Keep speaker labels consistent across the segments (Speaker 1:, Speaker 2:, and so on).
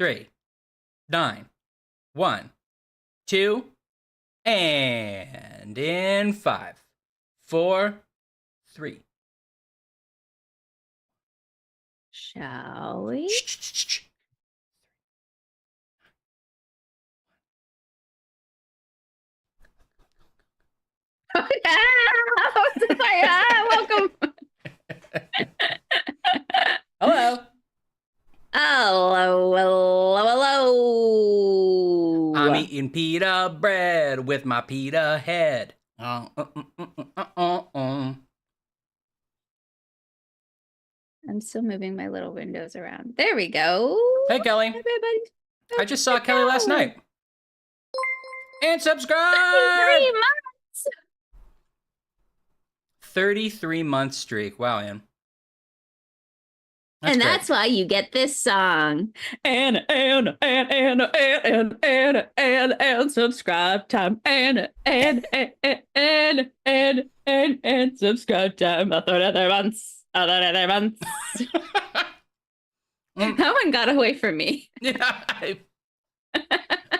Speaker 1: 3, 9, 1, 2, and in 5, 4, 3.
Speaker 2: Shall we? Welcome.
Speaker 1: Hello.
Speaker 2: Hello, hello, hello.
Speaker 1: I'm eating pita bread with my pita head.
Speaker 2: I'm still moving my little windows around. There we go.
Speaker 1: Hey, Kelly.
Speaker 2: Everybody.
Speaker 1: I just saw Kelly last night. And subscribe!
Speaker 2: 3 months.
Speaker 1: 33-month streak. Wow, Ann.
Speaker 2: That's why you get this song. And subscribe time. And subscribe time. 33 months. 33 months. That one got away from me.
Speaker 1: Yeah.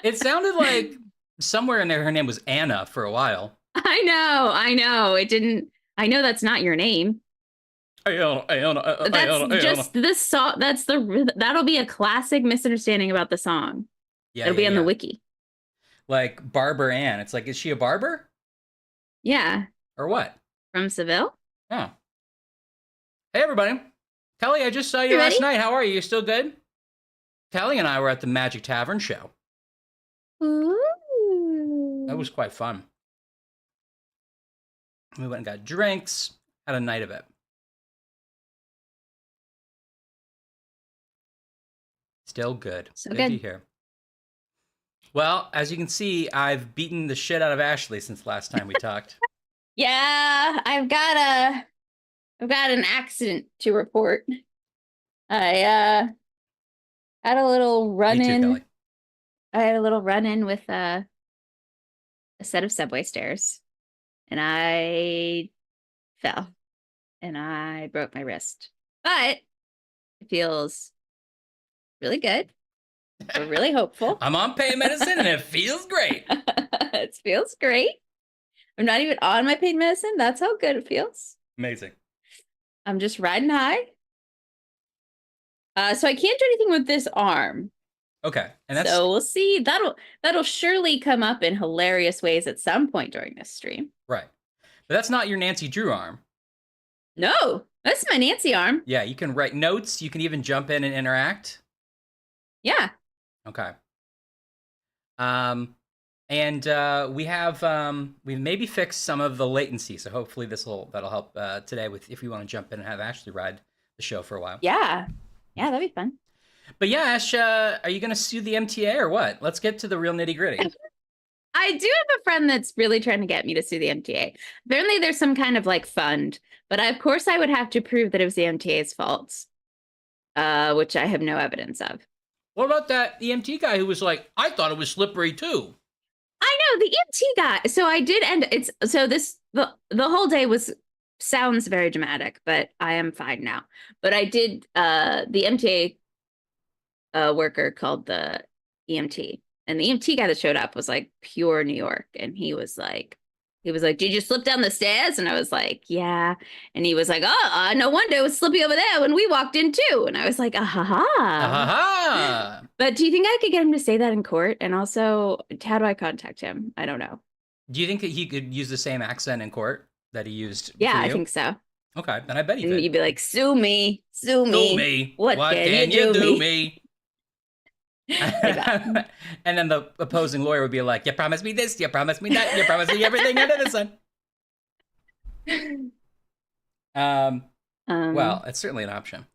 Speaker 1: It sounded like somewhere in there her name was Anna for a while.
Speaker 2: I know. It didn't. I know that's not your name. That's just the song. That'll be a classic misunderstanding about the song.
Speaker 1: Yeah,
Speaker 2: it'll be on the wiki.
Speaker 1: Like Barber Ann. It's like, is she a barber?
Speaker 2: Yeah.
Speaker 1: Or what?
Speaker 2: From Seville?
Speaker 1: Oh. Hey, everybody. Kelly, I just saw you last night. How are you? You still good? Kelly and I were at the Magic Tavern show.
Speaker 2: Ooh.
Speaker 1: That was quite fun. We went and got drinks. Had a night of it. Still good.
Speaker 2: So
Speaker 1: good to hear. Well, as you can see, I've beaten the shit out of Ashley since last time we talked.
Speaker 2: Yeah, I've got an accident to report. I had a little run-in.
Speaker 1: Me too, Kelly.
Speaker 2: I had a little run-in with a set of subway stairs, and I fell, and I broke my wrist. But it feels really good. We're really hopeful.
Speaker 1: I'm on pain medicine, and it feels great.
Speaker 2: It feels great. I'm not even on my pain medicine. That's how good it feels.
Speaker 1: Amazing.
Speaker 2: I'm just riding high. So I can't do anything with this arm.
Speaker 1: Okay. And
Speaker 2: so we'll see. That'll surely come up in hilarious ways at some point during this stream.
Speaker 1: Right. But that's not your Nancy Drew arm.
Speaker 2: No, that's my Nancy arm.
Speaker 1: Yeah, you can write notes. You can even jump in and interact.
Speaker 2: Yeah.
Speaker 1: Okay. And we've maybe fixed some of the latency, so hopefully that'll help today with if you want to jump in and have Ashley ride the show for a while.
Speaker 2: Yeah, that'd be fun.
Speaker 1: But yeah, Ash, are you gonna sue the MTA or what? Let's get to the real nitty gritty.
Speaker 2: I do have a friend that's really trying to get me to sue the MTA. Apparently, there's some kind of like fund, but of course I would have to prove that it was the MTA's fault, which I have no evidence of.
Speaker 1: What about that EMT guy who was like, I thought it was slippery too?
Speaker 2: I know, the EMT guy. So I did the whole day sounds very dramatic, but I am fine now. But I did the MTA worker called the EMT, and the EMT guy that showed up was like pure New York, and he was like, did you slip down the stairs? And I was like, yeah. And he was like, oh, no wonder it was slippy over there when we walked in too. And I was like, But do you think I could get him to say that in court? And also, how do I contact him? I don't know.
Speaker 1: Do you think that he could use the same accent in court that he used?
Speaker 2: Yeah, I think so.
Speaker 1: Okay, then I bet he could.
Speaker 2: And you'd be like, sue me. What can you do me?
Speaker 1: And then the opposing lawyer would be like, you promised me this, you promised me that, you promised me everything under the sun. Well, it's certainly an option.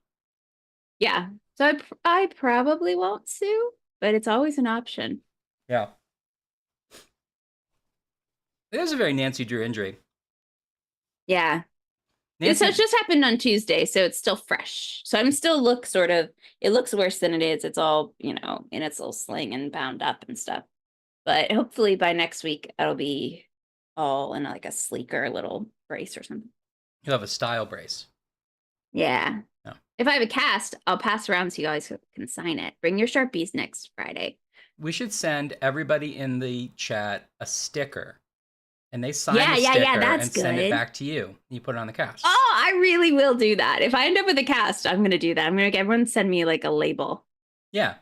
Speaker 2: Yeah. So I probably won't sue, but it's always an option.
Speaker 1: Yeah. It is a very Nancy Drew injury.
Speaker 2: Yeah. So it just happened on Tuesday, so it's still fresh. So I'm still it looks worse than it is. It's all, in its little sling and bound up and stuff. But hopefully by next week, it'll be all in like a sleeker little brace or something.
Speaker 1: You'll have a style brace.
Speaker 2: Yeah.
Speaker 1: Oh.
Speaker 2: If I have a cast, I'll pass around so you guys can sign it. Bring your Sharpies next Friday.
Speaker 1: We should send everybody in the chat a sticker, and they sign
Speaker 2: Yeah,
Speaker 1: the
Speaker 2: yeah, yeah.
Speaker 1: sticker
Speaker 2: That's
Speaker 1: and send it
Speaker 2: good.
Speaker 1: back to you. You put it on the cast.
Speaker 2: Oh, I really will do that. If I end up with a cast, I'm gonna do that. I'm gonna make everyone send me like a label.
Speaker 1: Yeah.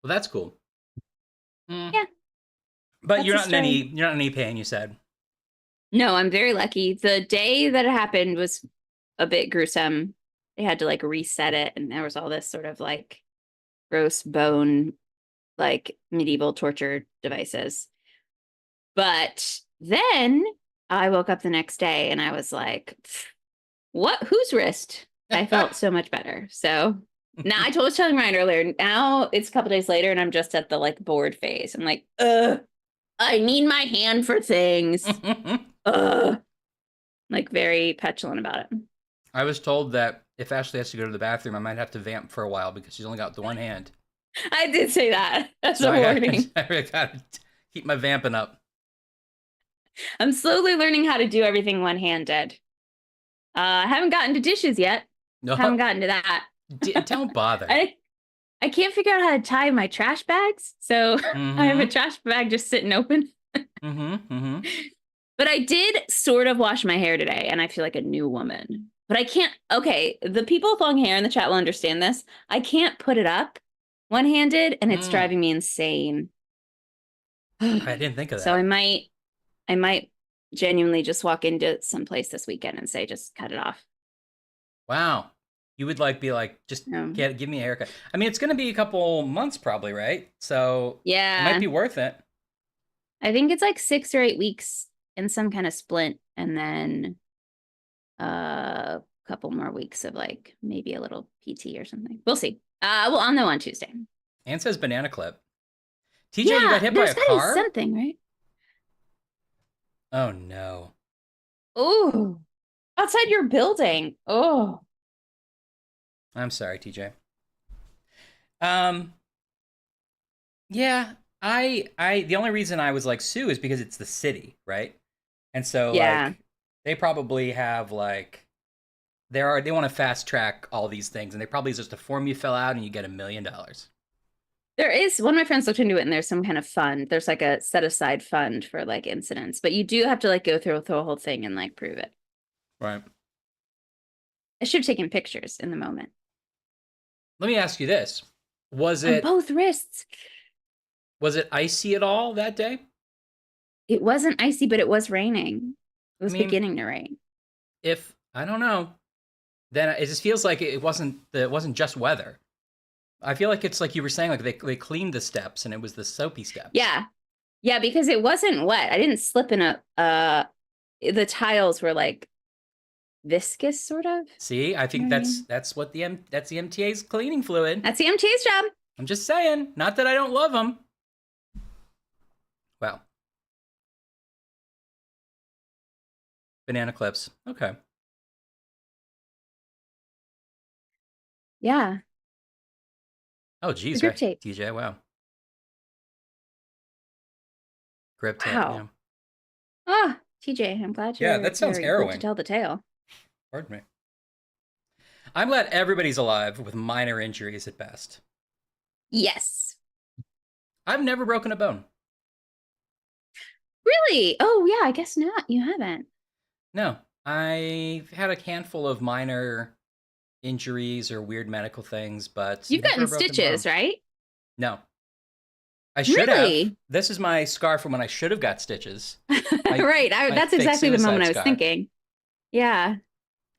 Speaker 1: Well, that's cool. Mm.
Speaker 2: Yeah,
Speaker 1: But
Speaker 2: that's the story.
Speaker 1: you're not in any pain, you said.
Speaker 2: No, I'm very lucky. The day that it happened was a bit gruesome. They had to like reset it, and there was all this sort of like gross bone, like medieval torture devices. But then I woke up the next day and I was like, what? Whose wrist? I felt so much better. So now I was telling Ryan earlier, now it's a couple days later and I'm just at the like bored phase. I'm like, I need my hand for things. Like very petulant about it.
Speaker 1: I was told that if Ashley has to go to the bathroom, I might have to vamp for a while because she's only got the one hand.
Speaker 2: I did say that as
Speaker 1: So
Speaker 2: a warning.
Speaker 1: I gotta keep my vamping up.
Speaker 2: I'm slowly learning how to do everything one-handed. I haven't gotten to dishes yet. Haven't
Speaker 1: No,
Speaker 2: gotten to that.
Speaker 1: don't bother.
Speaker 2: I can't figure out how to tie my trash bags. So I have a
Speaker 1: Mm-hmm.
Speaker 2: trash bag just sitting open.
Speaker 1: Mm-hmm. Mm-hmm.
Speaker 2: But I did sort of wash my hair today and I feel like a new woman. But I can't, okay, the people with long hair in the chat will understand this. I can't put it up one-handed and it's
Speaker 1: Mm.
Speaker 2: driving me insane.
Speaker 1: I didn't think of
Speaker 2: So
Speaker 1: that.
Speaker 2: I might genuinely just walk into some place this weekend and say, just cut it off.
Speaker 1: Wow. You would like be like, just give me a haircut. I mean, it's gonna be a couple months probably, right? So it might
Speaker 2: Yeah.
Speaker 1: be worth it.
Speaker 2: I think it's like 6 or 8 weeks in some kind of splint, and then a couple more weeks of like maybe a little PT or something. We'll see. Well, I'll know on Tuesday.
Speaker 1: Anne says banana clip. TJ, you got
Speaker 2: Yeah,
Speaker 1: hit by
Speaker 2: there's
Speaker 1: a
Speaker 2: gotta be
Speaker 1: car?
Speaker 2: something, right?
Speaker 1: Oh no.
Speaker 2: Oh, outside your building. Oh,
Speaker 1: I'm sorry, TJ. Um, yeah, the only reason I was like sue is because it's the city, right? And so
Speaker 2: yeah.
Speaker 1: like they probably have like they want to fast track all these things, and they probably just a form you fill out and you get $1 million.
Speaker 2: There is one of my friends looked into it, and there's some kind of fund. There's like a set aside fund for like incidents, but you do have to like go through the whole thing and like prove it.
Speaker 1: Right.
Speaker 2: I should have taken pictures in the moment.
Speaker 1: Let me ask you this: Was
Speaker 2: On
Speaker 1: it
Speaker 2: both wrists.
Speaker 1: was it icy at all that day?
Speaker 2: It wasn't icy, but it was raining. It
Speaker 1: I
Speaker 2: was
Speaker 1: mean,
Speaker 2: beginning to rain.
Speaker 1: if I don't know, then it just feels like it wasn't just weather. I feel like it's like you were saying, like they cleaned the steps and it was the soapy steps.
Speaker 2: Yeah. Yeah, because it wasn't wet. I didn't slip in a the tiles were like viscous sort of.
Speaker 1: See, I
Speaker 2: You
Speaker 1: think
Speaker 2: know what I mean?
Speaker 1: that's what that's the MTA's cleaning fluid.
Speaker 2: That's the MTA's job.
Speaker 1: I'm just saying, not that I don't love them. Well, banana clips. Okay.
Speaker 2: Yeah.
Speaker 1: Oh,
Speaker 2: The
Speaker 1: geez,
Speaker 2: grip
Speaker 1: right,
Speaker 2: tape.
Speaker 1: TJ. Wow. Grip tape. Yeah.
Speaker 2: Wow. Ah, TJ, I'm glad
Speaker 1: Yeah, that sounds
Speaker 2: you're able to
Speaker 1: harrowing.
Speaker 2: tell the tale.
Speaker 1: Pardon me. I'm glad everybody's alive with minor injuries at best.
Speaker 2: Yes.
Speaker 1: I've never broken a bone.
Speaker 2: Really? Oh, yeah, I guess not. You haven't.
Speaker 1: No, I've had a handful of minor injuries or weird medical things, but
Speaker 2: You've
Speaker 1: never
Speaker 2: gotten
Speaker 1: a broken
Speaker 2: stitches,
Speaker 1: bone.
Speaker 2: right?
Speaker 1: No, I should have.
Speaker 2: Really?
Speaker 1: This is my scar from when I should have got stitches.
Speaker 2: Right.
Speaker 1: My
Speaker 2: That's
Speaker 1: fake
Speaker 2: exactly the moment
Speaker 1: suicide
Speaker 2: I was
Speaker 1: scar.
Speaker 2: thinking. Yeah.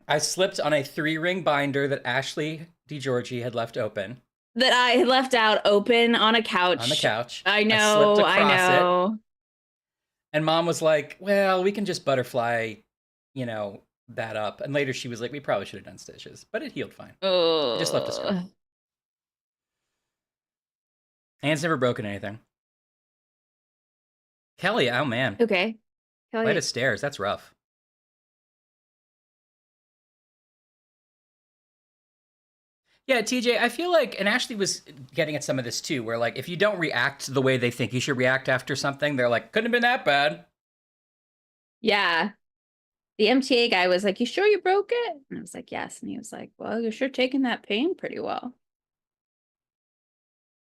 Speaker 1: I slipped on a 3-ring binder that Ashley DeGiorgi had left open
Speaker 2: That I had left out open on a couch.
Speaker 1: on the couch.
Speaker 2: I
Speaker 1: slipped
Speaker 2: know. I
Speaker 1: across it,
Speaker 2: know.
Speaker 1: and Mom was like, "Well, we can just butterfly, that up." And later she was like, "We probably should have done stitches, but it healed fine. I just left a scar."
Speaker 2: Oh.
Speaker 1: Anne's never broken anything. Kelly, oh man,
Speaker 2: Okay.
Speaker 1: flight of stairs. That's rough. Yeah, TJ, I feel like, and Ashley was getting at some of this too, where like if you don't react the way they think you should react after something, they're like, couldn't have been that bad.
Speaker 2: Yeah. the MTA guy was like, "You sure you broke it?" And I was like, "Yes." And he was like, "Well, you're sure taking that pain pretty well."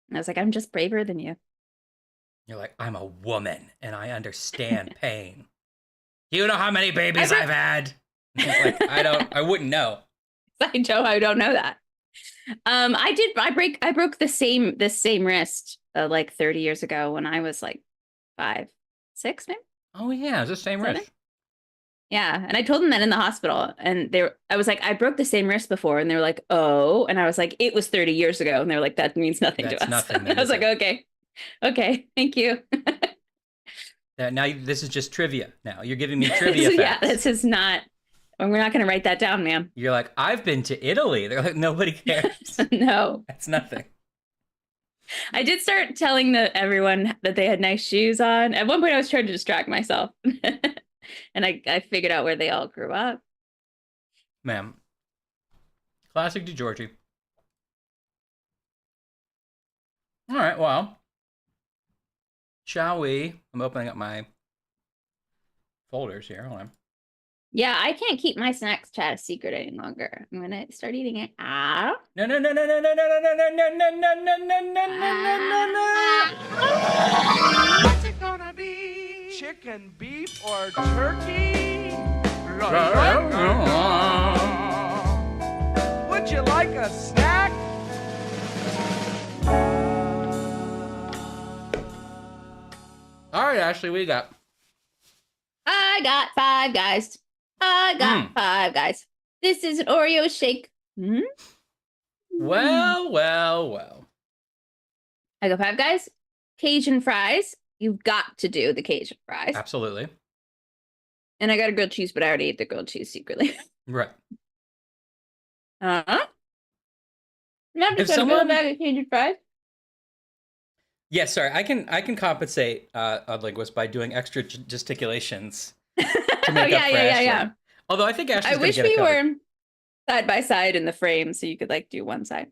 Speaker 2: And I was like, "I'm just braver than you."
Speaker 1: You're like, I'm a woman and I understand pain. Do you know how many
Speaker 2: I
Speaker 1: babies
Speaker 2: broke.
Speaker 1: I've had? It's like, I wouldn't know.
Speaker 2: I don't know that. I did. I broke the same wrist like 30 years ago when I was like 5, 6, maybe
Speaker 1: Oh yeah, it's the same
Speaker 2: 7.
Speaker 1: wrist.
Speaker 2: Yeah, and I told them that in the hospital, and I was like, I broke the same wrist before, and they were like, oh, and I was like, it was 30 years ago, and they're like, that means nothing to
Speaker 1: That's
Speaker 2: us.
Speaker 1: nothing
Speaker 2: I
Speaker 1: then,
Speaker 2: was
Speaker 1: is
Speaker 2: like,
Speaker 1: it?
Speaker 2: okay, okay, thank you.
Speaker 1: Now this is just trivia. Now you're giving me trivia
Speaker 2: Yeah,
Speaker 1: facts.
Speaker 2: this is not. We're not going to write that down, ma'am.
Speaker 1: You're like, I've been to Italy. They're like, nobody cares.
Speaker 2: No,
Speaker 1: That's nothing.
Speaker 2: I did start telling everyone that they had nice shoes on. At one point, I was trying to distract myself, and I figured out where they all grew up.
Speaker 1: Ma'am. Classic DeGiorgi. All right, well, shall we? I'm opening up my folders here. Hold on.
Speaker 2: Yeah, I can't keep my snacks chat a secret any longer. I'm gonna start eating it. Ah.
Speaker 1: No, no, no, no, no, no, no, no, no, no, no, no, no, no, no, no, no, no.
Speaker 3: What's it gonna be? Chicken, beef, or turkey? Would you like a snack?
Speaker 1: All right, Ashley, what you got?
Speaker 2: I got 5 guys. I got 5 guys. This is an Oreo shake.
Speaker 1: Well, well, well.
Speaker 2: I got 5 guys. Cajun fries. You've got to do the Cajun fries.
Speaker 1: Absolutely.
Speaker 2: And I got a grilled cheese, but I already ate the grilled cheese secretly.
Speaker 1: Right.
Speaker 2: Uh-huh. Not
Speaker 1: If
Speaker 2: just a
Speaker 1: someone-
Speaker 2: bag of Cajun fries.
Speaker 1: Yeah, sorry. I can compensate Linguist by doing extra gesticulations to make up for Ashley.
Speaker 2: Yeah.
Speaker 1: Although I think Ashley's
Speaker 2: I
Speaker 1: gonna
Speaker 2: wish
Speaker 1: get it
Speaker 2: we
Speaker 1: covered.
Speaker 2: were side by side in the frame so you could like do one side.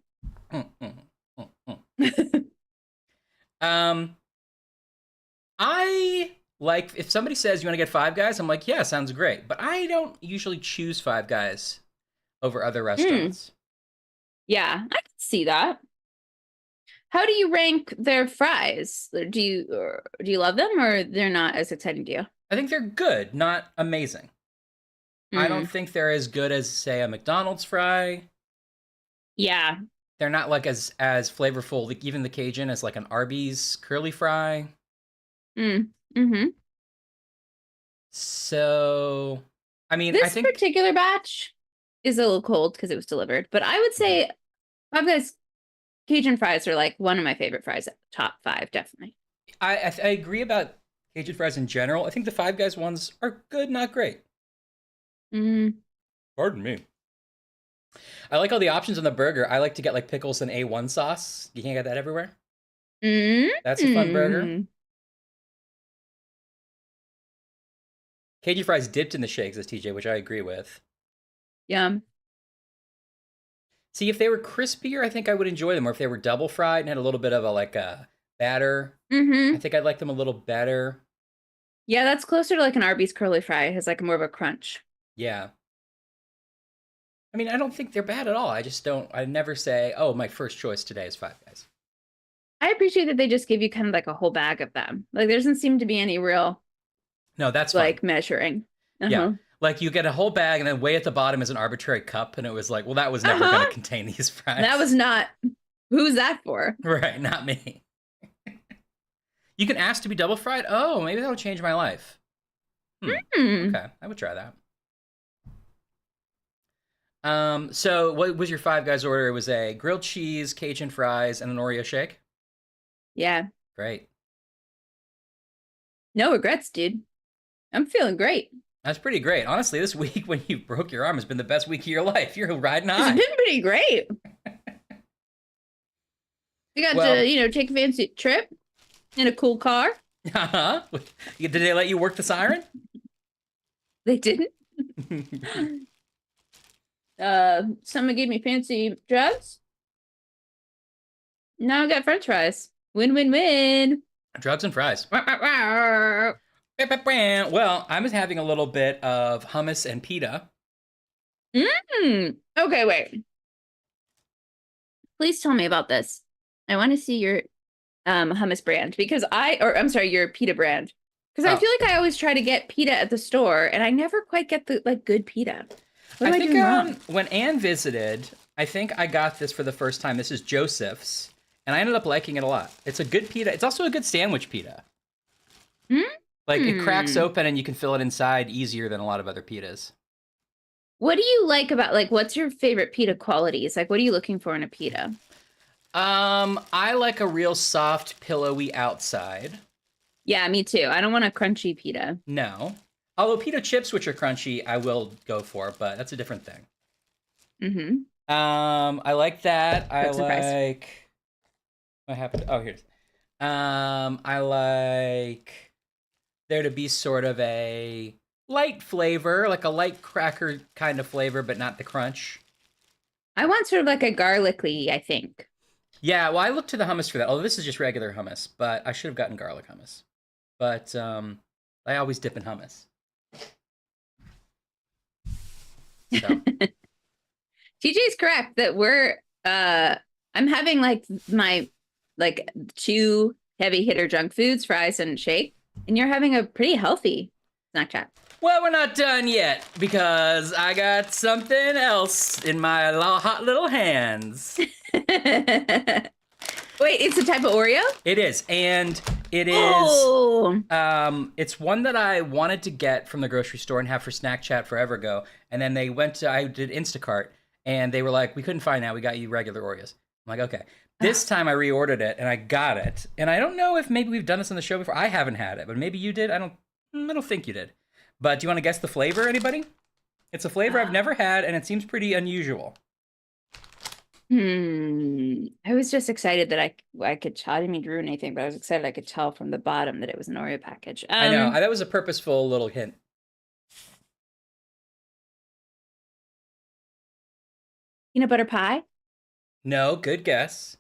Speaker 1: I like if somebody says you want to get 5 guys, I'm like, yeah, sounds great. But I don't usually choose 5 guys over other restaurants.
Speaker 2: Yeah, I can see that. How do you rank their fries? Do you love them or they're not as exciting to you?
Speaker 1: I think they're good, not amazing. I don't think they're as good as, say, a McDonald's fry.
Speaker 2: Yeah.
Speaker 1: They're not like as flavorful, like even the Cajun, as like an Arby's curly fry.
Speaker 2: Mm-hmm.
Speaker 1: So, I mean,
Speaker 2: This
Speaker 1: I think
Speaker 2: particular batch is a little cold because it was delivered, but I would say Five Guys Cajun fries are like one of my favorite fries, top 5, definitely.
Speaker 1: I agree about Cajun fries in general. I think the 5 Guys ones are good, not great. Pardon me. I like all the options on the burger. I like to get like pickles and A1 sauce. You can't get that everywhere. That's a fun burger. Cajun fries dipped in the shakes, as TJ, which I agree with.
Speaker 2: Yum.
Speaker 1: See, if they were crispier, I think I would enjoy them. Or if they were double fried and had a little bit of a batter, I think I'd like them a little better.
Speaker 2: Yeah, that's closer to like an Arby's curly fry. It has like more of a crunch.
Speaker 1: Yeah. I mean, I don't think they're bad at all. I just don't. I never say, "Oh, my first choice today is 5 Guys."
Speaker 2: I appreciate that they just give you kind of like a whole bag of them. Like there doesn't seem to be any real
Speaker 1: No, that's
Speaker 2: like
Speaker 1: fine.
Speaker 2: measuring.
Speaker 1: Yeah. Like you get a whole bag and then way at the bottom is an arbitrary cup. And it was like, well, that was never going to contain these fries.
Speaker 2: That was not, who's that for?
Speaker 1: Right, not me. You can ask to be double fried? Oh, maybe that'll change my life. Okay, I would try that. So what was your 5 Guys order? It was a grilled cheese, Cajun fries, and an Oreo shake?
Speaker 2: Yeah.
Speaker 1: Great.
Speaker 2: No regrets, dude. I'm feeling great.
Speaker 1: That's pretty great. Honestly, this week when you broke your arm has been the best week of your life. You're riding high.
Speaker 2: It's been pretty great. We got to, take a fancy trip in a cool car.
Speaker 1: Uh-huh. Did they let you work the siren?
Speaker 2: They didn't. Someone gave me fancy drugs. Now I got French fries. Win, win, win.
Speaker 1: Drugs and fries. Well, I'm having a little bit of hummus and pita.
Speaker 2: Okay, wait. Please tell me about this. I want to see your hummus brand because I'm sorry, your pita brand. Because I
Speaker 1: Oh,
Speaker 2: feel like I always try to get pita at the store and I never quite get the like good pita. What
Speaker 1: I
Speaker 2: am I
Speaker 1: think
Speaker 2: doing wrong?
Speaker 1: when Anne visited, I think I got this for the first time. This is Joseph's, and I ended up liking it a lot. It's a good pita. It's also a good sandwich pita. Like it cracks
Speaker 2: Hmm.
Speaker 1: open and you can fill it inside easier than a lot of other pitas.
Speaker 2: What do you like about like what's your favorite pita qualities? Like what are you looking for in a pita?
Speaker 1: I like a real soft, pillowy outside.
Speaker 2: Yeah, me too. I don't want a crunchy pita.
Speaker 1: No. Although pita chips, which are crunchy, I will go for, but that's a different thing.
Speaker 2: Mm-hmm.
Speaker 1: I like that. I
Speaker 2: Quick surprise.
Speaker 1: like what happened. Oh, here's. I like there to be sort of a light flavor, like a light cracker kind of flavor, but not the crunch.
Speaker 2: I want sort of like a garlicky, I think.
Speaker 1: Yeah, well, I looked to the hummus for that. Although this is just regular hummus, but I should have gotten garlic hummus. But I always dip in hummus. So
Speaker 2: TJ's correct that I'm having like my like two heavy hitter junk foods, fries and shake, and you're having a pretty healthy snack chat.
Speaker 1: well, we're not done yet because I got something else in my hot little hands.
Speaker 2: Wait, it's a type of Oreo?
Speaker 1: It is, and it is.
Speaker 2: Oh,
Speaker 1: It's one that I wanted to get from the grocery store and have for snack chat forever ago. And then they went to I did Instacart, and they were like, "We couldn't find that. We got you regular Oreos." I'm like, "Okay." This time I reordered it and I got it. And I don't know if maybe we've done this on the show before. I haven't had it, but maybe you did. I don't think you did. But do you want to guess the flavor? Anybody? It's a flavor I've never had, and it seems pretty unusual.
Speaker 2: I was just excited that I could tell. I didn't mean to ruin anything, but I was excited I could tell from the bottom that it was an Oreo package.
Speaker 1: I know that was a purposeful little hint.
Speaker 2: Peanut butter pie,
Speaker 1: No, good guess.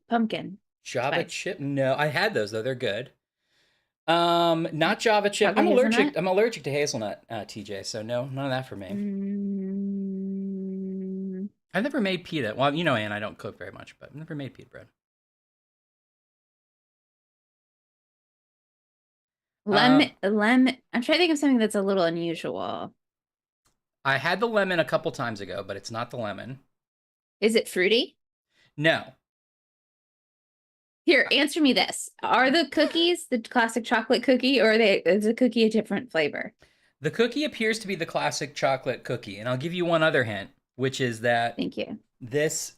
Speaker 2: pumpkin
Speaker 1: Java
Speaker 2: spice,
Speaker 1: chip? No, I had those though. They're good. Not Java chip.
Speaker 2: chocolate hazelnut.
Speaker 1: I'm allergic to hazelnut, TJ. So no, none of that for me.
Speaker 2: Mm,
Speaker 1: I've never made pita. Well, you know, Anne, I don't cook very much, but I've never made pita bread. Uh,
Speaker 2: lemon. I'm trying to think of something that's a little unusual.
Speaker 1: I had the lemon a couple times ago, but it's not the lemon.
Speaker 2: Is it fruity?
Speaker 1: No,
Speaker 2: Here, answer me this. Are the cookies the classic chocolate cookie, or is the cookie a different flavor?
Speaker 1: the cookie appears to be the classic chocolate cookie, and I'll give you one other hint, which is that
Speaker 2: Thank you.
Speaker 1: this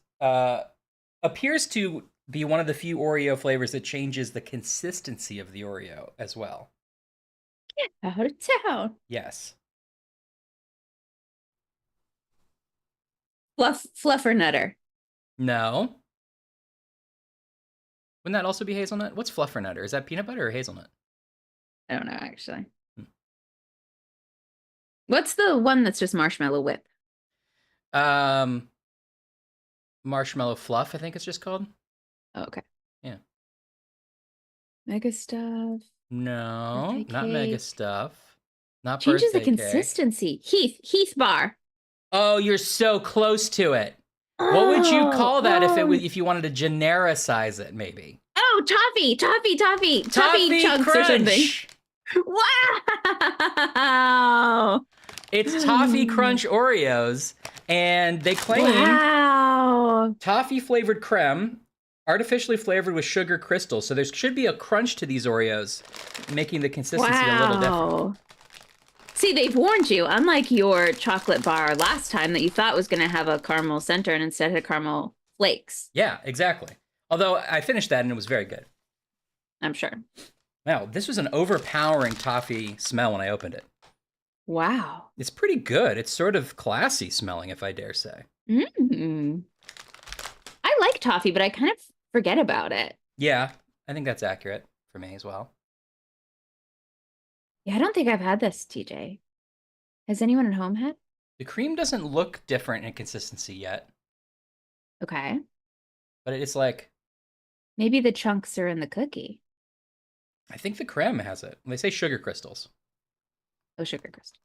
Speaker 1: appears to be one of the few Oreo flavors that changes the consistency of the Oreo as well.
Speaker 2: Out of town.
Speaker 1: Yes.
Speaker 2: Fluffer nutter.
Speaker 1: No. Wouldn't that also be hazelnut? What's fluffernutter? Is that peanut butter or hazelnut?
Speaker 2: I don't know actually.
Speaker 1: Hmm.
Speaker 2: What's the one that's just marshmallow whip?
Speaker 1: Um, marshmallow fluff, I think it's just called.
Speaker 2: Oh, okay.
Speaker 1: Yeah.
Speaker 2: Mega stuff.
Speaker 1: No,
Speaker 2: Birthday
Speaker 1: not mega
Speaker 2: cake.
Speaker 1: stuff. Not
Speaker 2: Changes the
Speaker 1: birthday cake.
Speaker 2: consistency. Heath bar.
Speaker 1: Oh, you're so close to it. What would you call that if you wanted to genericize it, maybe?
Speaker 2: Oh, toffee
Speaker 1: Toffee
Speaker 2: chunks or something.
Speaker 1: Crunch.
Speaker 2: Wow.
Speaker 1: It's Toffee Crunch Oreos, and they claim
Speaker 2: Wow.
Speaker 1: toffee flavored creme, artificially flavored with sugar crystals. So there should be a crunch to these Oreos, making the consistency a little different.
Speaker 2: See, they've warned you, unlike your chocolate bar last time that you thought was going to have a caramel center and instead had caramel flakes.
Speaker 1: Yeah, exactly. Although I finished that and it was very good.
Speaker 2: I'm sure.
Speaker 1: Wow, this was an overpowering toffee smell when I opened it.
Speaker 2: Wow.
Speaker 1: It's pretty good. It's sort of classy smelling, if I dare say.
Speaker 2: Mm. I like toffee, but I kind of forget about it.
Speaker 1: Yeah, I think that's accurate for me as well.
Speaker 2: Yeah, I don't think I've had this, TJ. Has anyone at home had?
Speaker 1: The cream doesn't look different in consistency yet,
Speaker 2: Okay.
Speaker 1: but it's like
Speaker 2: Maybe the chunks are in the cookie.
Speaker 1: I think the creme has it. They say sugar crystals.
Speaker 2: Oh, sugar crystal.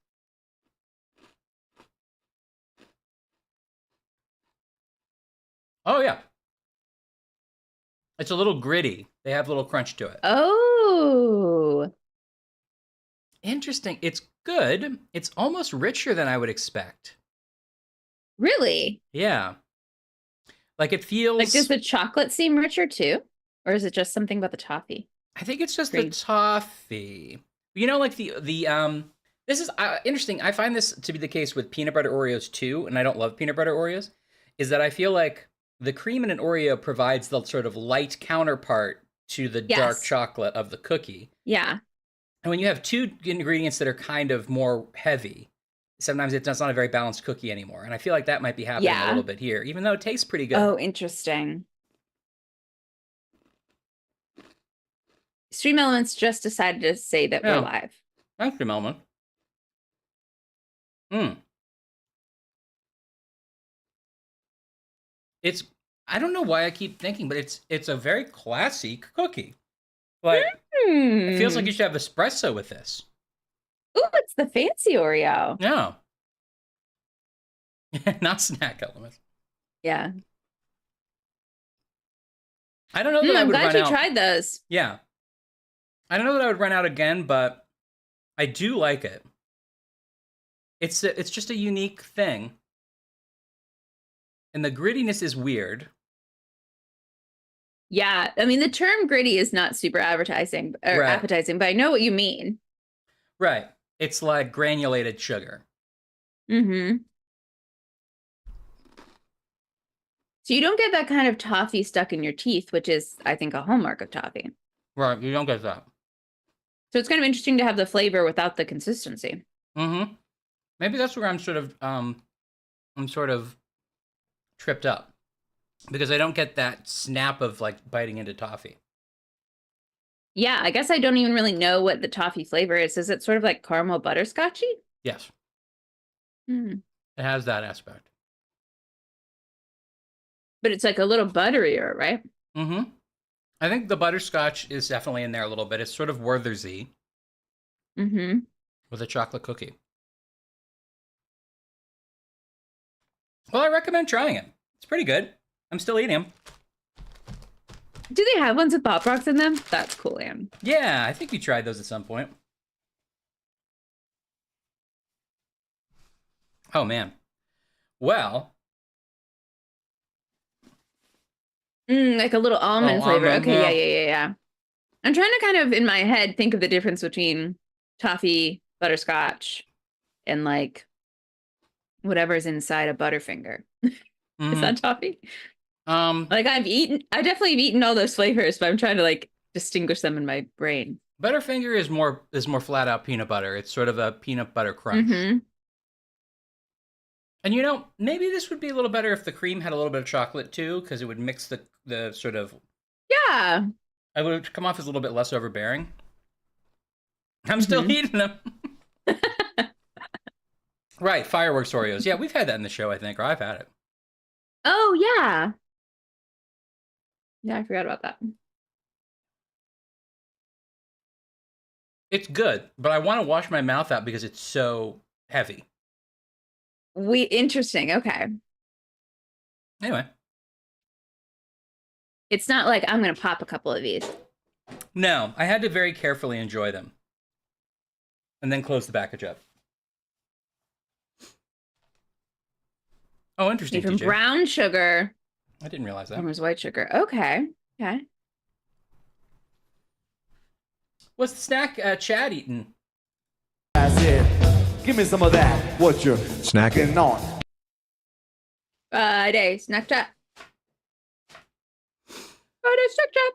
Speaker 1: Oh yeah, it's a little gritty. They have a little crunch to it.
Speaker 2: Oh,
Speaker 1: Interesting. It's good. It's almost richer than I would expect.
Speaker 2: really?
Speaker 1: Yeah. Like it
Speaker 2: Like, does
Speaker 1: feels.
Speaker 2: the chocolate seem richer too? Or is it just something about the toffee?
Speaker 1: I think it's just the
Speaker 2: Cream.
Speaker 1: toffee. You know, like the. This is interesting. I find this to be the case with peanut butter Oreos too, and I don't love peanut butter Oreos. Is that I feel like the cream in an Oreo provides the sort of light counterpart to the dark
Speaker 2: Yes.
Speaker 1: chocolate of the cookie.
Speaker 2: Yeah.
Speaker 1: And when you have two ingredients that are kind of more heavy, sometimes it's not a very balanced cookie anymore. And I feel like that might be happening a
Speaker 2: Yeah.
Speaker 1: little bit here, even though it tastes pretty good.
Speaker 2: Oh, interesting. Stream Elements just decided to say that
Speaker 1: Yeah.
Speaker 2: we're live.
Speaker 1: Thanks, Melman. It's I don't know why I keep thinking, but it's a very classy cookie. Like it feels like you should have espresso with this.
Speaker 2: Ooh, it's the fancy Oreo.
Speaker 1: Yeah. Not snack elements.
Speaker 2: Yeah.
Speaker 1: I don't know that I
Speaker 2: I'm
Speaker 1: would
Speaker 2: glad
Speaker 1: run
Speaker 2: you
Speaker 1: out.
Speaker 2: tried those.
Speaker 1: Yeah. I don't know that I would run out again, but I do like it. It's just a unique thing. And the grittiness is weird.
Speaker 2: Yeah. I mean, the term gritty is not super advertising or
Speaker 1: Right.
Speaker 2: appetizing, but I know what you mean.
Speaker 1: Right. It's like granulated sugar.
Speaker 2: Mm-hmm. So you don't get that kind of toffee stuck in your teeth, which is, I think, a hallmark of toffee.
Speaker 1: Right. You don't get that.
Speaker 2: So it's kind of interesting to have the flavor without the consistency.
Speaker 1: Mm-hmm. Maybe that's where I'm sort of tripped up. Because I don't get that snap of like biting into toffee.
Speaker 2: Yeah, I guess I don't even really know what the toffee flavor is. Is it sort of like caramel butterscotchy?
Speaker 1: Yes.
Speaker 2: Mm.
Speaker 1: It has that aspect.
Speaker 2: But it's like a little butterier, right?
Speaker 1: Mm-hmm. I think the butterscotch is definitely in there a little bit. It's sort of Werthersy
Speaker 2: Mm-hmm.
Speaker 1: with a chocolate cookie. Well, I recommend trying it. It's pretty good. I'm still eating them.
Speaker 2: Do they have ones with Pop Rocks in them? That's cool, Anne.
Speaker 1: Yeah, I think you tried those at some point. Oh, man. Well.
Speaker 2: Like a little almond flavor.
Speaker 1: Almond,
Speaker 2: Okay,
Speaker 1: yeah.
Speaker 2: yeah. I'm trying to kind of, in my head, think of the difference between toffee, butterscotch, and like whatever's inside a Butterfinger. Is that toffee? Like I definitely have eaten all those flavors, but I'm trying to like distinguish them in my brain.
Speaker 1: Butterfinger is more flat out peanut butter. It's sort of a peanut butter crunch.
Speaker 2: Mm-hmm.
Speaker 1: And you know, maybe this would be a little better if the cream had a little bit of chocolate too, because it would mix the sort of.
Speaker 2: Yeah.
Speaker 1: It would come off as a little bit less overbearing. I'm still eating them. Right, fireworks Oreos. Yeah, we've had that in the show, I think, or I've had it.
Speaker 2: Oh yeah. Yeah, I forgot about that.
Speaker 1: It's good, but I want to wash my mouth out because it's so heavy.
Speaker 2: Interesting. Okay.
Speaker 1: Anyway.
Speaker 2: It's not like I'm gonna pop a couple of these.
Speaker 1: No, I had to very carefully enjoy them. And then close the package up. Oh, interesting.
Speaker 2: From
Speaker 1: TJ.
Speaker 2: brown sugar.
Speaker 1: I didn't realize that.
Speaker 2: Farmer's white sugar. Okay. Okay.
Speaker 1: What's the snack Chad eating?
Speaker 3: That's it. Give me some of that. What you're snacking on.
Speaker 2: Friday snack chat. Friday snack chat.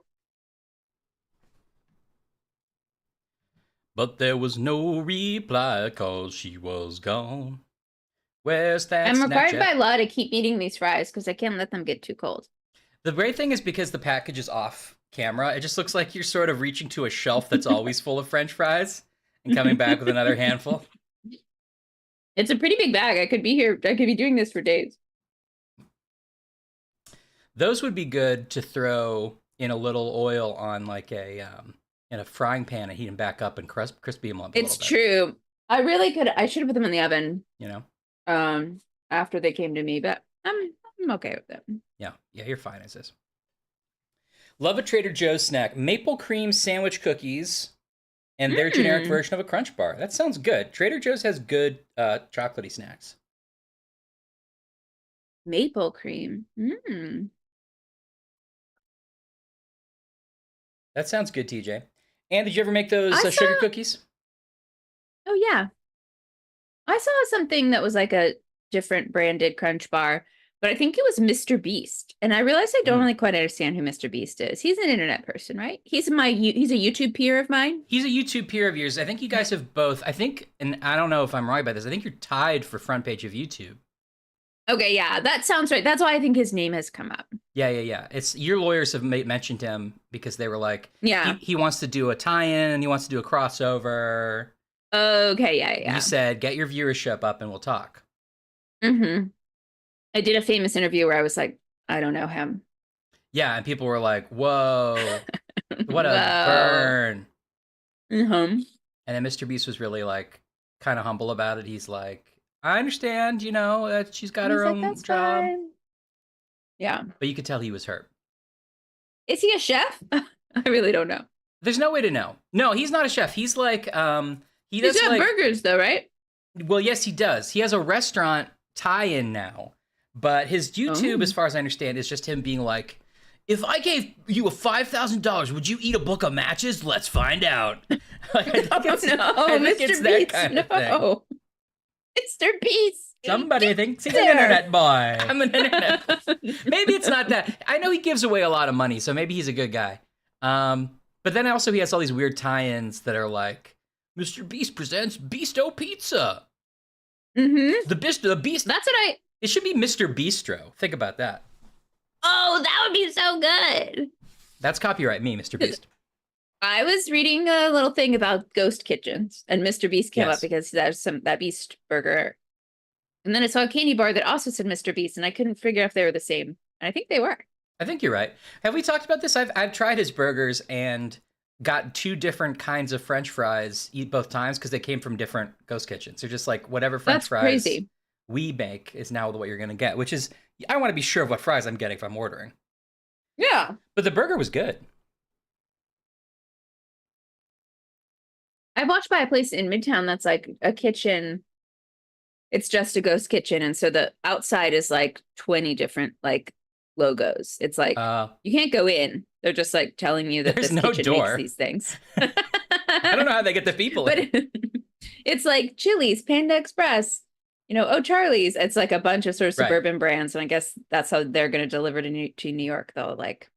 Speaker 1: But there was no reply cause she was gone. Where's that
Speaker 2: I'm required
Speaker 1: Snapchat?
Speaker 2: by law to keep eating these fries because I can't let them get too cold.
Speaker 1: The great thing is because the package is off camera, it just looks like you're sort of reaching to a shelf that's always full of French fries and coming back with another handful.
Speaker 2: It's a pretty big bag. I could be doing this for days.
Speaker 1: Those would be good to throw in a little oil on like a in a frying pan and heat them back up and crispy them up a
Speaker 2: It's
Speaker 1: little bit.
Speaker 2: true. I should have put them in the oven.
Speaker 1: You know?
Speaker 2: After they came to me, but I'm okay with them.
Speaker 1: Yeah, you're fine as is. Love a Trader Joe's snack: maple cream sandwich cookies, and their generic version of a Crunch Bar. That sounds good. Trader Joe's has good chocolatey snacks.
Speaker 2: Maple cream.
Speaker 1: That sounds good, TJ. And did you ever make those sugar cookies?
Speaker 2: Oh yeah, I saw something that was like a different branded Crunch Bar, but I think it was Mr. Beast. And I realized I don't really quite understand who Mr. Beast is. He's an internet person, right? He's a YouTube peer of mine.
Speaker 1: He's a YouTube peer of yours. I think you guys have both. I think, and I don't know if I'm right about this, I think you're tied for front page of YouTube.
Speaker 2: Okay, yeah, that sounds right. That's why I think his name has come up.
Speaker 1: Yeah. It's your lawyers have mentioned him because they were like,
Speaker 2: yeah,
Speaker 1: he wants to do a tie-in, he wants to do a crossover.
Speaker 2: Okay, yeah.
Speaker 1: You said, get your viewership up and we'll talk.
Speaker 2: I did a famous interview where I was like, I don't know him.
Speaker 1: Yeah, and people were like, whoa, what a burn. And then Mr. Beast was really like kind of humble about it. He's like, I understand, that she's got her own job.
Speaker 2: Fine. Yeah.
Speaker 1: But you could tell he was hurt.
Speaker 2: Is he a chef? I really don't know.
Speaker 1: There's no way to know. No, he's not a chef. He's like, he does
Speaker 2: got burgers though, right?
Speaker 1: Well, yes, he does. He has a restaurant tie-in now. But his YouTube, as far as I understand, is just him being like, if I gave you a $5,000, would you eat a book of matches? Let's find out. I think it's
Speaker 2: Mr.
Speaker 1: that
Speaker 2: Beast,
Speaker 1: kind of thing.
Speaker 2: Mr. Beast.
Speaker 1: Somebody thinks he's an internet boy. I'm an internet. Maybe it's not that. I know he gives away a lot of money, so maybe he's a good guy. But then also he has all these weird tie-ins that are like, Mr. Beast presents Beasto Pizza. The Beast.
Speaker 2: That's what
Speaker 1: It should be Mr. Bistro. Think about that.
Speaker 2: Oh, that would be so good.
Speaker 1: That's copyright me, Mr. Beast.
Speaker 2: I was reading a little thing about ghost kitchens, and Mr. Beast came up because there's that Beast burger. And then I saw a candy bar that also said Mr. Beast, and I couldn't figure out if they were the same. And I think they were.
Speaker 1: I think you're right. Have we talked about this? I've tried his burgers and got 2 different kinds of French fries both times because they came from different ghost kitchens. They're just like whatever French fries
Speaker 2: crazy.
Speaker 1: We make is now what you're going to get, which is, I want to be sure of what fries I'm getting if I'm ordering.
Speaker 2: Yeah.
Speaker 1: But the burger was good.
Speaker 2: I watched by a place in Midtown that's like a kitchen. It's just a ghost kitchen. And so the outside is like 20 different like logos. It's like, you can't go in. They're just like telling you that
Speaker 1: there's
Speaker 2: this
Speaker 1: no
Speaker 2: kitchen
Speaker 1: door.
Speaker 2: makes these things.
Speaker 1: I don't know how they get the people in.
Speaker 2: But it's like Chili's, Panda Express, Charlie's. It's like a bunch of sort of suburban brands. And I guess that's how they're going to deliver to New York, though. Like,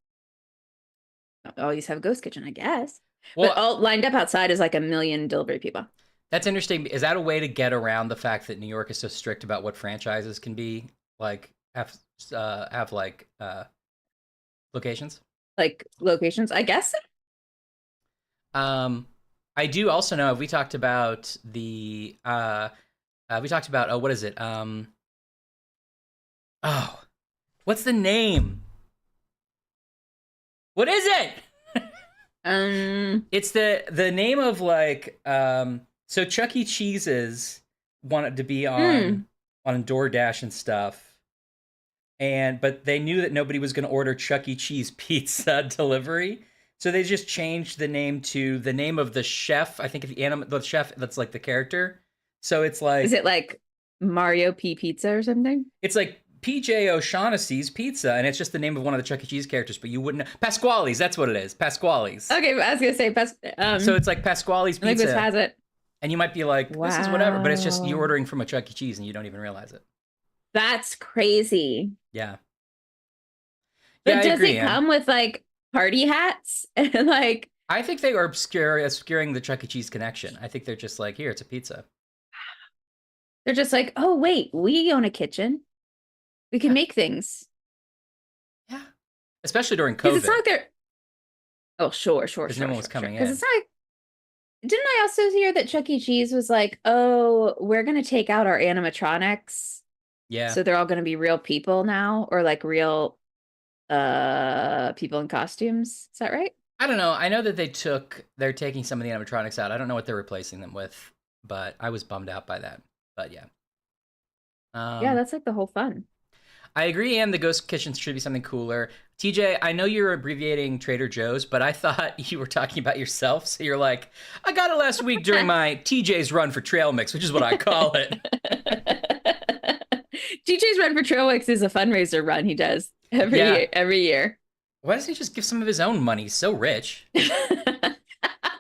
Speaker 2: always have a ghost kitchen, I guess. Well, but all lined up outside is like 1 million delivery people.
Speaker 1: That's interesting. Is that a way to get around the fact that New York is so strict about what franchises can be? Like, have like locations? Like
Speaker 2: locations, I guess.
Speaker 1: I do also know, we talked about what is it? What's the name? What is it? It's the name of like, so Chuck E. Cheese's wanted to be on DoorDash and stuff. But they knew that nobody was going to order Chuck E. Cheese pizza delivery. So they just changed the name to the name of the chef. I think the chef that's like the character. So it's like,
Speaker 2: is it like Mario P Pizza or something?
Speaker 1: It's like PJ O'Shaughnessy's Pizza, and it's just the name of one of the Chuck E. Cheese characters, but you wouldn't. Pasquale's, that's what it is. Pasquale's.
Speaker 2: Okay, I was gonna say
Speaker 1: so it's like Pasquale's Pizza.
Speaker 2: I think this has it.
Speaker 1: And you might be like, this is whatever, but it's just you're ordering from a Chuck E. Cheese and you don't even realize it.
Speaker 2: That's crazy.
Speaker 1: Yeah.
Speaker 2: But does it come with like party hats and like?
Speaker 1: I think they are obscuring the Chuck E. Cheese connection. I think they're just like, here, it's a pizza.
Speaker 2: They're just like, oh wait, we own a kitchen. We can make things.
Speaker 1: Yeah. Especially during COVID.
Speaker 2: It's not like they're. Oh, sure.
Speaker 1: Because no one was coming in.
Speaker 2: Because it's not like. Didn't I also hear that Chuck E. Cheese was like, oh, we're going to take out our animatronics.
Speaker 1: Yeah.
Speaker 2: So they're all going to be real people now, or like real People in costumes. Is that right?
Speaker 1: I don't know. I know that they're taking some of the animatronics out. I don't know what they're replacing them with, but I was bummed out by that. But yeah.
Speaker 2: Yeah, that's like the whole fun.
Speaker 1: I agree, and the ghost kitchens should be something cooler. TJ, I know you're abbreviating Trader Joe's, but I thought you were talking about yourself. So you're like, I got it last week during my TJ's run for trail mix, which is what I call it.
Speaker 2: TJ's Run for Trail Mix is a fundraiser run he does every year.
Speaker 1: Why doesn't he just give some of his own money? He's so rich.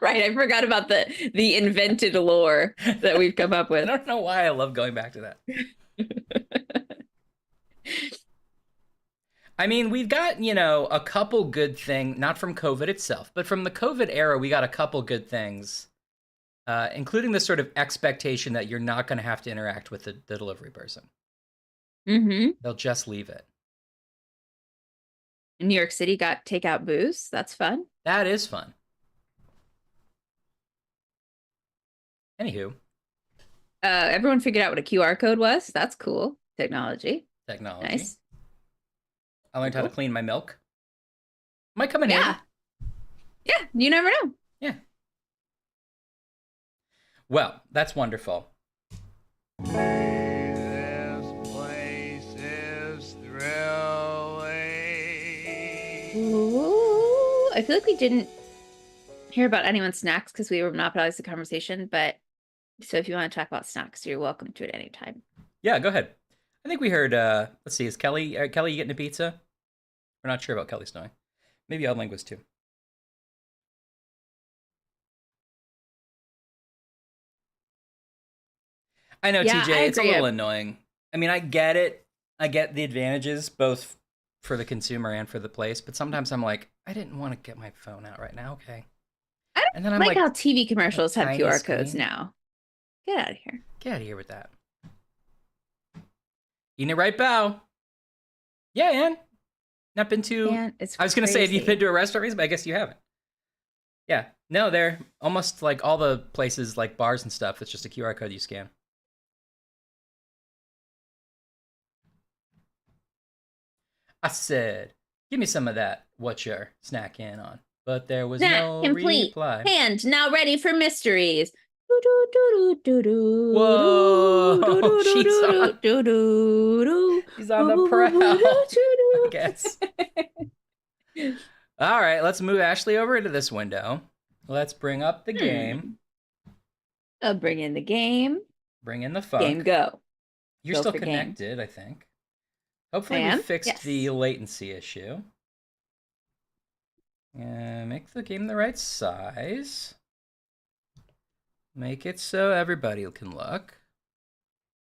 Speaker 2: Right, I forgot about the invented lore that we've come up with.
Speaker 1: I don't know why I love going back to that. I mean, we've got, a couple good things, not from COVID itself, but from the COVID era, we got a couple good things, including the sort of expectation that you're not going to have to interact with the delivery person.
Speaker 2: Mm-hmm.
Speaker 1: They'll just leave it.
Speaker 2: New York City got takeout booze. That's fun.
Speaker 1: That is fun. Anywho.
Speaker 2: Everyone figured out what a QR code was. That's cool. Technology. Nice.
Speaker 1: I learned how to clean my milk. Might come in handy.
Speaker 2: Yeah, you never know.
Speaker 1: Yeah. Well, that's wonderful.
Speaker 4: This place is thrilling.
Speaker 2: Ooh, I feel like we didn't hear about anyone's snacks because we were monopolized the conversation, but so if you want to talk about snacks, you're welcome to at any time.
Speaker 1: Yeah, go ahead. I think we heard, let's see, is Kelly you getting a pizza? We're not sure about Kelly snowing. Maybe Oddling was too. I know,
Speaker 2: Yeah,
Speaker 1: TJ,
Speaker 2: I
Speaker 1: it's a
Speaker 2: agree.
Speaker 1: little annoying. I mean, I get it. I get the advantages, both for the consumer and for the place, but sometimes I'm like, I didn't want to get my phone out right now, okay.
Speaker 2: I don't
Speaker 1: And then I'm
Speaker 2: like how TV commercials have
Speaker 1: tiny
Speaker 2: QR codes
Speaker 1: screen.
Speaker 2: now. Get out of here.
Speaker 1: Get out of here with that. Eating it right, bow. Yeah, Ann. Not been to...
Speaker 2: Man, it's
Speaker 1: I was going to say, have you
Speaker 2: crazy.
Speaker 1: been to a restaurant recently? But I guess you haven't. Yeah. No, they're almost like all the places, like bars and stuff, it's just a QR code you scan. I said, give me some of that. What you're snacking on? But there was
Speaker 2: Snack
Speaker 1: no
Speaker 2: complete.
Speaker 1: reply.
Speaker 2: Hand now ready for mysteries. Do-do-do-do-do-do.
Speaker 1: Whoa, she's on-
Speaker 2: Do-do-do-do-do.
Speaker 1: She's on the prowl, I guess. All right, let's move Ashley over into this window. Let's bring up the game.
Speaker 2: I'll bring in the game.
Speaker 1: Bring in the funk.
Speaker 2: Game go.
Speaker 1: You're
Speaker 2: Go
Speaker 1: still
Speaker 2: for game.
Speaker 1: connected, I think. Hopefully
Speaker 2: I
Speaker 1: we
Speaker 2: am?
Speaker 1: fixed
Speaker 2: Yes.
Speaker 1: the latency issue. Make the game the right size. Make it so everybody can look.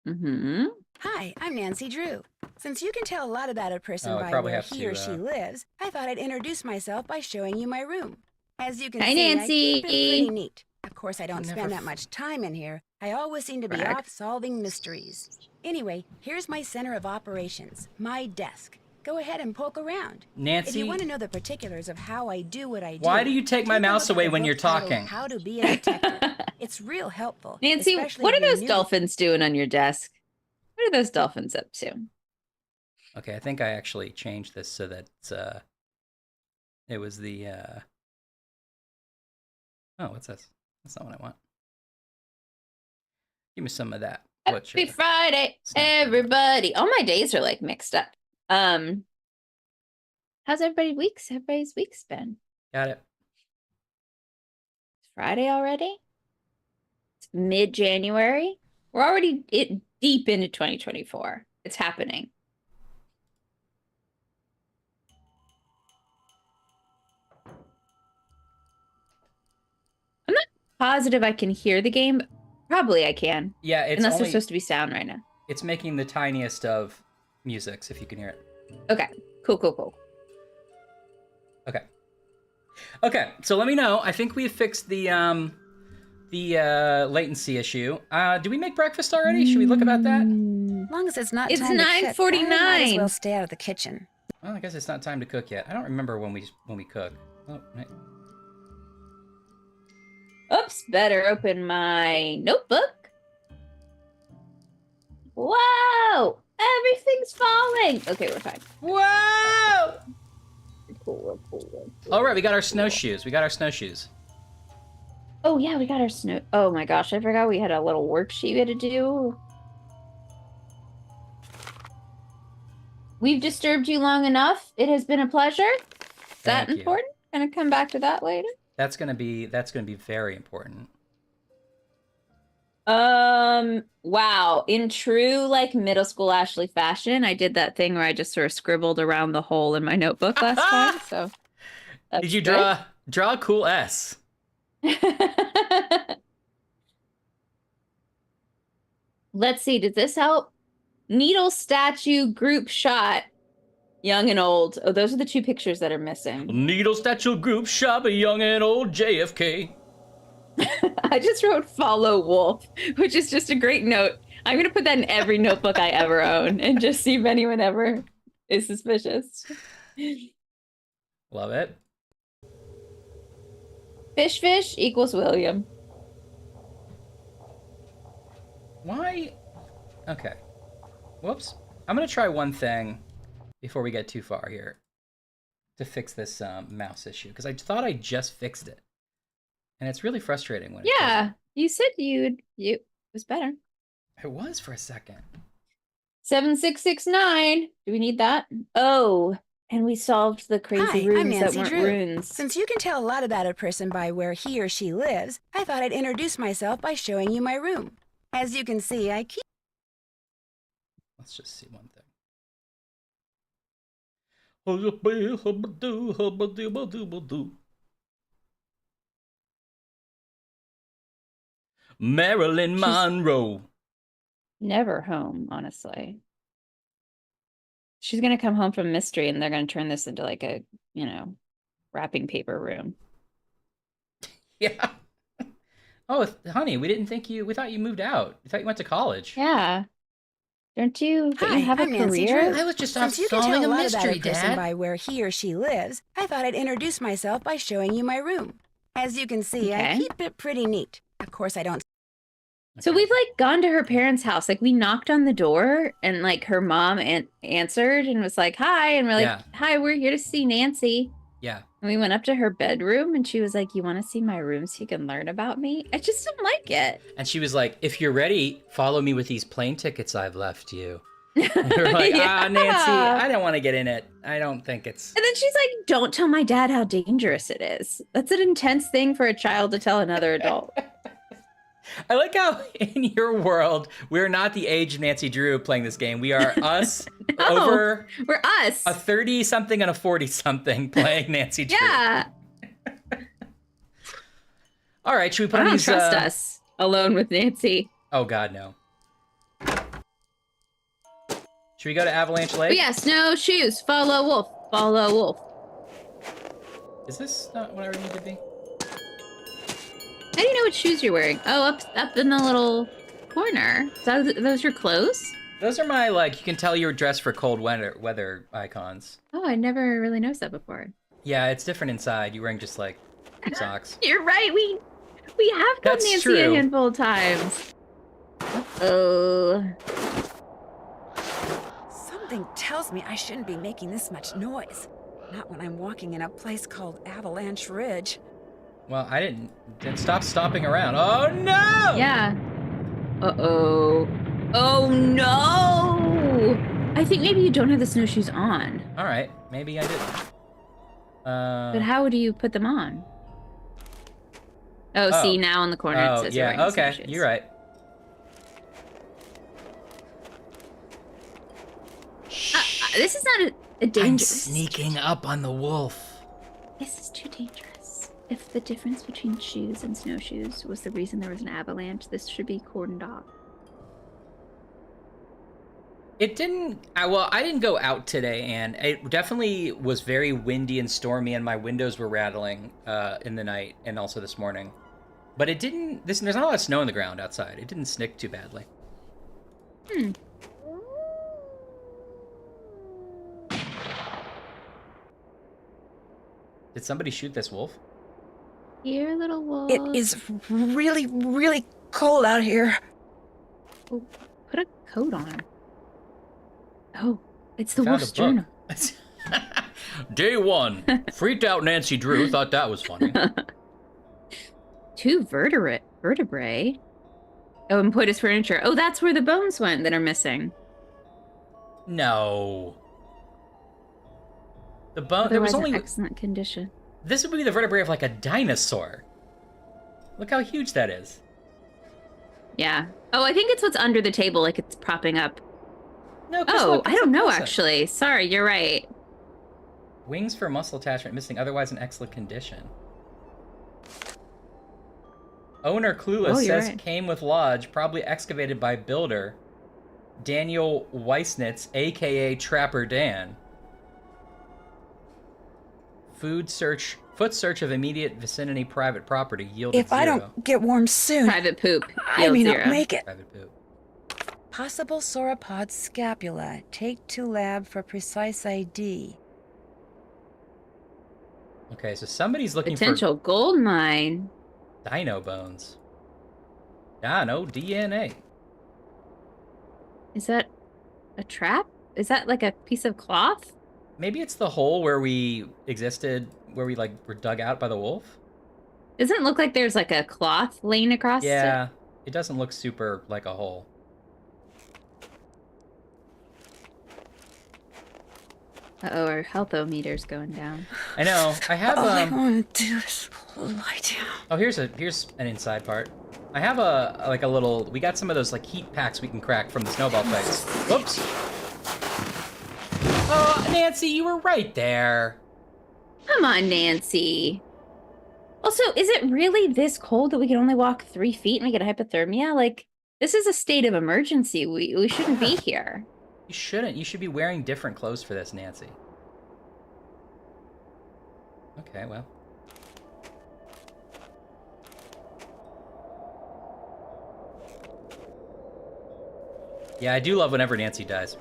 Speaker 2: Mm-hmm.
Speaker 5: Hi, I'm Nancy Drew. Since you can tell a lot about a person
Speaker 1: Oh, I
Speaker 5: by
Speaker 1: probably
Speaker 5: where
Speaker 1: have
Speaker 5: he
Speaker 1: to,
Speaker 5: or she lives, I thought I'd introduce myself by showing you my room. As you can
Speaker 2: Hi,
Speaker 5: see,
Speaker 2: Nancy.
Speaker 5: I keep it pretty neat. Of course, I don't
Speaker 1: Never
Speaker 5: spend that
Speaker 1: f-
Speaker 5: much time in here. I always seem to be
Speaker 2: Brag.
Speaker 5: off solving mysteries. Anyway, here's my center of operations, my desk. Go ahead and poke around. If
Speaker 1: Nancy,
Speaker 5: you want to know the particulars of how I do what I do,
Speaker 1: why do you take my
Speaker 5: take a
Speaker 1: mouse
Speaker 5: look at
Speaker 1: away
Speaker 5: the
Speaker 1: when
Speaker 5: book
Speaker 1: you're
Speaker 5: titled
Speaker 1: talking?
Speaker 5: How to Be a Detective. It's real helpful.
Speaker 2: Nancy,
Speaker 5: especially
Speaker 2: what
Speaker 5: if
Speaker 2: are
Speaker 5: you're
Speaker 2: those
Speaker 5: new.
Speaker 2: dolphins doing on your desk? What are those dolphins up to?
Speaker 1: Okay, I think I actually changed this so that it was the... Oh, what's this? That's not what I want. Give me some of that. What's
Speaker 2: Happy
Speaker 1: your...
Speaker 2: Friday,
Speaker 1: Snack.
Speaker 2: everybody. All my days are like mixed up. How's everybody's week's been?
Speaker 1: Got it.
Speaker 2: It's Friday already? It's mid-January. We're already deep into 2024. It's happening. I'm not positive I can hear the game. Probably I can.
Speaker 1: Yeah, it's
Speaker 2: Unless
Speaker 1: only...
Speaker 2: there's supposed to be sound right now.
Speaker 1: It's making the tiniest of musics, if you can hear it.
Speaker 2: Okay. Cool.
Speaker 1: Okay. Okay, so let me know. I think we fixed the latency issue. Do we make breakfast already? Should we look about that?
Speaker 5: As long as it's not
Speaker 2: It's
Speaker 5: time to cook,
Speaker 2: 9:49.
Speaker 5: I might as well stay out of the kitchen.
Speaker 1: Well, I guess it's not time to cook yet. I don't remember when we cook. Oh, right.
Speaker 2: Oops, better open my notebook. Whoa! Everything's falling. Okay, we're fine.
Speaker 1: Whoa! All right, we got our snowshoes. We got our snowshoes.
Speaker 2: Oh yeah, we got our snow. Oh my gosh, I forgot we had a little worksheet we had to do. We've disturbed you long enough. It has been a pleasure. Is that
Speaker 1: Thank you.
Speaker 2: important? Gonna come back to that later.
Speaker 1: That's gonna be very important.
Speaker 2: Wow. In true like middle school Ashley fashion, I did that thing where I just sort of scribbled around the hole in my notebook last time. So that's
Speaker 1: Did you
Speaker 2: good.
Speaker 1: draw a cool S?
Speaker 2: Let's see, did this help? Needle statue group shot. Young and old. Oh, those are the two pictures that are missing.
Speaker 1: Needle statue group shop a young and old JFK.
Speaker 2: I just wrote follow wolf, which is just a great note. I'm gonna put that in every notebook I ever own and just see if anyone ever is suspicious.
Speaker 1: Love it.
Speaker 2: Fish equals William.
Speaker 1: Why? Okay. Whoops. I'm gonna try one thing before we get too far here to fix this mouse issue, because I thought I just fixed it, and it's really frustrating when
Speaker 2: Yeah, you said it was better.
Speaker 1: it was for a second.
Speaker 2: 7669. Do we need that? Oh, and we solved the crazy
Speaker 5: Hi, I'm
Speaker 2: runes that
Speaker 5: Nancy
Speaker 2: weren't
Speaker 5: Drew.
Speaker 2: runes.
Speaker 5: Since you can tell a lot about a person by where he or she lives, I thought I'd introduce myself by showing you my room. As you can see, I keep...
Speaker 1: Let's just see one thing. Marilyn Monroe.
Speaker 2: Never home, honestly. She's gonna come home from mystery and they're gonna turn this into like a, wrapping paper room.
Speaker 1: Yeah. Oh, honey, we thought you moved out. We thought you went to college.
Speaker 2: Yeah. Don't you
Speaker 5: Hi,
Speaker 2: have a
Speaker 5: I'm Nancy
Speaker 2: career?
Speaker 5: Drew.
Speaker 1: I was just off
Speaker 5: Since you can
Speaker 1: solving
Speaker 5: tell
Speaker 1: a
Speaker 5: a lot about
Speaker 1: mystery,
Speaker 5: a person
Speaker 1: Dad.
Speaker 5: by where he or she lives, I thought I'd introduce myself by showing you my room. As you can see, I
Speaker 2: Okay.
Speaker 5: keep it pretty neat. Of course, I don't...
Speaker 2: So
Speaker 1: Okay.
Speaker 2: we've like gone to her parents' house. Like we knocked on the door and like her mom answered and was like, "Hi," and we're like,
Speaker 1: Yeah.
Speaker 2: "Hi, we're here to see Nancy."
Speaker 1: Yeah.
Speaker 2: And we went up to her bedroom and she was like, "You want to see my room so you can learn about me?" I just don't like it.
Speaker 1: And she was like, "If you're ready, follow me with these plane tickets I've left you." And we were like,
Speaker 2: Yeah.
Speaker 1: Nancy, I don't want to get in it. I don't think it's...
Speaker 2: And then she's like, "Don't tell my dad how dangerous it is." That's an intense thing for a child to tell another adult.
Speaker 1: I like how in your world, we're not the age of Nancy Drew playing this game. We are us
Speaker 2: No,
Speaker 1: over
Speaker 2: we're us.
Speaker 1: a 30-something and a 40-something playing Nancy Drew.
Speaker 2: Yeah.
Speaker 1: All right, should we put
Speaker 2: I
Speaker 1: on
Speaker 2: don't
Speaker 1: these...
Speaker 2: trust us alone with Nancy.
Speaker 1: Oh, God, no. Should we go to Avalanche Lake?
Speaker 2: But yeah, snowshoes. Follow wolf. Follow wolf.
Speaker 1: Is this not what I need to be?
Speaker 2: How do you know what shoes you're wearing? Oh, up in the little corner. So those your clothes?
Speaker 1: Those are my, like, you can tell you're dressed for cold weather icons.
Speaker 2: Oh, I never really noticed that before.
Speaker 1: Yeah, it's different inside. You're wearing just, like, socks.
Speaker 2: You're right. We have called
Speaker 1: That's
Speaker 2: Nancy
Speaker 1: true.
Speaker 2: a handful of times. Oh.
Speaker 5: Something tells me I shouldn't be making this much noise. Not when I'm walking in a place called Avalanche Ridge.
Speaker 1: Well, I didn't... Then stop stomping around. Oh, no!
Speaker 2: Yeah. Uh-oh. Oh, no! I think maybe you don't have the snowshoes on.
Speaker 1: All right, maybe I didn't.
Speaker 2: But how do you put them on? Oh, see, now in the corner it
Speaker 1: Oh,
Speaker 2: says you're
Speaker 1: yeah,
Speaker 2: wearing
Speaker 1: okay,
Speaker 2: snowshoes.
Speaker 1: you're right.
Speaker 2: This is not a
Speaker 1: I'm
Speaker 2: dangerous.
Speaker 1: sneaking up on the wolf.
Speaker 2: This is too dangerous. If the difference between shoes and snowshoes was the reason there was an avalanche, this should be cordoned off.
Speaker 1: It didn't... well, I didn't go out today, and it definitely was very windy and stormy, and my windows were rattling in the night and also this morning. But it didn't... There's not a lot of snow on the ground outside. It didn't snick too badly. Did somebody shoot this wolf?
Speaker 2: Here, little wolf.
Speaker 5: It is really, really cold out here.
Speaker 2: Oh, put a coat on. Oh, it's the
Speaker 1: Found
Speaker 2: wolf's
Speaker 1: a book.
Speaker 2: journal.
Speaker 1: Day 1. Freaked out Nancy Drew. Thought that was funny.
Speaker 2: 2 vertebrae. Oh, and put his furniture. Oh, that's where the bones went that are missing.
Speaker 1: No. The bone. There was
Speaker 2: Otherwise in
Speaker 1: only.
Speaker 2: excellent condition.
Speaker 1: This would be the vertebrae of like a dinosaur. Look how huge that is.
Speaker 2: Yeah. Oh, I think it's what's under the table, like it's propping up.
Speaker 1: No. 'Cause
Speaker 2: Oh,
Speaker 1: look,
Speaker 2: I
Speaker 1: it's
Speaker 2: don't
Speaker 1: a
Speaker 2: know
Speaker 1: present.
Speaker 2: actually. Sorry, you're right.
Speaker 1: Wings for muscle attachment missing, otherwise in excellent condition. Owner clueless
Speaker 2: Oh, you're
Speaker 1: says
Speaker 2: right.
Speaker 1: came with lodge, probably excavated by builder Daniel Weissnitz, aka Trapper Dan. Foot search of immediate vicinity private property yielded
Speaker 5: If
Speaker 1: 0.
Speaker 5: I don't get warm soon,
Speaker 2: Private poop.
Speaker 5: I
Speaker 2: Yield
Speaker 5: may
Speaker 2: 0.
Speaker 5: not make it.
Speaker 1: Private poop.
Speaker 5: Possible sauropod scapula. Take to lab for precise ID.
Speaker 1: Okay, so somebody's looking
Speaker 2: Potential gold mine.
Speaker 1: for dino bones. Dino DNA.
Speaker 2: Is that a trap? Is that like a piece of cloth?
Speaker 1: Maybe it's the hole where we existed, where we like were dug out by the wolf.
Speaker 2: Doesn't look like there's like a cloth laying across
Speaker 1: Yeah, it doesn't look super like a hole.
Speaker 2: it. Uh-oh, our health-o-meter's going down.
Speaker 1: I know. I have
Speaker 5: All I want to do is lie down.
Speaker 1: Oh, here's an inside part. I have a little. We got some of those like heat packs we can crack from the snowball fights. Whoops. Oh, Nancy, you were right there.
Speaker 2: Come on, Nancy. Also, is it really this cold that we can only walk 3 feet and we get hypothermia? Like, this is a state of emergency. We shouldn't be here.
Speaker 1: You shouldn't. You should be wearing different clothes for this, Nancy. Okay, well. Yeah, I do love whenever Nancy dies.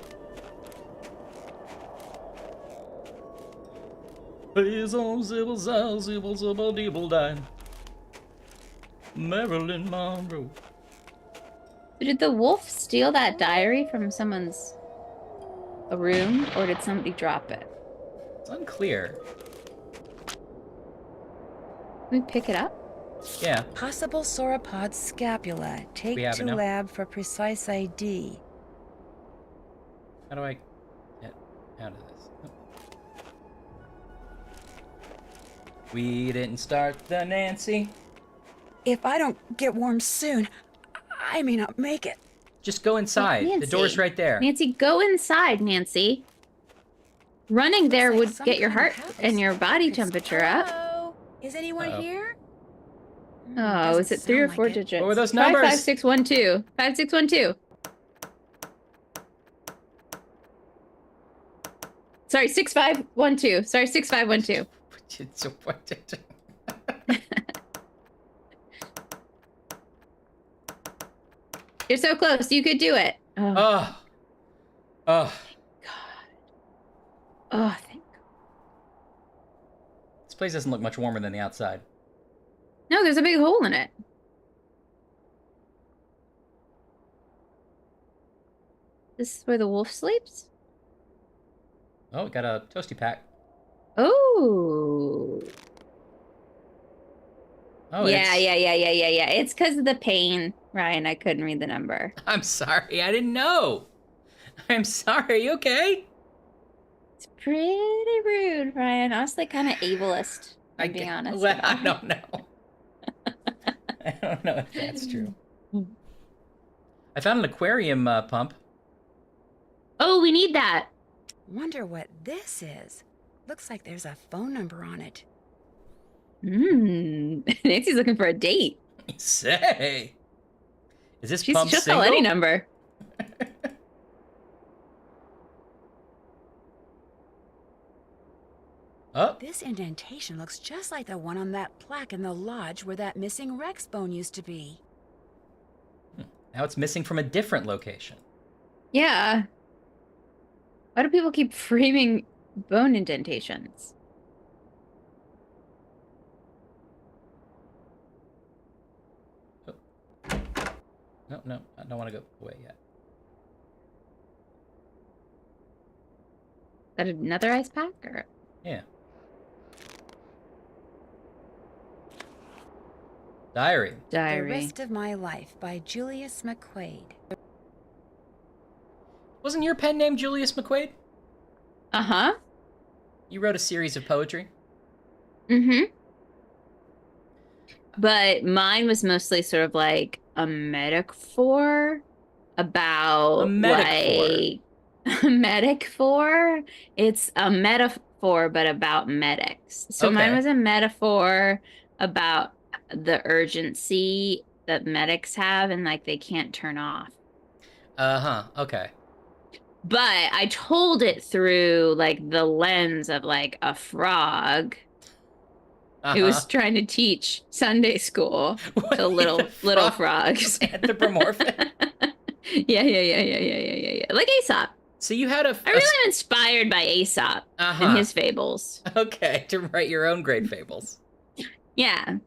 Speaker 1: Marilyn Monroe.
Speaker 2: Did the wolf steal that diary from someone's a room, or did somebody drop it?
Speaker 1: It's unclear.
Speaker 2: Can we pick it up?
Speaker 1: Yeah.
Speaker 5: Possible sauropod scapula. Take
Speaker 1: We have it
Speaker 5: to
Speaker 1: now?
Speaker 5: lab for precise ID.
Speaker 1: How do I get out of this? Oh. We didn't start the Nancy.
Speaker 5: If I don't get warm soon, I may not make it.
Speaker 1: Just go inside. The
Speaker 2: Nancy.
Speaker 1: door's right there.
Speaker 2: Nancy, go inside, Nancy. Running there
Speaker 5: Looks like
Speaker 2: would
Speaker 5: some
Speaker 2: get your
Speaker 5: kind of
Speaker 2: heart
Speaker 5: house.
Speaker 2: and your body
Speaker 5: It's-
Speaker 2: temperature up.
Speaker 5: Hello? Is anyone
Speaker 1: Uh-oh.
Speaker 5: here?
Speaker 2: Oh, is it 3 or 4 digits?
Speaker 1: What were those
Speaker 2: Try
Speaker 1: numbers?
Speaker 2: 5612. 5612. Sorry, 6512. Sorry, 6512. You're so close. You could do it. Oh,
Speaker 1: Oh. Oh.
Speaker 2: God. Oh, thank God.
Speaker 1: This place doesn't look much warmer than the outside.
Speaker 2: No, there's a big hole in it. This is where the wolf sleeps?
Speaker 1: Oh, got a toasty pack.
Speaker 2: Oh.
Speaker 1: Oh,
Speaker 2: yeah.
Speaker 1: it's-
Speaker 2: It's because of the pain, Ryan. I couldn't read the number.
Speaker 1: I'm sorry. I didn't know. I'm sorry. Are you okay?
Speaker 2: It's pretty rude, Ryan. Honestly, kind of ableist,
Speaker 1: I
Speaker 2: to be
Speaker 1: get-
Speaker 2: honest.
Speaker 1: Well,
Speaker 2: about
Speaker 1: I
Speaker 2: it.
Speaker 1: don't know. I don't know if that's true. I found an aquarium pump.
Speaker 2: Oh, we need that.
Speaker 5: Wonder what this is. Looks like there's a phone number on it.
Speaker 2: Nancy's looking for a date.
Speaker 1: Say, is this
Speaker 2: She'll
Speaker 1: pump
Speaker 2: call
Speaker 1: single?
Speaker 2: any number.
Speaker 1: Oh,
Speaker 5: This indentation looks just like the one on that plaque in the lodge where that missing Rex bone used to be.
Speaker 1: now it's missing from a different location.
Speaker 2: Yeah. Why do people keep framing bone indentations?
Speaker 1: No, I don't want to go away yet.
Speaker 2: Is that another ice pack? Or
Speaker 1: Yeah. Diary.
Speaker 5: The
Speaker 2: Diary.
Speaker 5: Rest of My Life by Julius McQuaid.
Speaker 1: Wasn't your pen name Julius McQuaid?
Speaker 2: Uh-huh.
Speaker 1: You wrote a series of poetry?
Speaker 2: Mm-hmm. But mine was mostly sort of like a metaphor
Speaker 1: A
Speaker 2: about
Speaker 1: metaphor.
Speaker 2: like a metaphor. It's a metaphor, but about medics. So mine
Speaker 1: Okay.
Speaker 2: was a metaphor about the urgency that medics have and like they can't turn off.
Speaker 1: Uh-huh. Okay.
Speaker 2: But I told it through like the lens of like a frog who
Speaker 1: Uh-huh.
Speaker 2: was trying to teach Sunday school
Speaker 1: Wait,
Speaker 2: to little
Speaker 1: the
Speaker 2: little
Speaker 1: frog
Speaker 2: frogs.
Speaker 1: was anthropomorphic?
Speaker 2: Yeah. Like Aesop.
Speaker 1: So you had
Speaker 2: I really am inspired by Aesop
Speaker 1: Uh-huh.
Speaker 2: and his fables.
Speaker 1: Okay, to write your own great fables.
Speaker 2: Yeah.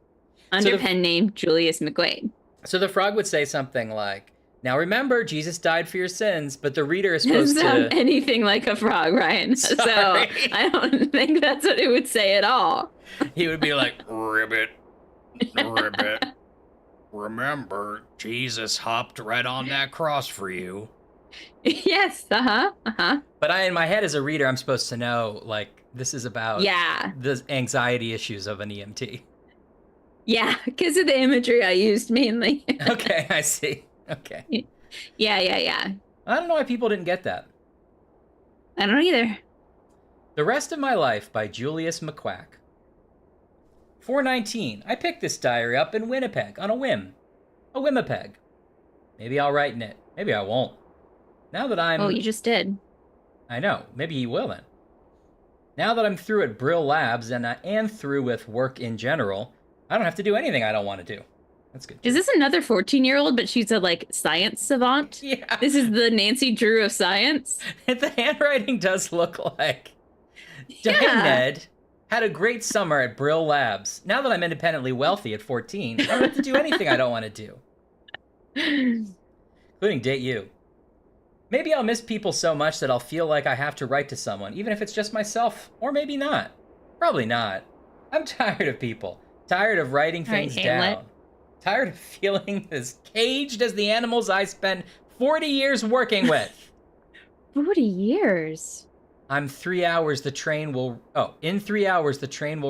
Speaker 2: Under
Speaker 1: the-
Speaker 2: pen name Julius McQuaid.
Speaker 1: So the frog would say something like, "Now remember, Jesus died for your sins," but the reader is supposed
Speaker 2: Doesn't sound
Speaker 1: to...
Speaker 2: anything like a frog, Ryan. So
Speaker 1: Sorry.
Speaker 2: I don't think that's what it would say at all.
Speaker 1: He would be like,
Speaker 4: Ribbit. Ribbit. Remember, Jesus hopped right on that cross for you.
Speaker 2: Yes. Uh-huh.
Speaker 1: but in my head as a reader, I'm supposed to know, like, this is about
Speaker 2: Yeah.
Speaker 1: the anxiety issues of an EMT.
Speaker 2: Yeah. Because of the imagery I used mainly.
Speaker 1: Okay, I see. Okay.
Speaker 2: Yeah.
Speaker 1: I don't know why people didn't get that.
Speaker 2: I don't either.
Speaker 1: The Rest of My Life by Julius McQuack. 419. I picked this diary up in Winnipeg on a whim. A Winnipeg. Maybe I'll write in it. Maybe I won't. Now that I'm...
Speaker 2: Oh, you just did.
Speaker 1: I know. Maybe he will then. Now that I'm through at Brill Labs and through with work in general, I don't have to do anything I don't want to do. That's good.
Speaker 2: Is this another 14-year-old, but she's a like science savant?
Speaker 1: Yeah.
Speaker 2: This is the Nancy Drew of science.
Speaker 1: The handwriting does look like... Hey,
Speaker 2: Yeah.
Speaker 1: Ned. Had a great summer at Brill Labs. Now that I'm independently wealthy at 14, I don't have to do anything I don't want to do. Including date you. Maybe I'll miss people so much that I'll feel like I have to write to someone, even if it's just myself. Or maybe not. Probably not. I'm tired of people. Tired of writing
Speaker 2: All right,
Speaker 1: things
Speaker 2: Hamlet.
Speaker 1: down. Tired of feeling as caged as the animals I spent 40 years working with.
Speaker 2: 40 years.
Speaker 1: In 3 hours the train will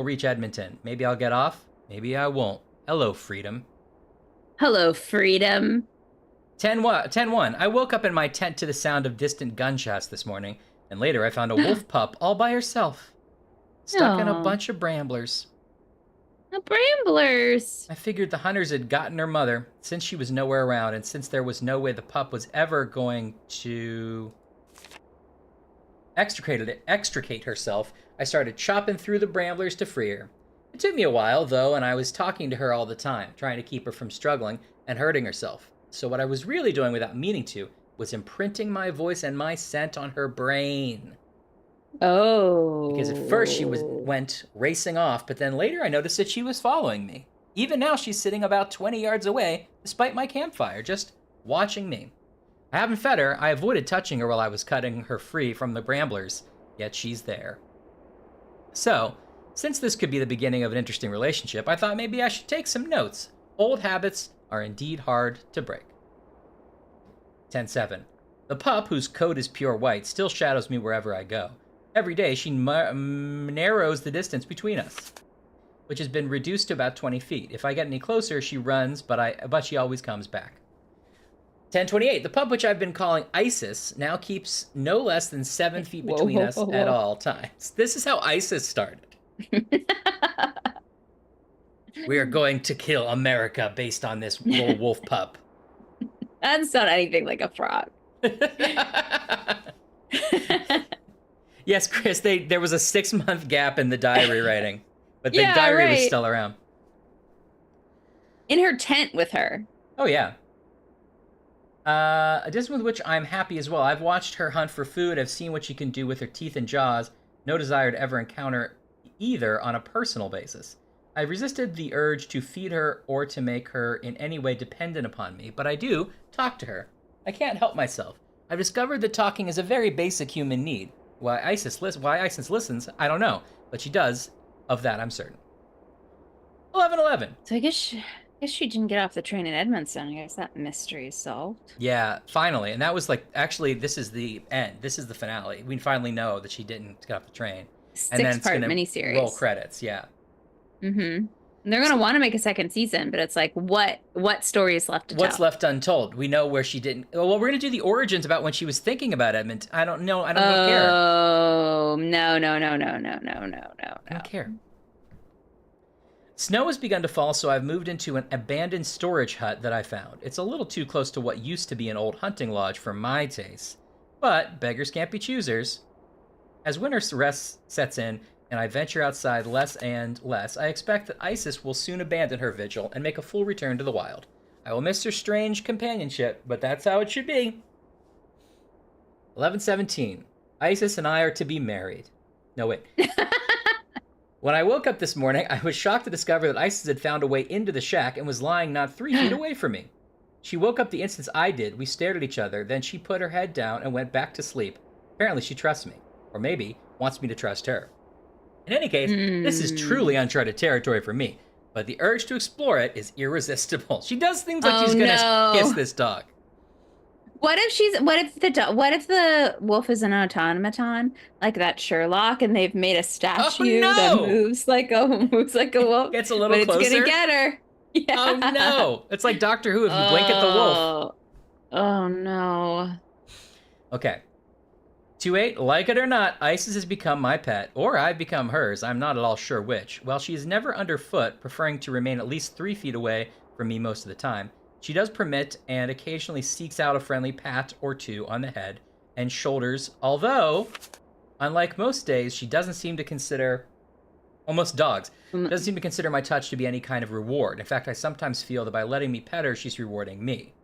Speaker 1: reach Edmonton. Maybe I'll get off. Maybe I won't. Hello, freedom.
Speaker 2: Hello, freedom.
Speaker 1: 10-1. I woke up in my tent to the sound of distant gunshots this morning, and later I found a wolf pup all by herself, stuck in a
Speaker 2: Aw.
Speaker 1: bunch of bramblers.
Speaker 2: The Bramblers.
Speaker 1: I figured the hunters had gotten her mother, since she was nowhere around, and since there was no way the pup was ever going to extricate herself, I started chopping through the bramblers to free her. It took me a while, though, and I was talking to her all the time, trying to keep her from struggling and hurting herself. So what I was really doing without meaning to was imprinting my voice and my scent on her brain.
Speaker 2: Oh.
Speaker 1: Because at first she went racing off, but then later I noticed that she was following me. Even now she's sitting about 20 yards away, despite my campfire, just watching me. I haven't fed her. I avoided touching her while I was cutting her free from the bramblers, yet she's there. So, since this could be the beginning of an interesting relationship, I thought maybe I should take some notes. Old habits are indeed hard to break. 10-7. The pup, whose coat is pure white, still shadows me wherever I go. Every day she narrows the distance between us, which has been reduced to about 20 feet. If I get any closer, she runs, but she always comes back. 10-28. The pup, which I've been calling ISIS, now keeps no less than 7 feet between us at all times. This is how ISIS started. We are going to kill America based on this little wolf pup.
Speaker 2: That's not anything like a frog.
Speaker 1: Yes, Chris, there was a 6-month gap in the diary writing, but the
Speaker 2: Yeah,
Speaker 1: diary was
Speaker 2: right.
Speaker 1: still around.
Speaker 2: In her tent with her.
Speaker 1: Oh, yeah. A distance with which I'm happy as well. I've watched her hunt for food. I've seen what she can do with her teeth and jaws. No desire to ever encounter either on a personal basis. I've resisted the urge to feed her or to make her in any way dependent upon me, but I do talk to her. I can't help myself. I've discovered that talking is a very basic human need. Why Isis listens, I don't know, but she does. Of that, I'm certain. 11:11.
Speaker 2: So I guess she didn't get off the train in Edmonton. I guess that mystery is solved.
Speaker 1: Yeah, finally, and that was like actually this is the end. This is the finale. We finally know that she didn't get off the train, and then it's
Speaker 2: Six-part
Speaker 1: gonna
Speaker 2: miniseries.
Speaker 1: roll credits. Yeah.
Speaker 2: Mm-hmm. And they're gonna want to make a second season, but it's like, what story is left to tell?
Speaker 1: What's left untold? We know where she didn't. Well, we're gonna do the origins about when she was thinking about Edmonton. I don't know. I don't care.
Speaker 2: Oh no!
Speaker 1: I don't care. Snow has begun to fall, so I've moved into an abandoned storage hut that I found. It's a little too close to what used to be an old hunting lodge for my taste. But beggars can't be choosers. As winter rest sets in, and I venture outside less and less, I expect that Isis will soon abandon her vigil and make a full return to the wild. I will miss her strange companionship, but that's how it should be. 11:17. Isis and I are to be married. No, wait. When I woke up this morning, I was shocked to discover that Isis had found a way into the shack and was lying not 3 feet away from me. She woke up the instant I did. We stared at each other. Then she put her head down and went back to sleep. Apparently she trusts me. Or maybe wants me to trust her. In any case, this is truly uncharted territory for me. But the urge to explore it is irresistible. She does things like she's gonna kiss this dog.
Speaker 2: What if the wolf is an automaton, like that Sherlock, and they've made a statue that moves like a wolf?
Speaker 1: Gets a little
Speaker 2: but
Speaker 1: closer.
Speaker 2: It's gonna get her. Yeah.
Speaker 1: Oh no! It's like Doctor Who if you blink at the wolf.
Speaker 2: Oh no.
Speaker 1: Okay. 2-8, like it or not, Isis has become my pet, or I've become hers. I'm not at all sure which. While she is never underfoot, preferring to remain at least 3 feet away from me most of the time, she does permit and occasionally seeks out a friendly pat or two on the head and shoulders, although, unlike most days, she doesn't seem to consider, almost dogs, doesn't seem to consider my touch to be any kind of reward. In fact, I sometimes feel that by letting me pet her, she's rewarding me.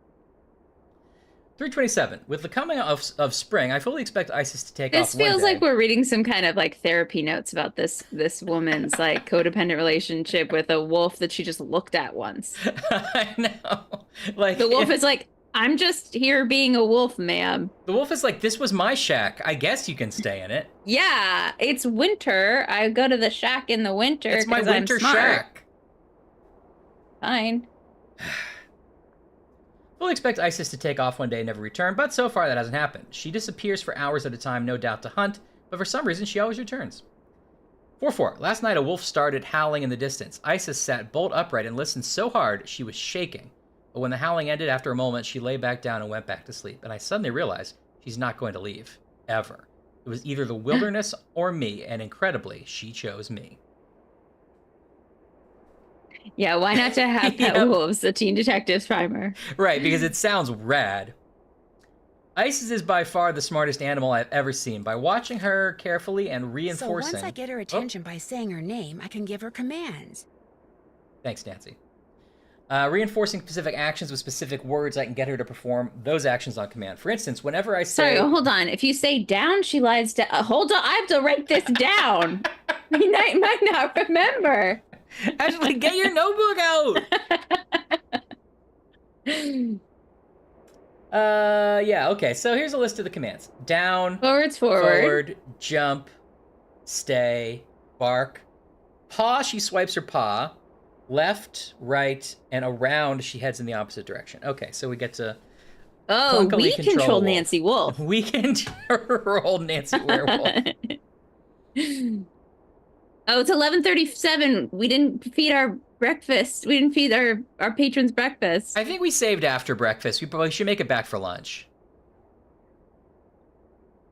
Speaker 1: 3:27. With the coming of spring, I fully expect Isis to take off
Speaker 2: This
Speaker 1: one
Speaker 2: feels
Speaker 1: day.
Speaker 2: like we're reading some kind of like therapy notes about this woman's like codependent relationship with a wolf that she just looked at once.
Speaker 1: I know. Like
Speaker 2: The wolf is like, I'm just here being a wolf, ma'am.
Speaker 1: The wolf is like, this was my shack. I guess you can stay in it.
Speaker 2: Yeah, it's winter. I go to the shack in the winter.
Speaker 1: It's my
Speaker 2: 'cause I'm
Speaker 1: winter
Speaker 2: smart.
Speaker 1: shack.
Speaker 2: Fine.
Speaker 1: Fully expect Isis to take off one day and never return, but so far that hasn't happened. She disappears for hours at a time, no doubt to hunt, but for some reason she always returns. 4-4. Last night a wolf started howling in the distance. Isis sat bolt upright and listened so hard she was shaking. But when the howling ended after a moment, she lay back down and went back to sleep. And I suddenly realized she's not going to leave. Ever. It was either the wilderness or me, and incredibly, she chose me.
Speaker 2: Yeah, why not to have Pet
Speaker 1: Yep.
Speaker 2: Wolves, the Teen Detectives primer?
Speaker 1: Right, because it sounds rad. Isis is by far the smartest animal I've ever seen. By watching her carefully and
Speaker 5: So
Speaker 1: reinforcing...
Speaker 5: once I get her attention by saying her name, I can give her commands.
Speaker 1: Thanks, Nancy. Reinforcing specific actions with specific words, I can get her to perform those actions on command. For instance, whenever I say...
Speaker 2: Sorry, hold on. If you say down, she lies down. Hold on, I have to write this down. I might not remember.
Speaker 1: Ashley, get your notebook out! Yeah, okay. So here's a list of the commands. Down,
Speaker 2: Forwards, forward.
Speaker 1: jump, stay, bark. Paw, she swipes her paw. Left, right, and around, she heads in the opposite direction. Okay, so we get to...
Speaker 2: Oh,
Speaker 1: clunkily
Speaker 2: we control
Speaker 1: Wolf.
Speaker 2: Nancy Wolf.
Speaker 1: We can roll Nancy Werewolf.
Speaker 2: Oh, it's 11:37. We didn't feed our breakfast. We didn't feed our patrons breakfast.
Speaker 1: I think we saved after breakfast. We probably should make it back for lunch.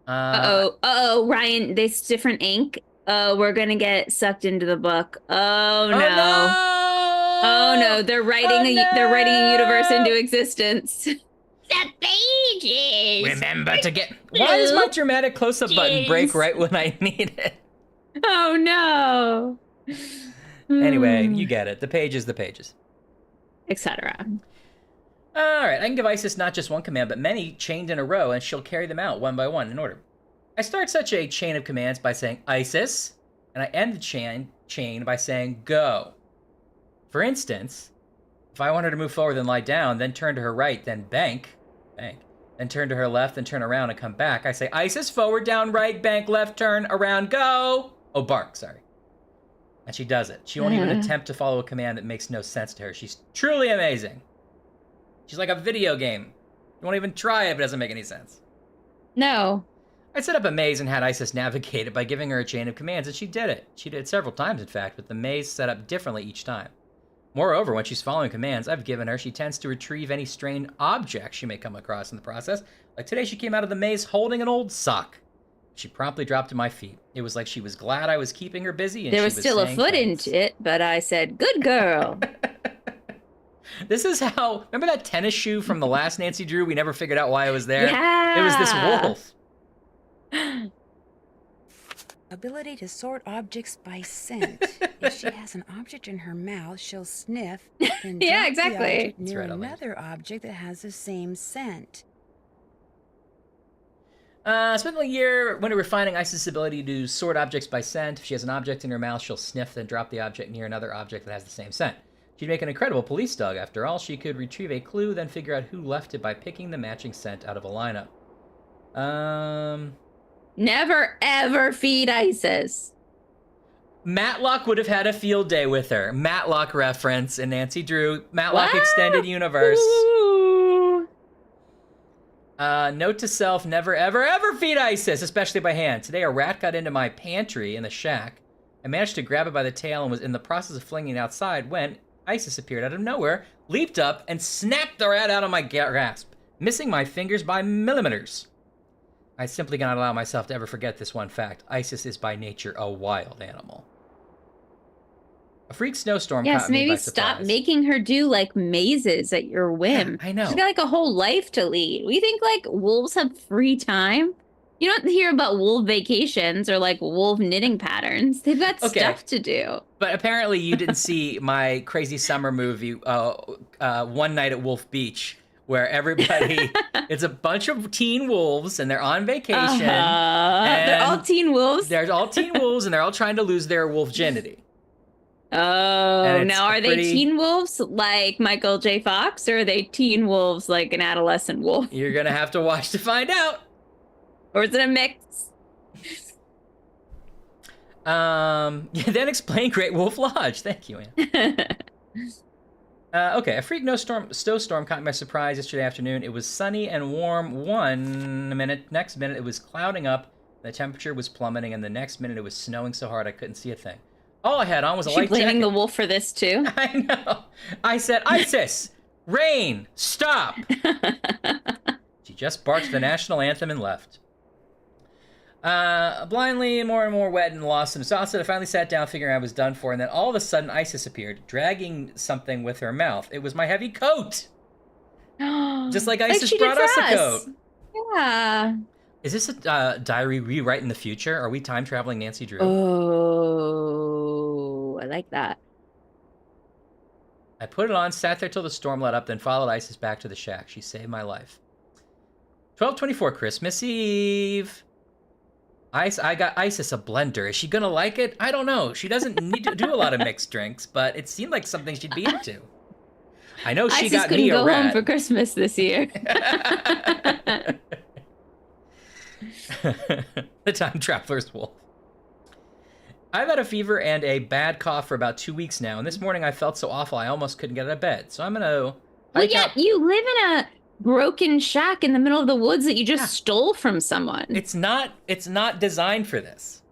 Speaker 2: Uh-oh, Ryan, this different ink. Oh, we're gonna get sucked into the book. Oh no.
Speaker 1: Oh no!
Speaker 2: Oh no, they're writing they're writing a universe into existence. The pages.
Speaker 1: Remember to get... Why does my dramatic close-up button break right when I need it?
Speaker 2: Oh no.
Speaker 1: Anyway, you get it. The pages,
Speaker 2: Etc.
Speaker 1: All right, I can give Isis not just one command, but many chained in a row, and she'll carry them out one by one in order. I start such a chain of commands by saying Isis, and I end the chain by saying go. For instance, if I want her to move forward, then lie down, then turn to her right, then bank, then then turn to her left, then turn around and come back. I say, Isis, forward, down, right, bank, left, turn, around, go. Oh, bark, sorry. And she does it. She won't even attempt to follow a command that makes no sense to her. She's truly amazing. She's like a video game. You won't even try it if it doesn't make any sense.
Speaker 2: No.
Speaker 1: I set up a maze and had Isis navigate it by giving her a chain of commands, and she did it. She did it several times, in fact, with the maze set up differently each time. Moreover, when she's following commands I've given her, she tends to retrieve any strange objects she may come across in the process. Like today, she came out of the maze holding an old sock. She promptly dropped to my feet. It was like she was glad I was keeping her busy, and
Speaker 2: There
Speaker 1: she
Speaker 2: was still a
Speaker 1: saying
Speaker 2: foot
Speaker 1: thanks.
Speaker 2: in it, but I said, good girl.
Speaker 1: This is how, remember that tennis shoe from the last Nancy Drew? We never figured out why it was there.
Speaker 2: Yeah.
Speaker 1: It was this wolf.
Speaker 5: Ability to sort objects by scent. If she has an object in her mouth, she'll sniff, then
Speaker 2: Yeah,
Speaker 5: drop
Speaker 2: exactly.
Speaker 5: the object
Speaker 1: That's
Speaker 5: near
Speaker 1: right, Elaine.
Speaker 5: another object that has the same scent.
Speaker 1: Spent a year when refining Isis' ability to sort objects by scent. If she has an object in her mouth, she'll sniff, then drop the object near another object that has the same scent. She'd make an incredible police dog, after all. She could retrieve a clue, then figure out who left it by picking the matching scent out of a lineup.
Speaker 2: Never, ever feed Isis.
Speaker 1: Matlock would have had a field day with her. Matlock reference in Nancy Drew. Matlock
Speaker 2: Wow.
Speaker 1: Extended Universe.
Speaker 2: Ooh.
Speaker 1: Note to self, never, ever, ever feed Isis, especially by hand. Today, a rat got into my pantry in the shack. I managed to grab it by the tail and was in the process of flinging it outside when Isis appeared out of nowhere, leaped up, and snapped the rat out of my grasp, missing my fingers by millimeters. I simply cannot allow myself to ever forget this one fact. Isis is by nature a wild animal. A freak snowstorm
Speaker 2: Yes,
Speaker 1: caught me
Speaker 2: maybe
Speaker 1: by
Speaker 2: stop
Speaker 1: surprise.
Speaker 2: making her do like mazes at your whim.
Speaker 1: Yeah, I know.
Speaker 2: She's got like a whole life to lead. We think like wolves have free time. You don't hear about wolf vacations or like wolf knitting patterns. They've got
Speaker 1: Okay.
Speaker 2: stuff to do.
Speaker 1: But apparently you didn't see my crazy summer movie, One Night at Wolf Beach, where everybody, it's a bunch of teen wolves and they're on vacation.
Speaker 2: They're all
Speaker 1: and
Speaker 2: teen wolves.
Speaker 1: There's all teen wolves and they're all trying to lose their wolf virginity.
Speaker 2: Oh,
Speaker 1: And it's
Speaker 2: now are
Speaker 1: a
Speaker 2: they
Speaker 1: pretty-
Speaker 2: teen wolves like Michael J. Fox, or are they teen wolves like an adolescent wolf?
Speaker 1: You're going to have to watch to find out.
Speaker 2: Or is it a mix?
Speaker 1: Then explain Great Wolf Lodge. Thank you, Anne. Okay, a freak snowstorm caught me by surprise yesterday afternoon. It was sunny and warm 1 minute. Next minute, it was clouding up. The temperature was plummeting, and the next minute, it was snowing so hard I couldn't see a thing. All I had on was a
Speaker 2: Is she
Speaker 1: light
Speaker 2: blaming
Speaker 1: jacket.
Speaker 2: the wolf for this too?
Speaker 1: I know. I said, Isis, rain, stop. She just barked the national anthem and left. Blindly, more and more wet and lost in exhausted, I finally sat down figuring I was done for, and then all of a sudden Isis appeared, dragging something with her mouth. It was my heavy coat! Just like Isis
Speaker 2: she did
Speaker 1: brought
Speaker 2: for
Speaker 1: us a coat.
Speaker 2: Yeah.
Speaker 1: Is this a diary rewrite in the future? Are we time traveling Nancy Drew?
Speaker 2: Oh, I like that.
Speaker 1: I put it on, sat there till the storm let up, then followed Isis back to the shack. She saved my life. 12/24 Christmas Eve. I got Isis a blender. Is she gonna like it? I don't know. She doesn't need to do a lot of mixed drinks, but it seemed like something she'd be into. I know she
Speaker 2: Isis
Speaker 1: got
Speaker 2: couldn't
Speaker 1: me a
Speaker 2: go home
Speaker 1: rat.
Speaker 2: for Christmas this year.
Speaker 1: The time traveler's wolf. I've had a fever and a bad cough for about 2 weeks now, and this morning I felt so awful I almost couldn't get out of bed. So I'm gonna
Speaker 2: Well,
Speaker 1: hike
Speaker 2: yeah,
Speaker 1: out.
Speaker 2: you live in a broken shack in the middle of the woods that you just
Speaker 1: Yeah.
Speaker 2: stole from someone.
Speaker 1: It's not designed for this.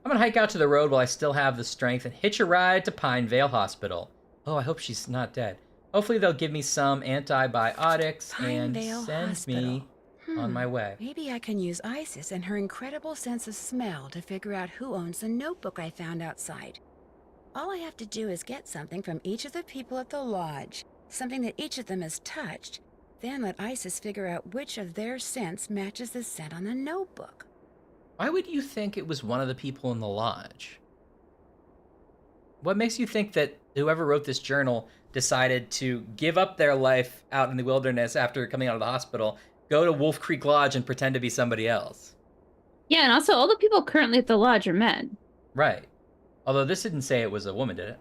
Speaker 1: I'm gonna hike out to the road while I still have the strength and hitch a ride to Pinevale Hospital. Oh, I hope she's not dead. Hopefully they'll give me some antibiotics
Speaker 5: Pinevale
Speaker 1: and send
Speaker 5: Hospital.
Speaker 1: me on my way.
Speaker 5: Maybe I can use Isis and her incredible sense of smell to figure out who owns the notebook I found outside. All I have to do is get something from each of the people at the lodge, something that each of them has touched, then let Isis figure out which of their scents matches the scent on the notebook.
Speaker 1: Why would you think it was one of the people in the lodge? What makes you think that whoever wrote this journal decided to give up their life out in the wilderness after coming out of the hospital, go to Wolf Creek Lodge and pretend to be somebody else?
Speaker 2: Yeah, and also all the people currently at the lodge are men.
Speaker 1: Right. Although this didn't say it was a woman, did it?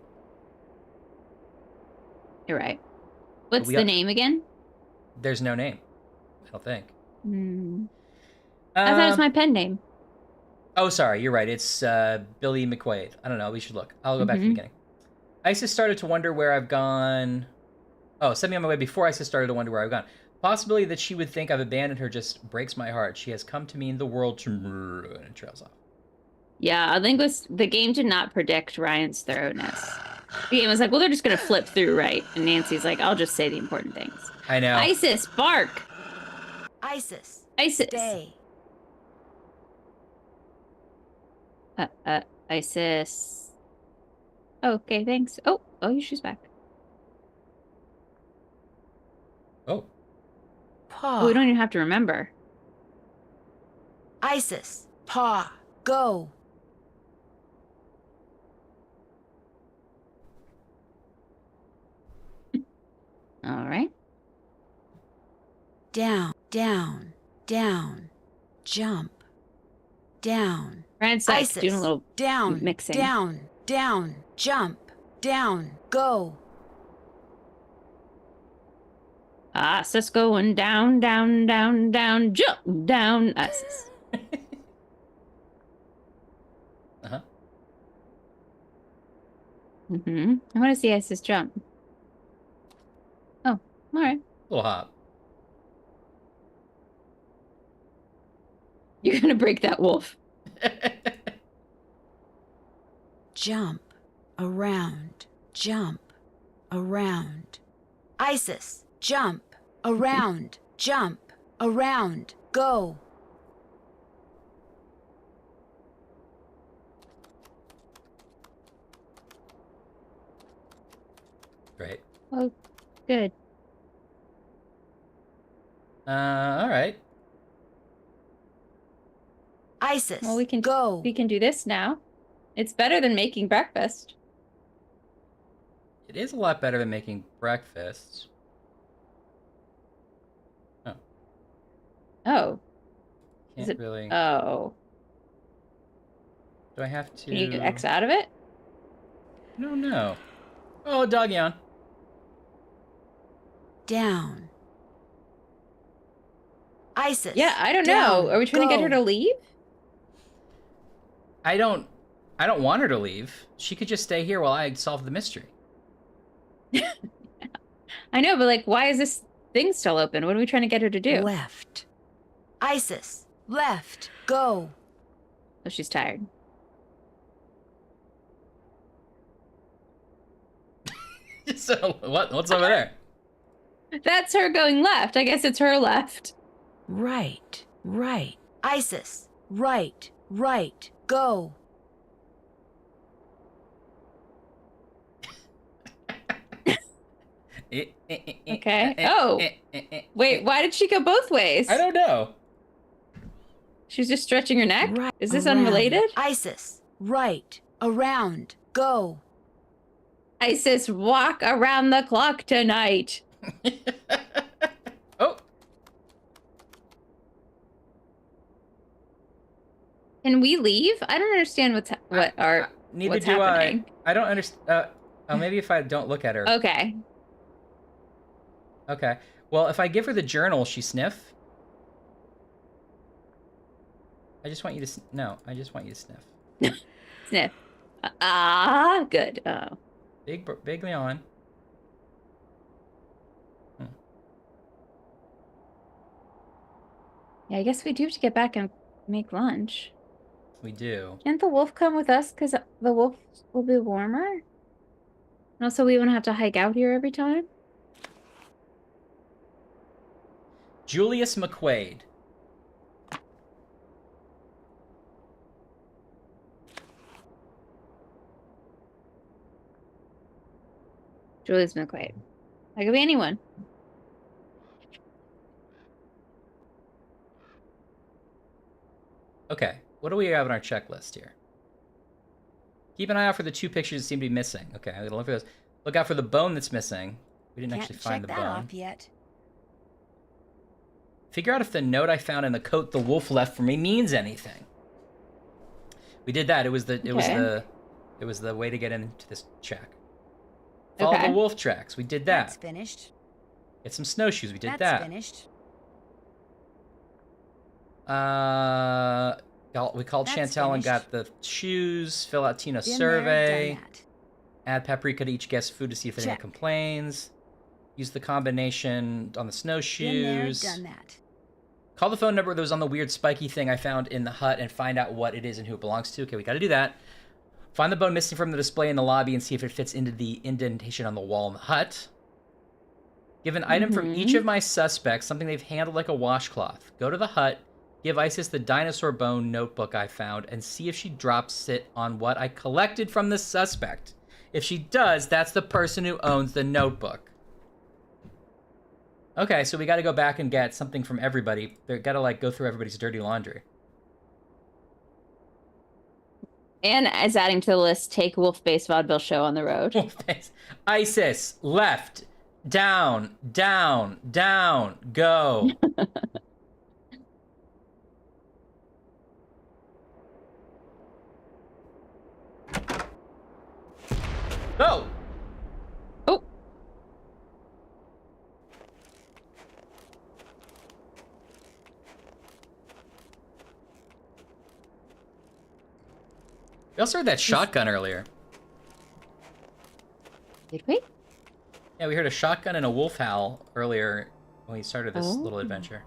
Speaker 2: You're right. What's
Speaker 1: we
Speaker 2: the
Speaker 1: are-
Speaker 2: name again?
Speaker 1: There's no name. I don't think.
Speaker 2: I thought it was
Speaker 1: Um,
Speaker 2: my pen name.
Speaker 1: Oh, sorry, you're right. It's Billy McQuaid. I don't know. We should look. I'll go back to the beginning. Isis started to wonder where I've gone. Oh, sent me on my way before Isis started to wonder where I've gone. Possibility that she would think I've abandoned her just breaks my heart. She has come to mean the world to and it trails off.
Speaker 2: Yeah, I think the game did not predict Ryan's thoroughness. The game was like, well, they're just gonna flip through, right? And Nancy's like, I'll just say the important things.
Speaker 1: I know.
Speaker 2: Isis, bark.
Speaker 5: Isis.
Speaker 2: Isis.
Speaker 5: Stay.
Speaker 2: Isis. Okay, thanks. Oh, she's back.
Speaker 1: Oh.
Speaker 5: Paw.
Speaker 2: Oh, we don't even have to remember.
Speaker 5: Isis. Paw. Go.
Speaker 2: All right.
Speaker 5: Down. Down. Down. Jump. Down.
Speaker 2: Ryan's like
Speaker 5: Isis.
Speaker 2: doing a little
Speaker 5: Down.
Speaker 2: mixing.
Speaker 5: Down. Down. Jump. Down. Go.
Speaker 2: Isis going down, down, down, down, jump down. Isis.
Speaker 1: Uh-huh.
Speaker 2: I want to see Isis jump. Oh, all right.
Speaker 1: Little hop.
Speaker 2: You're gonna break that wolf.
Speaker 5: Jump. Around. Jump. Around. Isis. Jump. Around. Jump. Around. Go.
Speaker 1: Great.
Speaker 2: Oh, good.
Speaker 1: All right.
Speaker 5: Isis.
Speaker 2: Well, we can
Speaker 5: go.
Speaker 2: We can do this now. It's better than making breakfast.
Speaker 1: It is a lot better than making breakfast. Oh.
Speaker 2: Oh.
Speaker 1: Can't really.
Speaker 2: Oh.
Speaker 1: Do I have to?
Speaker 2: Can you X out of it?
Speaker 1: No, no. Oh, dog yawn.
Speaker 5: Down. Isis.
Speaker 2: Yeah, I don't
Speaker 5: down,
Speaker 2: know. Are we trying to get her
Speaker 5: go.
Speaker 2: to leave?
Speaker 1: I don't want her to leave. She could just stay here while I solve the mystery.
Speaker 2: I know, but like, why is this thing still open? What are we trying to get her to do?
Speaker 5: Left. Isis. Left. Go.
Speaker 2: Oh, she's tired.
Speaker 1: So what's over there?
Speaker 2: That's her going left. I guess it's her left.
Speaker 5: Right. Right. Isis. Right. Right. Go.
Speaker 2: Okay. Oh. Wait, why did she go both ways?
Speaker 1: I don't know.
Speaker 2: She's just stretching her neck?
Speaker 5: Right.
Speaker 2: Is this
Speaker 5: around.
Speaker 2: unrelated?
Speaker 5: Isis. Right. Around. Go.
Speaker 2: Isis, walk around the clock tonight.
Speaker 1: Oh.
Speaker 2: Can we leave? I don't understand what's
Speaker 1: Neither
Speaker 2: what's
Speaker 1: do
Speaker 2: happening.
Speaker 1: I don't understand. Oh, maybe if I don't look at her.
Speaker 2: Okay.
Speaker 1: Okay. Well, if I give her the journal, she sniff. I just want you to no. I just want you to sniff.
Speaker 2: Sniff. Good. Oh.
Speaker 1: Big yawn.
Speaker 2: Yeah, I guess we do have to get back and make lunch.
Speaker 1: We do.
Speaker 2: Can't the wolf come with us? Because the wolf will be warmer? And also, we won't have to hike out here every time?
Speaker 1: Julius McQuaid.
Speaker 2: Julius McQuaid. That could be anyone.
Speaker 1: Okay. What do we have on our checklist here? Keep an eye out for the 2 pictures that seem to be missing. Okay, I'm gonna look for those. Look out for the bone that's missing. We didn't actually find the
Speaker 5: Can't check that
Speaker 1: bone.
Speaker 5: off yet.
Speaker 1: Figure out if the note I found in the coat the wolf left for me means anything. We did that. It was the way to get into this shack. Follow
Speaker 2: Okay.
Speaker 1: the wolf tracks. We did that.
Speaker 5: That's finished.
Speaker 1: Get some snowshoes. We did
Speaker 5: That's
Speaker 1: that.
Speaker 5: finished.
Speaker 1: We called
Speaker 5: That's
Speaker 1: Chantel and
Speaker 5: finished.
Speaker 1: got the shoes. Fill out Tina's
Speaker 5: Been
Speaker 1: survey.
Speaker 5: there, done that.
Speaker 1: Add paprika to each guest's food to see if anyone
Speaker 5: Check.
Speaker 1: complains. Use the combination on the
Speaker 5: Been there,
Speaker 1: snowshoes.
Speaker 5: done that.
Speaker 1: Call the phone number that was on the weird spiky thing I found in the hut and find out what it is and who it belongs to. Okay, we got to do that. Find the bone missing from the display in the lobby and see if it fits into the indentation on the wall in the hut. Give an item from each of my suspects, something they've handled like a washcloth. Go to the hut, give Isis the dinosaur bone notebook I found, and see if she drops it on what I collected from the suspect. If she does, that's the person who owns the notebook. Okay, so we got to go back and get something from everybody. They got to like go through everybody's dirty laundry.
Speaker 2: And as adding to the list, take wolf-based vaudeville show on the road.
Speaker 1: Isis, left, down, down, down, go. Go.
Speaker 2: Oh.
Speaker 1: We also heard that shotgun earlier.
Speaker 2: Did we?
Speaker 1: Yeah, we heard a shotgun and a wolf howl earlier when we started this little adventure.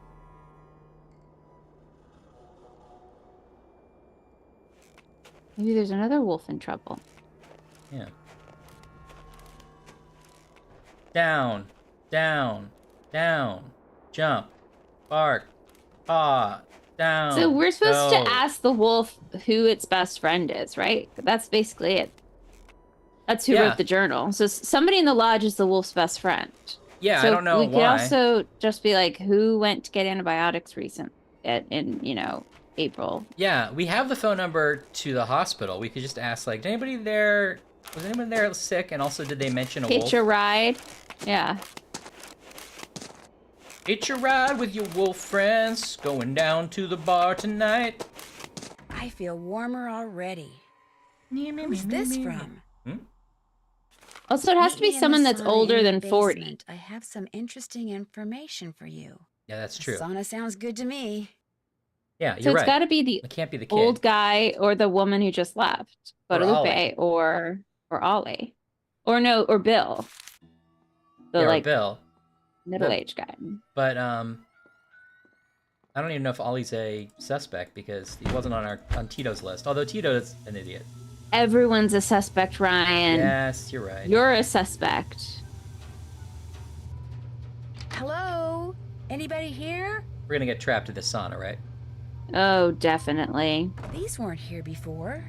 Speaker 2: Maybe there's another wolf in trouble.
Speaker 1: Yeah. Down, down, down, jump, bark, paw, down.
Speaker 2: So we're supposed
Speaker 1: go.
Speaker 2: to ask the wolf who its best friend is, right? That's basically it. That's who
Speaker 1: Yeah.
Speaker 2: wrote the journal. So somebody in the lodge is the wolf's best friend.
Speaker 1: Yeah,
Speaker 2: So
Speaker 1: I don't know
Speaker 2: we
Speaker 1: why.
Speaker 2: could also just be like, who went to get antibiotics in April?
Speaker 1: Yeah, we have the phone number to the hospital. We could just ask, like, did anybody there? Was anyone there sick? And also, did they mention a wolf?
Speaker 2: Hitch a ride. Yeah.
Speaker 1: Hitch a ride with your wolf friends, going down to the bar tonight.
Speaker 5: I feel warmer already. Who's this from?
Speaker 2: Also, it has to
Speaker 5: Meet
Speaker 2: be
Speaker 5: me in
Speaker 2: someone
Speaker 5: the
Speaker 2: that's
Speaker 5: sauna
Speaker 2: older
Speaker 5: in the
Speaker 2: than 40.
Speaker 5: basement. I have some interesting information for you.
Speaker 1: Yeah, that's
Speaker 5: The
Speaker 1: true.
Speaker 5: sauna sounds good to me.
Speaker 1: Yeah,
Speaker 2: So
Speaker 1: you're
Speaker 2: it's
Speaker 1: right.
Speaker 2: got to be the
Speaker 1: It can't be the kid.
Speaker 2: old guy or the woman who just left.
Speaker 1: Or
Speaker 2: Guadalupe or Ollie. Or Bill. The
Speaker 1: Yeah, or
Speaker 2: like
Speaker 1: Bill.
Speaker 2: middle-aged guy.
Speaker 1: But I don't even know if Ollie's a suspect because he wasn't on Tito's list. Although Tito is an idiot.
Speaker 2: Everyone's a suspect, Ryan.
Speaker 1: Yes, you're right.
Speaker 2: You're a suspect.
Speaker 5: Hello? Anybody here?
Speaker 1: We're gonna get trapped in the sauna, right?
Speaker 2: Oh, definitely.
Speaker 5: These weren't here before.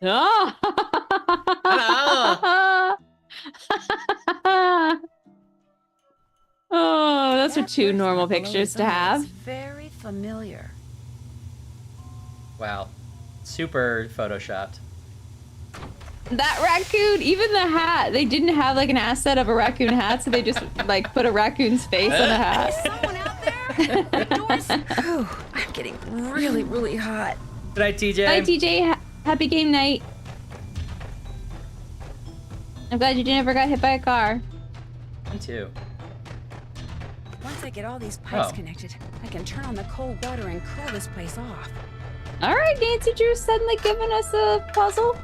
Speaker 2: Oh! Oh, those are
Speaker 5: That
Speaker 2: two
Speaker 5: birth
Speaker 2: normal
Speaker 5: mark below
Speaker 2: pictures
Speaker 5: his
Speaker 2: to
Speaker 5: eye
Speaker 2: have.
Speaker 5: is very familiar.
Speaker 1: Wow. Super photoshopped.
Speaker 2: That raccoon, even the hat, they didn't have like an asset of a raccoon hat, so they just like put a raccoon's face on the hat.
Speaker 5: Is someone out there? The doors. Whew, I'm getting really, really hot.
Speaker 1: Good night, TJ.
Speaker 2: Bye, TJ. Happy game night. I'm glad you never got hit by a car.
Speaker 1: Me too.
Speaker 5: Once I get all these pipes
Speaker 1: Oh.
Speaker 5: connected, I can turn on the cold water and cool this place off.
Speaker 2: All right, Nancy Drew suddenly giving us a puzzle.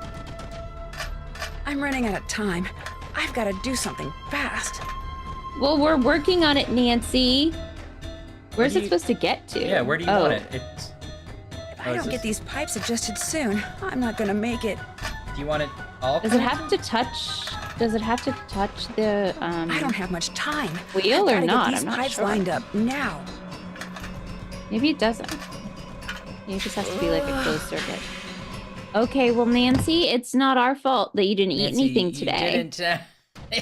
Speaker 5: I'm running out of time. I've got to do something fast.
Speaker 2: Well, we're working on it, Nancy. Where's
Speaker 1: do
Speaker 2: it
Speaker 1: you-
Speaker 2: supposed to get to?
Speaker 1: Yeah, where do you
Speaker 2: Oh.
Speaker 1: want it? It's,
Speaker 5: If
Speaker 1: Oh,
Speaker 5: I
Speaker 1: is
Speaker 5: don't
Speaker 1: this-
Speaker 5: get these pipes adjusted soon, I'm not going to make it.
Speaker 1: do you want it all?
Speaker 2: Does it have to touch? Does it have to touch the
Speaker 5: I don't have much time.
Speaker 2: wheel
Speaker 5: I've
Speaker 2: or
Speaker 5: gotta
Speaker 2: not?
Speaker 5: Get these
Speaker 2: I'm not
Speaker 5: pipes
Speaker 2: sure.
Speaker 5: lined up now.
Speaker 2: Maybe it doesn't. Maybe it just has to be like a closed circuit. Okay, well, Nancy, it's not our fault that you didn't eat
Speaker 1: Nancy,
Speaker 2: anything
Speaker 1: you
Speaker 2: today.
Speaker 1: didn't,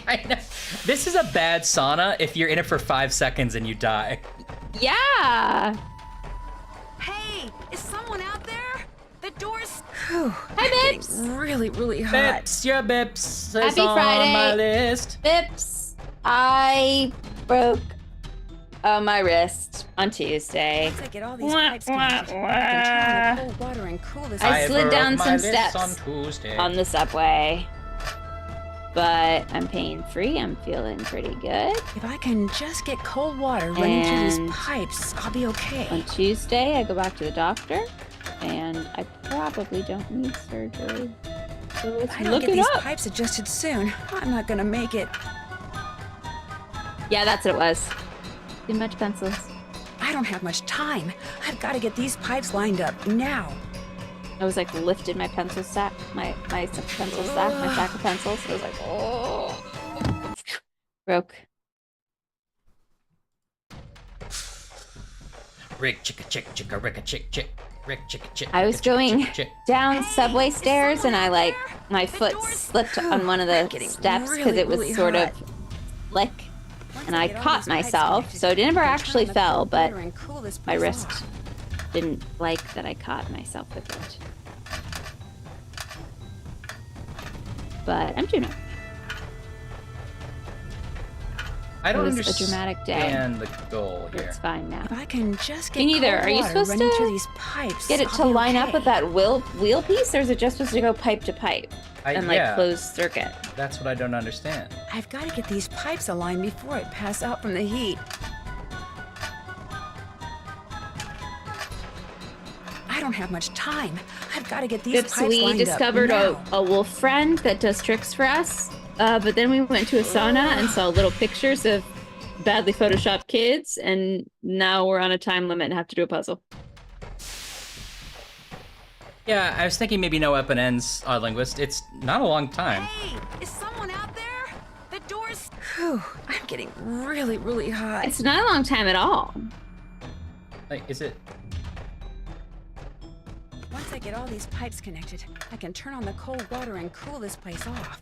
Speaker 1: I know. This is a bad sauna if you're in it for 5 seconds and you die.
Speaker 2: Yeah.
Speaker 5: Hey, is someone out there? The doors. Whew,
Speaker 2: Hi,
Speaker 5: I'm getting
Speaker 2: Bips.
Speaker 5: really, really hot.
Speaker 1: Bips, your Bips is
Speaker 2: Happy
Speaker 1: on
Speaker 2: Friday.
Speaker 1: my list.
Speaker 2: Bips, I broke my wrist on Tuesday.
Speaker 5: Once I get all these
Speaker 2: Wah,
Speaker 5: pipes
Speaker 2: wah,
Speaker 5: connected, I can turn on
Speaker 2: wah.
Speaker 5: the cold water and cool this.
Speaker 2: I slid
Speaker 1: broke
Speaker 2: down
Speaker 1: my
Speaker 2: some
Speaker 1: list
Speaker 2: steps
Speaker 1: on Tuesday.
Speaker 2: on the subway. but I'm pain-free. I'm feeling pretty good.
Speaker 5: If I can just get cold water running through
Speaker 2: And-
Speaker 5: these pipes, I'll be okay.
Speaker 2: On Tuesday, I go back to the doctor, and I probably don't need surgery. So let's
Speaker 5: If I don't
Speaker 2: look
Speaker 5: get
Speaker 2: it
Speaker 5: these
Speaker 2: up.
Speaker 5: pipes adjusted soon, I'm not gonna make it.
Speaker 2: Yeah, that's what it was. Too much pencils.
Speaker 5: I don't have much time. I've got to get these pipes lined up now.
Speaker 2: I was like lifted my pencil stack, my pencil stack, my stack of pencils. I was like, oh, broke.
Speaker 1: Rick chicka chick chicka ricka chick chick. Rick chicka chick.
Speaker 2: I was
Speaker 1: chicka,
Speaker 2: going
Speaker 1: chicka, chick.
Speaker 2: down subway
Speaker 5: is
Speaker 2: stairs, and
Speaker 5: someone
Speaker 2: I
Speaker 5: out
Speaker 2: like
Speaker 5: there?
Speaker 2: my
Speaker 5: The
Speaker 2: foot
Speaker 5: door's-
Speaker 2: slipped on one of
Speaker 5: I'm
Speaker 2: the
Speaker 5: getting
Speaker 2: steps because
Speaker 5: really,
Speaker 2: it was
Speaker 5: really
Speaker 2: sort of
Speaker 5: hot.
Speaker 2: slick,
Speaker 5: Once
Speaker 2: and I
Speaker 5: get all
Speaker 2: caught
Speaker 5: these pipes
Speaker 2: myself.
Speaker 5: connected,
Speaker 2: So it never
Speaker 5: I can
Speaker 2: actually
Speaker 5: turn on the
Speaker 2: fell,
Speaker 5: cold
Speaker 2: but
Speaker 5: water and cool this
Speaker 2: my
Speaker 5: place
Speaker 2: wrist
Speaker 5: off.
Speaker 2: didn't like that I caught myself with it. But I'm doing it.
Speaker 1: I don't
Speaker 2: It was a
Speaker 1: understand
Speaker 2: dramatic day.
Speaker 1: the goal here.
Speaker 2: It's fine now.
Speaker 5: If I can just get
Speaker 2: Me neither.
Speaker 5: cold
Speaker 2: Are you
Speaker 5: water
Speaker 2: supposed
Speaker 5: running
Speaker 2: to
Speaker 5: through these pipes,
Speaker 2: Get it
Speaker 5: I'll
Speaker 2: to
Speaker 5: be
Speaker 2: line up
Speaker 5: okay.
Speaker 2: with that wheel piece, or is it just supposed to go pipe to pipe and like
Speaker 1: yeah,
Speaker 2: closed circuit?
Speaker 1: that's what I don't understand.
Speaker 5: I've got to get these pipes aligned before I pass out from the heat. I don't have much time. I've got to get these
Speaker 2: Oops,
Speaker 5: pipes
Speaker 2: we
Speaker 5: lined
Speaker 2: discovered
Speaker 5: up now.
Speaker 2: a wolf friend that does tricks for us. But then we went to a sauna and saw little pictures of badly photoshopped kids, and now we're on a time limit and have to do a puzzle.
Speaker 1: Yeah, I was thinking maybe no weapon ends, odd linguist. It's not a long time.
Speaker 5: Hey, is someone out there? The door's... Whew, I'm getting really, really hot.
Speaker 2: It's not a long time at all.
Speaker 1: Like, is it?
Speaker 5: Once I get all these pipes connected, I can turn on the cold water and cool this place off.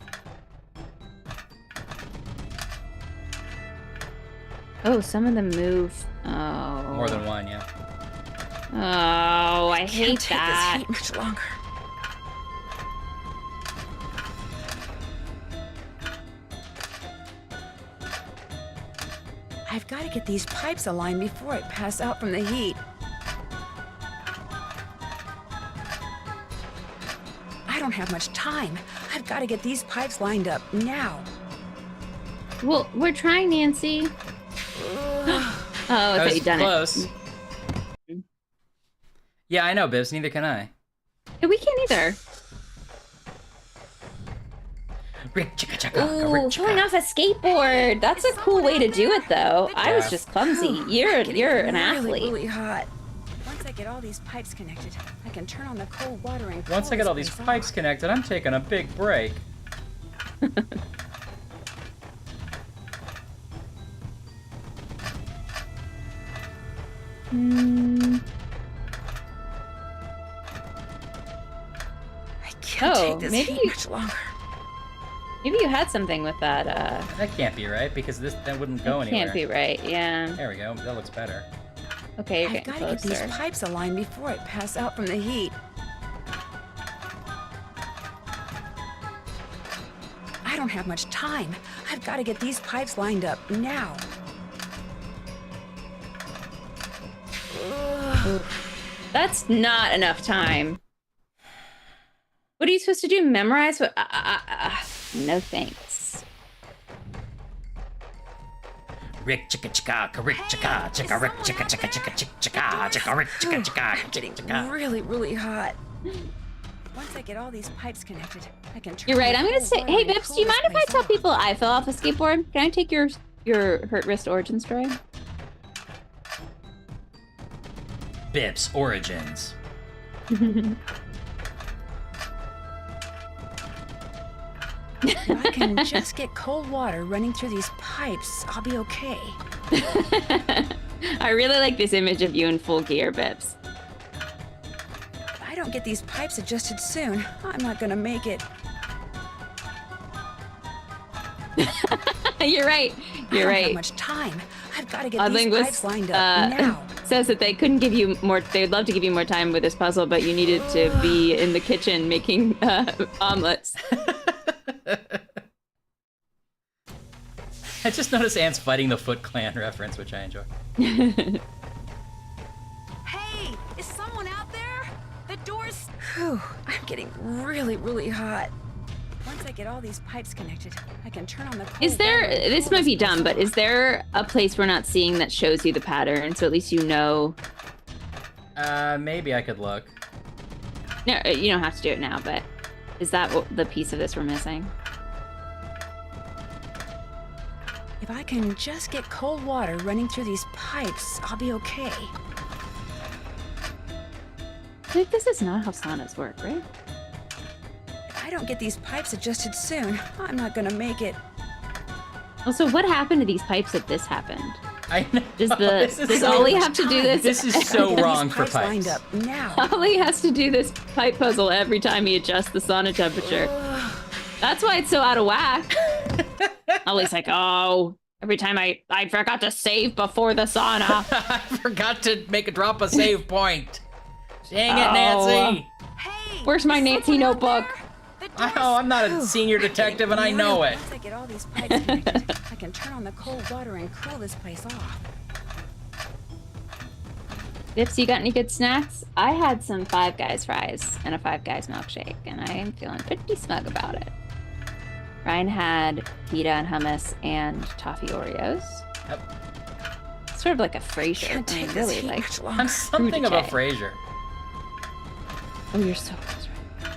Speaker 2: Oh, some of them move. Oh.
Speaker 1: More than one, yeah.
Speaker 2: Oh, I
Speaker 5: Can't
Speaker 2: hate
Speaker 5: take
Speaker 2: that.
Speaker 5: this heat much longer. I've got to get these pipes aligned before I pass out from the heat. I don't have much time. I've got to get these pipes lined up now.
Speaker 2: Well, we're trying, Nancy. Oh, I
Speaker 1: That
Speaker 2: thought
Speaker 1: was
Speaker 2: you'd done
Speaker 1: close.
Speaker 2: it.
Speaker 1: Yeah, I know, Bibs. Neither can I.
Speaker 2: Yeah, we can't either.
Speaker 1: Rick chicka chicka.
Speaker 2: Ooh,
Speaker 1: Rick
Speaker 2: falling
Speaker 1: chicka.
Speaker 2: off a skateboard. That's a cool way to do it, though. I was
Speaker 1: Yeah.
Speaker 2: just clumsy.
Speaker 5: Whew,
Speaker 2: You're
Speaker 5: I'm getting
Speaker 2: an
Speaker 5: really,
Speaker 2: athlete.
Speaker 5: really hot. Once I get all these pipes connected, I can turn on the cold water and cool
Speaker 1: Once I get
Speaker 5: this
Speaker 1: all these
Speaker 5: place
Speaker 1: pipes
Speaker 5: off.
Speaker 1: connected, I'm taking a big break.
Speaker 2: Hmm.
Speaker 5: I can't
Speaker 2: Oh,
Speaker 5: take this
Speaker 2: maybe
Speaker 5: heat
Speaker 2: you-
Speaker 5: much longer.
Speaker 2: Maybe you had something with that.
Speaker 1: That can't be right because that wouldn't go
Speaker 2: That
Speaker 1: anywhere.
Speaker 2: can't be right. Yeah.
Speaker 1: There we go. That looks better.
Speaker 2: Okay, you're
Speaker 5: I've
Speaker 2: getting
Speaker 5: got to get these
Speaker 2: closer.
Speaker 5: pipes aligned before I pass out from the heat. I don't have much time. I've got to get these pipes lined up now. Ugh.
Speaker 2: That's not enough time. What are you supposed to do? Memorize what? No thanks.
Speaker 1: Rick chicka chicka. Rick chicka chicka. Rick chicka chicka chicka chicka chicka. Rick chicka
Speaker 5: Whew,
Speaker 1: chicka
Speaker 5: I'm getting
Speaker 1: chicka.
Speaker 5: really, really hot. Once I get all these pipes connected, I can turn
Speaker 2: You're right.
Speaker 5: the
Speaker 2: I'm gonna
Speaker 5: cold
Speaker 2: say,
Speaker 5: water
Speaker 2: hey,
Speaker 5: and
Speaker 2: Bips,
Speaker 5: cool
Speaker 2: do you
Speaker 5: this
Speaker 2: mind if I
Speaker 5: place
Speaker 2: tell
Speaker 5: off.
Speaker 2: people I fell off a skateboard? Can I take your hurt wrist origin story?
Speaker 1: Bips origins.
Speaker 5: If I can just get cold water running through these pipes, I'll be okay.
Speaker 2: I really like this image of you in full gear, Bips.
Speaker 5: If I don't get these pipes adjusted soon, I'm not gonna make it.
Speaker 2: You're right.
Speaker 5: I
Speaker 2: You're
Speaker 5: don't have
Speaker 2: right.
Speaker 5: much time. I've got to get
Speaker 2: Odd
Speaker 5: these
Speaker 2: Linguist
Speaker 5: pipes lined up now.
Speaker 2: says that they couldn't give you more. They'd love to give you more time with this puzzle, but you needed to be in the kitchen making omelets.
Speaker 1: I just noticed Ant's fighting the Foot Clan reference, which I enjoy.
Speaker 5: Hey, is someone out there? The door's... Whew, I'm getting really, really hot. Once I get all these pipes connected, I can turn on the cold
Speaker 2: Is there,
Speaker 5: water and
Speaker 2: this
Speaker 5: cool
Speaker 2: might be
Speaker 5: place
Speaker 2: dumb, but
Speaker 5: off.
Speaker 2: is there a place we're not seeing that shows you the pattern, so at least you know?
Speaker 1: Maybe I could look.
Speaker 2: No, you don't have to do it now, but is that the piece of this we're missing?
Speaker 5: If I can just get cold water running through these pipes, I'll be okay.
Speaker 2: Like, this is not how saunas work, right?
Speaker 5: If I don't get these pipes adjusted soon, I'm not gonna make it.
Speaker 2: Also, what happened to these pipes if this happened?
Speaker 1: I know.
Speaker 2: Does Ollie have to do this?
Speaker 1: This is so
Speaker 5: Get
Speaker 1: wrong
Speaker 5: these
Speaker 1: for
Speaker 5: pipes lined
Speaker 1: pipes.
Speaker 5: up now.
Speaker 2: Ollie has to do this pipe puzzle every time he adjusts the sauna temperature. That's why it's so out of whack. Ollie's like, oh, every time I forgot to save before the sauna.
Speaker 1: I forgot to drop a save point. Dang it,
Speaker 2: Oh.
Speaker 1: Nancy.
Speaker 5: Hey,
Speaker 2: Where's my
Speaker 5: is
Speaker 2: Nancy
Speaker 5: someone out
Speaker 2: notebook?
Speaker 5: there? The door's-
Speaker 1: Oh, I'm not a
Speaker 5: Whew,
Speaker 1: senior
Speaker 5: I'm
Speaker 1: detective
Speaker 5: getting
Speaker 1: and I know
Speaker 5: really-
Speaker 1: it.
Speaker 5: Once I get all these pipes connected, I can turn on the cold water and cool this place off.
Speaker 2: Dips, you got any good snacks? I had some Five Guys fries and a Five Guys milkshake, and I am feeling pretty smug about it. Ryan had pita and hummus and toffee Oreos.
Speaker 1: Yep.
Speaker 2: Sort of like a Frasier.
Speaker 5: Can't
Speaker 2: I
Speaker 5: take
Speaker 2: mean,
Speaker 5: this
Speaker 2: really
Speaker 5: heat
Speaker 2: like.
Speaker 5: much longer.
Speaker 1: I'm something of a
Speaker 2: Crudité.
Speaker 1: Frasier.
Speaker 2: Oh, you're so close, right?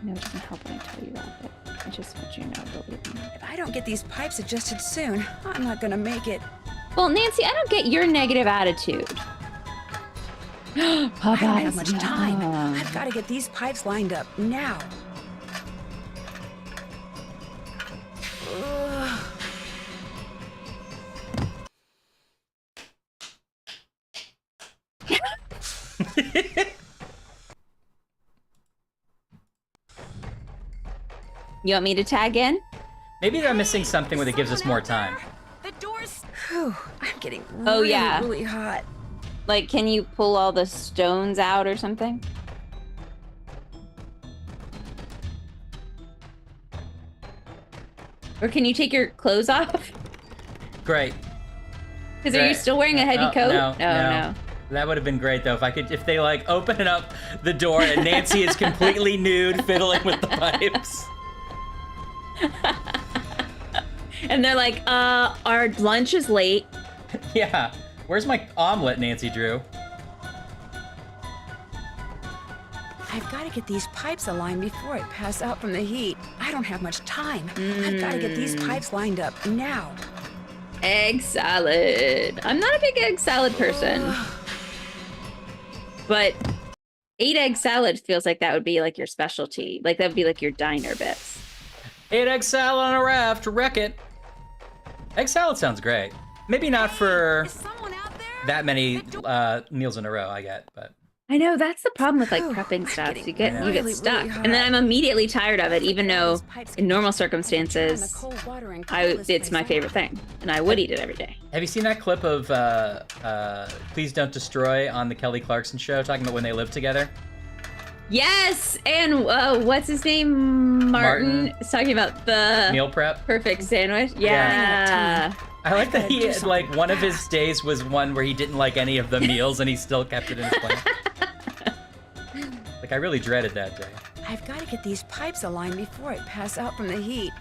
Speaker 2: No, it doesn't help when I tell you that, but I just want you to know, believe me.
Speaker 5: If I don't get these pipes adjusted soon, I'm not gonna make it.
Speaker 2: Well, Nancy, I don't get your negative attitude.
Speaker 5: I don't have much time.
Speaker 2: yum.
Speaker 5: I've got to get these pipes lined up now. Ugh.
Speaker 2: You want me to tag in?
Speaker 1: Maybe they're missing something where it gives us more time.
Speaker 5: The doors. Whew, I'm getting
Speaker 2: Oh,
Speaker 5: really,
Speaker 2: yeah.
Speaker 5: really hot.
Speaker 2: Like, can you pull all the stones out or something? Or can you take your clothes off?
Speaker 1: Great.
Speaker 2: Because are you
Speaker 1: Great.
Speaker 2: still wearing a heavy
Speaker 1: No,
Speaker 2: coat?
Speaker 1: no. That would have been great though if they like open it up the door and Nancy is completely nude fiddling with the pipes.
Speaker 2: And they're like, our lunch is late.
Speaker 1: Yeah. Where's my omelet, Nancy Drew?
Speaker 5: I've got to get these pipes aligned before I pass out from the heat. I don't have much time. I've got to get these pipes lined up now.
Speaker 2: Egg salad. I'm not a big egg salad person. But 8-egg salad feels like that would be like your specialty. Like that would be like your diner bits.
Speaker 1: 8-egg salad on a raft, wreck it. Egg salad sounds great. Maybe not for
Speaker 5: Is someone out there?
Speaker 1: that many meals in a row, I get, but
Speaker 2: I know that's the problem with like
Speaker 5: Whew,
Speaker 2: prepping
Speaker 5: I'm
Speaker 2: stuff.
Speaker 5: getting
Speaker 2: You get
Speaker 1: really,
Speaker 2: you get
Speaker 5: really
Speaker 2: stuck,
Speaker 5: hot.
Speaker 2: and then I'm immediately tired of it, even though in normal circumstances it's my favorite thing, and I would eat it every day.
Speaker 1: have you seen that clip of Please Don't Destroy on the Kelly Clarkson show talking about when they lived together?
Speaker 2: Yes, and what's his name? Martin
Speaker 1: Martin.
Speaker 2: is talking about the
Speaker 1: Meal prep?
Speaker 2: perfect sandwich.
Speaker 1: Yeah.
Speaker 2: Yeah.
Speaker 1: I like that
Speaker 5: gotta
Speaker 1: he
Speaker 5: do
Speaker 1: had,
Speaker 5: something
Speaker 1: like one of his
Speaker 5: fast.
Speaker 1: days was one where he didn't like any of the meals and he still kept it in his plan. Like I really dreaded that day.
Speaker 5: I've got to get these pipes aligned before I pass out from the heat.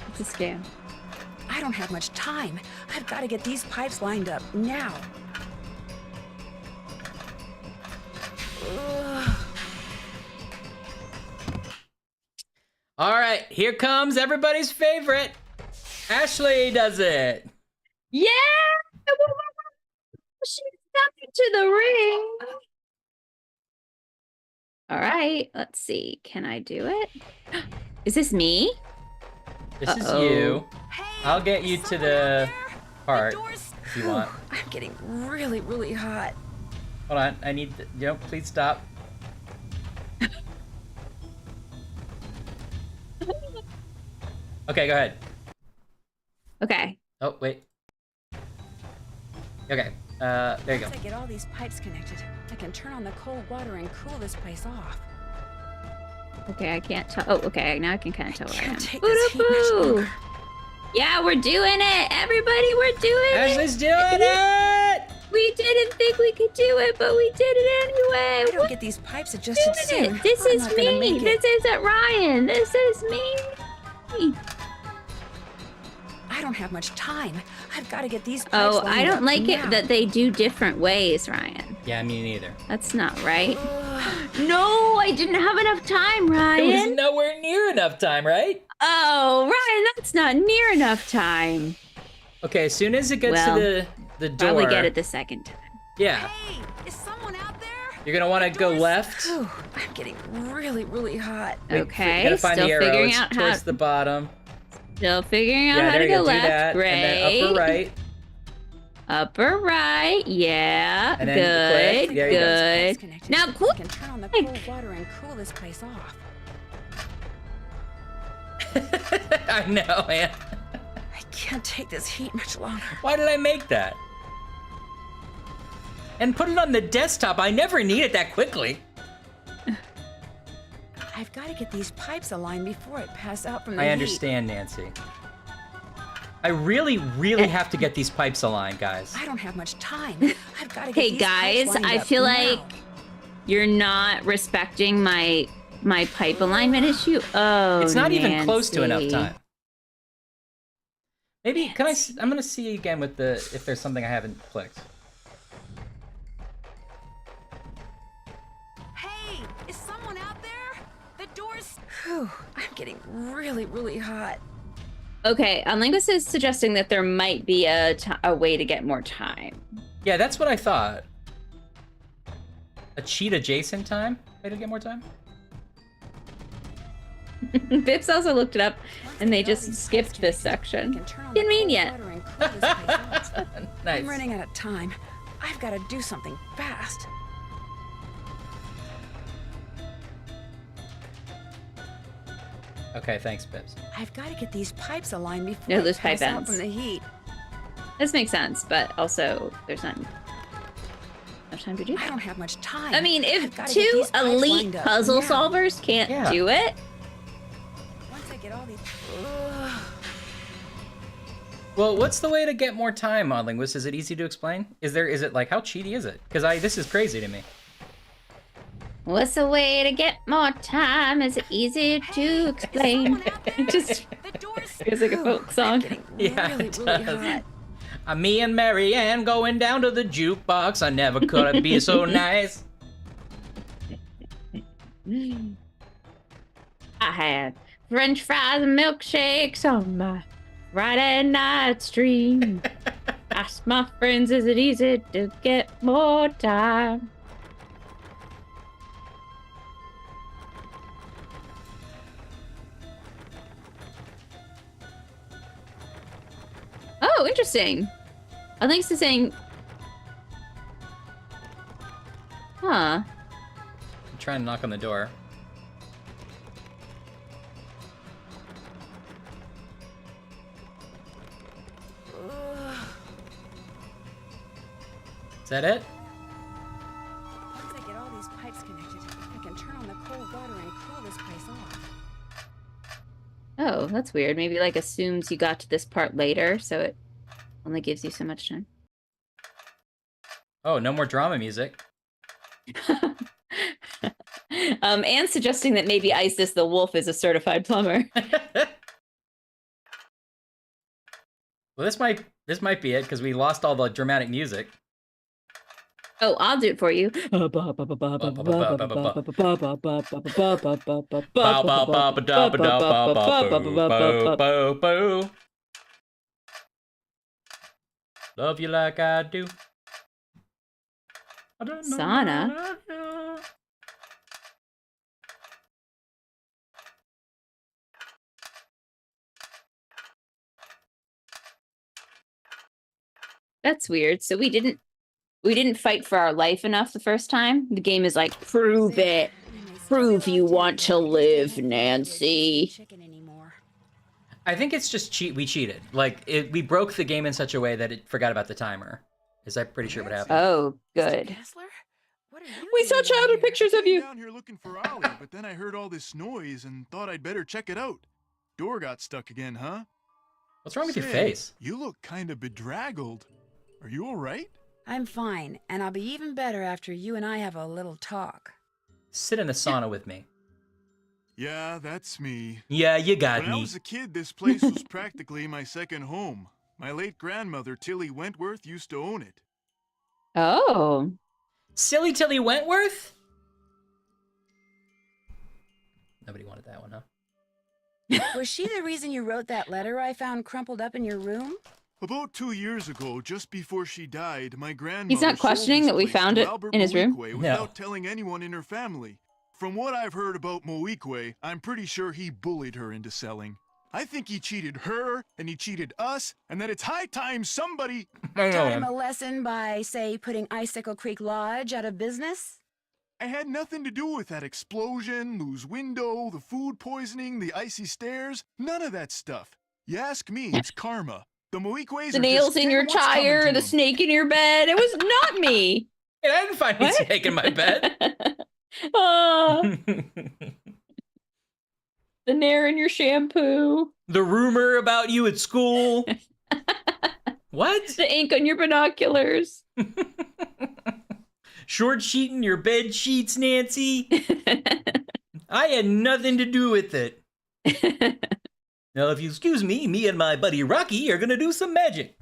Speaker 2: It's a scam.
Speaker 5: I don't have much time. I've got to get these pipes lined up now. Ugh.
Speaker 1: All right, here comes everybody's favorite. Ashley does it.
Speaker 2: Yeah. She's coming to the ring. All right, let's see. Can I do it? Is this me?
Speaker 1: This
Speaker 2: Uh-oh.
Speaker 1: is you.
Speaker 5: Hey,
Speaker 1: I'll get you to
Speaker 5: someone
Speaker 1: the
Speaker 5: out there?
Speaker 1: part
Speaker 5: The doors.
Speaker 1: if you want.
Speaker 5: Whew, I'm getting really, really hot.
Speaker 1: Hold on, I need to, please stop. Okay, go ahead.
Speaker 2: Okay.
Speaker 1: Oh, wait. Okay, there you go.
Speaker 5: Once I get all these pipes connected, I can turn on the cold water and cool this place off.
Speaker 2: Okay, I can't tell. Oh, okay. Now I can kind of tell where I am.
Speaker 5: Can't take this heat much
Speaker 2: Boo-doo-boo.
Speaker 5: longer.
Speaker 2: Yeah, we're doing it. Everybody, we're doing it.
Speaker 1: Ashley's doing it!
Speaker 2: We didn't think we could do it, but we did it anyway.
Speaker 5: I don't
Speaker 2: We
Speaker 5: get these pipes adjusted
Speaker 2: did
Speaker 5: soon.
Speaker 2: it. This
Speaker 5: I'm
Speaker 2: is
Speaker 5: not gonna
Speaker 2: me.
Speaker 5: make it.
Speaker 2: This isn't Ryan. This is me.
Speaker 5: I don't have much time. I've got to get these pipes
Speaker 2: Oh,
Speaker 5: lined
Speaker 2: I don't
Speaker 5: up
Speaker 2: like
Speaker 5: now.
Speaker 2: it that they do different ways, Ryan.
Speaker 1: Yeah, me neither.
Speaker 2: That's not right.
Speaker 5: Ugh.
Speaker 2: No, I didn't have enough time,
Speaker 1: It was
Speaker 2: Ryan.
Speaker 1: nowhere near enough time, right?
Speaker 2: Oh, Ryan, that's not near enough time.
Speaker 1: Okay, as soon as it gets
Speaker 2: Well,
Speaker 1: to the door.
Speaker 2: Probably get it the second time.
Speaker 1: Yeah.
Speaker 5: Hey, is someone out there?
Speaker 1: You're gonna want to go left.
Speaker 5: Whew, I'm getting really, really hot.
Speaker 2: Okay,
Speaker 1: You gotta find
Speaker 2: still
Speaker 1: the arrow.
Speaker 2: figuring
Speaker 1: It's
Speaker 2: out
Speaker 1: towards
Speaker 2: how.
Speaker 1: the bottom.
Speaker 2: Still figuring out
Speaker 1: Yeah,
Speaker 2: how
Speaker 1: there
Speaker 2: to
Speaker 1: you
Speaker 2: go
Speaker 1: go. Do
Speaker 2: left.
Speaker 1: that.
Speaker 2: Great.
Speaker 1: And then upper right.
Speaker 2: Upper right. Yeah.
Speaker 1: And then
Speaker 2: good.
Speaker 1: click. There you go.
Speaker 5: Pipes
Speaker 2: Good.
Speaker 5: connected.
Speaker 2: Now,
Speaker 5: I
Speaker 2: quick.
Speaker 5: can turn on the cold water and cool this place off.
Speaker 1: I know, man.
Speaker 5: I can't take this heat much longer.
Speaker 1: Why did I make that? And put it on the desktop. I never need it that quickly.
Speaker 5: I've got to get these pipes aligned before it passes out from the
Speaker 1: I
Speaker 5: heat.
Speaker 1: understand, Nancy. I really, really have to get these pipes aligned, guys.
Speaker 5: I don't have much time. I've got to get
Speaker 2: Hey
Speaker 5: these
Speaker 2: guys,
Speaker 5: pipes lined
Speaker 2: I
Speaker 5: up
Speaker 2: feel
Speaker 5: now.
Speaker 2: like you're not respecting my pipe alignment issue. Oh,
Speaker 1: It's not even close to enough
Speaker 2: Nancy.
Speaker 1: time. Maybe, can I, I'm gonna see again with the, if there's something I haven't clicked.
Speaker 5: Hey, is someone out there? The door's... Whew, I'm getting really, really hot.
Speaker 2: Okay, Unlinguist is suggesting that there might be a way to get more time.
Speaker 1: Yeah, that's what I thought. A cheat adjacent time? Way to get more time?
Speaker 2: Bips also looked it up,
Speaker 5: Once
Speaker 2: and
Speaker 5: I
Speaker 2: they
Speaker 5: get all
Speaker 2: just
Speaker 5: these pipes
Speaker 2: skipped this
Speaker 5: connected, I
Speaker 2: section.
Speaker 5: can turn on the cold
Speaker 2: Convenient.
Speaker 5: water and cool this place off.
Speaker 1: Nice.
Speaker 5: I'm running out of time. I've got to do something fast.
Speaker 1: Okay, thanks, Pips.
Speaker 5: I've got to get these pipes aligned before
Speaker 2: No,
Speaker 5: it
Speaker 2: those pipe
Speaker 5: passes out
Speaker 2: ends.
Speaker 5: from the heat.
Speaker 2: This makes sense, but also there's not enough time to do
Speaker 5: I
Speaker 2: that.
Speaker 5: don't have much time.
Speaker 2: I mean,
Speaker 5: I've
Speaker 2: if
Speaker 5: gotta get
Speaker 2: two
Speaker 5: these pipes
Speaker 2: elite
Speaker 5: lined up
Speaker 2: puzzle
Speaker 5: now.
Speaker 2: solvers can't
Speaker 1: Yeah.
Speaker 2: do it,
Speaker 5: Once I get all these... Ugh.
Speaker 1: Well, what's the way to get more time on Linguist? Is it easy to explain? Is it like, how cheaty is it? Because this is crazy to me.
Speaker 2: what's the way to get more time? Is it easy to explain?
Speaker 5: someone out there?
Speaker 2: Just
Speaker 5: The door's...
Speaker 2: feels like a folk
Speaker 5: I'm
Speaker 2: song.
Speaker 5: getting
Speaker 1: Yeah,
Speaker 5: really,
Speaker 1: it
Speaker 5: really
Speaker 1: does.
Speaker 5: hot.
Speaker 1: Me and Mary Ann going down to the jukebox. I never could have been so nice.
Speaker 2: I had French fries and milkshakes on my Friday night stream. Asked my friends, is it easy to get more time? Oh, interesting. I think it's saying, huh?
Speaker 1: I'm trying to knock on the door.
Speaker 5: Ugh.
Speaker 1: Is that it?
Speaker 5: Once I get all these pipes connected, I can turn on the cold water and cool this place off.
Speaker 2: Oh, that's weird. Maybe like assumes you got to this part later, so it only gives you so much time.
Speaker 1: Oh, no more drama music.
Speaker 2: And suggesting that maybe Isis the wolf is a certified plumber.
Speaker 1: Well, this might be it because we lost all the dramatic music.
Speaker 2: Oh, I'll do it for you.
Speaker 1: Bow, bow, ba, da, ba, boo, boo, boo. Love you like I do. I don't know
Speaker 2: Sana?
Speaker 1: what I do.
Speaker 2: That's weird. So we didn't fight for our life enough the first time. The game is like, prove it. Prove you want to live, Nancy.
Speaker 5: Chicken anymore.
Speaker 1: I think it's just we cheated. Like we broke the game in such a way that it forgot about the timer. Is that pretty sure what happened?
Speaker 2: Oh, good.
Speaker 5: Kessler? What are you
Speaker 2: We
Speaker 5: doing
Speaker 2: saw
Speaker 5: down
Speaker 2: childhood
Speaker 5: here?
Speaker 2: pictures of you.
Speaker 6: Down here looking for Ollie, but then I heard all this noise and thought I'd better check it out. Door got stuck again, huh?
Speaker 1: What's wrong with your
Speaker 6: Say,
Speaker 1: face?
Speaker 6: You look kind of bedraggled. Are you all right?
Speaker 5: I'm fine, and I'll be even better after you and I have a little talk.
Speaker 1: Sit in a sauna with me.
Speaker 6: Yeah, that's me.
Speaker 1: Yeah, you got
Speaker 6: When I
Speaker 1: me.
Speaker 6: was a kid, this place was practically my second home. My late grandmother, Tilly Wentworth, used to own it.
Speaker 2: Oh.
Speaker 1: Silly Tilly Wentworth? Nobody wanted that one, huh?
Speaker 5: Was she the reason you wrote that letter I found crumpled up in your room?
Speaker 6: About 2 years ago, just before she died, my grandmother
Speaker 2: He's not
Speaker 6: sold
Speaker 2: questioning
Speaker 6: this
Speaker 2: that we
Speaker 6: place
Speaker 2: found
Speaker 6: to
Speaker 2: it
Speaker 6: Albert
Speaker 2: in his room?
Speaker 6: Moeequay
Speaker 1: No.
Speaker 6: without telling anyone in her family. From what I've heard about Moeequay, I'm pretty sure he bullied her into selling. I think he cheated her, and he cheated us, and that it's high time somebody...
Speaker 5: Taught him a lesson by, say, putting Icicle Creek Lodge out of business?
Speaker 6: I had nothing to do with that explosion, loose window, the food poisoning, the icy stairs, none of that stuff. You ask me, it's karma. The Moeequays
Speaker 2: The
Speaker 6: are
Speaker 2: nails
Speaker 6: just
Speaker 2: in your
Speaker 6: getting what's coming
Speaker 2: tire,
Speaker 6: to
Speaker 2: the
Speaker 6: 'em.
Speaker 2: snake in your bed. It was not me.
Speaker 1: Hey, I didn't find any
Speaker 2: What?
Speaker 1: snake in my bed.
Speaker 2: Oh, the nair in your shampoo.
Speaker 1: The rumor about you at school. What?
Speaker 2: The ink on your binoculars.
Speaker 1: Short sheeting your bed sheets, Nancy. I had nothing to do with it. Now, if you excuse me, me and my buddy Rocky are gonna do some magic.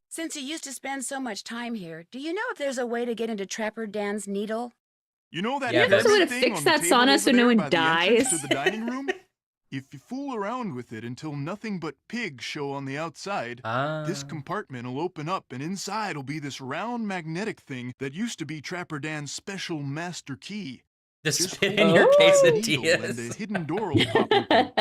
Speaker 5: Since you used to spend so much time here, do you know if there's a way to get into Trapper Dan's needle?
Speaker 6: You know that
Speaker 1: Yeah,
Speaker 6: big
Speaker 1: there's a
Speaker 2: way to
Speaker 6: thing
Speaker 2: fix
Speaker 6: on the
Speaker 2: that
Speaker 6: table
Speaker 2: sauna
Speaker 6: over
Speaker 2: so no
Speaker 6: there
Speaker 2: one
Speaker 6: by the entrance
Speaker 2: dies?
Speaker 6: to the dining room? If you fool around with it until nothing but pigs show on the outside, this compartment will open up and inside will be this round magnetic thing that used to be Trapper Dan's special master key.
Speaker 1: The
Speaker 6: Just
Speaker 1: spit
Speaker 6: hold
Speaker 1: in your
Speaker 6: it by the needle and the
Speaker 1: quesadillas.
Speaker 6: hidden door will pop open.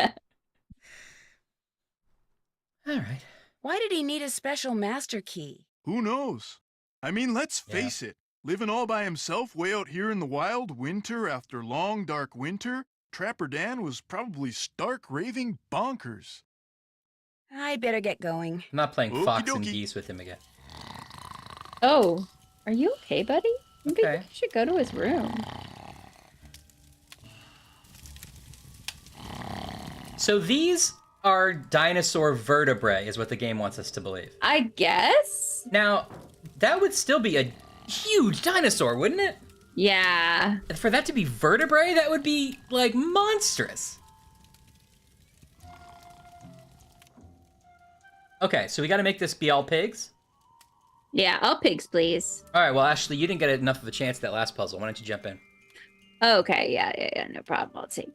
Speaker 1: All right.
Speaker 5: Why did he need a special master key?
Speaker 6: Who knows? I mean, let's
Speaker 1: Yeah.
Speaker 6: face it. Living all by himself way out here in the wild, winter after long, dark winter, Trapper Dan was probably stark raving bonkers.
Speaker 5: I'd better get going.
Speaker 1: I'm not playing
Speaker 6: Okie
Speaker 1: fox and
Speaker 6: dokie.
Speaker 1: geese with him again.
Speaker 2: Oh, are you okay, buddy? Maybe
Speaker 1: Okay.
Speaker 2: you should go to his room.
Speaker 1: So these are dinosaur vertebrae, is what the game wants us to believe.
Speaker 2: I guess?
Speaker 1: Now, that would still be a huge dinosaur, wouldn't it?
Speaker 2: Yeah.
Speaker 1: For that to be vertebrae, that would be, like, monstrous. Okay, so we gotta make this be all pigs?
Speaker 2: Yeah, all pigs, please.
Speaker 1: All right, well, Ashley, you didn't get enough of a chance at that last puzzle. Why don't you jump in?
Speaker 2: Okay, yeah, no problem. I'll take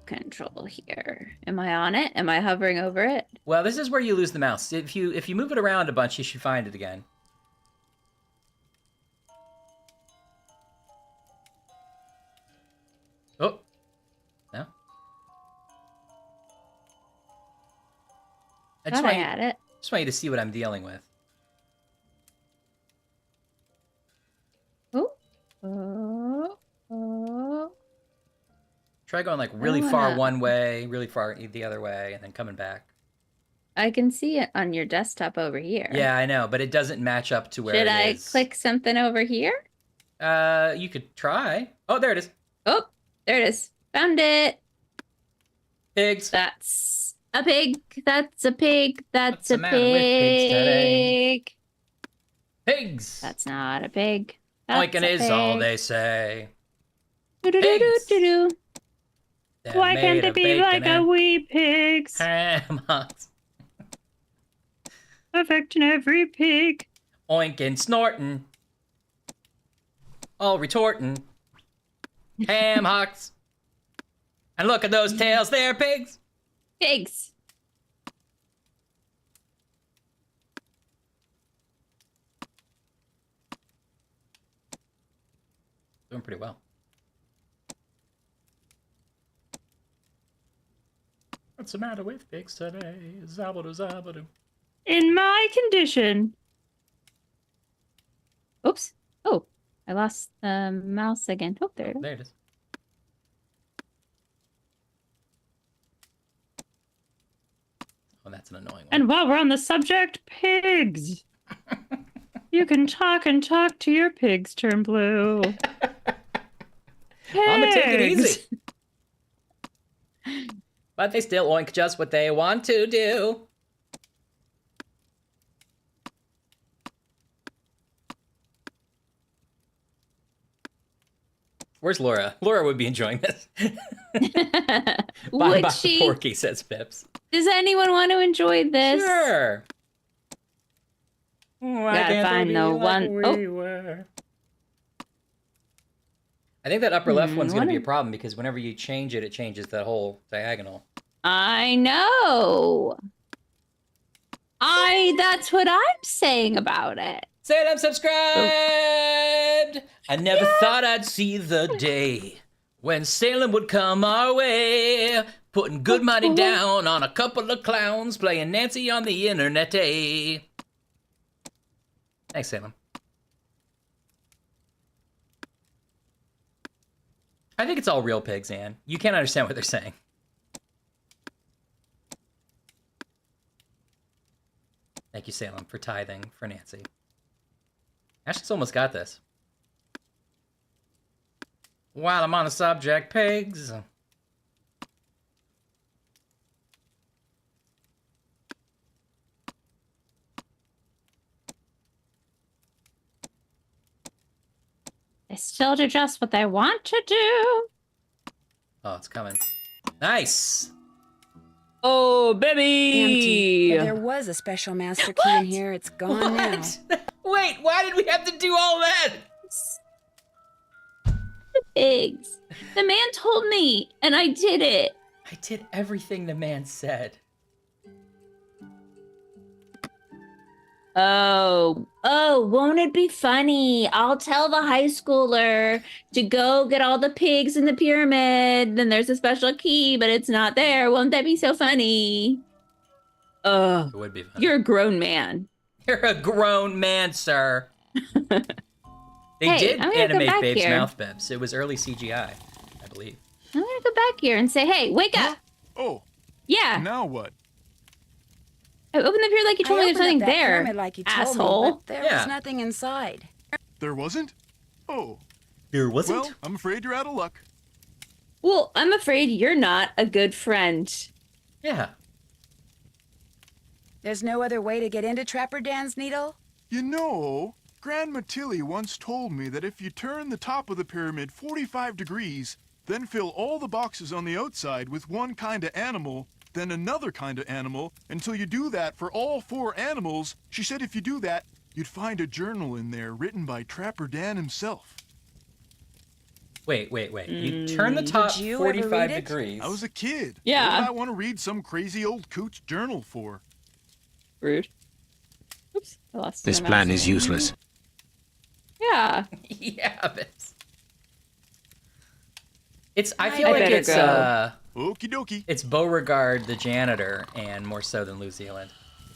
Speaker 2: control here. Am I on it? Am I hovering over it?
Speaker 1: Well, this is where you lose the mouse. If you move it around a bunch, you should find it again. Oh. No? I just
Speaker 2: Thought I
Speaker 1: want,
Speaker 2: had it.
Speaker 1: just want you to see what I'm dealing with.
Speaker 2: Oh. Oh.
Speaker 1: Try going like really
Speaker 2: I
Speaker 1: far
Speaker 2: wanna-
Speaker 1: one way, really far the other way, and then coming back.
Speaker 2: I can see it on your desktop over here.
Speaker 1: Yeah, I know, but it doesn't match up to where
Speaker 2: Should
Speaker 1: it
Speaker 2: I
Speaker 1: is.
Speaker 2: click something over here?
Speaker 1: You could try. Oh, there it is.
Speaker 2: Oh, there it is. Found it.
Speaker 1: Pigs.
Speaker 2: That's a pig. That's a pig. That's
Speaker 1: What's the
Speaker 2: a
Speaker 1: matter with pigs today?
Speaker 2: pig.
Speaker 1: Pigs.
Speaker 2: That's not a pig. That's
Speaker 1: Oinking
Speaker 2: a
Speaker 1: is all
Speaker 2: pig.
Speaker 1: they say.
Speaker 2: Do-do-do-do-do-do.
Speaker 1: They're
Speaker 2: Why can't
Speaker 1: made
Speaker 2: they
Speaker 1: of
Speaker 2: be
Speaker 1: bacon
Speaker 2: like a
Speaker 1: and
Speaker 2: wee pigs?
Speaker 1: ham hocks.
Speaker 2: Affecting every pig.
Speaker 1: Oinking, snorting. All retorting. Ham hocks. And look at those tails there, pigs.
Speaker 2: Pigs.
Speaker 1: Doing pretty well. What's the matter with pigs today? Zabadoo, zabadoo.
Speaker 2: In my condition. Oops. Oh, I lost the mouse again. Oh, there it is.
Speaker 1: There it is. Oh, that's an annoying one.
Speaker 2: And while we're on the subject, pigs. You can talk and talk to your pigs turn blue.
Speaker 1: I'm gonna take it
Speaker 2: Pigs.
Speaker 1: easy. But they still oink just what they want to do. Where's Laura? Laura would be enjoying this.
Speaker 2: Would
Speaker 1: Bye,
Speaker 2: she?
Speaker 1: Porky, says Pips.
Speaker 2: Does anyone want to enjoy this?
Speaker 1: Sure. Why
Speaker 2: Gotta
Speaker 1: can't they
Speaker 2: find
Speaker 1: be
Speaker 2: the
Speaker 1: like
Speaker 2: one-
Speaker 1: we were? I think that upper left one's going to be a problem because whenever you change it, it changes the whole diagonal.
Speaker 2: I know. That's what I'm saying about it.
Speaker 1: Say I'm subscribed! I never thought I'd see the day when Salem would come our way, putting good money down on a couple of clowns playing Nancy on the internet. Thanks, Salem. I think it's all real pigs, Anne. You can't understand what they're saying. Thank you, Salem, for tithing for Nancy. Ashley's almost got this. While I'm on the subject, pigs.
Speaker 2: They still do just what they want to do.
Speaker 1: Oh, it's coming. Nice.
Speaker 2: Oh,
Speaker 5: Empty.
Speaker 2: baby!
Speaker 5: There was a special master key in here. It's gone now.
Speaker 1: What? Wait, why did we have to do all that?
Speaker 2: Pigs. The man told me, and I did it.
Speaker 1: I did everything the man said.
Speaker 2: Oh, won't it be funny? I'll tell the high schooler to go get all the pigs in the pyramid. Then there's a special key, but it's not there. Won't that be so funny? Oh,
Speaker 1: It would be funny.
Speaker 2: you're a grown man.
Speaker 1: You're a grown man, sir. They
Speaker 2: Hey,
Speaker 1: did
Speaker 2: I'm gonna go
Speaker 1: animate
Speaker 2: back
Speaker 1: Babe's
Speaker 2: here.
Speaker 1: mouth bibs. It was early CGI, I believe.
Speaker 2: I'm gonna go back here and say, hey, wake up.
Speaker 6: Oh,
Speaker 2: Yeah.
Speaker 6: now what?
Speaker 2: I opened up here like you told me there's
Speaker 5: opened
Speaker 2: something
Speaker 5: up that
Speaker 2: there.
Speaker 5: pyramid like you told
Speaker 2: asshole.
Speaker 5: me, but there
Speaker 1: Yeah.
Speaker 5: was nothing inside.
Speaker 6: There wasn't? Oh,
Speaker 1: There wasn't?
Speaker 6: well, I'm afraid you're out of luck.
Speaker 2: Well, I'm afraid you're not a good friend.
Speaker 1: Yeah.
Speaker 5: There's no other way to get into Trapper Dan's needle?
Speaker 6: You know, Grandma Tilly once told me that if you turn the top of the pyramid 45 degrees, then fill all the boxes on the outside with one kind of animal, then another kind of animal, until you do that for all 4 animals, she said if you do that, you'd find a journal in there written by Trapper Dan himself.
Speaker 1: Wait. You turn the top
Speaker 5: Did you ever
Speaker 1: 45
Speaker 5: read it?
Speaker 1: degrees.
Speaker 6: I was a kid.
Speaker 2: Yeah.
Speaker 6: What did I want to read some crazy old coot's journal for?
Speaker 2: Rude. Oops. I lost
Speaker 7: This
Speaker 2: my
Speaker 7: plan
Speaker 2: mouse.
Speaker 7: is useless.
Speaker 2: Yeah.
Speaker 1: Yeah, I feel
Speaker 2: I
Speaker 1: like
Speaker 2: better
Speaker 1: it's
Speaker 2: go.
Speaker 6: Okie dokie.
Speaker 1: it's Beauregard the janitor and more so than New Zealand.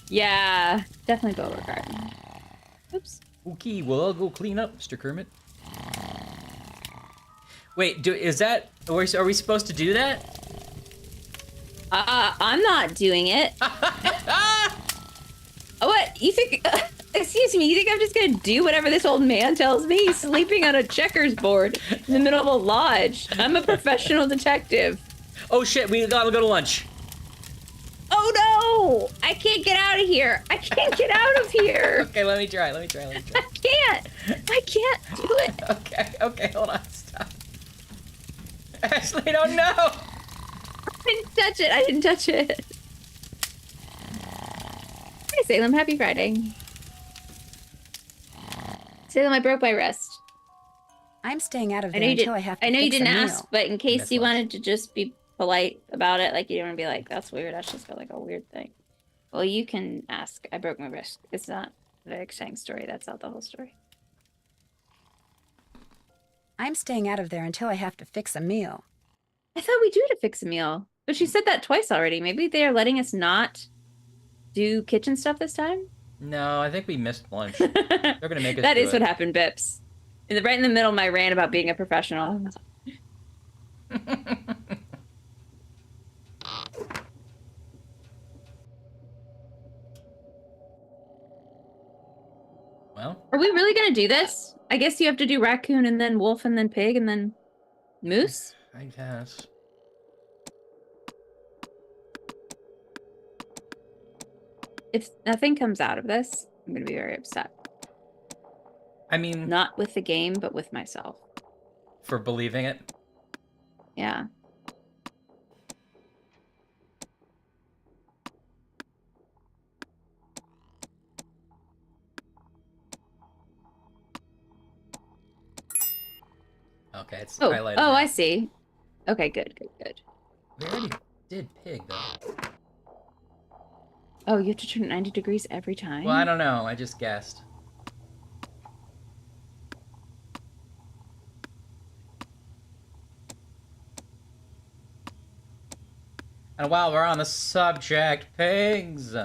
Speaker 2: Yeah. Definitely Beauregard. Oops.
Speaker 1: Okay, well I'll go clean up, Mr. Kermit. Wait, are we supposed to do that?
Speaker 2: I'm not doing it. What? You think... excuse me, you think I'm just gonna do whatever this old man tells me? He's sleeping on a checkers board in the middle of a lodge. I'm a professional detective.
Speaker 1: Oh shit, we gotta go to lunch.
Speaker 2: Oh no! I can't get out of here. I can't get out of here.
Speaker 1: Okay, let me try.
Speaker 2: I can't do it.
Speaker 1: Okay, hold on, stop. Ashley, don't know!
Speaker 2: I didn't touch it. Hi, Salem. Happy Friday. Salem, I broke my wrist.
Speaker 5: I'm staying out of
Speaker 2: I
Speaker 5: there
Speaker 2: know you
Speaker 5: until I have to
Speaker 2: I know you
Speaker 5: fix a
Speaker 2: didn't
Speaker 5: meal.
Speaker 2: ask, but in case
Speaker 1: Miss
Speaker 2: you
Speaker 1: lunch.
Speaker 2: wanted to just be polite about it, like you didn't want to be like, that's weird. That's just got like a weird thing. Well, you can ask. I broke my wrist. It's not a very exciting story. That's not the whole story.
Speaker 5: I'm staying out of there until I have to fix a meal.
Speaker 2: I thought we do to fix a meal, but she said that twice already. Maybe they are letting us not do kitchen stuff this time.
Speaker 1: No, I think we missed lunch. They're gonna make us
Speaker 2: That
Speaker 1: do
Speaker 2: is
Speaker 1: it.
Speaker 2: what happened, Bips. Right in the middle of my rant about being a professional.
Speaker 1: Well,
Speaker 2: Are we really gonna do this? I guess you have to do raccoon and then wolf and then pig and then moose.
Speaker 1: I guess.
Speaker 2: If nothing comes out of this, I'm gonna be very upset.
Speaker 1: I mean,
Speaker 2: Not with the game, but with myself.
Speaker 1: for believing it.
Speaker 2: Yeah.
Speaker 1: Okay, it's
Speaker 2: Oh,
Speaker 1: highlighted
Speaker 2: oh,
Speaker 1: now.
Speaker 2: I see. Okay, good.
Speaker 1: We already did pig, though.
Speaker 2: Oh, you have to turn it 90 degrees every time?
Speaker 1: Well, I don't know. I just guessed. And while we're on the subject, pigs.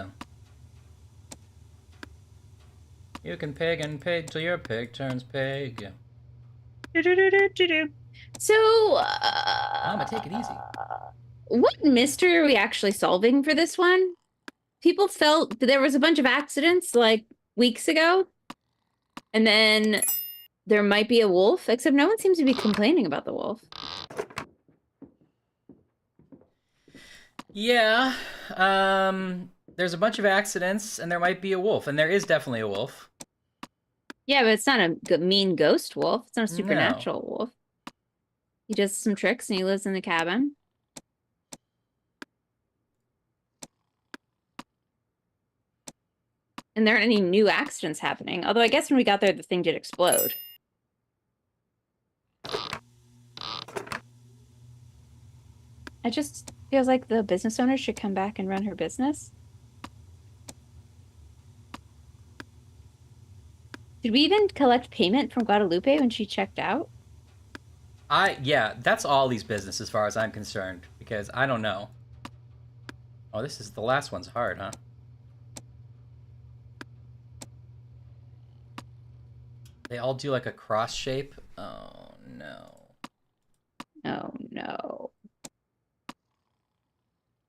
Speaker 1: You can pig and pig till your pig turns pig.
Speaker 2: So,
Speaker 1: Mama, take it easy.
Speaker 2: what mystery are we actually solving for this one? People felt there was a bunch of accidents like weeks ago, and then there might be a wolf, except no one seems to be complaining about the wolf.
Speaker 1: Yeah, there's a bunch of accidents, and there might be a wolf, and there is definitely a wolf.
Speaker 2: Yeah, but it's not a mean ghost wolf. It's not a
Speaker 1: No.
Speaker 2: supernatural wolf. He does some tricks, and he lives in the cabin. And there aren't any new accidents happening. Although I guess when we got there, the thing did explode. It just feels like the business owner should come back and run her business. Did we even collect payment from Guadalupe when she checked out?
Speaker 1: Yeah, that's all these business as far as I'm concerned, because I don't know. Oh, this is the last one's hard, huh? They all do like a cross shape. Oh no.
Speaker 2: Oh no.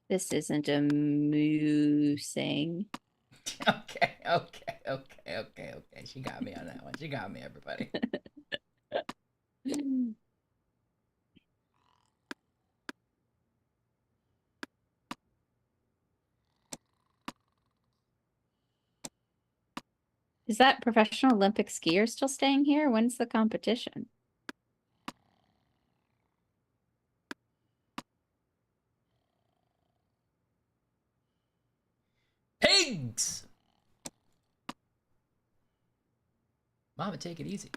Speaker 2: This isn't a moosing.
Speaker 1: Okay. She got me on that one. She got me, everybody.
Speaker 2: Is that professional Olympic skier still staying here? When's the competition?
Speaker 1: Pigs! Mama, take it easy.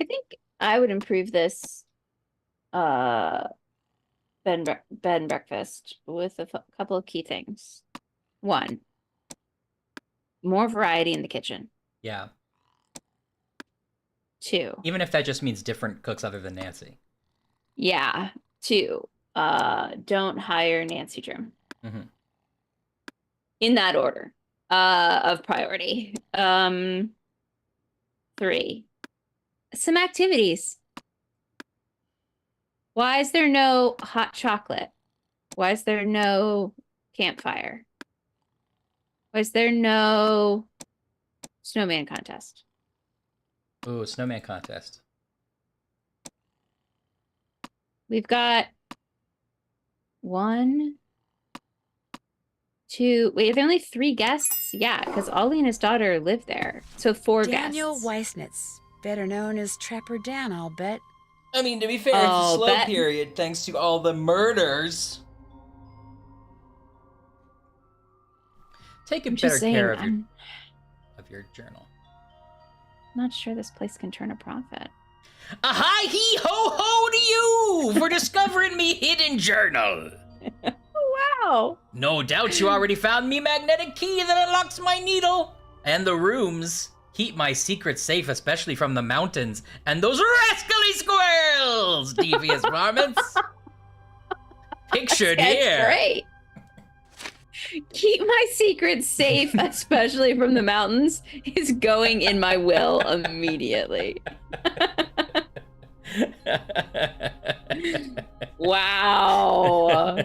Speaker 2: I think I would improve this bed and breakfast with a couple of key things. One, more variety in the kitchen.
Speaker 1: Yeah.
Speaker 2: Two.
Speaker 1: Even if that just means different cooks other than Nancy.
Speaker 2: Yeah. Two, don't hire Nancy Drew.
Speaker 1: Mm-hmm.
Speaker 2: In that order of priority. Three, some activities. Why is there no hot chocolate? Why is there no campfire? Why is there no snowman contest?
Speaker 1: Ooh, snowman contest.
Speaker 2: We've got one, two. Wait, are there only 3 guests? Yeah, because Ollie and his daughter live there. So 4
Speaker 5: Daniel
Speaker 2: guests.
Speaker 5: Weissnitz, better known as Trapper Dan, I'll bet.
Speaker 1: I mean, to be fair, it's a slow period thanks to all the murders. Take better care of your journal.
Speaker 2: I'm not sure this place can turn a profit.
Speaker 4: A hi hee ho ho to you for discovering me hidden journal.
Speaker 2: Oh, wow.
Speaker 1: No doubt you already found me magnetic key that unlocks my needle. And the rooms keep my secret safe, especially from the mountains and those rascally squirrels, devious varmints. Pictured here.
Speaker 2: Great. Keep my secrets safe, especially from the mountains, is going in my will immediately. Wow.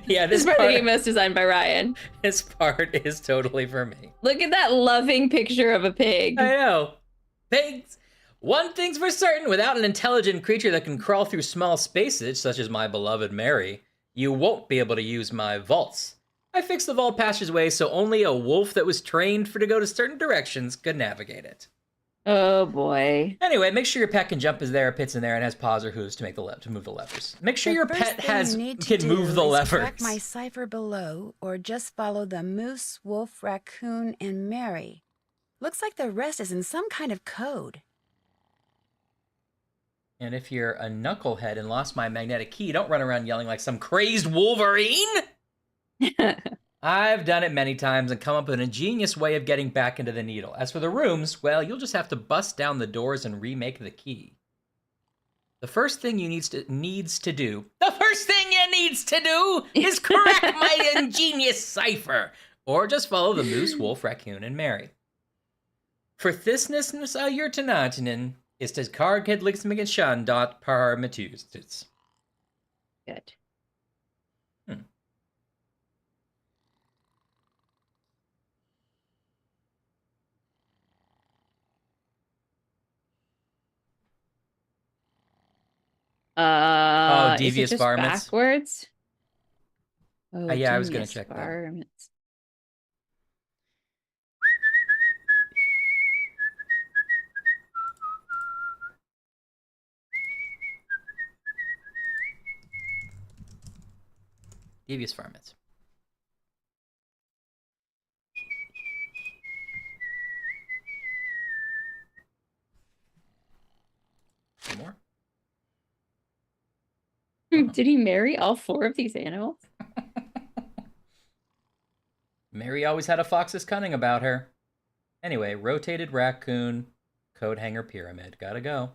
Speaker 1: Yeah,
Speaker 2: this part of the game was designed by Ryan.
Speaker 1: This part is totally for me.
Speaker 2: Look at that loving picture of a pig.
Speaker 1: I know. Pigs. One thing's for certain, without an intelligent creature that can crawl through small spaces, such as my beloved Mary, you won't be able to use my vaults. I fixed the vault passageway so only a wolf that was trained to go to certain directions could navigate it.
Speaker 2: Oh boy.
Speaker 1: Anyway, make sure your pet can jump as there, pits in there, and has paws or hooves to make to move the levers. Make sure
Speaker 5: The
Speaker 1: your
Speaker 5: first
Speaker 1: pet
Speaker 5: thing you need to
Speaker 1: can
Speaker 5: do
Speaker 1: move the
Speaker 5: is track my
Speaker 1: levers.
Speaker 5: cipher below, or just follow the moose, wolf, raccoon, and Mary. Looks like the rest is in some kind of code.
Speaker 1: And if you're a knucklehead and lost my magnetic key, don't run around yelling like some crazed Wolverine. I've done it many times and come up with an ingenious way of getting back into the needle. As for the rooms, well, you'll just have to bust down the doors and remake the key. The first thing you needs to do is crack my ingenious cipher, or just follow the moose, wolf, raccoon, and Mary. For thisness your tenatinen is to karged ligsmigen shan dot parmetus.
Speaker 2: Good. Is it
Speaker 1: Devious
Speaker 2: just
Speaker 1: varmints.
Speaker 2: backwards? Oh,
Speaker 1: Yeah, I was gonna
Speaker 2: genius
Speaker 1: check that.
Speaker 2: varmints.
Speaker 1: Devious varmints. Some more?
Speaker 2: Did he marry all 4 of these animals?
Speaker 1: Mary always had a fox's cunning about her. Anyway, rotated raccoon, coat hanger pyramid. Gotta go.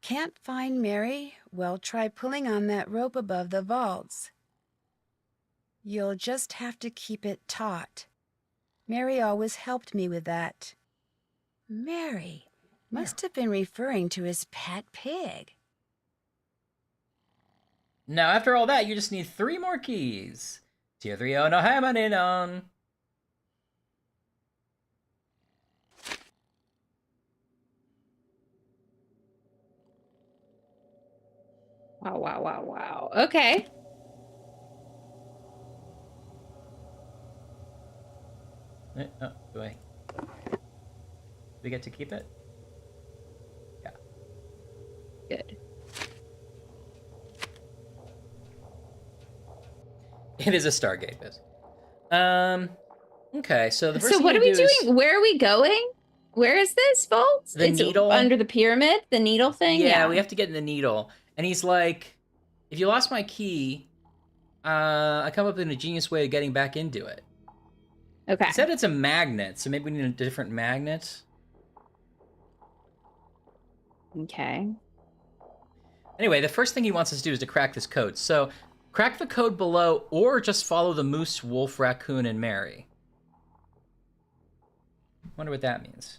Speaker 5: Can't find Mary? Well, try pulling on that rope above the vaults. You'll just have to keep it taut. Mary always helped me with that. Mary must have been referring to his pet pig.
Speaker 1: Now, after all that, you just need 3 more keys. Tier 3 no hamanin on.
Speaker 2: Wow, wow, wow, wow. Okay.
Speaker 1: Do we get to keep it? Yeah.
Speaker 2: Good.
Speaker 1: It is a Stargate, Biz. Okay, so the first
Speaker 2: So
Speaker 1: thing
Speaker 2: what
Speaker 1: you
Speaker 2: are we
Speaker 1: do
Speaker 2: doing? Where are we going? Where is this vault?
Speaker 1: The
Speaker 2: It's
Speaker 1: needle.
Speaker 2: under the pyramid, the needle thing?
Speaker 1: Yeah, we have to get in the needle. And he's like, if you lost my key, I come up with a genius way of getting back into it.
Speaker 2: Okay.
Speaker 1: He said it's a magnet, so maybe we need a different magnet.
Speaker 2: Okay.
Speaker 1: Anyway, the first thing he wants us to do is to crack this code. So, crack the code below, or just follow the moose, wolf, raccoon, and Mary. Wonder what that means.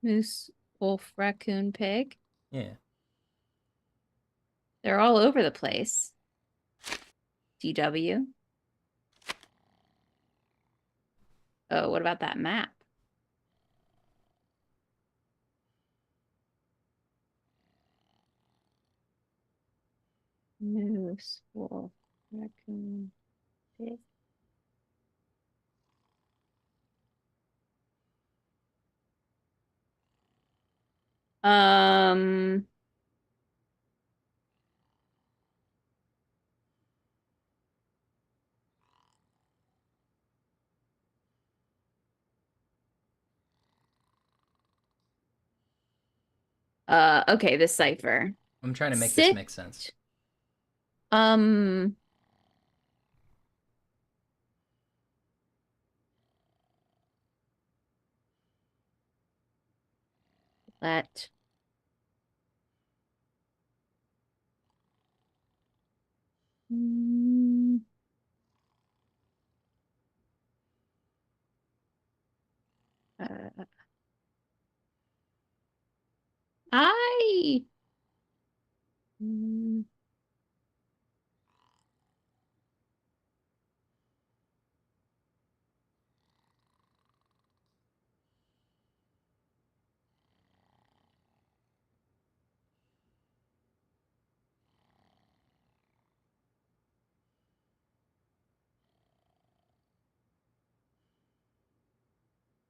Speaker 2: Moose, wolf, raccoon, pig.
Speaker 1: Yeah.
Speaker 2: They're all over the place. DW. Oh, what about that map? Moose, wolf, raccoon, pig. Um, okay, the cipher.
Speaker 1: I'm trying to make this make sense.
Speaker 2: Um, let mm, uh, I mm,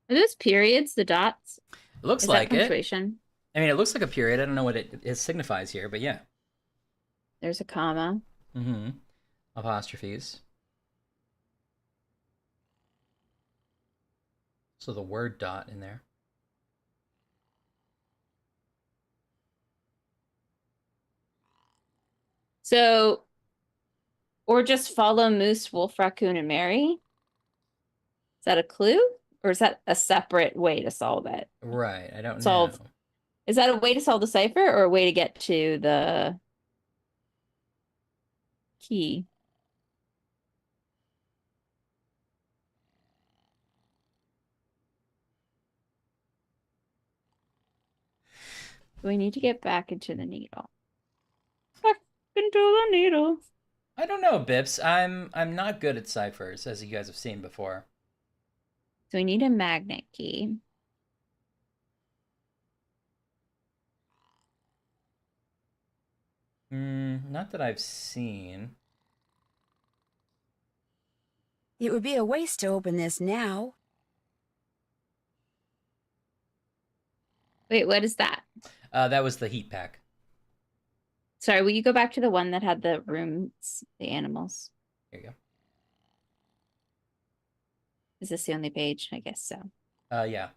Speaker 2: Are those periods, the dots?
Speaker 1: It looks
Speaker 2: Is
Speaker 1: like
Speaker 2: that
Speaker 1: it.
Speaker 2: punctuation?
Speaker 1: I mean, it looks like a period. I don't know what it signifies here, but yeah.
Speaker 2: There's a comma.
Speaker 1: Mm-hmm. Apostrophes. So the word dot in there.
Speaker 2: So, or just follow Moose, Wolf, Raccoon, and Mary. Is that a clue? Or is that a separate way to solve it?
Speaker 1: Right. I don't
Speaker 2: Solve.
Speaker 1: know.
Speaker 2: Is that a way to solve the cipher or a way to get to the key? We need to get back into the needle. Back into the needle.
Speaker 1: I don't know, Bips. I'm not good at ciphers, as you guys have seen before.
Speaker 2: So we need a magnet key.
Speaker 1: Not that I've seen.
Speaker 5: It would be a waste to open this now.
Speaker 2: Wait, what is that?
Speaker 1: That was the heat pack.
Speaker 2: Sorry, will you go back to the one that had the rooms, the animals?
Speaker 1: Here you
Speaker 2: Is this the only page? I guess so.
Speaker 1: Yeah.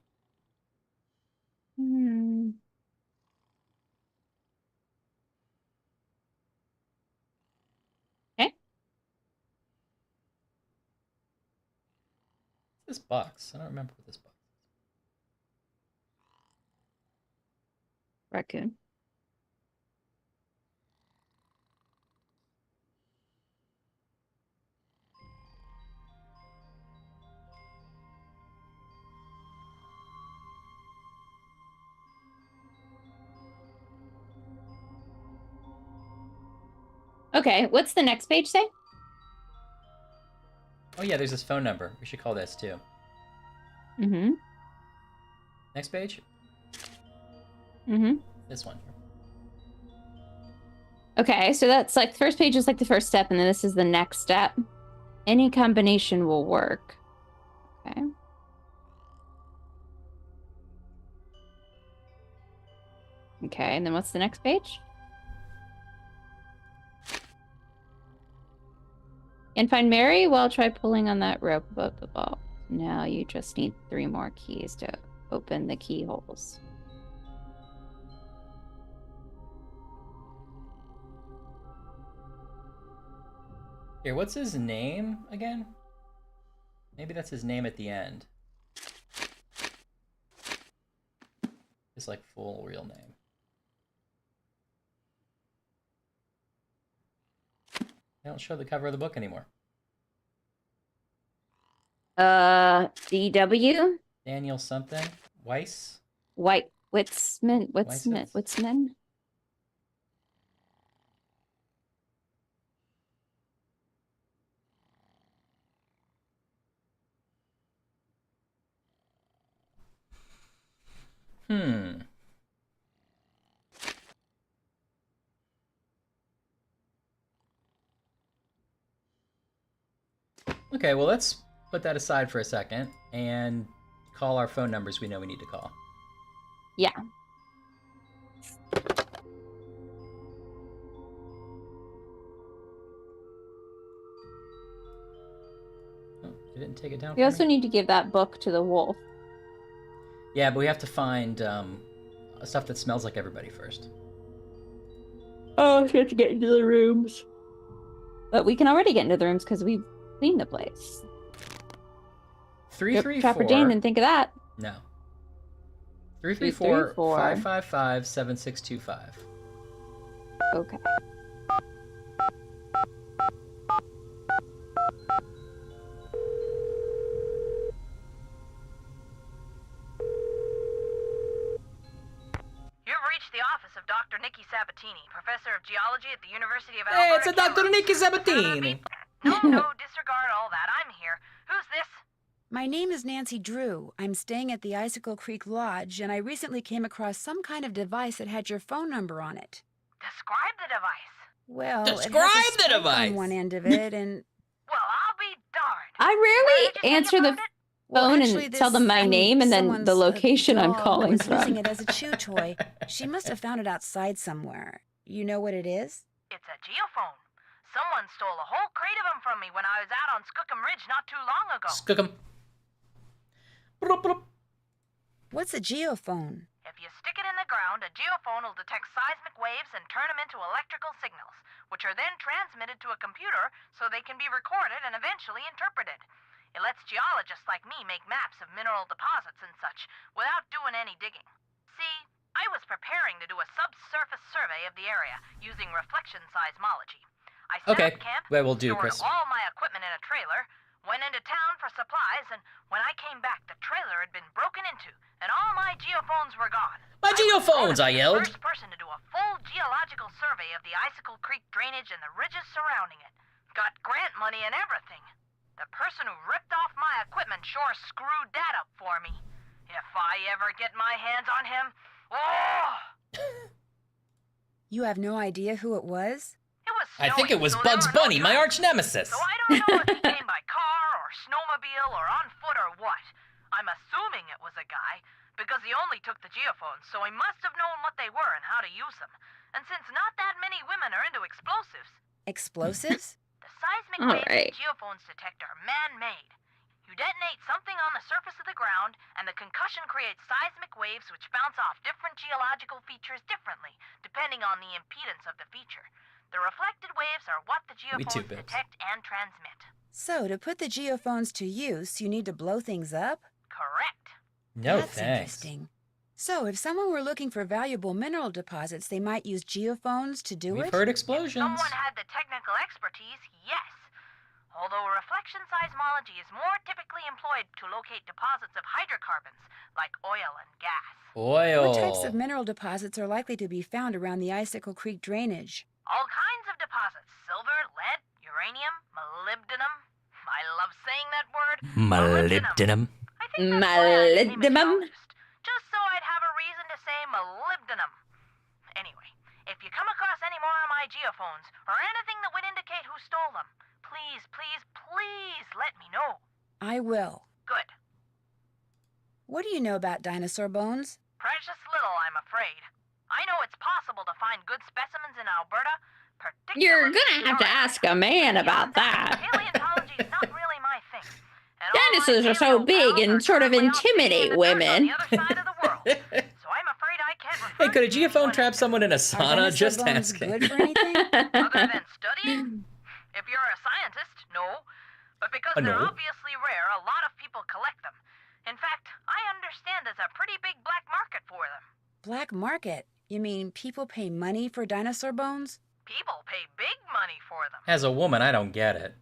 Speaker 2: Okay.
Speaker 1: This box. I don't remember what this box is.
Speaker 2: Raccoon. Okay, what's the next page say?
Speaker 1: Oh yeah, there's this phone number. We should call this too.
Speaker 2: Mm-hmm.
Speaker 1: Next page?
Speaker 2: Mm-hmm.
Speaker 1: This one.
Speaker 2: Okay, so that's like the first page is like the first step, and then this is the next step. Any combination will work. Okay. Okay, and then what's the next page? And find Mary? Well, try pulling on that rope above the ball. Now you just need 3 more keys to open the keyholes.
Speaker 1: Here, what's his name again? Maybe that's his name at the end. His like full real name. They don't show the cover of the book anymore.
Speaker 2: DW?
Speaker 1: Daniel something? Weiss?
Speaker 2: Witzman?
Speaker 1: Okay, well let's put that aside for a second and call our phone numbers we know we need to call.
Speaker 2: Yeah.
Speaker 1: Oh, you didn't take it down.
Speaker 2: We also need to give that book to the wolf.
Speaker 1: Yeah, but we have to find stuff that smells like everybody first.
Speaker 2: Oh, we have to get into the rooms. But we can already get into the rooms because we've cleaned the place.
Speaker 1: 334.
Speaker 2: Trapper Dan didn't think of that.
Speaker 1: No. 334-555-7625.
Speaker 2: Okay.
Speaker 7: You've reached the office of Dr. Nikki Sabatini, professor of geology at the University of
Speaker 1: Hey,
Speaker 7: Alberta.
Speaker 1: it's a Dr. Nikki Sabatini.
Speaker 7: No, disregard all that. I'm here. Who's this?
Speaker 5: My name is Nancy Drew. I'm staying at the Icicle Creek Lodge, and I recently came across some kind of device that had your phone number on it.
Speaker 7: Describe the device.
Speaker 5: Well,
Speaker 1: Describe
Speaker 5: it has a
Speaker 1: the
Speaker 5: spike
Speaker 1: device.
Speaker 5: on one end of it, and
Speaker 7: Well, I'll be darned.
Speaker 2: I
Speaker 7: Where
Speaker 2: rarely
Speaker 7: did you say you
Speaker 2: answer the
Speaker 7: found it?
Speaker 2: phone
Speaker 5: actually,
Speaker 2: and tell them
Speaker 5: this-
Speaker 2: my
Speaker 5: I mean,
Speaker 2: name and then the
Speaker 5: someone's,
Speaker 2: location I'm
Speaker 5: dog
Speaker 2: calling
Speaker 5: was using
Speaker 2: from.
Speaker 5: it as a chew toy. She must have found it outside somewhere. You know what it is?
Speaker 7: It's a geophone. Someone stole a whole crate of them from me when I was out on Skookum Ridge not too long ago.
Speaker 1: Skookum. Bloop, bloop.
Speaker 5: What's a geophone?
Speaker 7: If you stick it in the ground, a geophone will detect seismic waves and turn them into electrical signals, which are then transmitted to a computer so they can be recorded and eventually interpreted. It lets geologists like me make maps of mineral deposits and such without doing any digging. See, I was preparing to do a subsurface survey of the area using reflection seismology. I set
Speaker 1: Okay,
Speaker 7: up camp,
Speaker 1: well, we'll do,
Speaker 7: stored
Speaker 1: Chris.
Speaker 7: all my equipment in a trailer, went into town for supplies, and when I came back, the trailer had been broken into, and all my geophones were gone.
Speaker 1: My
Speaker 7: was
Speaker 1: geophones,
Speaker 7: voted
Speaker 1: I
Speaker 7: the
Speaker 1: yelled.
Speaker 7: First person to do a full geological survey of the Icicle Creek drainage and the ridges surrounding it. Got grant money and everything. The person who ripped off my equipment sure screwed that up for me. If I ever get my hands on him, oh!
Speaker 5: You have no idea who it was?
Speaker 7: It was
Speaker 1: I think it
Speaker 7: snowing,
Speaker 1: was
Speaker 7: so there
Speaker 1: Bugs
Speaker 7: were no
Speaker 1: Bunny, my
Speaker 7: tracks.
Speaker 1: arch nemesis.
Speaker 7: So I don't know if he came by car or snowmobile or on foot or what. I'm assuming it was a guy, because he only took the geophones, so he must have known what they were and how to use them. And since not that many women are into explosives,
Speaker 5: Explosives?
Speaker 7: the seismic
Speaker 2: All
Speaker 7: waves
Speaker 2: right.
Speaker 7: that geophones detect are man-made. You detonate something on the surface of the ground, and the concussion creates seismic waves which bounce off different geological features differently, depending on the impedance of the feature. The reflected waves are what the
Speaker 1: We too,
Speaker 7: geophones
Speaker 1: Bibbs.
Speaker 7: detect and transmit.
Speaker 5: So, to put the geophones to use, you need to blow things up?
Speaker 7: Correct.
Speaker 1: No
Speaker 5: That's
Speaker 1: thanks.
Speaker 5: interesting. So, if someone were looking for valuable mineral deposits, they might use geophones to do
Speaker 1: We've
Speaker 5: it?
Speaker 1: heard
Speaker 7: If
Speaker 1: explosions.
Speaker 7: someone had the technical expertise, yes. Although reflection seismology is more typically employed to locate deposits of hydrocarbons, like oil and gas.
Speaker 1: Oil.
Speaker 5: What types of mineral deposits are likely to be found around the Icicle Creek drainage?
Speaker 7: All kinds of deposits: silver, lead, uranium, molybdenum. I love saying that word.
Speaker 1: Molybdenum.
Speaker 7: I think that's why I became a
Speaker 2: Molybdenum?
Speaker 7: geologist, just so I'd have a reason to say molybdenum. Anyway, if you come across any more of my geophones, or anything that would indicate who stole them, please, please, please let me know.
Speaker 5: I will.
Speaker 7: Good.
Speaker 5: What do you know about dinosaur bones?
Speaker 7: Precious little, I'm afraid. I know it's possible to find good specimens in Alberta, particularly
Speaker 2: You're gonna have to
Speaker 7: in
Speaker 2: ask a man about that.
Speaker 7: Paleontology is not really my thing. And all my
Speaker 2: Dinosaurs are so
Speaker 7: paleo
Speaker 2: big
Speaker 7: pals
Speaker 2: and
Speaker 7: are
Speaker 2: sort of
Speaker 7: currently off digging
Speaker 2: intimidate
Speaker 7: in the dirt on
Speaker 2: women.
Speaker 7: the other side of the world. So I'm afraid I can't refer
Speaker 1: Hey, could a
Speaker 7: to anyone
Speaker 1: geophone trap someone in a
Speaker 5: Are
Speaker 1: sauna?
Speaker 5: dinosaur
Speaker 1: Just
Speaker 5: bones
Speaker 1: asking.
Speaker 5: good for anything?
Speaker 7: other than studying. If you're a scientist, no. But because they're
Speaker 1: No.
Speaker 7: obviously rare, a lot of people collect them. In fact, I understand there's a pretty big black market for them.
Speaker 5: Black market? You mean people pay money for dinosaur bones?
Speaker 7: People pay big money for them.
Speaker 1: As a woman, I don't get it.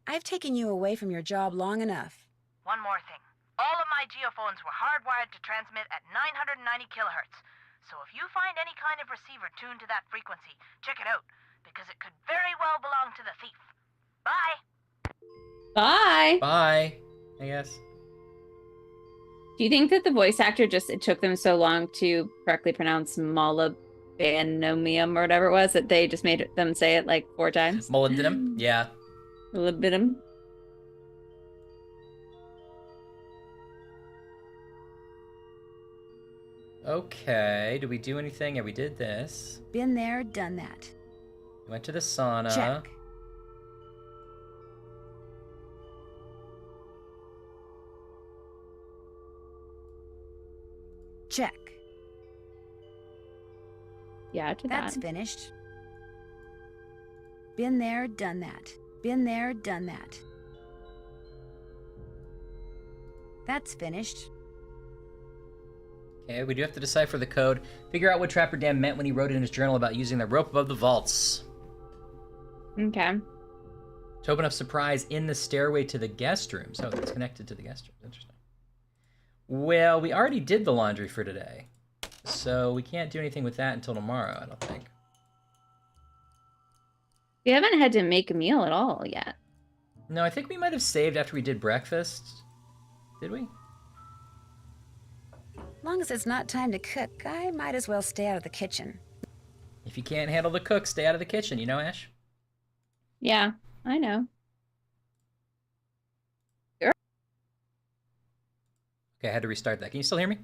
Speaker 5: I've taken you away from your job long enough.
Speaker 7: One more thing. All of my geophones were hardwired to transmit at 990 kilohertz. So if you find any kind of receiver tuned to that frequency, check it out, because it could very well belong to the thief. Bye!
Speaker 2: Bye.
Speaker 1: Bye, I guess.
Speaker 2: Do you think that the voice actor it took them so long to correctly pronounce molybdenum or whatever it was that they just made them say it like 4 times?
Speaker 1: Molybdenum? Yeah.
Speaker 2: Molybdenum.
Speaker 1: Okay, did we do anything? Yeah, we did this.
Speaker 5: Been there, done that.
Speaker 1: We went to the sauna.
Speaker 5: Check. Check.
Speaker 2: Yeah, I did
Speaker 5: That's
Speaker 2: that.
Speaker 5: finished. Been there, done that. Been there, done that. That's finished.
Speaker 1: Okay, we do have to decipher the code. Figure out what Trapper Dan meant when he wrote in his journal about using the rope above the vaults.
Speaker 2: Okay.
Speaker 1: Token of surprise in the stairway to the guest room. So it's connected to the guest room. Interesting. Well, we already did the laundry for today. So we can't do anything with that until tomorrow, I don't think.
Speaker 2: We haven't had to make a meal at all yet.
Speaker 1: No, I think we might have saved after we did breakfast. Did we?
Speaker 5: Long as it's not time to cook, I might as well stay out of the kitchen.
Speaker 1: If you can't handle the cook, stay out of the kitchen. You know, Ash?
Speaker 2: Yeah, I know.
Speaker 1: Okay, I had to restart that. Can you still hear me?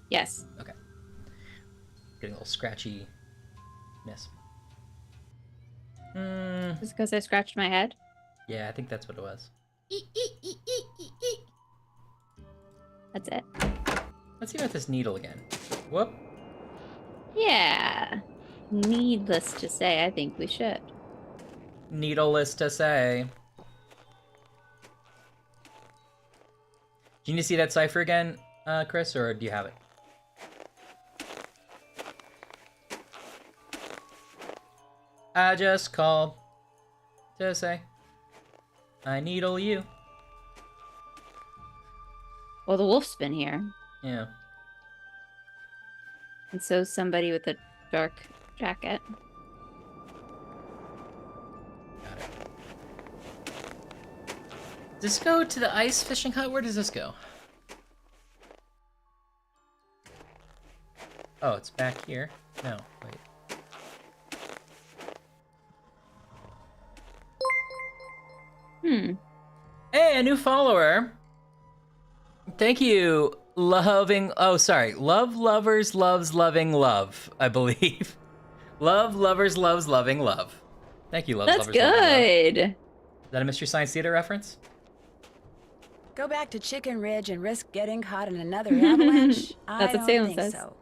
Speaker 2: Yes.
Speaker 1: Okay. Getting a little scratchy miss.
Speaker 2: Just because I scratched my head?
Speaker 1: Yeah, I think that's what it was.
Speaker 2: That's it.
Speaker 1: Let's see about this needle again. Whoop.
Speaker 2: Yeah. Needless to say, I think we should.
Speaker 1: Needleless to say. Do you need to see that cipher again, Chris, or do you have it? I just called to say I needle you.
Speaker 2: Well, the wolf's been here.
Speaker 1: Yeah.
Speaker 2: And so somebody with a dark jacket.
Speaker 1: Got it. Does this go to the ice fishing hut? Where does this go? Oh, it's back here? No, wait. Hey, a new follower. Thank you, loving... Oh, sorry. Love lovers loves loving love, I believe. Love lovers loves loving love. Thank you, love
Speaker 2: That's
Speaker 1: lovers loving love.
Speaker 2: good.
Speaker 1: Is that a Mystery Science Theater reference?
Speaker 5: Go back to Chicken Ridge and risk getting caught in another avalanche? I
Speaker 2: That's what
Speaker 5: don't
Speaker 2: Salem
Speaker 5: think
Speaker 2: says.
Speaker 5: so.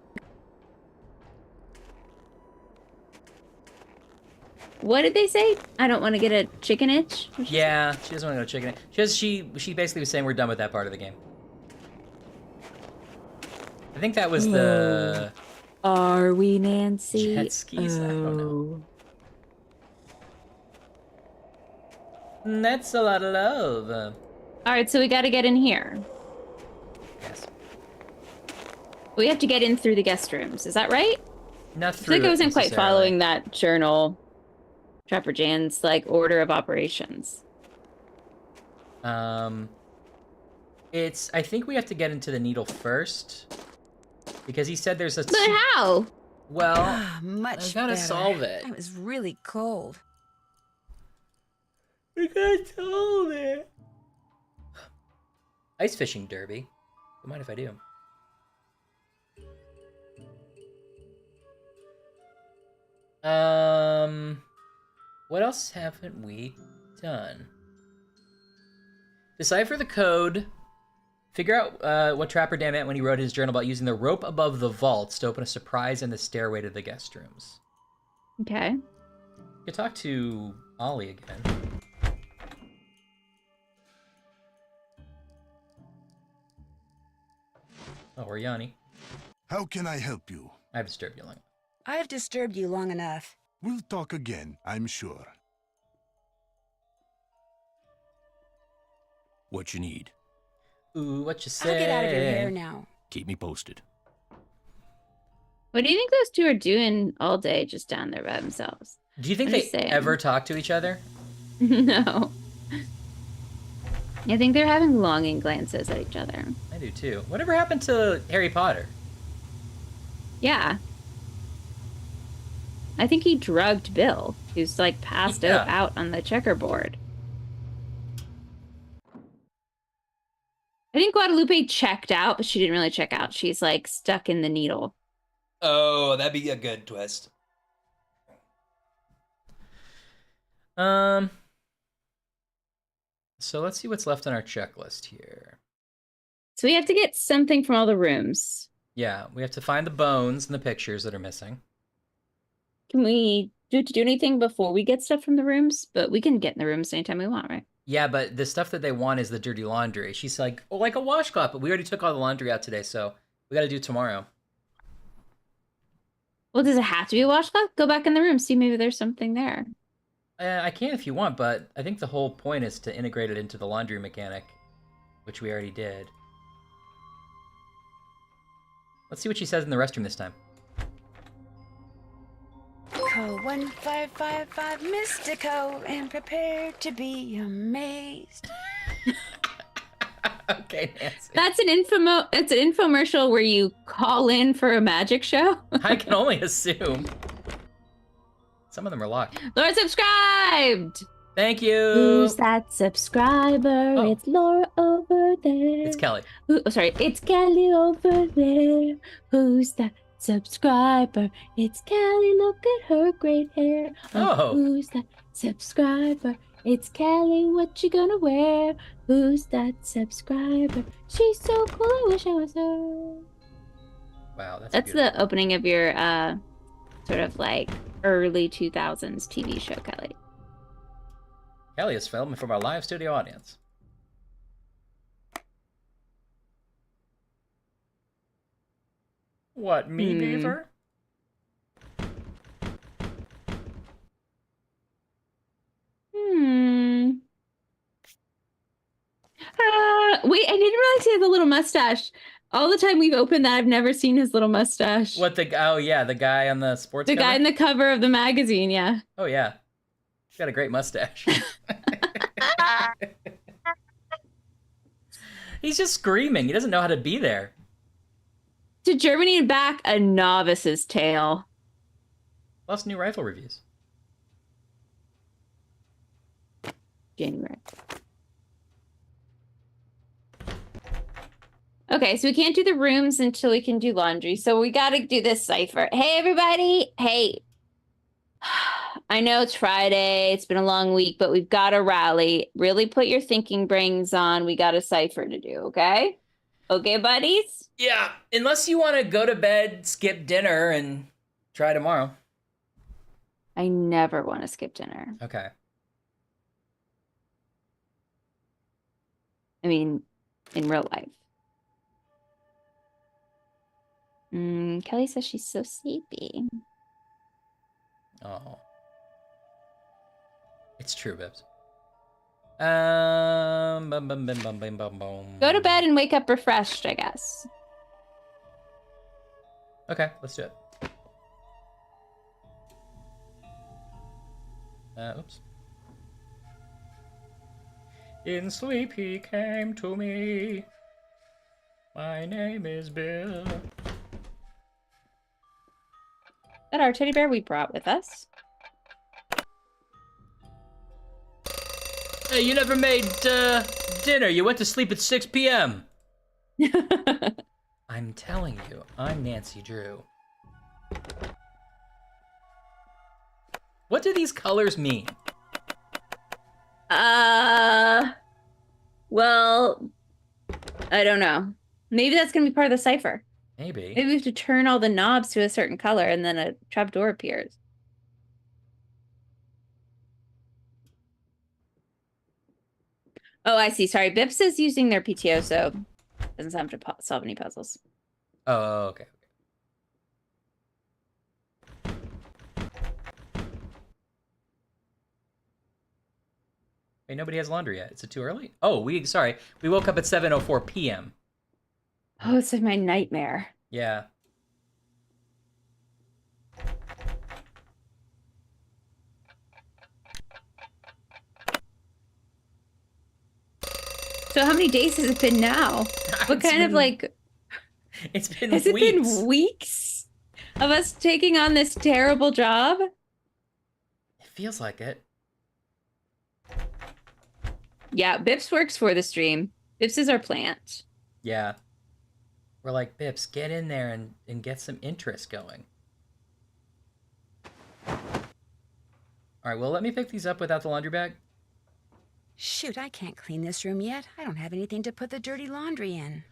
Speaker 2: What did they say? I don't want to get a chicken itch?
Speaker 1: Yeah, she doesn't want to go chicken. She basically was saying we're done with that part of the game. I think that was the
Speaker 2: Are we, Nancy?
Speaker 1: jet skis. I don't know. That's a lot of love.
Speaker 2: All right, so we got to get in here.
Speaker 1: Yes.
Speaker 2: We have to get in through the guest rooms. Is that right?
Speaker 1: Not
Speaker 2: I
Speaker 1: through.
Speaker 2: feel like I wasn't quite
Speaker 1: necessarily.
Speaker 2: following that journal, Trapper Jan's like order of operations.
Speaker 1: It's. I think we have to get into the needle first, because he said there's a.
Speaker 2: But how?
Speaker 1: Well,
Speaker 5: Ah, much
Speaker 1: I gotta
Speaker 5: better.
Speaker 1: solve it.
Speaker 5: It was really cold.
Speaker 1: I gotta solve it. Ice fishing derby. Don't mind if I do. What else haven't we done? Decipher the code. Figure out what Trapper Dan meant when he wrote his journal about using the rope above the vaults to open a surprise in the stairway to the guest rooms.
Speaker 2: Okay.
Speaker 1: You could talk to Ollie again. Oh, or Yanni.
Speaker 8: How can I help you?
Speaker 1: I've disturbed you long.
Speaker 5: I've disturbed you long enough.
Speaker 8: We'll talk again, I'm sure.
Speaker 4: What you need?
Speaker 1: Ooh, what you say?
Speaker 5: I'll get out of your hair now.
Speaker 4: Keep me posted.
Speaker 2: What do you think those two are doing all day just down there by themselves?
Speaker 1: Do you think
Speaker 2: I'm
Speaker 1: they
Speaker 2: just saying.
Speaker 1: ever talk to each other?
Speaker 2: No. I think they're having longing glances at each other.
Speaker 1: I do too. Whatever happened to Harry Potter?
Speaker 2: Yeah. I think he drugged Bill, who's like passed
Speaker 1: Yeah.
Speaker 2: out on the checkerboard. I think Guadalupe checked out, but she didn't really check out. She's like stuck in the needle.
Speaker 1: Oh, that'd be a good twist. So let's see what's left on our checklist here.
Speaker 2: So we have to get something from all the rooms.
Speaker 1: Yeah, we have to find the bones and the pictures that are missing.
Speaker 2: Can we do anything before we get stuff from the rooms? But we can get in the rooms anytime we want, right?
Speaker 1: Yeah, but the stuff that they want is the dirty laundry. She's like, oh, like a washcloth, but we already took all the laundry out today, so we got to do tomorrow.
Speaker 2: Well, does it have to be a washcloth? Go back in the room, see maybe there's something there.
Speaker 1: I can if you want, but I think the whole point is to integrate it into the laundry mechanic, which we already did. Let's see what she says in the restroom this time.
Speaker 5: Call 1555 Mystico and prepare to be amazed.
Speaker 1: Okay, Nancy.
Speaker 2: That's it's an infomercial where you call in for a magic show.
Speaker 1: I can only assume. Some of them are locked.
Speaker 2: Laura subscribed!
Speaker 1: Thank you.
Speaker 2: Who's that subscriber?
Speaker 1: Oh.
Speaker 2: It's Laura over there?
Speaker 1: It's Kelly.
Speaker 2: Oh, sorry. It's Kelly over there. Who's that subscriber? It's Kelly. Look at her great hair.
Speaker 1: Oh.
Speaker 2: Who's that subscriber? It's Kelly. What you gonna wear? Who's that subscriber? She's so cool. I wish I was her.
Speaker 1: Wow,
Speaker 2: That's
Speaker 1: beautiful.
Speaker 2: the opening of your sort of like early 2000s TV show, Kelly.
Speaker 1: Kelly is filming from our live studio audience. What, me, Beaver?
Speaker 2: Wait, I didn't realize he has a little mustache. All the time we've opened that, I've never seen his little mustache.
Speaker 1: What oh yeah, the guy on the sports
Speaker 2: The
Speaker 1: cover?
Speaker 2: guy in the cover of the magazine, yeah.
Speaker 1: Oh yeah. He's got a great mustache. He's just screaming. He doesn't know how to be there.
Speaker 2: To Germany and back, a novice's tale.
Speaker 1: Plus new rifle reviews.
Speaker 2: January. Okay, so we can't do the rooms until we can do laundry. So we got to do this cipher. Hey, everybody. Hey. I know it's Friday. It's been a long week, but we've got to rally. Really put your thinking brains on. We got a cipher to do, okay? Okay, buddies?
Speaker 1: Yeah, unless you want to go to bed, skip dinner, and try tomorrow.
Speaker 2: I never want to skip dinner.
Speaker 1: Okay.
Speaker 2: I mean, in real life. Kelly says she's so sleepy.
Speaker 1: Oh. It's true, Bibbs. Bum, bum, bum, bum, bum, bum, bum.
Speaker 2: Go to bed and wake up refreshed, I guess.
Speaker 1: Okay, let's do it. Oops. In sleep he came to me. My name is Bill.
Speaker 2: That our teddy bear we brought with us.
Speaker 1: Hey, you never made dinner. You went to sleep at 6 p.m. I'm telling you, I'm Nancy Drew. What do these colors mean?
Speaker 2: Well, I don't know. Maybe that's gonna be part of the cipher.
Speaker 1: Maybe.
Speaker 2: Maybe we have to turn all the knobs to a certain color and then a trapdoor appears. Oh, I see. Sorry. Bips is using their PTO, so doesn't have to solve any puzzles.
Speaker 1: Oh, okay. Wait, nobody has laundry yet. Is it too early? Oh, sorry. We woke up at 7:04 p.m.
Speaker 2: Oh, it's like my nightmare.
Speaker 1: Yeah.
Speaker 2: So how many days has it been now? What kind of like...
Speaker 1: It's been
Speaker 2: Has
Speaker 1: weeks.
Speaker 2: it been weeks of us taking on this terrible job?
Speaker 1: It feels like it.
Speaker 2: Yeah, Bips works for the stream. Bips is our plant.
Speaker 1: Yeah. We're like, Bips, get in there and get some interest going. All right, well, let me pick these up without the laundry bag.
Speaker 5: Shoot, I can't clean this room yet. I don't have anything to put the dirty laundry in.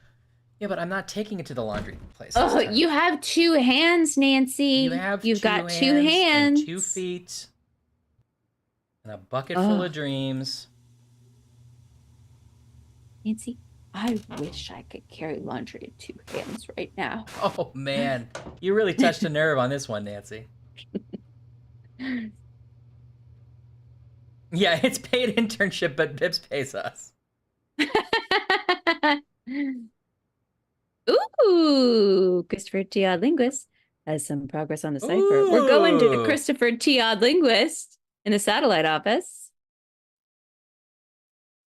Speaker 1: Yeah, but I'm not taking it to the laundry place.
Speaker 2: Oh, you have two hands, Nancy. You've got two hands.
Speaker 1: And 2 feet. And a bucket full of dreams.
Speaker 2: Nancy, I wish I could carry laundry in 2 hands right now.
Speaker 1: Oh, man. You really touched a nerve on this one, Nancy. Yeah, it's paid internship, but Bips pays us.
Speaker 2: Ooh, Christopher T. Odd Linguist has some progress on the cipher. We're going to Christopher T. Odd Linguist in the satellite office.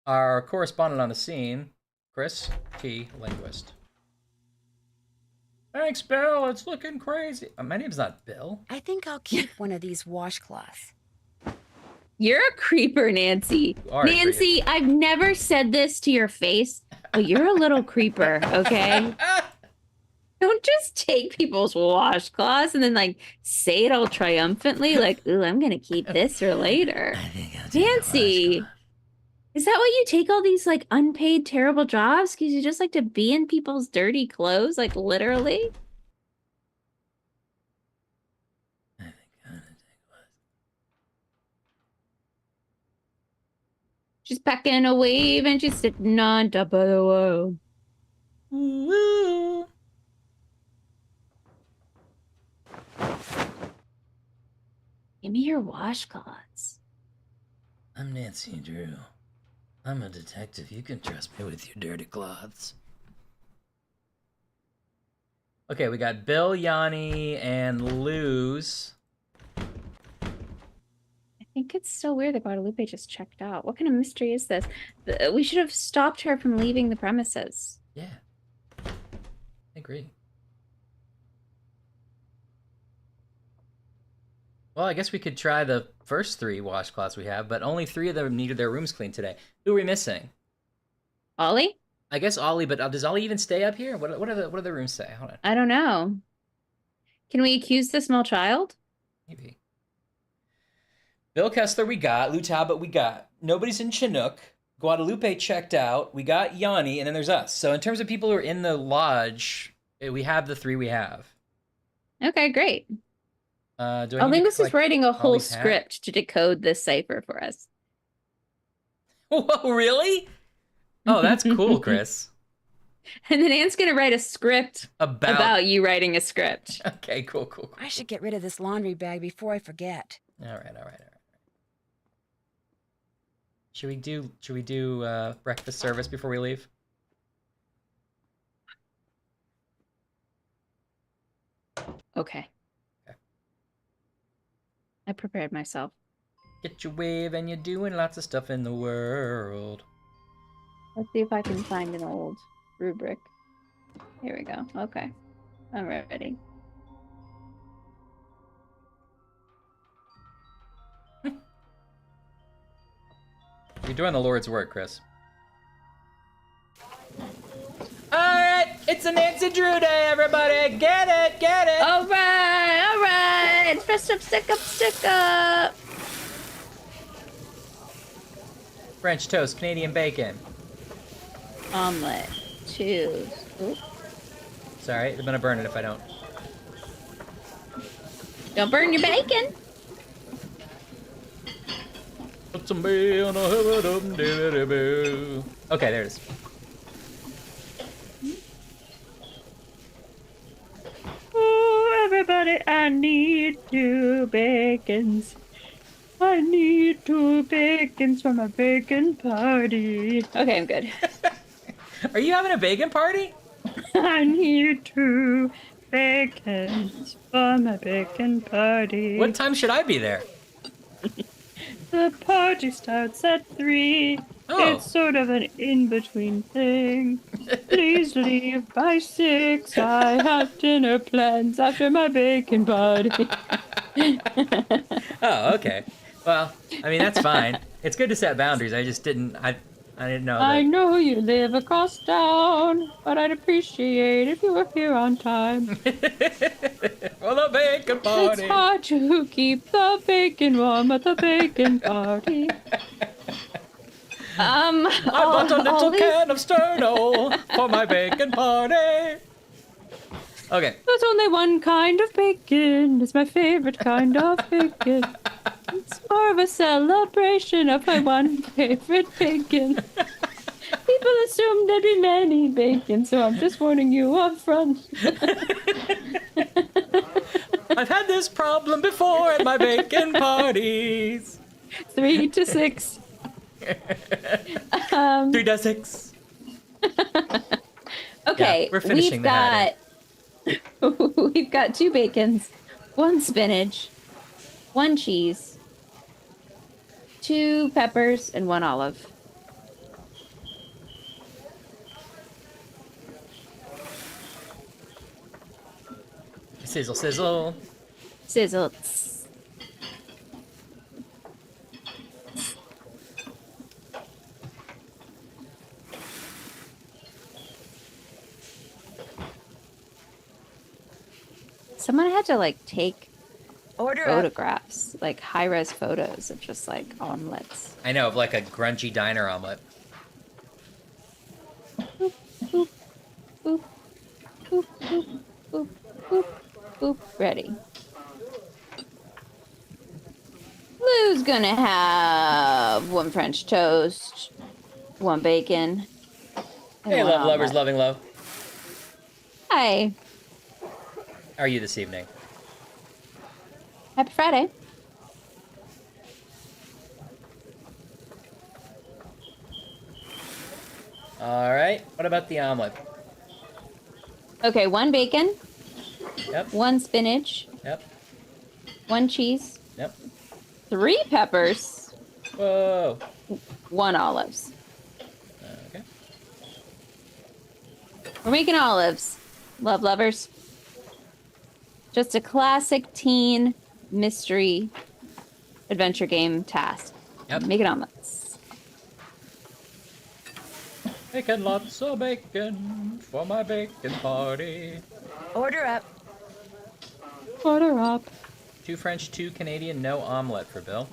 Speaker 1: Our correspondent on the scene, Chris T. Linguist. Thanks, Bill. It's looking crazy. My name's not Bill.
Speaker 5: I think I'll keep one of these washcloths.
Speaker 2: You're a creeper, Nancy.
Speaker 1: You are a
Speaker 2: Nancy, I've never said this to your face, but you're a little creeper, okay? Don't just take people's washcloths and then like say it all triumphantly, like, ooh, I'm gonna keep this for later.
Speaker 1: I think I'll take a
Speaker 2: Nancy,
Speaker 1: washcloth.
Speaker 2: is that why you take all these like unpaid terrible jobs? Because you just like to be in people's dirty clothes, like literally?
Speaker 1: I think I'm gonna take a
Speaker 2: She's packing a wave and she's sitting on top of the world.
Speaker 1: washcloth. Woo!
Speaker 2: Give me your washcloths.
Speaker 1: I'm Nancy Drew. I'm a detective. You can trust me with your dirty cloths. Okay, we got Bill, Yanni, and Luz.
Speaker 2: I think it's so weird that Guadalupe just checked out. What kind of mystery is this? We should have stopped her from leaving the premises.
Speaker 1: Yeah. I agree. Well, I guess we could try the first 3 washcloths we have, but only 3 of them needed their rooms cleaned today. Who are we missing?
Speaker 2: Ollie?
Speaker 1: I guess Ollie, but does Ollie even stay up here? What do the rooms say? Hold on.
Speaker 2: I don't know. Can we accuse the small child?
Speaker 1: Maybe. Bill Kessler we got. Lou Talbot we got. Nobody's in Chinook. Guadalupe checked out. We got Yanni, and then there's us. So in terms of people who are in the lodge, we have the 3 we have.
Speaker 2: Okay, great.
Speaker 1: Do I need to
Speaker 2: Linguist is
Speaker 1: collect
Speaker 2: writing a whole
Speaker 1: Ollie's hat?
Speaker 2: script to decode this cipher for us.
Speaker 1: Whoa, really? Oh, that's cool, Chris.
Speaker 2: And then Anne's going to write a script about you writing a script.
Speaker 1: Okay, cool.
Speaker 5: I should get rid of this laundry bag before I forget.
Speaker 1: All right. Should we do breakfast service before we leave?
Speaker 2: Okay. I prepared myself.
Speaker 1: Get your wave and you're doing lots of stuff in the world.
Speaker 2: Let's see if I can find an old rubric. Here we go. Okay. I'm ready.
Speaker 1: You're doing the Lord's work, Chris. Alright, it's a Nancy Drew day, everybody! Get it!
Speaker 2: Alright! Dress up, stick up!
Speaker 1: French toast, Canadian bacon.
Speaker 2: Omelet. Choose. Oop.
Speaker 1: Sorry, I'm gonna burn it if I don't.
Speaker 2: Don't burn your bacon!
Speaker 1: Put some bee on a hubba-dum-dibba-dibba. Okay, there it is.
Speaker 2: Oh, everybody, I need 2 bacons. I need 2 bacons for my bacon party. Okay, I'm good.
Speaker 1: Are you having a bacon party?
Speaker 2: I need 2 bacons for my bacon party.
Speaker 1: What time should I be there?
Speaker 2: The party starts at 3.
Speaker 1: Oh.
Speaker 2: It's sort of an in-between thing. Please leave by 6. I have dinner plans after my bacon party.
Speaker 1: Oh, okay. Well, I mean, that's fine. It's good to set boundaries. I just didn't, I didn't know that.
Speaker 2: I know you live across town, but I'd appreciate if you were here on time.
Speaker 1: For the bacon party.
Speaker 2: It's hard to keep the bacon warm at the bacon party.
Speaker 1: I bought a little can of Sterno for my bacon party. Okay.
Speaker 2: There's only one kind of bacon. It's my favorite kind of bacon. It's more of a celebration of my one favorite bacon. People assume there'd be many bacon, so I'm just warning you up front.
Speaker 1: I've had this problem before at my bacon parties.
Speaker 2: 3 to 6.
Speaker 1: 3 to 6.
Speaker 2: Okay,
Speaker 1: Yeah, we're finishing
Speaker 2: we've got 2 bacons, 1 spinach, 1 cheese, 2 peppers, and 1 olive.
Speaker 1: Sizzle, sizzle.
Speaker 2: Sizzle. someone had to like take
Speaker 5: Order up.
Speaker 2: photographs, like high-res photos of just like omelets.
Speaker 1: I know, of like a grungy diner omelet.
Speaker 2: Boop, boop, boop, boop, boop, boop, boop, boop. Ready. Lou's gonna have 1 French toast, 1 bacon, and
Speaker 1: Hey,
Speaker 2: 1
Speaker 1: love lovers,
Speaker 2: omelet.
Speaker 1: loving love.
Speaker 2: Hi.
Speaker 1: How are you this evening?
Speaker 2: Happy Friday.
Speaker 1: All right. What about the omelet?
Speaker 2: Okay, 1 bacon,
Speaker 1: Yep.
Speaker 2: 1 spinach,
Speaker 1: Yep.
Speaker 2: 1 cheese,
Speaker 1: Yep.
Speaker 2: 3 peppers,
Speaker 1: Whoa.
Speaker 2: 1 olives.
Speaker 1: Okay.
Speaker 2: We're making olives, love lovers. Just a classic teen mystery adventure game task.
Speaker 1: Yep.
Speaker 2: Making omelets.
Speaker 1: Making lots of bacon for my bacon party.
Speaker 5: Order up.
Speaker 2: Order up.
Speaker 1: 2 French, 2 Canadian, no omelet for Bill.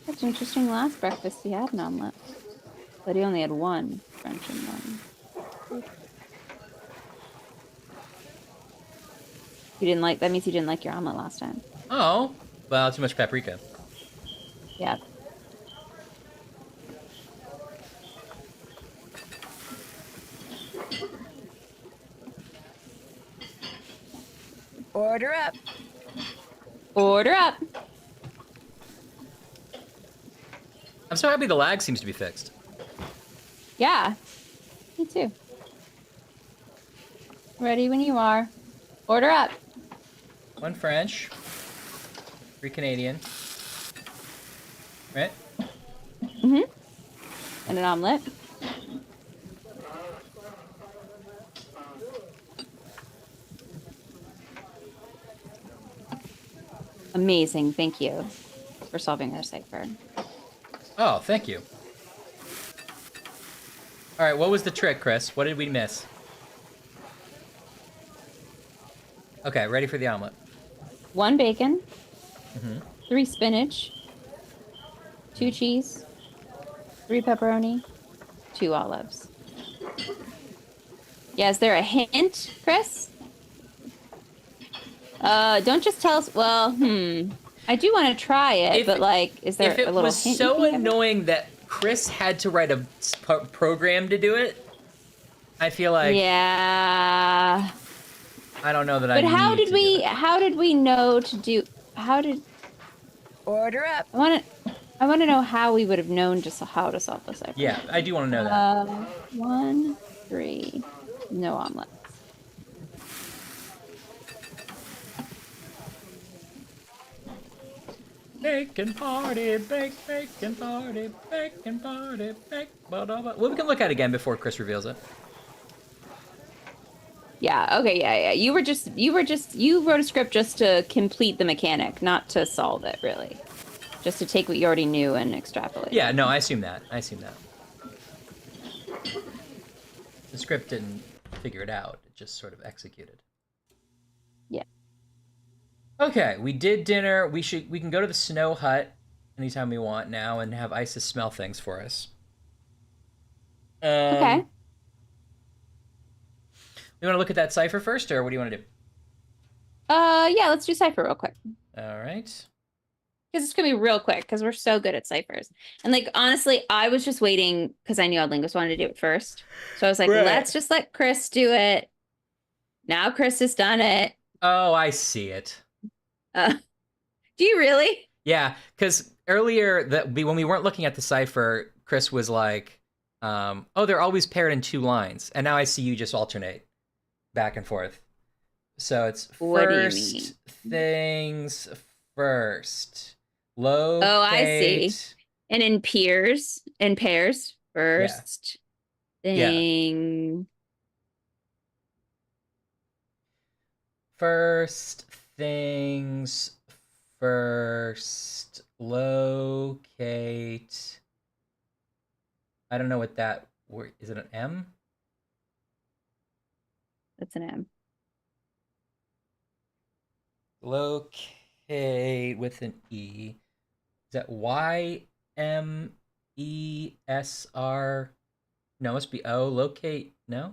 Speaker 2: That's interesting. Last breakfast he had an omelet, but he only had 1 French and 1. You didn't like, that means you didn't like your omelet last time.
Speaker 1: Oh, well, too much paprika.
Speaker 2: Yeah.
Speaker 5: Order up.
Speaker 2: Order up.
Speaker 1: I'm so happy the lag seems to be fixed.
Speaker 2: Yeah. Me too. Ready when you are. Order up.
Speaker 1: 1 French, 3 Canadian. Right?
Speaker 2: Mm-hmm. And an omelet. Amazing. Thank you for solving our cipher.
Speaker 1: Oh, thank you. All right, what was the trick, Chris? What did we miss? Okay, ready for the omelet.
Speaker 2: 1 bacon.
Speaker 1: Mm-hmm.
Speaker 2: 3 spinach. 2 cheese. 3 pepperoni. 2 olives. Yeah, is there a hint, Chris? Don't just tell us. Well, I do want to try it, but like, is there
Speaker 1: If it
Speaker 2: a little
Speaker 1: was
Speaker 2: hint?
Speaker 1: so
Speaker 2: you can give us?
Speaker 1: annoying that Chris had to write a program to do it, I feel like
Speaker 2: Yeah.
Speaker 1: I don't know that I
Speaker 2: But how
Speaker 1: need
Speaker 2: did
Speaker 1: to do
Speaker 2: we?
Speaker 1: it.
Speaker 2: How did we know to do? How did?
Speaker 5: Order up.
Speaker 2: I want to know how we would have known just how to solve the cipher.
Speaker 1: Yeah, I do want to know that.
Speaker 2: 1, 3, no omelets.
Speaker 1: Bacon party, bacon party, bacon party, well, we can look at it again before Chris reveals it.
Speaker 2: Yeah. Okay. Yeah. You wrote a script just to complete the mechanic, not to solve it, really. Just to take what you already knew and extrapolate.
Speaker 1: Yeah, no, I assume that. The script didn't figure it out. It just sort of executed.
Speaker 2: Yeah.
Speaker 1: Okay, we did dinner. We can go to the snow hut anytime we want now and have Isis smell things for us.
Speaker 2: Okay.
Speaker 1: We want to look at that cipher first, or what do you want to do?
Speaker 2: Yeah, let's do cipher real quick.
Speaker 1: All right.
Speaker 2: Because it's gonna be real quick, because we're so good at ciphers. And like honestly, I was just waiting because I knew Linguist wanted to do it first. So I was like,
Speaker 1: Right.
Speaker 2: let's just let Chris do it. Now Chris has done it.
Speaker 1: Oh, I see it.
Speaker 2: Do you really?
Speaker 1: Yeah, because earlier when we weren't looking at the cipher, Chris was like, "Oh, they're always paired in 2 lines," and now I see you just alternate back and forth. So it's
Speaker 2: What do you
Speaker 1: first things first. Locate.
Speaker 2: Oh, I see. And in pairs, first thing.
Speaker 1: First things first. Locate. I don't know what that word is. It an M?
Speaker 2: That's an M.
Speaker 1: Locate with an E. Is that YMESR? No, it must be O. Locate. No?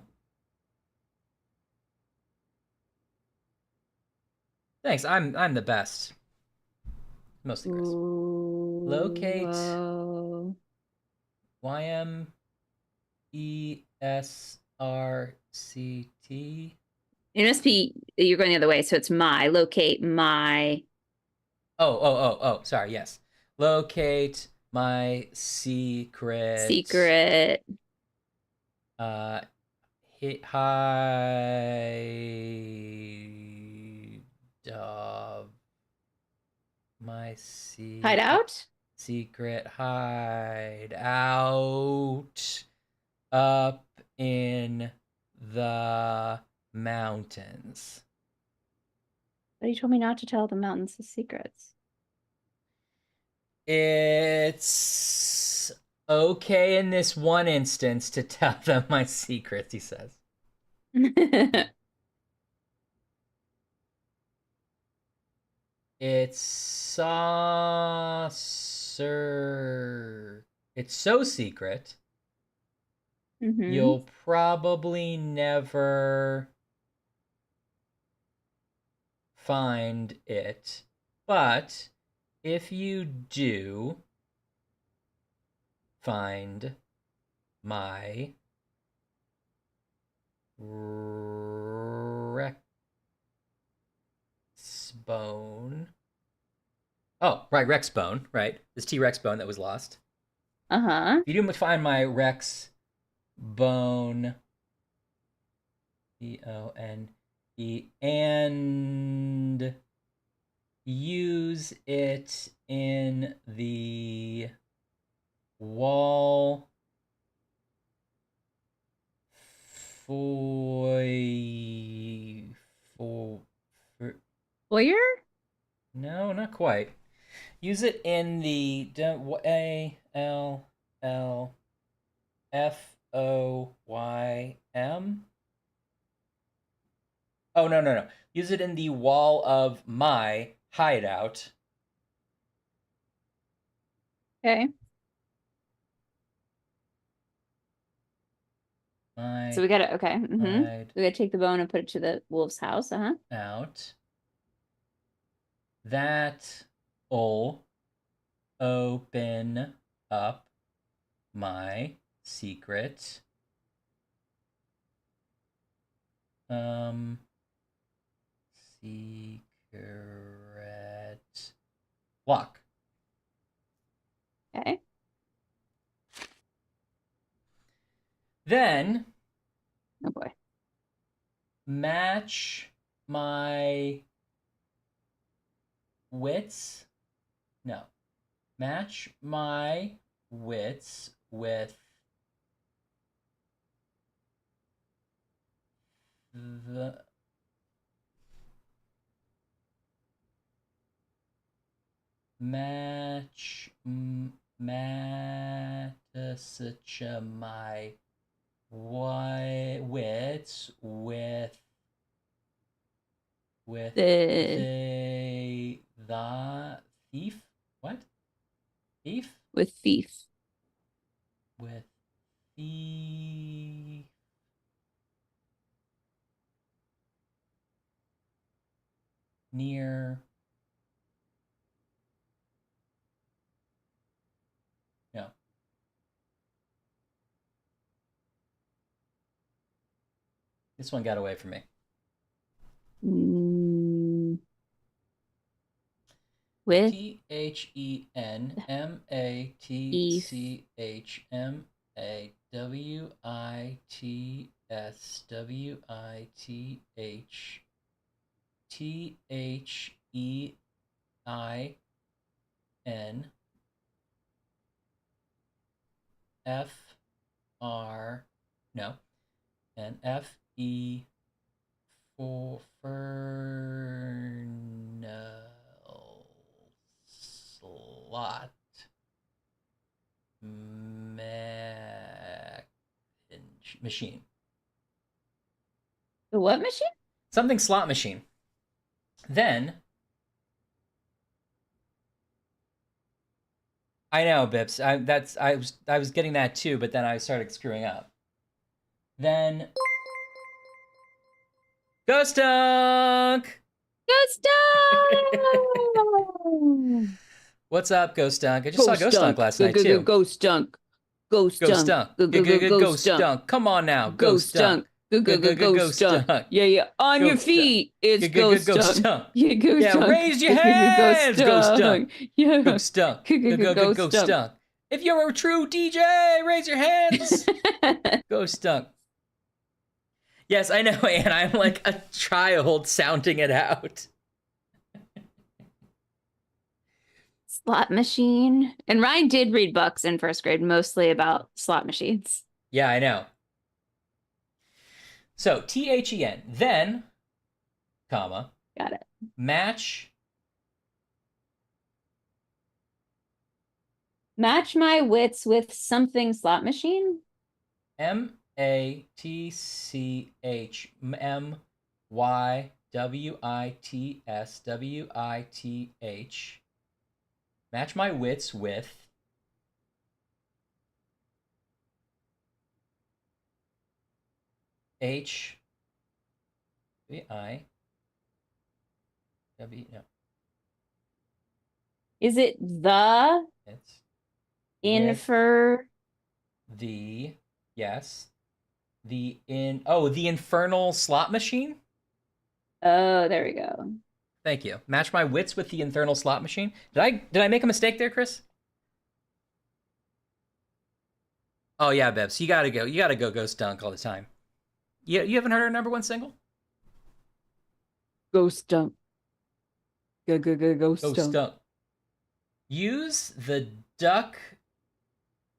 Speaker 1: Thanks. I'm the best. Mostly Chris. Locate
Speaker 2: Whoa.
Speaker 1: YMESRCT.
Speaker 2: It must be you're going the other way, so it's my locate my
Speaker 1: Oh. Sorry. Yes. Locate my secret.
Speaker 2: secret.
Speaker 1: Hit hide of my
Speaker 2: Hideout?
Speaker 1: secret hide out up in the mountains.
Speaker 2: But you told me not to tell the mountains the secrets.
Speaker 1: It's okay in this one instance to tell them my secrets, he says. It's It's so secret. You'll probably never find it. But if you do find my Rex bone. Oh, right, Rex bone, right? This T-Rex bone that was lost.
Speaker 2: Uh-huh.
Speaker 1: If you do find my Rex bone, B-O-N-E, and use it in the wall
Speaker 2: Foyer?
Speaker 1: No, not quite. Use it in the ALLFOYM. Oh, no. Use it in the wall of my hideout.
Speaker 2: Okay. So we gotta We gotta take the bone and put it to the wolf's house. Uh-huh.
Speaker 1: Out. That'll open up my secret. Secret lock.
Speaker 2: Okay.
Speaker 1: Then
Speaker 2: Oh boy.
Speaker 1: match my wits. No. Match my wits with the match my wits with the thief. What? Thief?
Speaker 2: With thief.
Speaker 1: With thief. Near. No. This one got away from me.
Speaker 2: With
Speaker 1: THEITSWITHFR. No. And FE for Fernal slot machine.
Speaker 2: The what machine?
Speaker 1: Something slot machine. Then I know, Bips. I was getting that too, but then I started screwing up. Then Ghost Dunk!
Speaker 2: Ghost Dunk!
Speaker 1: What's up, Ghost Dunk? I just saw Ghost Dunk last night too.
Speaker 2: Ghost Dunk. Ghost Dunk.
Speaker 1: Ghost Dunk. Come on now, Ghost Dunk.
Speaker 2: Ghost Dunk. Yeah. On your feet. It's Ghost Dunk. Yeah, Ghost
Speaker 1: Yeah,
Speaker 2: Dunk.
Speaker 1: raise your hands, Ghost Dunk.
Speaker 2: Yeah.
Speaker 1: Ghost Dunk. Ghost Dunk. If you're a true DJ, raise your hands. Ghost Dunk. Yes, I know, and I'm like a child sounding it out.
Speaker 2: Slot machine. And Ryan did read books in first grade, mostly about slot machines.
Speaker 1: Yeah, I know. So, THEN, then, comma.
Speaker 2: Got it.
Speaker 1: Match
Speaker 2: my wits with something slot machine.
Speaker 1: MATCHMYWITSWITH. Match my wits with no.
Speaker 2: Is it the
Speaker 1: It's
Speaker 2: infer?
Speaker 1: the yes. The infernal slot machine?
Speaker 2: Oh, there we go.
Speaker 1: Thank you. Match my wits with the infernal slot machine. Did I make a mistake there, Chris? Oh yeah, Bebs. You gotta go. You gotta go Ghost Dunk all the time. You haven't heard our #1 single?
Speaker 2: Ghost Dunk. Ghost
Speaker 1: Ghost Dunk. Use the duck.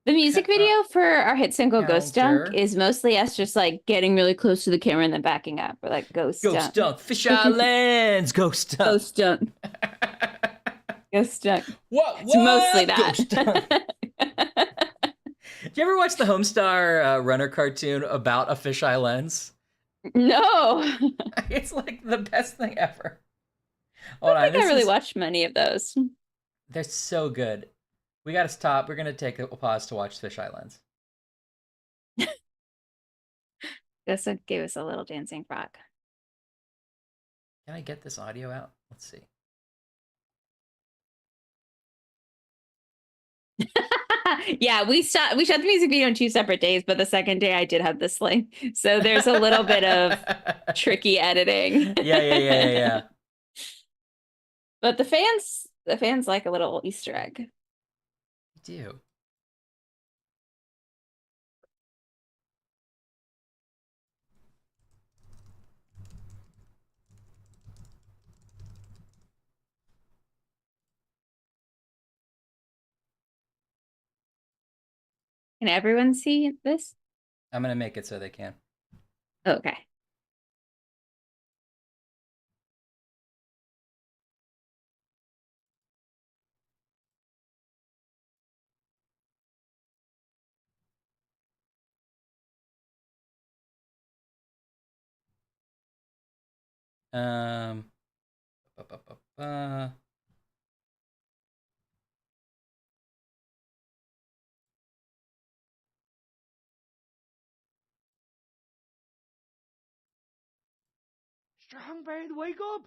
Speaker 2: The music video for our hit single Ghost
Speaker 1: Counter.
Speaker 2: Dunk is mostly us just like getting really close to the camera and then backing up. We're like Ghost
Speaker 1: Dunk. Fisheye lens. Ghost Dunk.
Speaker 2: Ghost Dunk. Ghost Dunk.
Speaker 1: What?
Speaker 2: It's mostly that.
Speaker 1: Ghost Dunk. Did you ever watch the Homestar Runner cartoon about a fisheye lens?
Speaker 2: No.
Speaker 1: It's like the best thing ever.
Speaker 2: I don't think I really watched many of those.
Speaker 1: They're so good. We gotta stop. We're gonna take a pause to watch Fisheye Lens.
Speaker 2: This gave us a little dancing frog.
Speaker 1: Can I get this audio out? Let's see.
Speaker 2: Yeah, we shot the music video on 2 separate days, but the second day I did have the sling. So there's a little bit of tricky editing.
Speaker 1: Yeah.
Speaker 2: But the fans like a little Easter egg.
Speaker 1: I do.
Speaker 2: Can everyone see this?
Speaker 1: I'm gonna make it so they can.
Speaker 2: Okay.
Speaker 1: Um.
Speaker 9: Strongbeard, wake up!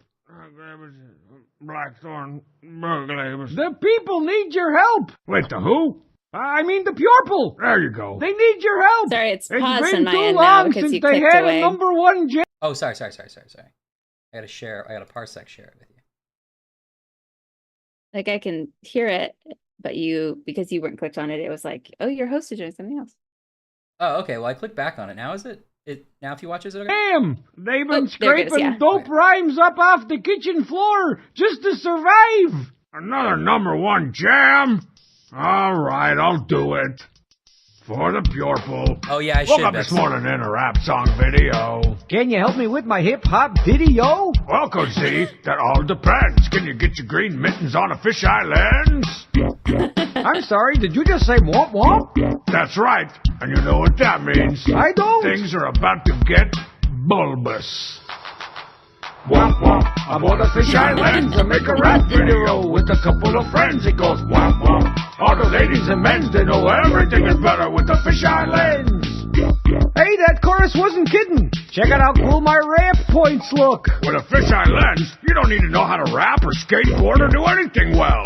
Speaker 9: Blackthorn, the people need your help! Wait, the who? I mean the Purple! There you go. They need your help!
Speaker 2: Sorry, it's paused on
Speaker 9: been
Speaker 2: my
Speaker 9: too
Speaker 2: end now
Speaker 9: long
Speaker 2: because
Speaker 9: since
Speaker 2: you
Speaker 9: they
Speaker 2: clicked
Speaker 9: had
Speaker 2: away.
Speaker 9: a #1 jam.
Speaker 1: Oh, sorry. I gotta parsec share it with you.
Speaker 2: Like I can hear it, but because you weren't clicked on it, it was like, oh, your host is doing something else.
Speaker 1: Oh, okay. Well, I clicked back on it. Now is it? Now if you watch, is it okay?
Speaker 9: Damn! They've been
Speaker 2: Oh, there it
Speaker 9: scraping
Speaker 2: is, yeah.
Speaker 9: dope rhymes up off the kitchen floor just to survive! Another #1 jam? Alright, I'll do it. For the Purple.
Speaker 1: Oh yeah, I
Speaker 9: Woke
Speaker 1: should.
Speaker 9: up this morning in a rap song video. Can you help me with my hip-hop video? Well, Cozy, that all depends. Can you get your green mittens on a fisheye lens? I'm sorry, did you just say womp womp? That's right, and you know what that means. I don't. Things are about to get bulbous. Womp womp, aboard a fish island to make a rap video with a couple of friends. It goes womp womp. All the ladies and men, they know everything is better with the fish islands. Hey, that chorus wasn't kidding. Check out how cool my ramp points look. With a fish islands, you don't need to know how to rap or skateboard or do anything well.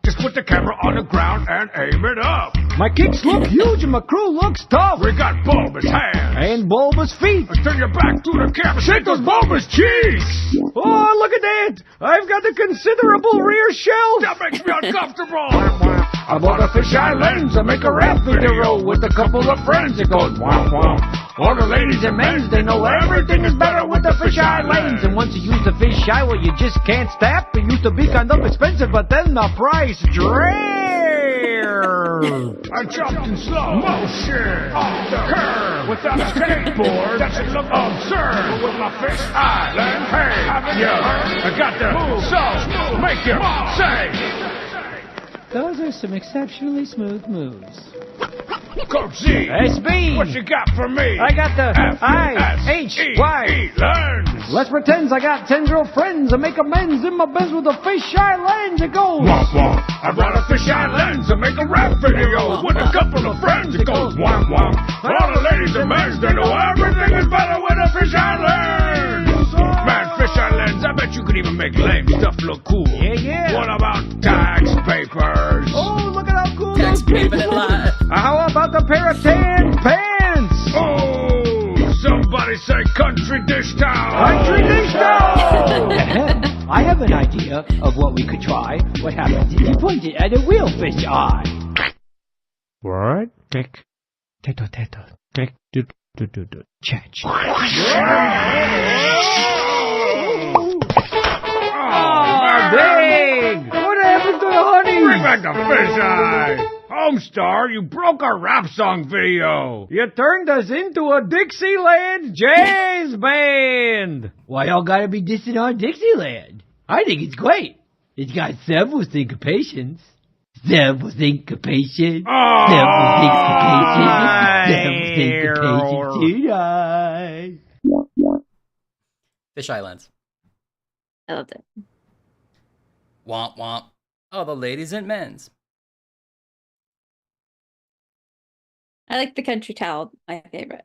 Speaker 9: Just put the camera on the ground and aim it up. My kicks look huge and my crew looks tough. We got bulbous hands and bulbous feet. Turn your back to the camera, shake those bulbous cheeks. Oh, look at that! I've got a considerable rear shelf. That makes me uncomfortable. I bought a fish island to make a rap video with a couple of friends. It goes womp womp. All the ladies and men, they know everything is better with the fish islands. And once you use the fish eye, well, you just can't stop. It used to be kind of expensive, but then the price dropped. I jumped in slow motion off the curb without a skateboard. That should look absurd. But with my fish island, hey, haven't you heard? I got the move, so make you say.
Speaker 10: Those are some exceptionally smooth moves.
Speaker 9: Coach Z,
Speaker 10: SB,
Speaker 9: what you got for me?
Speaker 10: I got the I-H-Y.
Speaker 9: Learns.
Speaker 10: Let's pretend I got 10 girlfriends and make amends in my beds with a fish island. It goes
Speaker 9: womp womp. I brought a fish island to make a rap video with a couple of friends. It goes womp womp. All the ladies and men, they know everything is better with a fish island. Man, fish islands, I bet you could even make lame stuff look cool.
Speaker 10: Yeah, yeah.
Speaker 9: What about tax papers?
Speaker 10: Oh, look at how cool
Speaker 1: Tax
Speaker 10: those people
Speaker 1: paper
Speaker 10: look.
Speaker 1: live.
Speaker 10: How about the pair of tan pants?
Speaker 9: Oh, somebody say country dish towel.
Speaker 10: Country dish towel. I have an idea of what we could try. What happens if you point it at a real fish eye?
Speaker 9: What?
Speaker 10: Tick, tato, tato, tick, do, do, do, do, chatch.
Speaker 9: Oh, my
Speaker 10: Big! What happened to the honey?
Speaker 9: Bring back the fish eye! Homestar, you broke our rap song video!
Speaker 10: You turned us into a Dixieland jazz band! Why y'all gotta be dissing on Dixieland? I think it's great. It's got several syncopations. Several syncopations.
Speaker 9: Oh,
Speaker 10: Several syncopations tonight.
Speaker 1: Fish Islands.
Speaker 2: I loved it.
Speaker 1: Womp womp. Oh, the ladies and men's.
Speaker 2: I like the country towel, my favorite.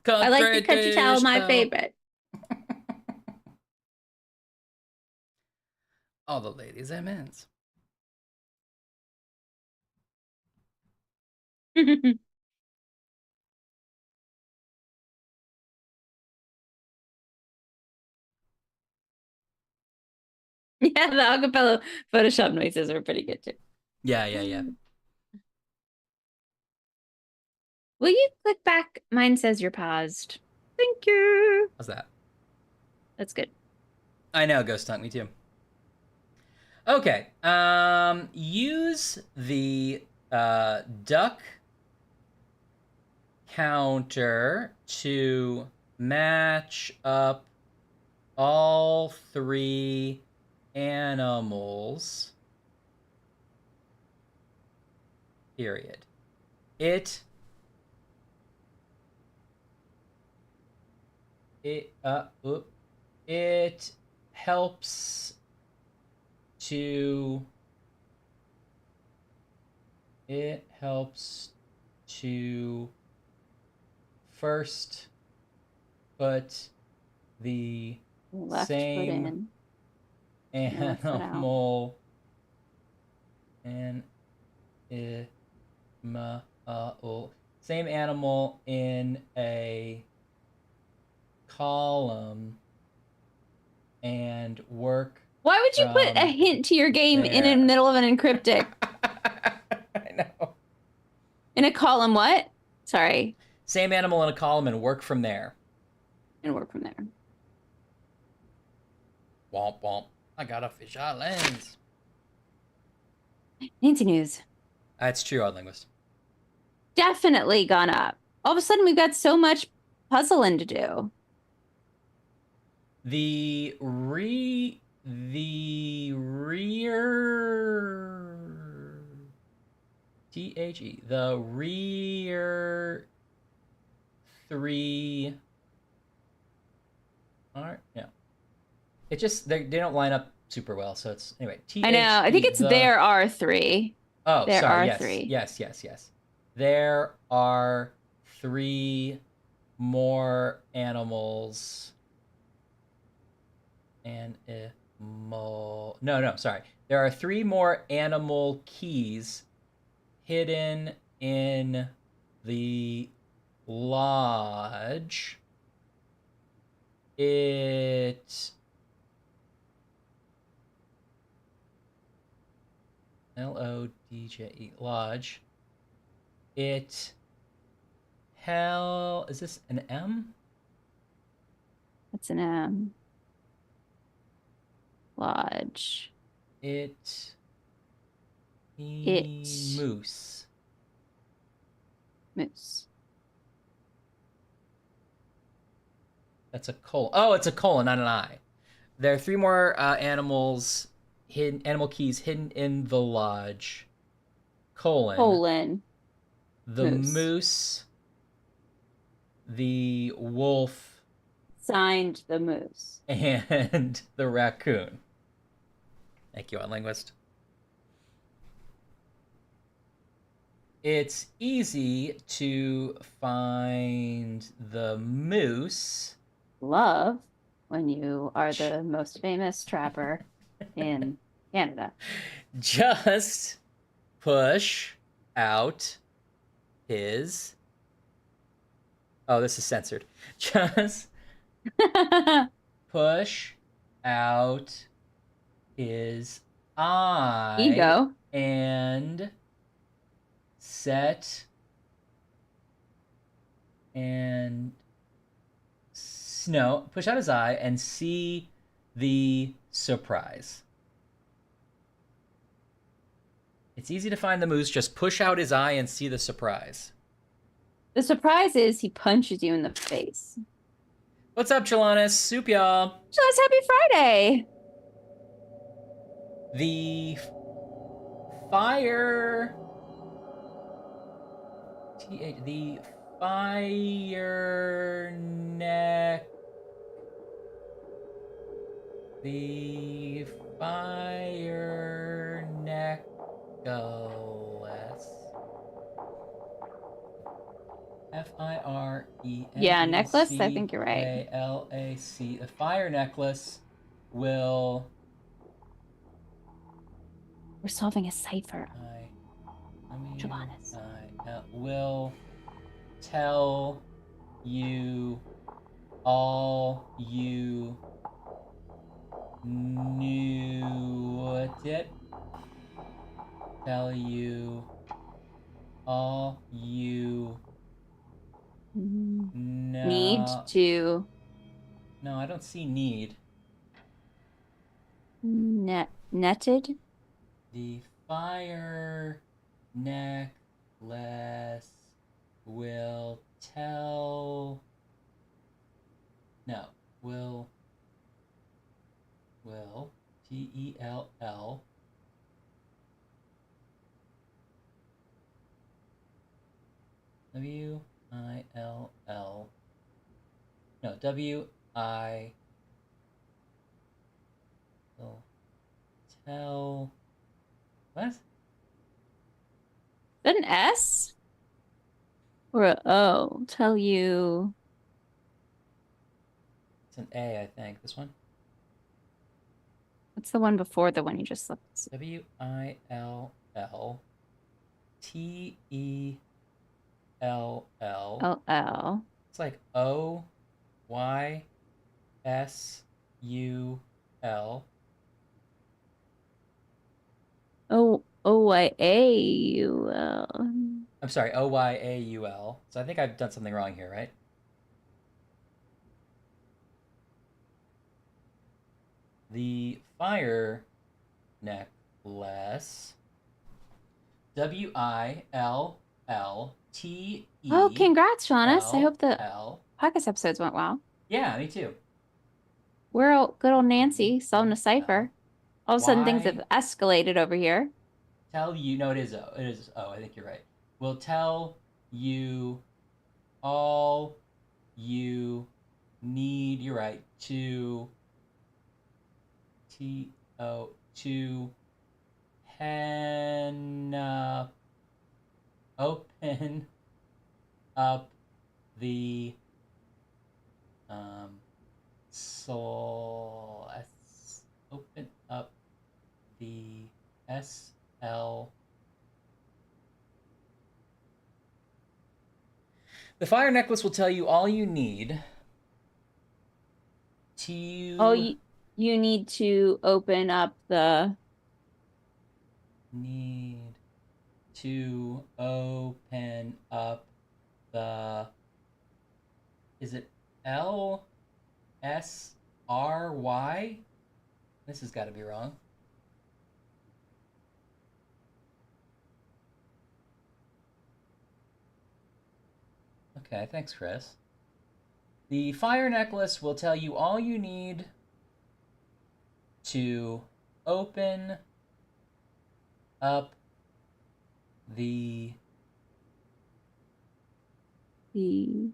Speaker 2: I like the country towel, my favorite.
Speaker 1: All the ladies and men's.
Speaker 2: Yeah, the acapella Photoshop noises are pretty good too.
Speaker 1: Yeah.
Speaker 2: Will you click back? Mine says you're paused. Thank you.
Speaker 1: How's that?
Speaker 2: That's good.
Speaker 1: I know, Ghost Hunt, me too. Okay. Use the duck counter to match up all three animals. Period. It helps to first put the
Speaker 2: Left
Speaker 1: same
Speaker 2: foot in.
Speaker 1: animal and same animal in a column and work.
Speaker 2: Why would you put a hint to your game in the middle of an encryptic?
Speaker 1: I know.
Speaker 2: In a column, what? Sorry.
Speaker 1: Same animal in a column and work from there.
Speaker 2: And work from there.
Speaker 1: Womp womp. I got a fisheye lens.
Speaker 2: Nancy News.
Speaker 1: That's true, Odd Linguist.
Speaker 2: Definitely gone up. All of a sudden, we've got so much puzzling to do.
Speaker 1: The rear THE. The rear three R. No. It just they don't line up super well. So it's anyway.
Speaker 2: I know. I think it's there are three.
Speaker 1: Oh,
Speaker 2: there
Speaker 1: sorry.
Speaker 2: are
Speaker 1: Yes.
Speaker 2: three.
Speaker 1: Yes. There are 3 more animals. No, sorry. There are 3 more animal keys hidden in the lodge. It LODJE lodge. It hell is this an M?
Speaker 2: It's an M. Lodge.
Speaker 1: It moose.
Speaker 2: Moose.
Speaker 1: That's a colon. Oh, it's a colon, not an I. There are 3 more animals hidden, animal keys hidden in the lodge. Colon. The moose. The wolf.
Speaker 2: Signed the moose.
Speaker 1: And the raccoon. Thank you, OnLinguist. It's easy to find the moose.
Speaker 2: Love when you are the most famous trapper in Canada.
Speaker 1: Just push out his... Oh, this is censored. Just push out his eye.
Speaker 2: Ego.
Speaker 1: And set and no, push out his eye and see the surprise. It's easy to find the moose. Just push out his eye and see the surprise.
Speaker 2: The surprise is he punches you in the face.
Speaker 1: What's up, Chelonis? Soup, y'all.
Speaker 2: Chelonis, happy Friday.
Speaker 1: The fire... The fire neck... The fire necklace. F-I-R-E-N-E-C-A-L-A-C.
Speaker 2: Yeah, necklace? I think you're right.
Speaker 1: A-L-A-C. The fire necklace will...
Speaker 2: We're solving a cipher. Chelonis.
Speaker 1: Will tell you all you knew it. Tell you all you
Speaker 2: need to.
Speaker 1: No, I don't see need.
Speaker 2: Netted.
Speaker 1: The fire necklace will tell. No, will T-E-L-L. W-I-L-L. No, W-I. Will tell. What?
Speaker 2: Is that an S? Or a O? Tell you.
Speaker 1: It's an A, I think. This one?
Speaker 2: What's the one before the one you just looked?
Speaker 1: W-I-L-L. T-E-L-L.
Speaker 2: L-L.
Speaker 1: It's like O-Y-S-U-L.
Speaker 2: O-Y-A-U-L.
Speaker 1: I'm sorry, O-Y-A-U-L. So I think I've done something wrong here, right? The fire necklace. W-I-L-L-T-E.
Speaker 2: Oh, congrats, Jonas. I hope the podcast episodes went well.
Speaker 1: Yeah, me too.
Speaker 2: We're good old Nancy solving a cipher. All of a sudden, things have escalated over here.
Speaker 1: Tell you. No, it is O. It is O. I think you're right. We'll tell you all you need, you're right, to to open up the open up the SL. The fire necklace will tell you all you need to.
Speaker 2: Oh, you need to open up the.
Speaker 1: Need to open up the. Is it LSRY? This has got to be wrong. Okay, thanks, Chris. The fire necklace will tell you all you need to open up the. It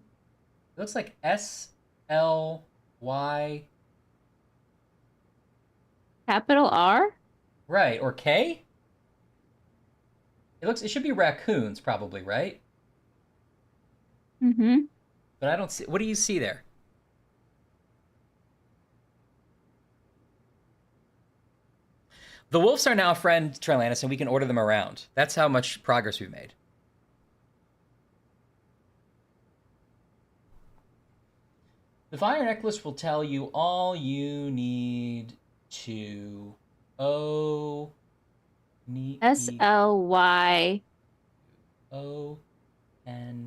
Speaker 1: looks like SLY.
Speaker 2: Capital R?
Speaker 1: Right, or K? It should be raccoons, probably, right?
Speaker 2: Mm-hmm.
Speaker 1: But I don't see. What do you see there? The wolves are now a friend, Trilanus, and we can order them around. That's how much progress we've made. The fire necklace will tell you all you need to
Speaker 2: SLY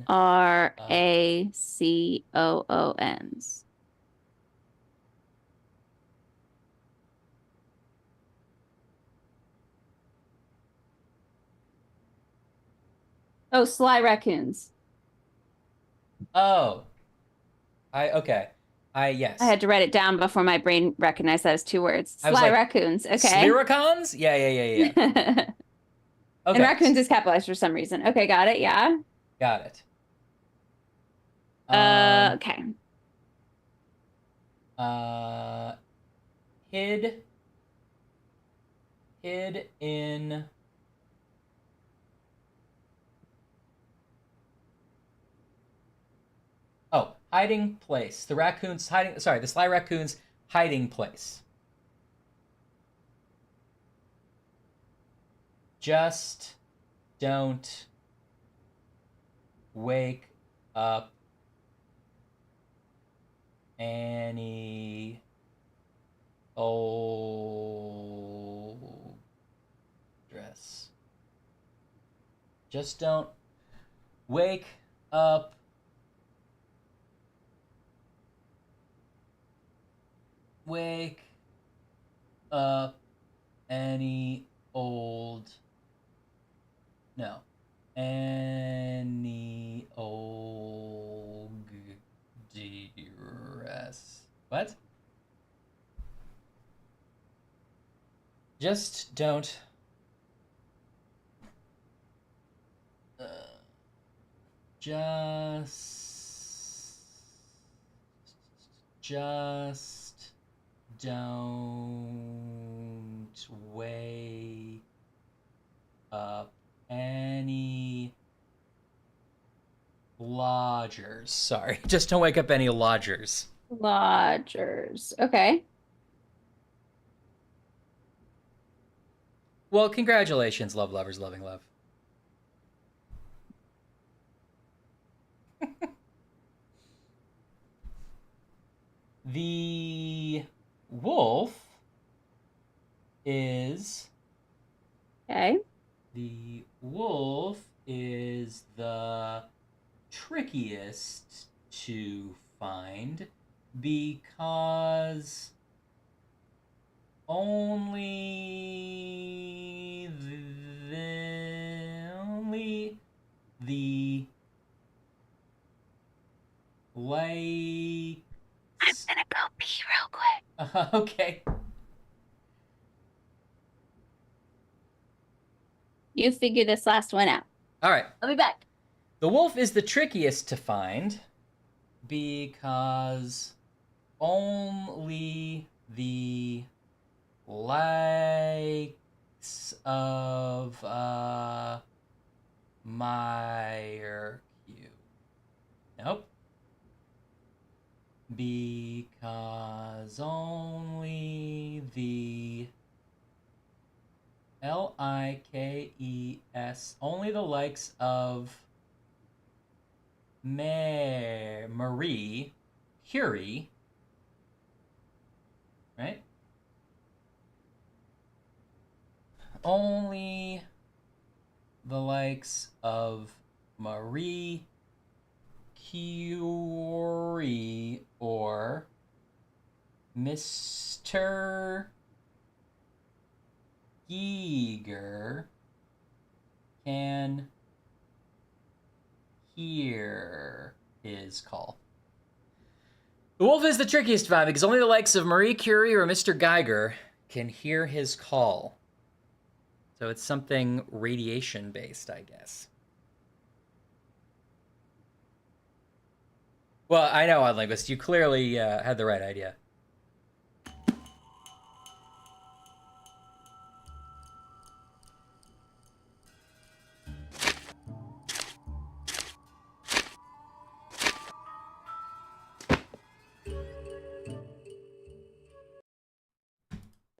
Speaker 2: RACOONs. Oh, sly raccoons.
Speaker 1: Oh. Okay. Yes.
Speaker 2: I had to write it down before my brain recognized that as two words. Sly raccoons. Okay.
Speaker 1: Sphericons? Yeah.
Speaker 2: Okay. And raccoons is capitalized for some reason. Okay, got it. Yeah.
Speaker 1: Got it.
Speaker 2: Okay.
Speaker 1: Hid in hiding place. The sly raccoon's hiding place. Just don't wake up any old dress. Just don't wake up any old dress. What? Just don't just don't wake up any lodgers. Sorry, just don't wake up any lodgers.
Speaker 2: Lodgers. Okay.
Speaker 1: Well, congratulations, love lovers, loving love. The wolf is...
Speaker 2: Okay.
Speaker 1: The wolf is the trickiest to find because only the like.
Speaker 2: I'm gonna go pee real quick.
Speaker 1: Okay.
Speaker 2: You figure this last one out.
Speaker 1: All right.
Speaker 2: I'll be back.
Speaker 1: The wolf is the trickiest to find because only the likes of Meyer Q. Nope. Because only the Likes, only the likes of Marie Curie, right? Only the likes of Marie Curie or Mr. Giger can hear his call. The wolf is the trickiest vibe because only the likes of Marie Curie or Mr. Geiger can hear his call. So it's something radiation based, I guess. Well, I know, Odd Linguist, you clearly had the right idea.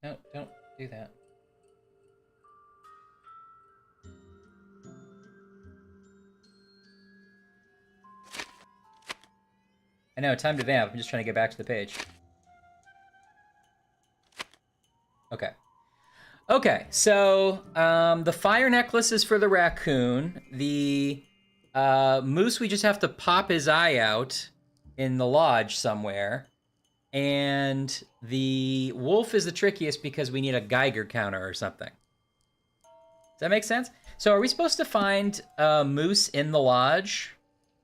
Speaker 1: No, don't do that. I know, time to vamp. I'm just trying to get back to the page. Okay. Okay, so the fire necklace is for the raccoon. The moose, we just have to pop his eye out in the lodge somewhere. And the wolf is the trickiest because we need a Geiger counter or something. Does that make sense? So are we supposed to find a moose in the lodge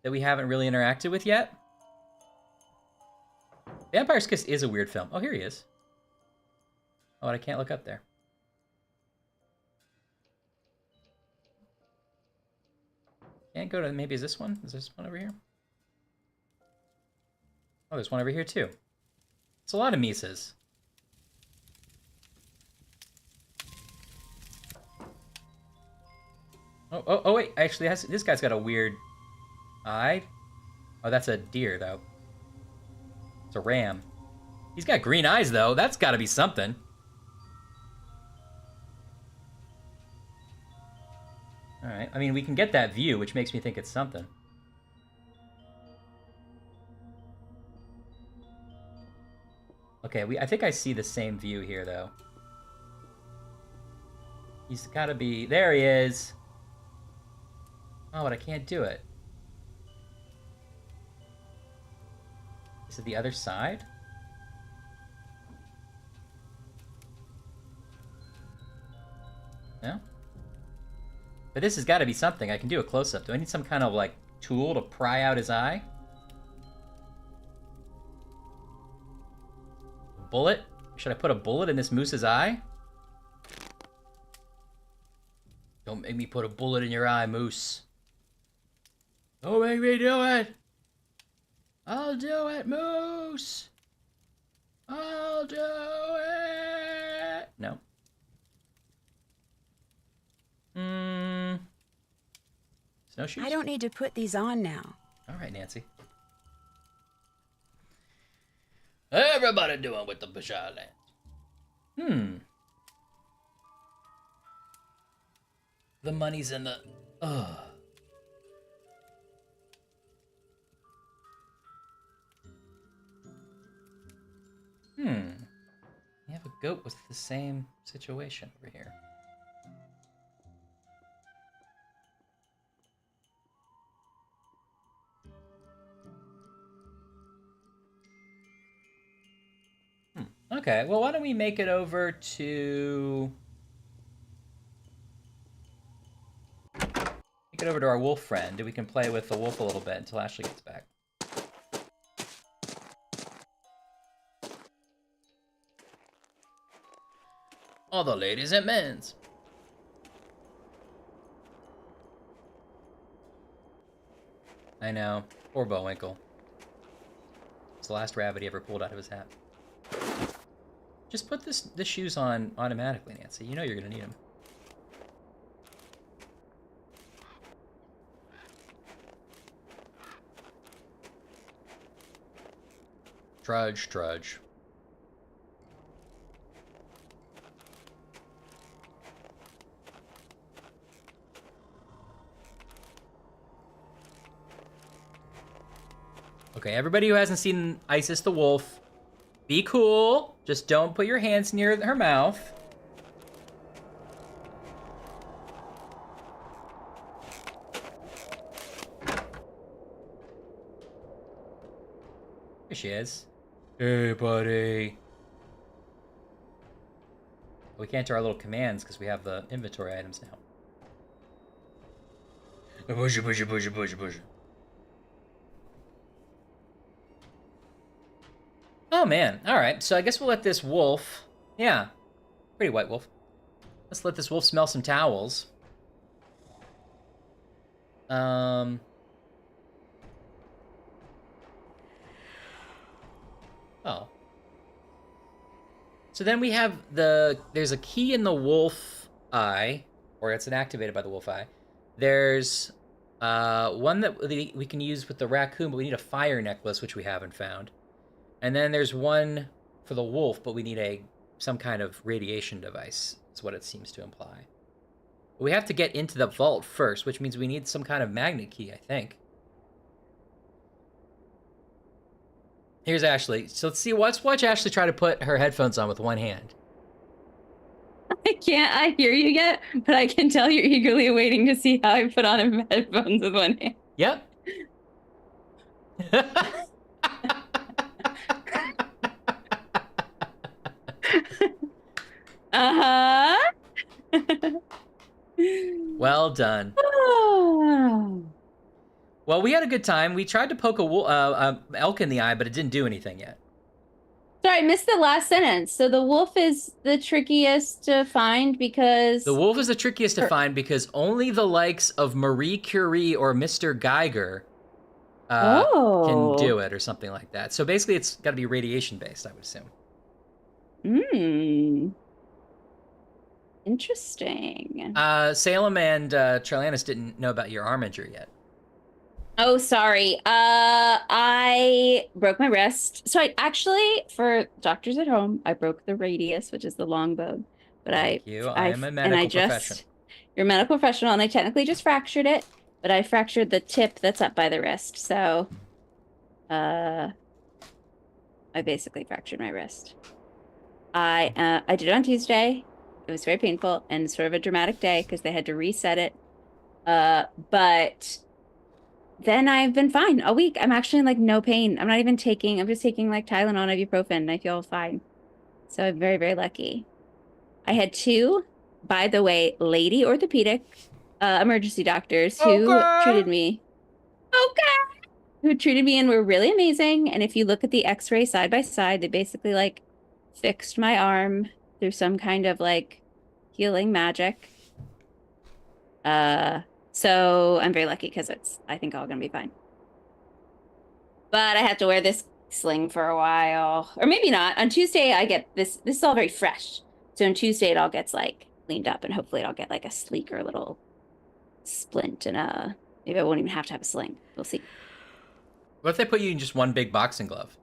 Speaker 1: that we haven't really interacted with yet? Vampire's Kiss is a weird film. Oh, here he is. Oh, and I can't look up there. Can't go to, maybe is this one? Is this one over here? Oh, there's one over here too. It's a lot of Mises. Oh, wait, actually, this guy's got a weird eye. Oh, that's a deer, though. It's a ram. He's got green eyes, though. That's gotta be something. Alright, I mean, we can get that view, which makes me think it's something. Okay, I think I see the same view here, though. He's gotta be... There he is! Oh, but I can't do it. Is it the other side? No? But this has got to be something. I can do a close-up. Do I need some kind of, like, tool to pry out his eye? A bullet? Should I put a bullet in this moose's eye? Don't make me put a bullet in your eye, moose. Don't make me do it! I'll do it, moose! I'll do it! No. Snowshoes?
Speaker 5: I don't need to put these on now.
Speaker 1: All right, Nancy. Everybody doing with the Bashar land. The money's in the... Ugh. You have a goat with the same situation over here. Okay, well, why don't we make it over to... Make it over to our wolf friend, and we can play with the wolf a little bit until Ashley gets back. All the ladies and men's. I know. Poor Bullwinkle. It's the last rabbit he ever pulled out of his hat. Just put the shoes on automatically, Nancy. You know you're gonna need them. Trudge, trudge. Okay, everybody who hasn't seen Isis the Wolf, be cool. Just don't put your hands near her mouth. Here she is. Hey, buddy. We can't do our little commands because we have the inventory items now. Push it, push it, push it, push it, push it. Oh, man. All right. So I guess we'll let this wolf... Yeah. Pretty white wolf. Let's let this wolf smell some towels. Oh. So then we have there's a key in the wolf eye, or it's activated by the wolf eye. There's one that we can use with the raccoon, but we need a fire necklace, which we haven't found. And then there's one for the wolf, but we need some kind of radiation device, is what it seems to imply. But we have to get into the vault first, which means we need some kind of magnet key, I think. Here's Ashley. So let's watch Ashley try to put her headphones on with one hand.
Speaker 2: I can't hear you yet, but I can tell you're eagerly awaiting to see how I put on headphones with one hand.
Speaker 1: Yep.
Speaker 2: Uh-huh.
Speaker 1: Well done. Well, we had a good time. We tried to poke a elk in the eye, but it didn't do anything yet.
Speaker 2: Sorry, I missed the last sentence. So the wolf is the trickiest to find because...
Speaker 1: The wolf is the trickiest to find because only the likes of Marie Curie or Mr. Geiger can do it or something like that. So basically it's got to be radiation-based, I would assume.
Speaker 2: Interesting.
Speaker 1: Salem and Charlanus didn't know about your arm injury yet.
Speaker 2: Oh, sorry. I broke my wrist. So I actually, for doctors at home, I broke the radius, which is the long bone. But I
Speaker 1: am a medical professional.
Speaker 2: You're a medical professional, and I technically just fractured it, but I fractured the tip that's up by the wrist. So, I basically fractured my wrist. I did it on Tuesday. It was very painful and sort of a dramatic day because they had to reset it. But then I've been fine all week. I'm actually in like no pain. I'm just taking like Tylenol and ibuprofen and I feel fine. So I'm very, very lucky. I had two, by the way, lady orthopedic emergency doctors who treated me. Who treated me and were really amazing. And if you look at the x-ray side by side, they basically like fixed my arm through some kind of like healing magic. So I'm very lucky because it's, I think, all gonna be fine. But I have to wear this sling for a while, or maybe not. On Tuesday, I get this. This is all very fresh. So on Tuesday, it all gets like cleaned up, and hopefully, I'll get like a sleeker little splint, and maybe I won't even have to have a sling. We'll see.
Speaker 1: What if they put you in just one big boxing glove?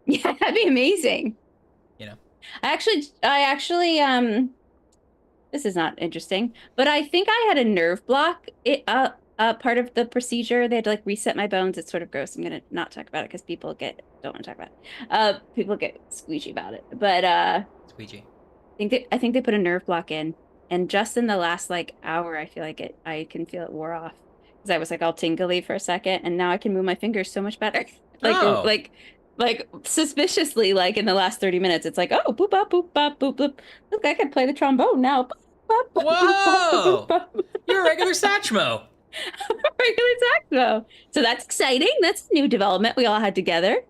Speaker 2: Yeah, that'd be amazing.
Speaker 1: You know,
Speaker 2: I actually, this is not interesting, but I think I had a nerve block. Part of the procedure, they had to like reset my bones. It's sort of gross. I'm gonna not talk about it because people don't want to talk about it. People get squeegee about it, but
Speaker 1: squeegee.
Speaker 2: I think they put a nerve block in, and just in the last like hour, I feel like I can feel it wore off because I was like all tingly for a second, and now I can move my fingers so much better. Like suspiciously, like in the last 30 minutes, it's like, oh, boop, bop, boop, bop, boop, boop. Look, I can play the trombone now. Boop, bop, boop,
Speaker 1: whoa!
Speaker 2: Boop, bop, boop.
Speaker 1: You're a regular Satchmo.
Speaker 2: Regular Satchmo. So that's exciting. That's a new development we all had together.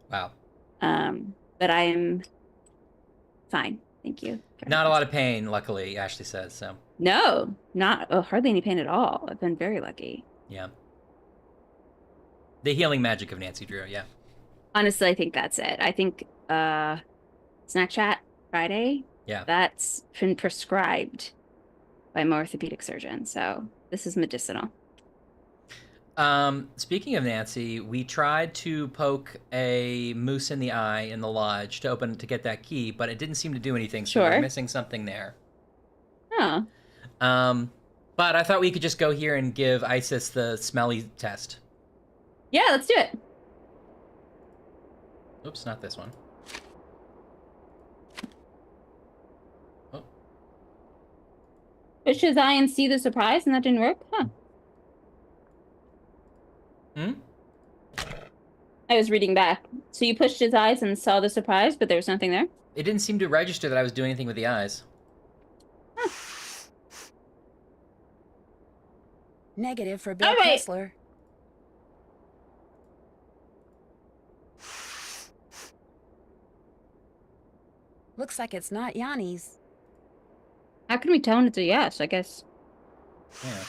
Speaker 1: Wow.
Speaker 2: But I am fine. Thank you.
Speaker 1: Not a lot of pain, luckily, Ashley says, so.
Speaker 2: No, not hardly any pain at all. I've been very lucky.
Speaker 1: Yeah. The healing magic of Nancy Drew, yeah.
Speaker 2: Honestly, I think that's it. I think Snack Chat Friday,
Speaker 1: Yeah.
Speaker 2: that's been prescribed by my orthopedic surgeon. So this is medicinal.
Speaker 1: Speaking of Nancy, we tried to poke a moose in the eye in the lodge to get that key, but it didn't seem to do anything. So we're missing something there.
Speaker 2: Oh.
Speaker 1: But I thought we could just go here and give Isis the smelly test.
Speaker 2: Yeah, let's do it.
Speaker 1: Oops, not this one. Oh.
Speaker 2: Push his eye and see the surprise, and that didn't work? Huh. I was reading back. So you pushed his eyes and saw the surprise, but there was nothing there?
Speaker 1: It didn't seem to register that I was doing anything with the eyes.
Speaker 2: Huh.
Speaker 5: Negative for Bill Kessler. Looks like it's not Yanni's.
Speaker 2: How can we tell when it's a yes, I guess?
Speaker 1: Yeah.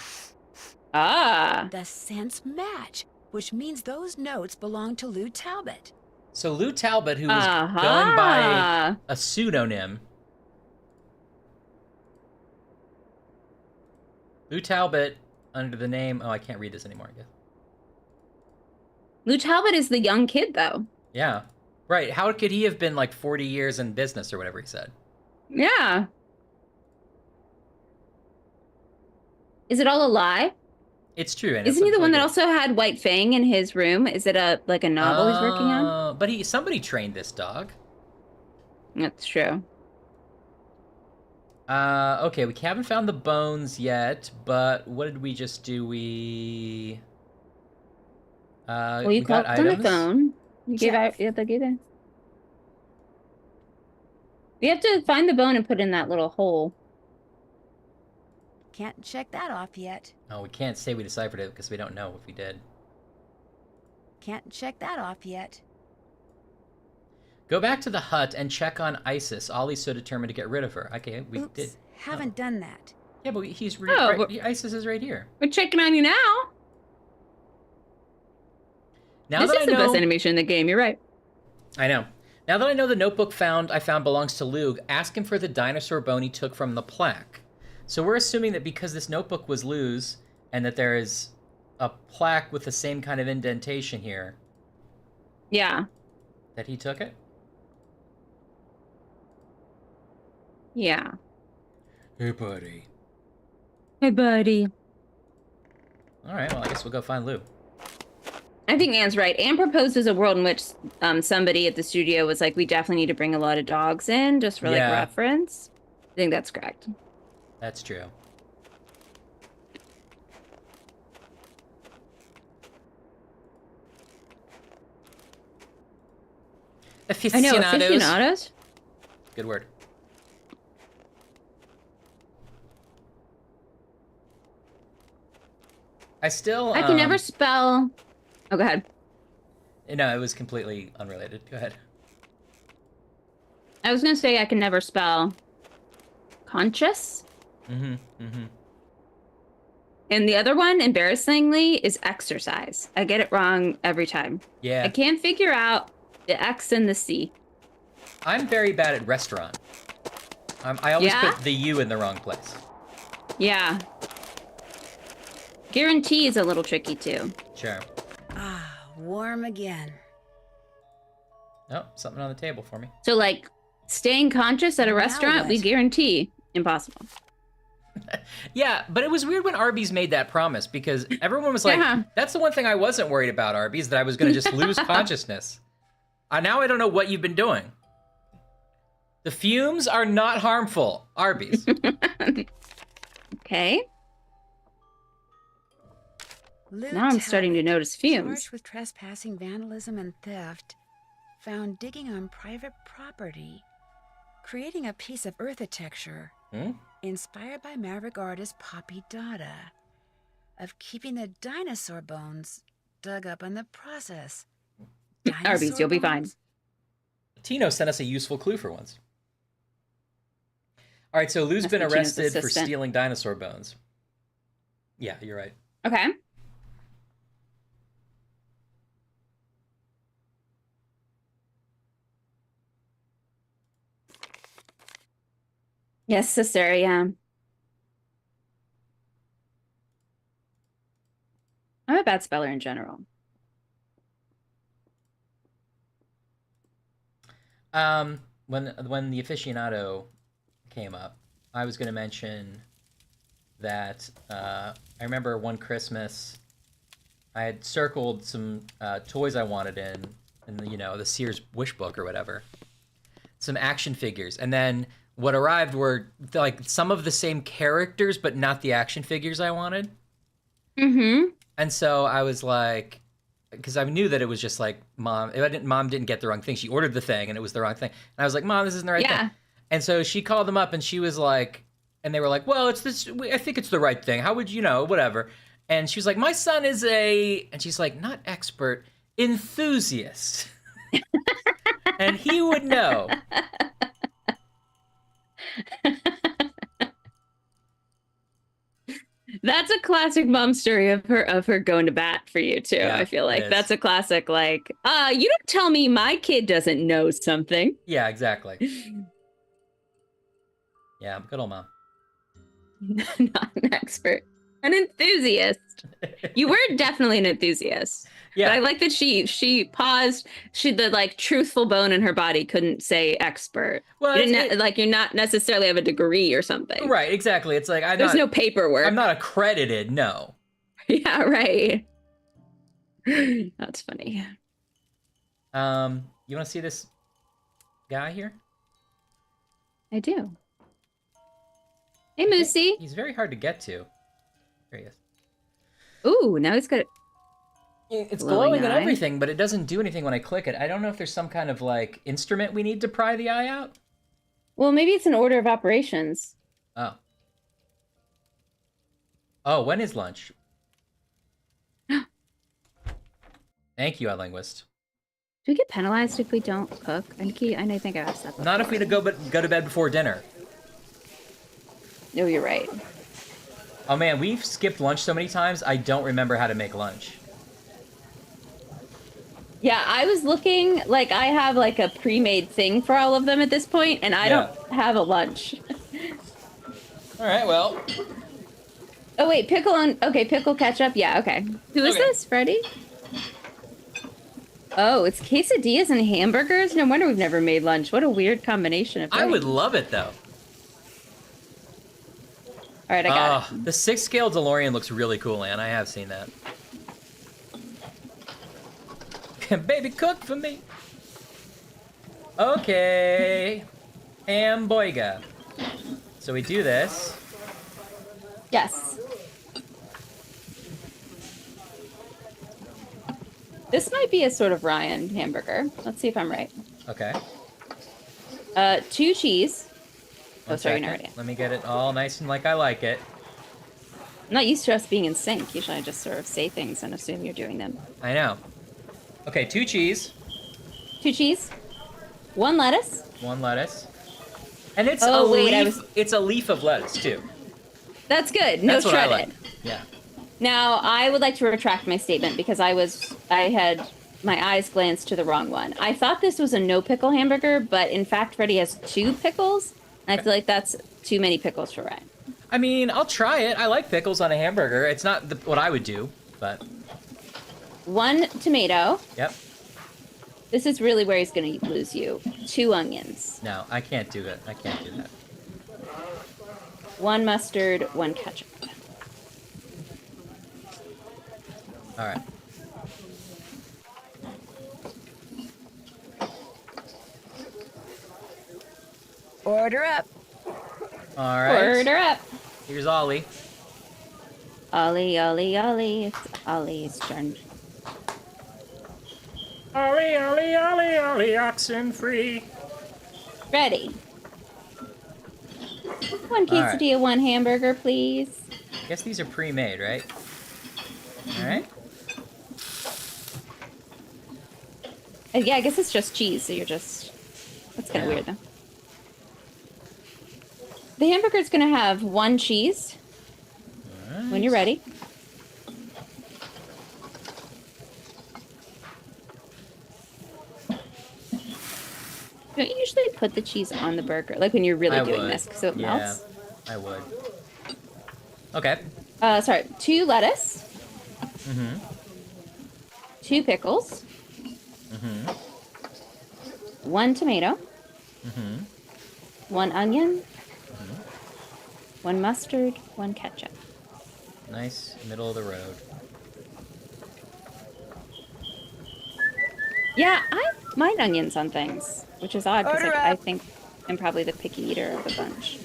Speaker 2: Ah.
Speaker 5: The scents match, which means those notes belong to Lou Talbot.
Speaker 1: So Lou Talbot, who was going by a pseudonym. Lou Talbot under the name... Oh, I can't read this anymore, I guess.
Speaker 2: Lou Talbot is the young kid, though.
Speaker 1: Yeah. Right. How could he have been like 40 years in business or whatever he said?
Speaker 2: Yeah. Is it all a lie?
Speaker 1: It's true. And
Speaker 2: Isn't he the one that also had White Fang in his room? Is it a novel he's working on?
Speaker 1: But somebody trained this dog.
Speaker 2: That's true.
Speaker 1: Okay, we haven't found the bones yet, but what did we just do? We
Speaker 2: well, you called on the phone. You gave out the data. We have to find the bone and put it in that little hole.
Speaker 5: Can't check that off yet.
Speaker 1: Oh, we can't say we deciphered it because we don't know if we did.
Speaker 5: Can't check that off yet.
Speaker 1: Go back to the hut and check on Isis. Ollie's so determined to get rid of her. Okay, we
Speaker 5: Oops,
Speaker 1: did.
Speaker 5: Haven't done that.
Speaker 1: Yeah, but he's Isis is right here.
Speaker 2: We're checking on you now.
Speaker 1: Now
Speaker 2: this
Speaker 1: that
Speaker 2: is the best animation in the game. You're right.
Speaker 1: I know. Now that I know the notebook I found belongs to Lug, ask him for the dinosaur bone he took from the plaque. So we're assuming that because this notebook was Lou's and that there is a plaque with the same kind of indentation here.
Speaker 2: Yeah.
Speaker 1: That he took it?
Speaker 2: Yeah.
Speaker 1: Hey, buddy.
Speaker 2: Hey, buddy.
Speaker 1: All right, well, I guess we'll go find Lou.
Speaker 2: I think Anne's right. Anne proposes a world in which somebody at the studio was like, we definitely need to bring a lot of dogs in just for like reference. I think that's correct.
Speaker 1: That's true.
Speaker 2: I know, aficionados.
Speaker 1: Good word. I
Speaker 2: can never spell. Oh, go ahead.
Speaker 1: No, it was completely unrelated. Go ahead.
Speaker 2: I was gonna say I can never spell conscious.
Speaker 1: Mm-hmm. Mm-hmm.
Speaker 2: And the other one, embarrassingly, is exercise. I get it wrong every time.
Speaker 1: Yeah.
Speaker 2: I can't figure out the X and the C.
Speaker 1: I'm very bad at restaurant. I always put the U in the wrong place.
Speaker 2: Yeah. Guarantee is a little tricky too.
Speaker 1: Sure.
Speaker 5: Ah, warm again.
Speaker 1: Oh, something on the table for me.
Speaker 2: So like staying conscious at a restaurant, we guarantee impossible.
Speaker 1: Yeah, but it was weird when Arby's made that promise because everyone was like, that's the one thing I wasn't worried about, Arby's, that I was going to just lose consciousness. Now I don't know what you've been doing. The fumes are not harmful, Arby's.
Speaker 2: Okay.
Speaker 5: Lou
Speaker 2: now I'm starting to notice fumes.
Speaker 5: Charged with trespassing, vandalism, and theft, found digging on private property, creating a piece of architecture inspired by Maverick artist Poppy Dada, of keeping the dinosaur bones dug up in the process.
Speaker 2: Arby's, you'll be fine.
Speaker 1: Tino sent us a useful clue for once. All right, so Lou's been arrested for stealing dinosaur bones. Yeah, you're right.
Speaker 2: Okay. Yes, sister, yeah. I'm a bad speller in general.
Speaker 1: When the aficionado came up, I was going to mention that I remember one Christmas I had circled some toys I wanted in the Sears wish book or whatever, some action figures, and then what arrived were like some of the same characters but not the action figures I wanted.
Speaker 2: Mm-hmm.
Speaker 1: And so I was like, because I knew that it was just like mom didn't get the wrong thing. She ordered the thing and it was the wrong thing, and I was like, Mom, this isn't the right thing. And so she called them up and she was like, and they were like, well, it's this, I think it's the right thing, how would you know, whatever. And she was like, my son is and she's like, not expert, enthusiast. And he would know.
Speaker 2: That's a classic mom story of her going to bat for you too.
Speaker 1: Yeah,
Speaker 2: I feel like
Speaker 1: it
Speaker 2: that's
Speaker 1: is.
Speaker 2: a classic. Like, you don't tell me my kid doesn't know something.
Speaker 1: Yeah, exactly. Yeah, good old mom.
Speaker 2: Not an expert, an enthusiast. You were definitely an enthusiast.
Speaker 1: Yeah,
Speaker 2: but I like that she paused. The like truthful bone in her body couldn't say expert.
Speaker 1: well,
Speaker 2: You didn't like you're not necessarily have a degree or something.
Speaker 1: right, exactly. It's like
Speaker 2: There's no paperwork.
Speaker 1: I'm not accredited. No.
Speaker 2: Yeah, right. That's funny.
Speaker 1: You want to see this guy here?
Speaker 2: I do. Hey, Moosey.
Speaker 1: He's very hard to get to. There he is.
Speaker 2: Ooh, now he's got.
Speaker 1: It's
Speaker 2: glowing
Speaker 1: glowing and
Speaker 2: eye.
Speaker 1: everything, but it doesn't do anything when I click it. I don't know if there's some kind of like instrument we need to pry the eye out.
Speaker 2: Well, maybe it's an order of operations.
Speaker 1: Oh. Oh, when is lunch? Thank you, iLinguist.
Speaker 2: Do we get penalized if we don't cook? I think I asked that before.
Speaker 1: Not if we go to bed before dinner.
Speaker 2: No, you're right.
Speaker 1: Oh man, we've skipped lunch so many times, I don't remember how to make lunch.
Speaker 2: Yeah, I was looking, like, I have, like, a pre-made thing for all of them at this point, and I don't have a lunch.
Speaker 1: All right, well.
Speaker 2: Oh, wait, pickle ketchup? Yeah, okay. Who is this, Freddie? Oh, it's quesadillas and hamburgers? No wonder we've never made lunch. What a weird combination of things.
Speaker 1: I would love it, though.
Speaker 2: All right, I got it.
Speaker 1: The 6-scale DeLorean looks really cool, Anne. I have seen that. Baby, cook for me. Okay. Hamburger. So we do this.
Speaker 2: Yes. This might be a sort of Ryan hamburger. Let's see if I'm right.
Speaker 1: Okay.
Speaker 2: 2 cheese.
Speaker 1: One
Speaker 2: sorry,
Speaker 1: second.
Speaker 2: you're not ready.
Speaker 1: Let me get it all nice and like I like it.
Speaker 2: I'm not used to us being in sync. Usually I just sort of say things and assume you're doing them.
Speaker 1: I know. Okay, 2 cheese.
Speaker 2: 2 cheese. 1 lettuce.
Speaker 1: 1 lettuce. And it's it's a leaf of lettuce too.
Speaker 2: That's good. No
Speaker 1: That's what I
Speaker 2: shredded.
Speaker 1: like. Yeah.
Speaker 2: Now, I would like to retract my statement because I had my eyes glanced to the wrong one. I thought this was a no pickle hamburger, but in fact, Freddie has 2 pickles. And I feel like that's too many pickles for Ryan.
Speaker 1: I mean, I'll try it. I like pickles on a hamburger. It's not what I would do, but
Speaker 2: 1 tomato.
Speaker 1: Yep.
Speaker 2: This is really where he's going to lose you. 2 onions.
Speaker 1: No, I can't do that. I can't do that.
Speaker 2: 1 mustard, 1 ketchup.
Speaker 1: All right.
Speaker 5: Order up.
Speaker 1: All right.
Speaker 2: Order up.
Speaker 1: Here's Ollie.
Speaker 2: Ollie, Ollie, Ollie. It's Ollie's turn.
Speaker 4: Ollie, Ollie, Ollie, Ollie, oxen free.
Speaker 2: Ready. 1 quesadilla, 1 hamburger, please.
Speaker 1: Guess these are pre-made, right? All right.
Speaker 2: Yeah, I guess it's just cheese, so you're just... That's kind of weird, though. The hamburger's going to have 1 cheese.
Speaker 1: Right.
Speaker 2: When you're ready. Don't you usually put the cheese on the burger, like when you're really
Speaker 1: I
Speaker 2: doing
Speaker 1: would.
Speaker 2: this, so it
Speaker 1: Yeah,
Speaker 2: melts?
Speaker 1: I would. Okay.
Speaker 2: Sorry, 2 lettuce,
Speaker 1: Mm-hmm.
Speaker 2: 2 pickles,
Speaker 1: Mm-hmm.
Speaker 2: 1 tomato,
Speaker 1: Mm-hmm.
Speaker 2: 1 onion,
Speaker 1: Mm-hmm.
Speaker 2: 1 mustard, 1 ketchup.
Speaker 1: Nice middle of the road.
Speaker 2: Yeah, I mind onions on things, which is odd because
Speaker 5: Order
Speaker 2: I
Speaker 5: up.
Speaker 2: think I'm probably the picky eater of the bunch.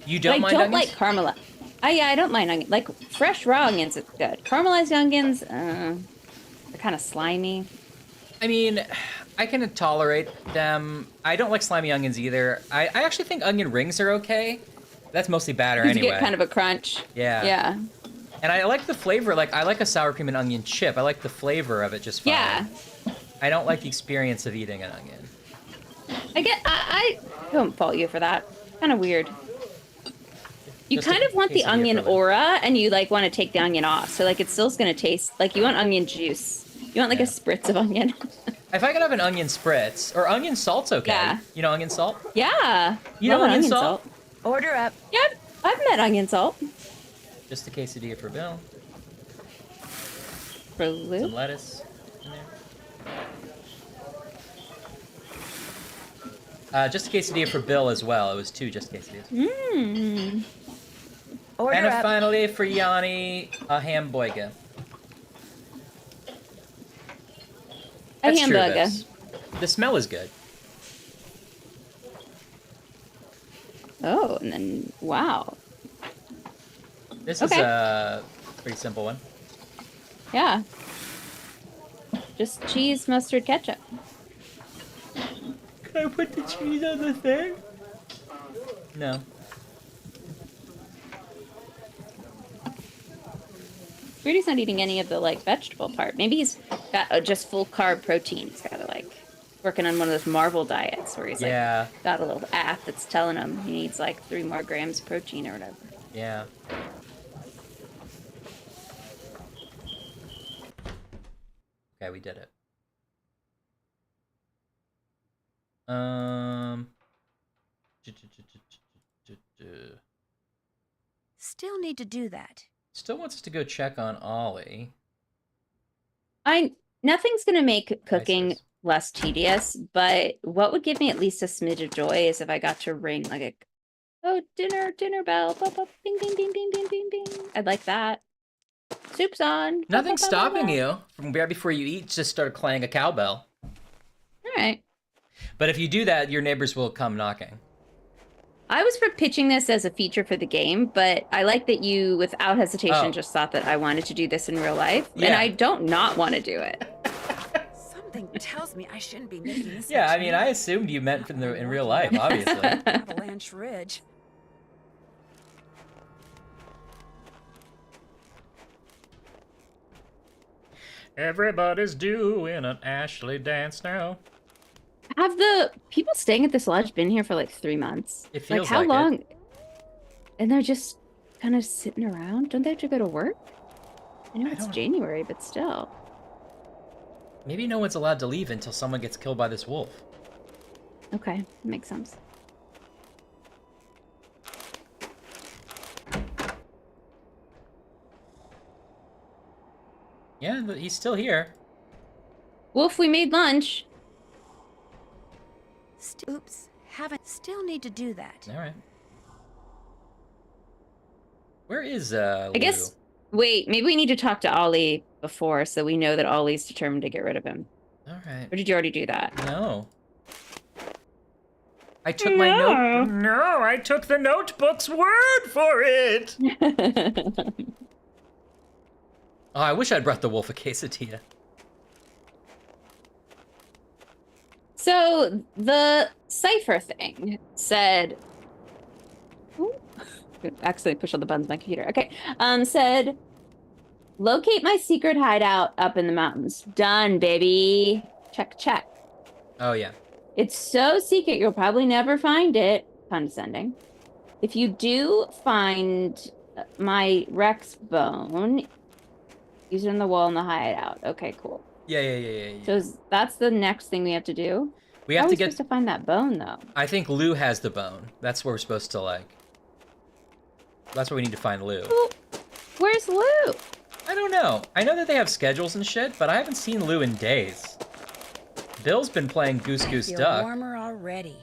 Speaker 1: You
Speaker 2: But
Speaker 1: don't
Speaker 2: I
Speaker 1: mind
Speaker 2: don't
Speaker 1: onions?
Speaker 2: like caramel. I don't mind onions. Like fresh raw onions is good. Caramelized onions, they're kind of slimy.
Speaker 1: I mean, I can tolerate them. I don't like slimy onions either. I actually think onion rings are okay. That's mostly batter
Speaker 2: Because
Speaker 1: anyway.
Speaker 2: you get kind of a crunch.
Speaker 1: Yeah.
Speaker 2: Yeah.
Speaker 1: And I like the flavor. Like, I like a sour cream and onion chip. I like the flavor of it just fine.
Speaker 2: Yeah.
Speaker 1: I don't like the experience of eating an onion.
Speaker 2: I don't fault you for that. Kind of weird. You
Speaker 1: Just
Speaker 2: kind
Speaker 1: a
Speaker 2: of want the
Speaker 1: quesadilla
Speaker 2: onion
Speaker 1: for them.
Speaker 2: aura, and you like want to take the onion off. So like it's still gonna taste like you want onion juice. You want like a spritz of onion.
Speaker 1: If I could have an onion spritz, or onion salt's okay.
Speaker 2: Yeah.
Speaker 1: You know onion salt?
Speaker 2: Yeah.
Speaker 1: You know
Speaker 2: Love an
Speaker 1: onion salt?
Speaker 5: Order up.
Speaker 2: Yep. I've met onion salt.
Speaker 1: Just a quesadilla for Bill.
Speaker 2: For
Speaker 1: Some
Speaker 2: Lou.
Speaker 1: lettuce in there. Just a quesadilla for Bill as well. It was 2 just quesadillas.
Speaker 2: Mmm.
Speaker 5: Order
Speaker 1: And
Speaker 5: up.
Speaker 1: finally for Yanni, a hamburger.
Speaker 2: A
Speaker 1: That's true,
Speaker 2: hamburger.
Speaker 1: this. The smell is good.
Speaker 2: Oh, and then wow.
Speaker 1: This is a pretty simple one.
Speaker 2: Yeah. Just cheese, mustard, ketchup.
Speaker 1: Can I put the cheese on the thing? No.
Speaker 2: Rudy's not eating any of the like vegetable part. Maybe he's got just full carb protein. He's got to like working on one of those Marvel diets where he's
Speaker 1: Yeah.
Speaker 2: like got a little app that's telling him he needs like 3 more grams of protein or whatever.
Speaker 1: Yeah. Okay, we did it.
Speaker 5: Still need to do that.
Speaker 1: Still wants us to go check on Ollie.
Speaker 2: Nothing's gonna make cooking less tedious, but what would give me at least a smidge of joy is if I got to ring like a dinner bell, bop, bop, ding ding ding ding ding ding ding. I'd like that. Soup's on.
Speaker 1: Nothing's stopping you from right before you eat. Just start playing a cowbell.
Speaker 2: All right.
Speaker 1: But if you do that, your neighbors will come knocking.
Speaker 2: I was for pitching this as a feature for the game, but I like that you, without hesitation, just thought that I wanted to do this in real life, and I don't not want to do it.
Speaker 5: Something tells me I shouldn't be making this.
Speaker 1: Yeah, I mean, I assumed you meant in real life, obviously.
Speaker 5: Avalanche Ridge.
Speaker 4: Everybody's doing an Ashley dance now.
Speaker 2: Have the people staying at this lodge been here for like 3 months?
Speaker 1: It feels
Speaker 2: how
Speaker 1: like it.
Speaker 2: long? And they're just kind of sitting around. Don't they have to go to work? I know it's January, but still.
Speaker 1: Maybe no one's allowed to leave until someone gets killed by this wolf.
Speaker 2: Okay, that makes sense.
Speaker 1: Yeah, he's still here.
Speaker 2: Wolf, we made lunch.
Speaker 5: Oops, haven't. Still need to do that.
Speaker 1: All right. Where is
Speaker 2: I guess. Wait, maybe we need to talk to Ollie before, so we know that Ollie's determined to get rid of him.
Speaker 1: All right.
Speaker 2: Or did you already do that?
Speaker 1: No. I took my note. No, I took the notebook's word for it. Oh, I wish I'd brought the wolf a quesadilla.
Speaker 2: So the cipher thing said. Ooh, accidentally pushed all the buttons on my computer. Okay. Said, locate my secret hideout up in the mountains. Done, baby. Check, check.
Speaker 1: Oh, yeah.
Speaker 2: It's so secret you'll probably never find it. Condescending. If you do find my Rex bone, use it on the wall in the hideout. Okay, cool.
Speaker 1: Yeah.
Speaker 2: So that's the next thing we have to do?
Speaker 1: We
Speaker 2: How
Speaker 1: have
Speaker 2: are
Speaker 1: to
Speaker 2: we
Speaker 1: get.
Speaker 2: supposed to find that bone though?
Speaker 1: I think Lou has the bone. That's where we're supposed to like. That's where we need to find Lou.
Speaker 2: Where's Lou?
Speaker 1: I don't know. I know that they have schedules and shit, but I haven't seen Lou in days. Bill's been playing Goose Goose
Speaker 5: I feel
Speaker 1: Duck.
Speaker 5: warmer already.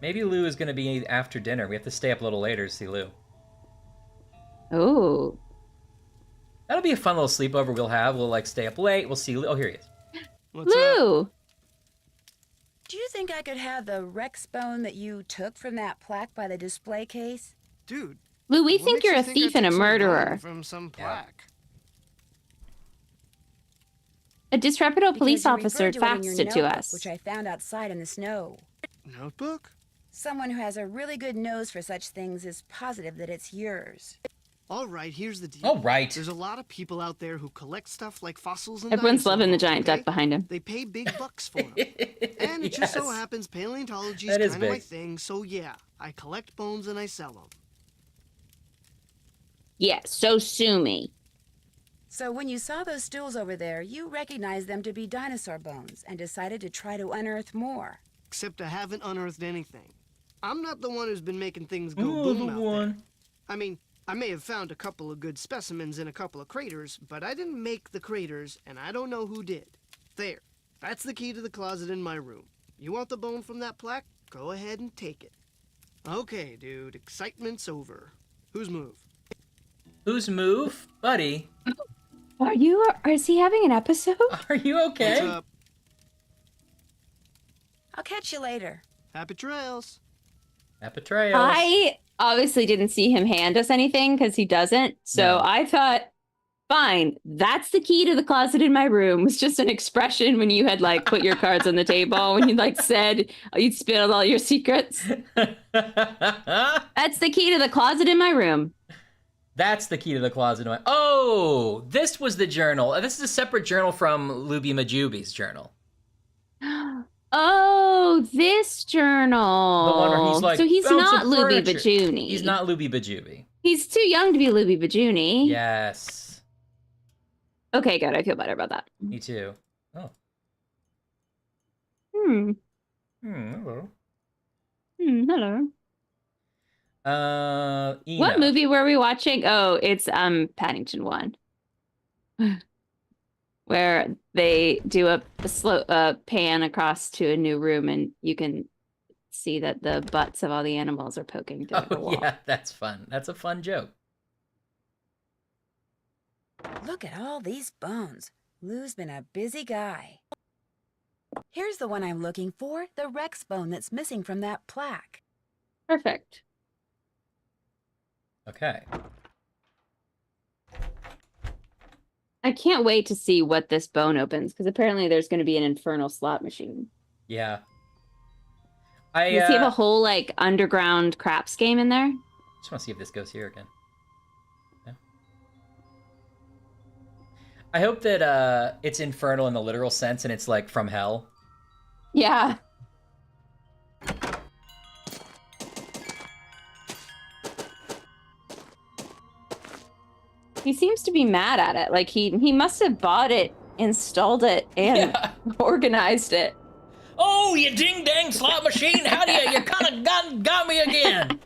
Speaker 1: Maybe Lou is gonna be after dinner. We have to stay up a little later to see Lou.
Speaker 2: Oh.
Speaker 1: That'll be a fun little sleepover we'll have. We'll like stay up late. We'll see Lou. Oh, here he is.
Speaker 2: Lou!
Speaker 5: Do you think I could have the Rex bone that you took from that plaque by the display case?
Speaker 11: Dude.
Speaker 2: Lou, we
Speaker 11: what
Speaker 2: think
Speaker 11: makes
Speaker 2: you're
Speaker 11: you
Speaker 2: a
Speaker 11: think I
Speaker 2: thief and a
Speaker 11: took some bone
Speaker 2: murderer.
Speaker 11: From some plaque.
Speaker 2: A disreputable police
Speaker 5: Because you
Speaker 2: officer
Speaker 5: referred to it in your
Speaker 2: faxed it to
Speaker 5: notebook,
Speaker 2: us.
Speaker 5: which I found outside in the snow.
Speaker 11: Notebook?
Speaker 5: Someone who has a really good nose for such things is positive that it's yours.
Speaker 11: All right, here's the deal.
Speaker 1: All right.
Speaker 11: There's a lot of people out there who collect stuff like fossils and
Speaker 2: Everyone's
Speaker 11: dinosaur
Speaker 2: loving the
Speaker 11: bones,
Speaker 2: giant
Speaker 11: okay?
Speaker 2: duck behind him.
Speaker 11: They pay big bucks for them. And it just so
Speaker 1: Yes.
Speaker 11: happens paleontology
Speaker 1: That
Speaker 11: is
Speaker 1: is
Speaker 11: kind of my
Speaker 1: big.
Speaker 11: thing, so yeah, I collect bones and I sell them.
Speaker 2: Yeah, so sue me.
Speaker 5: So when you saw those stools over there, you recognized them to be dinosaur bones and decided to try to unearth more.
Speaker 11: Except I haven't unearthed anything. I'm not the one who's been making things go
Speaker 1: Ooh,
Speaker 11: boom
Speaker 1: the
Speaker 11: out
Speaker 1: one.
Speaker 11: there. I mean, I may have found a couple of good specimens in a couple of craters, but I didn't make the craters, and I don't know who did. There. That's the key to the closet in my room. You want the bone from that plaque? Go ahead and take it. Okay, dude. Excitement's over. Whose move?
Speaker 1: Whose move, buddy?
Speaker 2: Is he having an episode?
Speaker 1: Are you okay?
Speaker 11: What's up?
Speaker 5: I'll catch you later.
Speaker 11: Happy trails.
Speaker 1: Happy trails.
Speaker 2: I obviously didn't see him hand us anything because he doesn't. So
Speaker 1: No.
Speaker 2: I thought, fine, that's the key to the closet in my room. Was just an expression when you had like put your cards on the table, when you like said you'd spilled all your secrets. That's the key to the closet in my room.
Speaker 1: That's the key to the closet. Oh, this was the journal. This is a separate journal from Luby Majubi's journal.
Speaker 2: Oh, this journal.
Speaker 1: The one where he's like,
Speaker 2: so he's
Speaker 1: "Found
Speaker 2: not
Speaker 1: some
Speaker 2: Luby
Speaker 1: furniture."
Speaker 2: Bajuni.
Speaker 1: He's not Luby Bajubi.
Speaker 2: He's too young to be Luby Bajuni.
Speaker 1: Yes.
Speaker 2: Okay, good. I feel better about that.
Speaker 1: Me too. Oh.
Speaker 2: Hello.
Speaker 1: Hello.
Speaker 2: What
Speaker 1: Ina.
Speaker 2: movie were we watching? Oh, it's Paddington 1. Where they do a slow pan across to a new room and you can see that the butts of all the animals are poking through the
Speaker 1: Oh
Speaker 2: wall.
Speaker 1: yeah, that's fun. That's a fun joke.
Speaker 5: Look at all these bones. Lou's been a busy guy. Here's the one I'm looking for, the Rex bone that's missing from that plaque.
Speaker 2: Perfect.
Speaker 1: Okay.
Speaker 2: I can't wait to see what this bone opens because apparently there's going to be an infernal slot machine.
Speaker 1: Yeah.
Speaker 2: Does he have a whole like underground craps game in there?
Speaker 1: Just want to see if this goes here again. Yeah. I hope that it's infernal in the literal sense and it's like from hell.
Speaker 2: Yeah. He seems to be mad at it. Like he must have bought it, installed it, and organized it.
Speaker 1: Oh, you ding dang slot machine! How do you kind of got me again?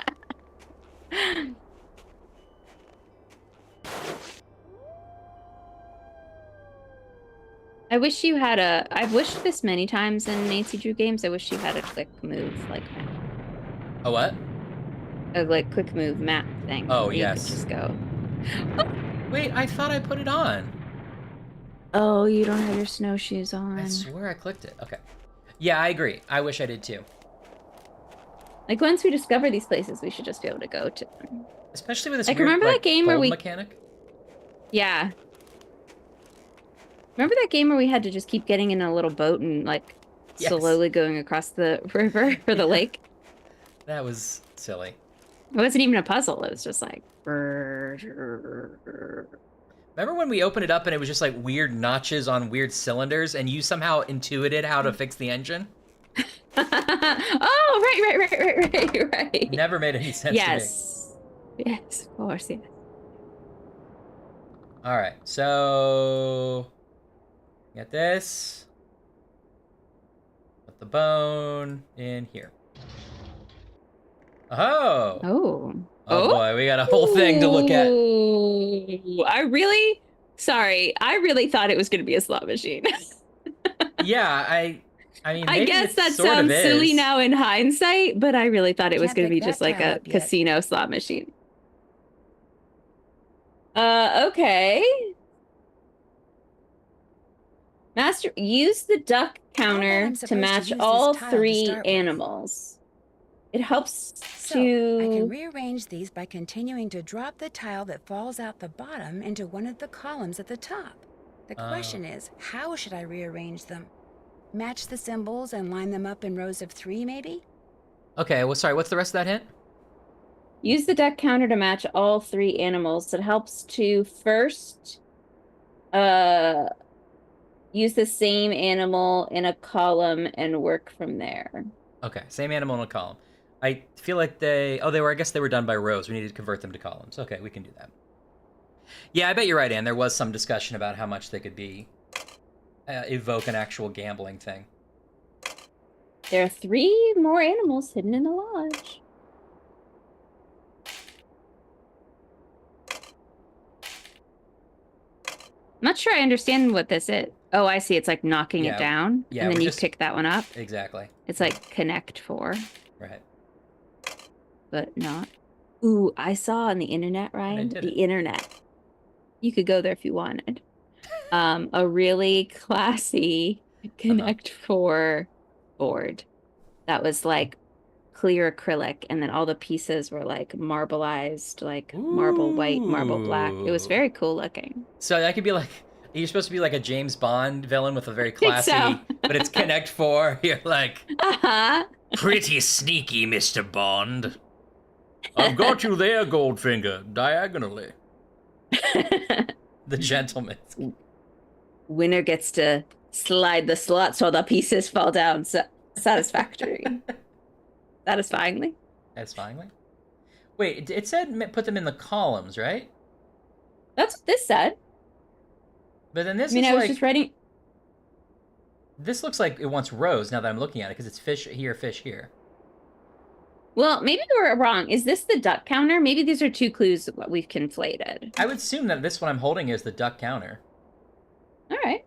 Speaker 2: I wish you had I've wished this many times in Nancy Drew games. I wish you had a quick move like
Speaker 1: A what?
Speaker 2: a like quick move map thing.
Speaker 1: Oh,
Speaker 2: where you could
Speaker 1: yes.
Speaker 2: just go.
Speaker 1: Wait, I thought I put it on.
Speaker 2: Oh, you don't have your snowshoes on.
Speaker 1: I swear I clicked it. Okay. Yeah, I agree. I wish I did too.
Speaker 2: Like once we discover these places, we should just be able to go to them.
Speaker 1: Especially with this
Speaker 2: Like,
Speaker 1: weird,
Speaker 2: remember that game where
Speaker 1: fold
Speaker 2: we-
Speaker 1: mechanic?
Speaker 2: Yeah. Remember that game where we had to just keep getting in a little boat and like
Speaker 1: Yes.
Speaker 2: slowly going across the river or the lake?
Speaker 1: That was silly.
Speaker 2: It wasn't even a puzzle. It was just like.
Speaker 1: Remember when we opened it up and it was just like weird notches on weird cylinders and you somehow intuited how to fix the engine?
Speaker 2: Oh, right.
Speaker 1: Never made any sense to me.
Speaker 2: Yes. Yes, of course, yes.
Speaker 1: All right, so get this. put the bone in here. Oh.
Speaker 2: Oh.
Speaker 1: Oh boy, we got a whole thing to look at.
Speaker 2: I really thought it was going to be a slot machine.
Speaker 1: Yeah, I mean,
Speaker 2: I
Speaker 1: maybe
Speaker 2: guess
Speaker 1: it
Speaker 2: that
Speaker 1: sort of
Speaker 2: sounds silly
Speaker 1: is.
Speaker 2: now in hindsight, but I really thought it was
Speaker 5: Can't
Speaker 2: going to
Speaker 5: pick
Speaker 2: be just
Speaker 5: that
Speaker 2: like
Speaker 5: tile
Speaker 2: a
Speaker 5: up yet.
Speaker 2: casino slot machine. Okay. Master, use the duck counter
Speaker 5: I'm
Speaker 2: to
Speaker 5: supposed to
Speaker 2: match
Speaker 5: use this
Speaker 2: all
Speaker 5: tile to
Speaker 2: 3
Speaker 5: start with.
Speaker 2: animals. It helps
Speaker 5: So, I can
Speaker 2: to...
Speaker 5: rearrange these by continuing to drop the tile that falls out the bottom into one of the columns at the top. The question is, how should I rearrange them? Match the symbols and line them up in rows of 3, maybe?
Speaker 1: Okay, well, sorry, what's the rest of that hint?
Speaker 2: Use the duck counter to match all 3 animals. It helps to first use the same animal in a column and work from there.
Speaker 1: Okay, same animal in a column. I feel like I guess they were done by rows. We needed to convert them to columns. Okay, we can do that. Yeah, I bet you're right, Anne. There was some discussion about how much they could be, evoke an actual gambling thing.
Speaker 2: There are 3 more animals hidden in the lodge. I'm not sure I understand what this is. Oh, I see. It's like knocking it down, and then you pick that one up.
Speaker 1: Exactly.
Speaker 2: It's like connect 4.
Speaker 1: Right.
Speaker 2: But not. Ooh, I saw on the internet, Ryan.
Speaker 1: did
Speaker 2: The
Speaker 1: it.
Speaker 2: internet. You could go there if you wanted. A really classy connect 4 board that was like clear acrylic, and then all the pieces were like marbleized, like marble white, marble black. It was very cool looking.
Speaker 1: So that could be like, you're supposed to be like a James Bond villain with a very classy,
Speaker 2: so.
Speaker 1: but it's Connect 4. You're like,
Speaker 4: Pretty sneaky, Mr. Bond.
Speaker 1: I've got you there, Goldfinger, diagonally. The gentleman.
Speaker 2: Winner gets to slide the slot so the pieces fall down. Satisfactory. Satisfyingly.
Speaker 1: Satisfyingly? Wait, it said put them in the columns, right?
Speaker 2: That's what this said.
Speaker 1: But then this
Speaker 2: I mean,
Speaker 1: is
Speaker 2: I was
Speaker 1: like...
Speaker 2: just writing...
Speaker 1: This looks like it wants rows now that I'm looking at it, because it's fish here, fish here.
Speaker 2: Well, maybe we're wrong. Is this the duck counter? Maybe these are 2 clues what we've conflated.
Speaker 1: I would assume that this one I'm holding is the duck counter.
Speaker 2: All right.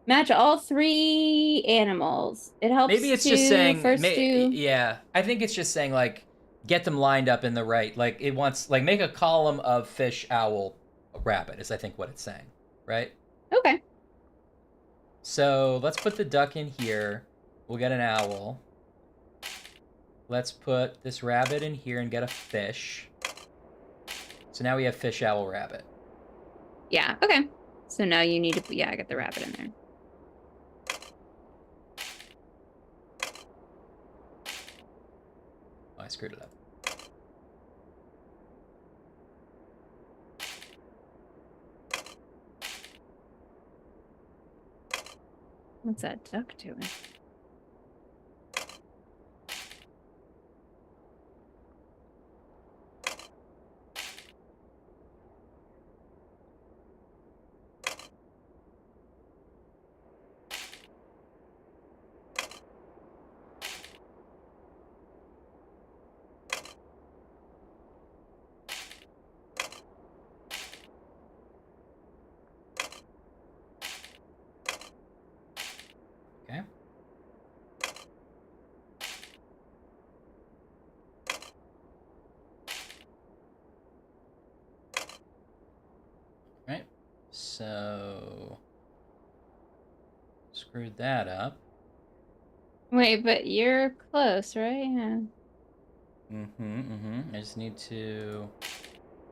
Speaker 2: Match all 3 animals. It helps.
Speaker 1: Maybe it's just saying,
Speaker 2: do...
Speaker 1: yeah. I think it's just saying like, get them lined up in the right. Like it wants like make a column of fish, owl, rabbit. Is I think what it's saying, right?
Speaker 2: Okay.
Speaker 1: So let's put the duck in here. We'll get an owl. Let's put this rabbit in here and get a fish. So now we have fish, owl, rabbit.
Speaker 2: Yeah. Okay. So now you need to get the rabbit in there.
Speaker 1: Oh, I screwed it up.
Speaker 2: What's that duck doing?
Speaker 1: Okay. Right. So screwed that up.
Speaker 2: Wait, but you're close, right? Yeah.
Speaker 1: I just need to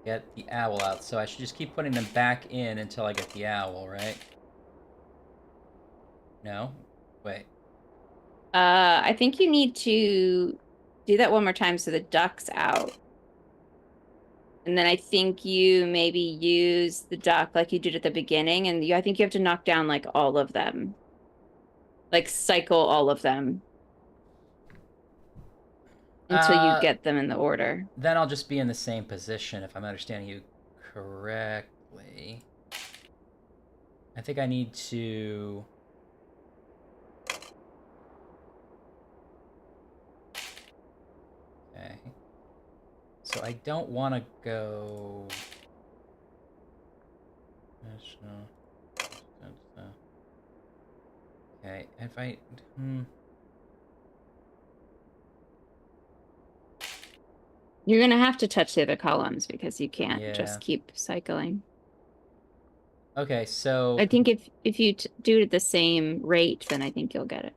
Speaker 1: get the owl out. So I should just keep putting them back in until I get the owl, right? No? Wait.
Speaker 2: I think you need to do that one more time so the duck's out. And then I think you maybe use the duck like you did at the beginning, and I think you have to knock down like all of them. Like cycle all of them. Until you get them in the order.
Speaker 1: Then I'll just be in the same position if I'm understanding you correctly. I think I need to... so I don't want to go... Okay, if I...
Speaker 2: You're gonna have to touch the other columns because you can't
Speaker 1: Yeah.
Speaker 2: just keep cycling.
Speaker 1: Okay, so...
Speaker 2: I think if you do it at the same rate, then I think you'll get it.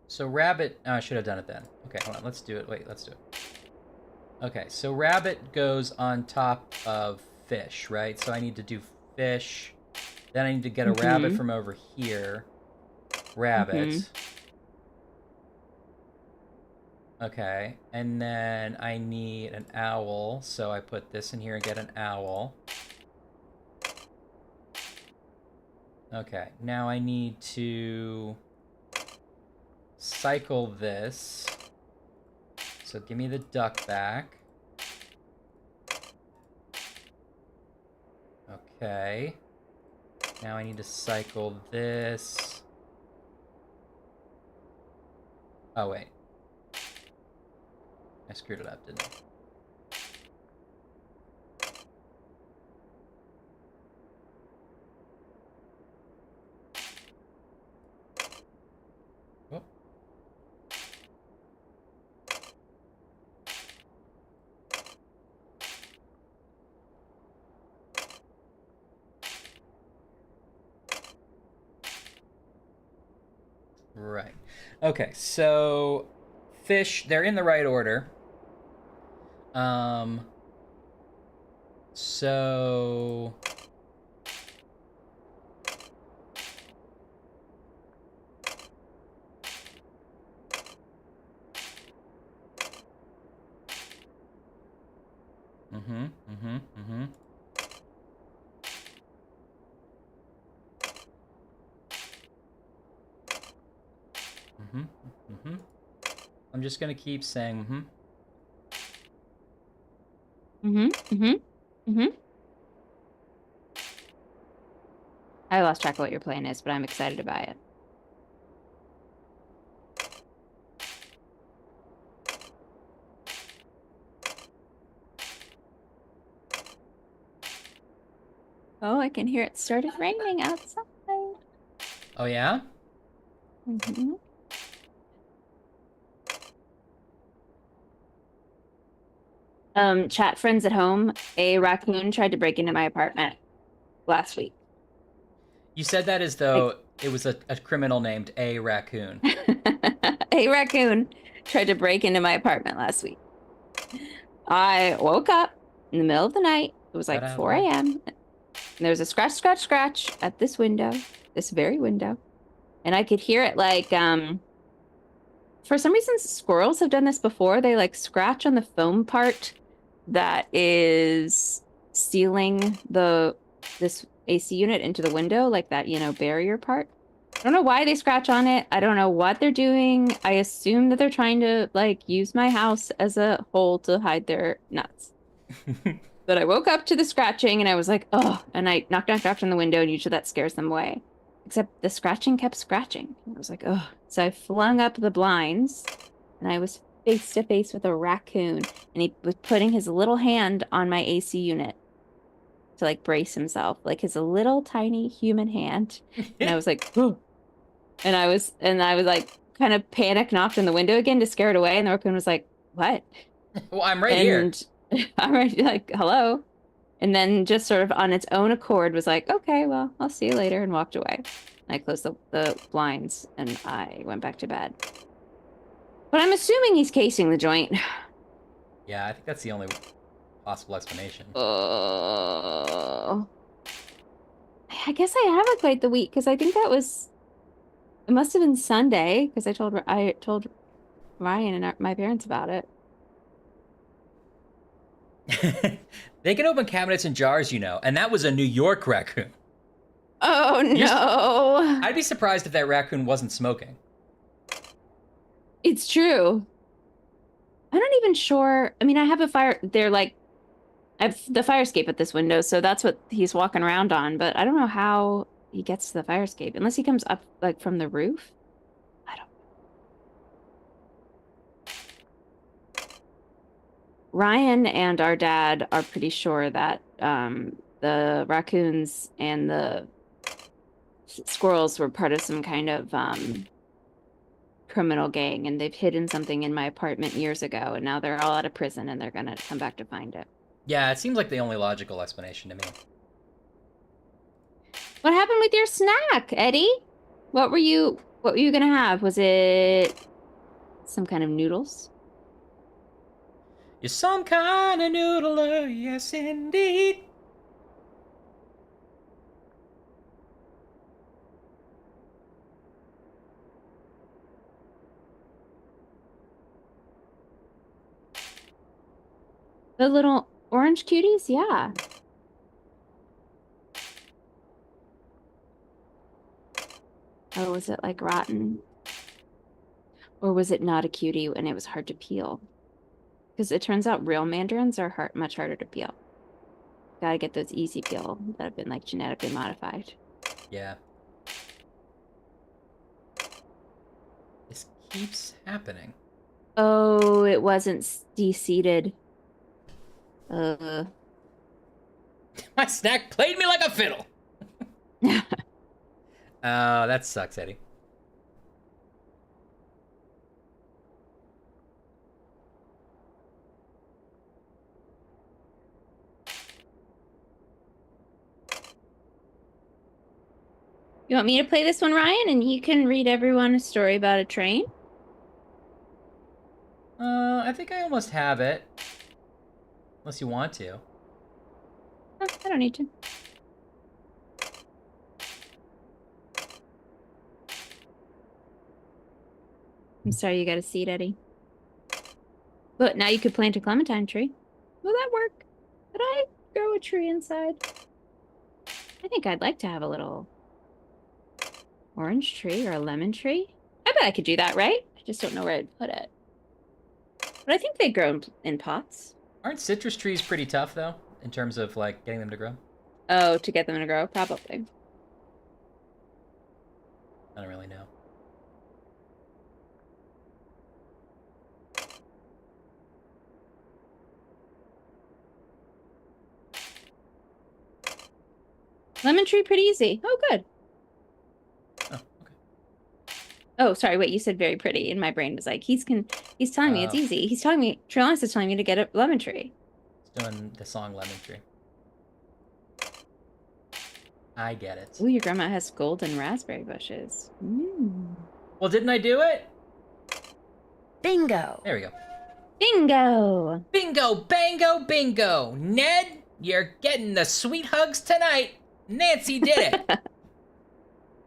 Speaker 1: So rabbit... Oh, I should have done it then. Okay, hold on. Let's do it. Wait, let's do it. Okay, so rabbit goes on top of fish, right? So I need to do fish. Then I need to get a rabbit from over here. Rabbit. Okay, and then I need an owl. So I put this in here and get an owl. Okay, now I need to cycle this. So give me the duck back. Okay. Now I need to cycle this. Oh, wait. I screwed it up, didn't I? Right. Okay, so fish, they're in the right order. So I'm just gonna keep saying
Speaker 2: I lost track of what your plan is, but I'm excited about it. Oh, I can hear it started raining outside.
Speaker 1: Oh, yeah?
Speaker 2: Chat friends at home, a raccoon tried to break into my apartment last week.
Speaker 1: You said that as though it was a criminal named A Raccoon.
Speaker 2: A raccoon tried to break into my apartment last week. I woke up in the middle of the night. It was like 4 a.m. And there was a scratch, scratch, scratch at this window, this very window. And I could hear it like, for some reason, squirrels have done this before. They like scratch on the foam part that is sealing this AC unit into the window, like that, you know, barrier part. I don't know why they scratch on it. I don't know what they're doing. I assume that they're trying to like use my house as a hole to hide their nuts. But I woke up to the scratching and I was like, oh, and I knocked on the window, and usually that scares them away. Except the scratching kept scratching. I was like, oh. So I flung up the blinds and I was face to face with a raccoon, and he was putting his little hand on my AC unit to like brace himself, like his little tiny human hand. And I was like, oh. And I was like kind of panic knocked on the window again to scare it away, and the raccoon was like, what?
Speaker 1: Well, I'm right here.
Speaker 2: I'm right, like, hello. And then just sort of on its own accord was like, okay, well, I'll see you later, and walked away. And I closed the blinds and I went back to bed. But I'm assuming he's casing the joint.
Speaker 1: Yeah, I think that's the only possible explanation.
Speaker 2: I guess I haven't quite the week, because I think it must have been Sunday, because I told Ryan and my parents about it.
Speaker 1: They can open cabinets and jars, you know, and that was a New York raccoon.
Speaker 2: Oh, no.
Speaker 1: I'd be surprised if that raccoon wasn't smoking.
Speaker 2: It's true. I'm not even sure. I mean, I have a fire. They're like, I have the fire escape at this window, so that's what he's walking around on. But I don't know how he gets to the fire escape, unless he comes up like from the roof. I don't Ryan and our dad are pretty sure that the raccoons and the squirrels were part of some kind of criminal gang, and they've hidden something in my apartment years ago, and now they're all out of prison, and they're gonna come back to find it.
Speaker 1: Yeah, it seems like the only logical explanation to me.
Speaker 2: What happened with your snack, Eddie? What were you gonna have? Was it some kind of noodles?
Speaker 1: You're some kind of noodler, yes indeed.
Speaker 2: The little orange cuties? Yeah. Oh, was it like rotten? Or was it not a cutie and it was hard to peel? Because it turns out real mandarins are much harder to peel. Gotta get those easy peel that have been like genetically modified.
Speaker 1: Yeah. This keeps happening.
Speaker 2: Oh, it wasn't de-seeded.
Speaker 1: My snack played me like a fiddle. Oh, that sucks, Eddie.
Speaker 2: You want me to play this one, Ryan, and you can read everyone a story about a train?
Speaker 1: I think I almost have it. Unless you want to.
Speaker 2: Oh, I don't need to. I'm sorry you got a seed, Eddie. But now you could plant a clementine tree. Will that work? Could I grow a tree inside? I think I'd like to have a little orange tree or a lemon tree. I bet I could do that, right? I just don't know where I'd put it. But I think they grow in pots.
Speaker 1: Aren't citrus trees pretty tough, though, in terms of, like, getting them to grow?
Speaker 2: Oh, to get them to grow? Probably.
Speaker 1: I don't really know.
Speaker 2: Lemon tree, pretty easy. Oh, good.
Speaker 1: Oh, okay.
Speaker 2: Oh, sorry. Wait, you said very pretty, and my brain was like, he's telling me it's easy. He's telling me, Trelawney is telling me to get a lemon tree.
Speaker 1: He's doing the song Lemon Tree. I get it.
Speaker 2: Ooh, your grandma has golden raspberry bushes. Mm.
Speaker 1: Well, didn't I do it?
Speaker 5: Bingo.
Speaker 1: There we go.
Speaker 2: Bingo.
Speaker 1: Bingo, bango, bingo. Ned, you're getting the sweet hugs tonight. Nancy did it.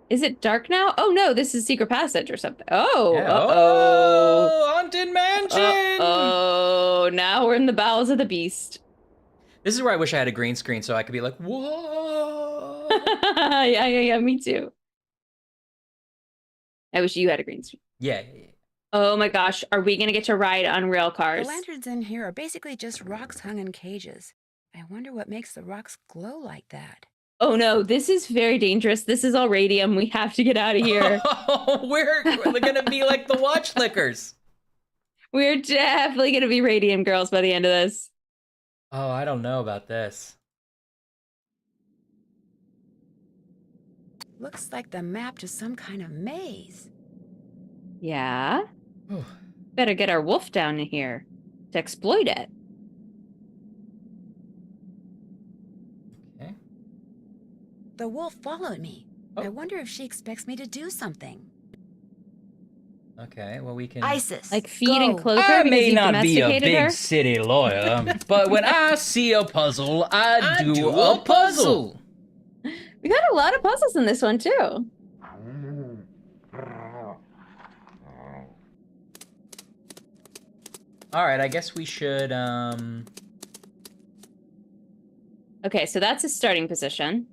Speaker 2: Is it dark now? Oh no, this is Secret Passage or something. Oh,
Speaker 1: Yeah.
Speaker 2: uh-oh.
Speaker 1: Oh, Haunted Mansion.
Speaker 2: Oh, now we're in the bowels of the beast.
Speaker 1: This is where I wish I had a green screen so I could be like, whoa.
Speaker 2: Yeah, me too. I wish you had a green screen.
Speaker 1: Yeah.
Speaker 2: Oh my gosh, are we gonna get to ride on rail cars?
Speaker 5: The lanterns in here are basically just rocks hung in cages. I wonder what makes the rocks glow like that.
Speaker 2: Oh no, this is very dangerous. This is all radium. We have to get out of here.
Speaker 1: We're gonna be like the watch lickers.
Speaker 2: We're definitely gonna be radium girls by the end of this.
Speaker 1: Oh, I don't know about this.
Speaker 5: Looks like the map to some kind of maze.
Speaker 2: Yeah? Better get our wolf down in here to exploit it.
Speaker 1: Okay.
Speaker 5: The wolf followed me.
Speaker 1: Oh.
Speaker 5: I wonder if she expects me to do something.
Speaker 1: Okay, well we can...
Speaker 5: Isis,
Speaker 2: like feed and clothe her
Speaker 1: I
Speaker 2: because
Speaker 1: may
Speaker 2: you've
Speaker 1: not be a
Speaker 2: domesticated
Speaker 1: big
Speaker 2: her?
Speaker 1: city lawyer, but when I see a puzzle, I do a puzzle.
Speaker 2: We got a lot of puzzles in this one too.
Speaker 1: All right, I guess we should,
Speaker 2: Okay, so that's a starting position.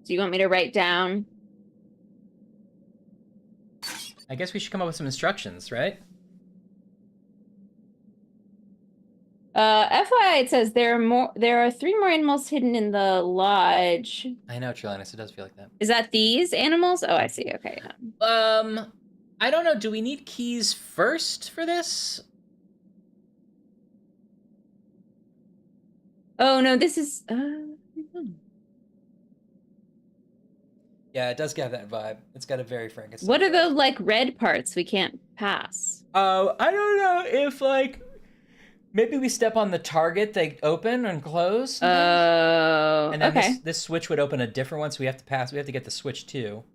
Speaker 2: Do you want me to write down?
Speaker 1: I guess we should come up with some instructions, right?
Speaker 2: FYI, it says there are 3 more animals hidden in the lodge.
Speaker 1: I know, Trilinus, it does feel like that.
Speaker 2: Is that these animals? Oh, I see. Okay.
Speaker 1: I don't know. Do we need keys first for this?
Speaker 2: Oh no, this is.
Speaker 1: Yeah, it does get that vibe. It's got a very Frankenstein.
Speaker 2: What are
Speaker 1: vibe.
Speaker 2: the like red parts we can't pass?
Speaker 1: Oh, I don't know if like maybe we step on the target, they open and close.
Speaker 2: Oh,
Speaker 1: and then
Speaker 2: okay.
Speaker 1: this switch would open a different one, so we have to pass. We have to get the switch too.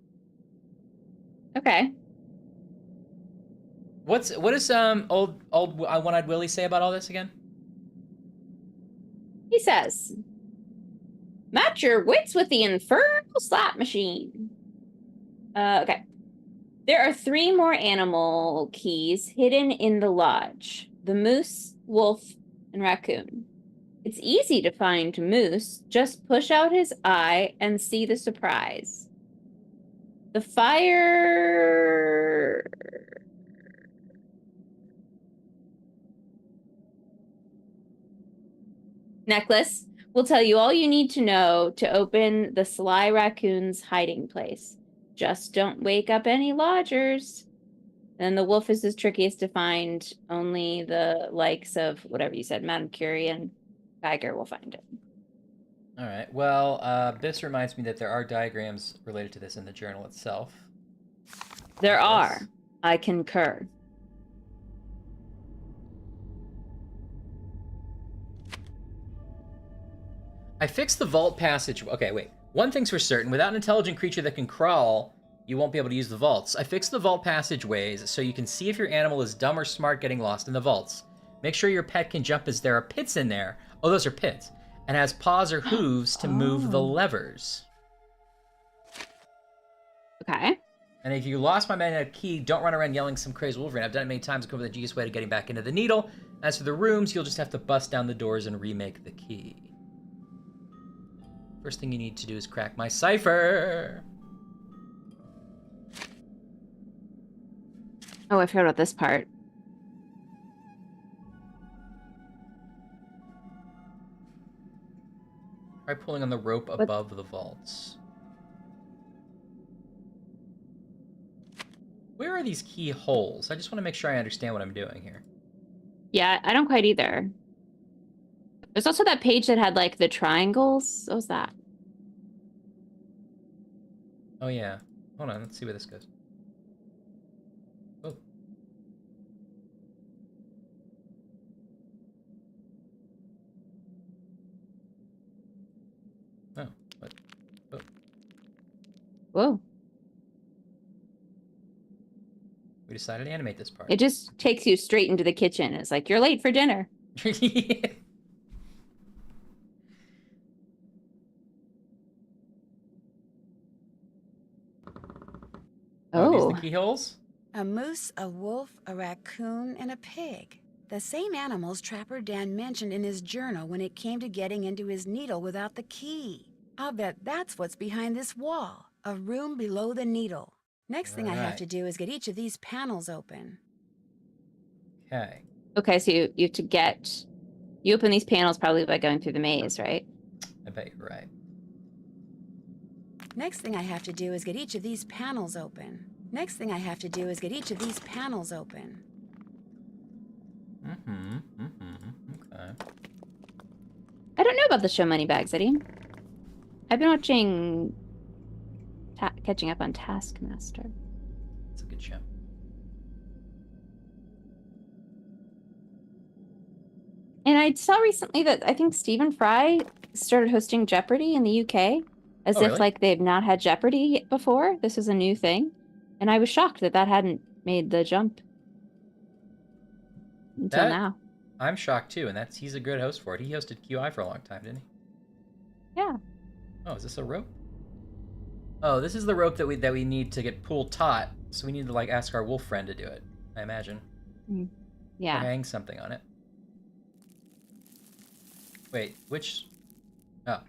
Speaker 2: Okay.
Speaker 1: What does old One-Eyed Willie say about all this again?
Speaker 2: He says, "Match your wits with the infernal slot machine." Okay. There are 3 more animal keys hidden in the lodge: the moose, wolf, and raccoon. It's easy to find Moose. Just push out his eye and see the surprise. The fire... necklace will tell you all you need to know to open the Sly Raccoon's hiding place. Just don't wake up any lodgers. And the wolf is the trickiest to find. Only the likes of whatever you said, Madame Curie and Geiger will find it.
Speaker 1: All right. Well, this reminds me that there are diagrams related to this in the journal itself.
Speaker 2: There are. I concur.
Speaker 1: I fixed the vault passage. Okay, wait. One thing's for certain. Without an intelligent creature that can crawl, you won't be able to use the vaults. I fixed the vault passageways so you can see if your animal is dumb or smart getting lost in the vaults. Make sure your pet can jump as there are pits in there. Oh, those are pits. And has paws or hooves to move the levers.
Speaker 2: Okay.
Speaker 1: And if you lost my magnetic key, don't run around yelling some crazy Wolverine. I've done it many times to cover the easiest way to getting back into the needle. As for the rooms, you'll just have to bust down the doors and remake the key. First thing you need to do is crack my cipher.
Speaker 2: Oh, I forgot about this part.
Speaker 1: Try pulling on the rope above the vaults. Where are these keyholes? I just want to make sure I understand what I'm doing here.
Speaker 2: Yeah, I don't quite either. There's also that page that had like the triangles. What was that?
Speaker 1: Oh yeah. Hold on, let's see where this goes. Oh. Oh, what? Oh.
Speaker 2: Whoa.
Speaker 1: We decided to animate this part.
Speaker 2: It just takes you straight into the kitchen. It's like, you're late for dinner.
Speaker 1: Yeah.
Speaker 2: Oh.
Speaker 1: Are these the keyholes?
Speaker 5: A moose, a wolf, a raccoon, and a pig. The same animals Trapper Dan mentioned in his journal when it came to getting into his needle without the key. I'll bet that's what's behind this wall. A room below the needle. Next thing I have to do is get each of these panels open.
Speaker 1: Okay.
Speaker 2: Okay, so you have to get... You open these panels probably by going through the maze, right?
Speaker 1: I bet you're right.
Speaker 5: Next thing I have to do is get each of these panels open. Next thing I have to do is get each of these panels open.
Speaker 1: Okay.
Speaker 2: I don't know about the show Moneybags, Eddie. I've been watching... catching up on Taskmaster.
Speaker 1: It's a good show.
Speaker 2: And I saw recently that I think Stephen Fry started hosting Jeopardy in the UK. As if,
Speaker 1: really?
Speaker 2: like, they've not had Jeopardy before. This is a new thing. And I was shocked that that hadn't made the jump until now.
Speaker 1: I'm shocked, too, and he's a good host for it. He hosted QI for a long time, didn't he?
Speaker 2: Yeah.
Speaker 1: Oh, is this a rope? Oh, this is the rope that we need to get pool taut, so we need to, like, ask our wolf friend to do it, I imagine.
Speaker 2: Yeah.
Speaker 1: Or hang something on it. Wait, which... Oh.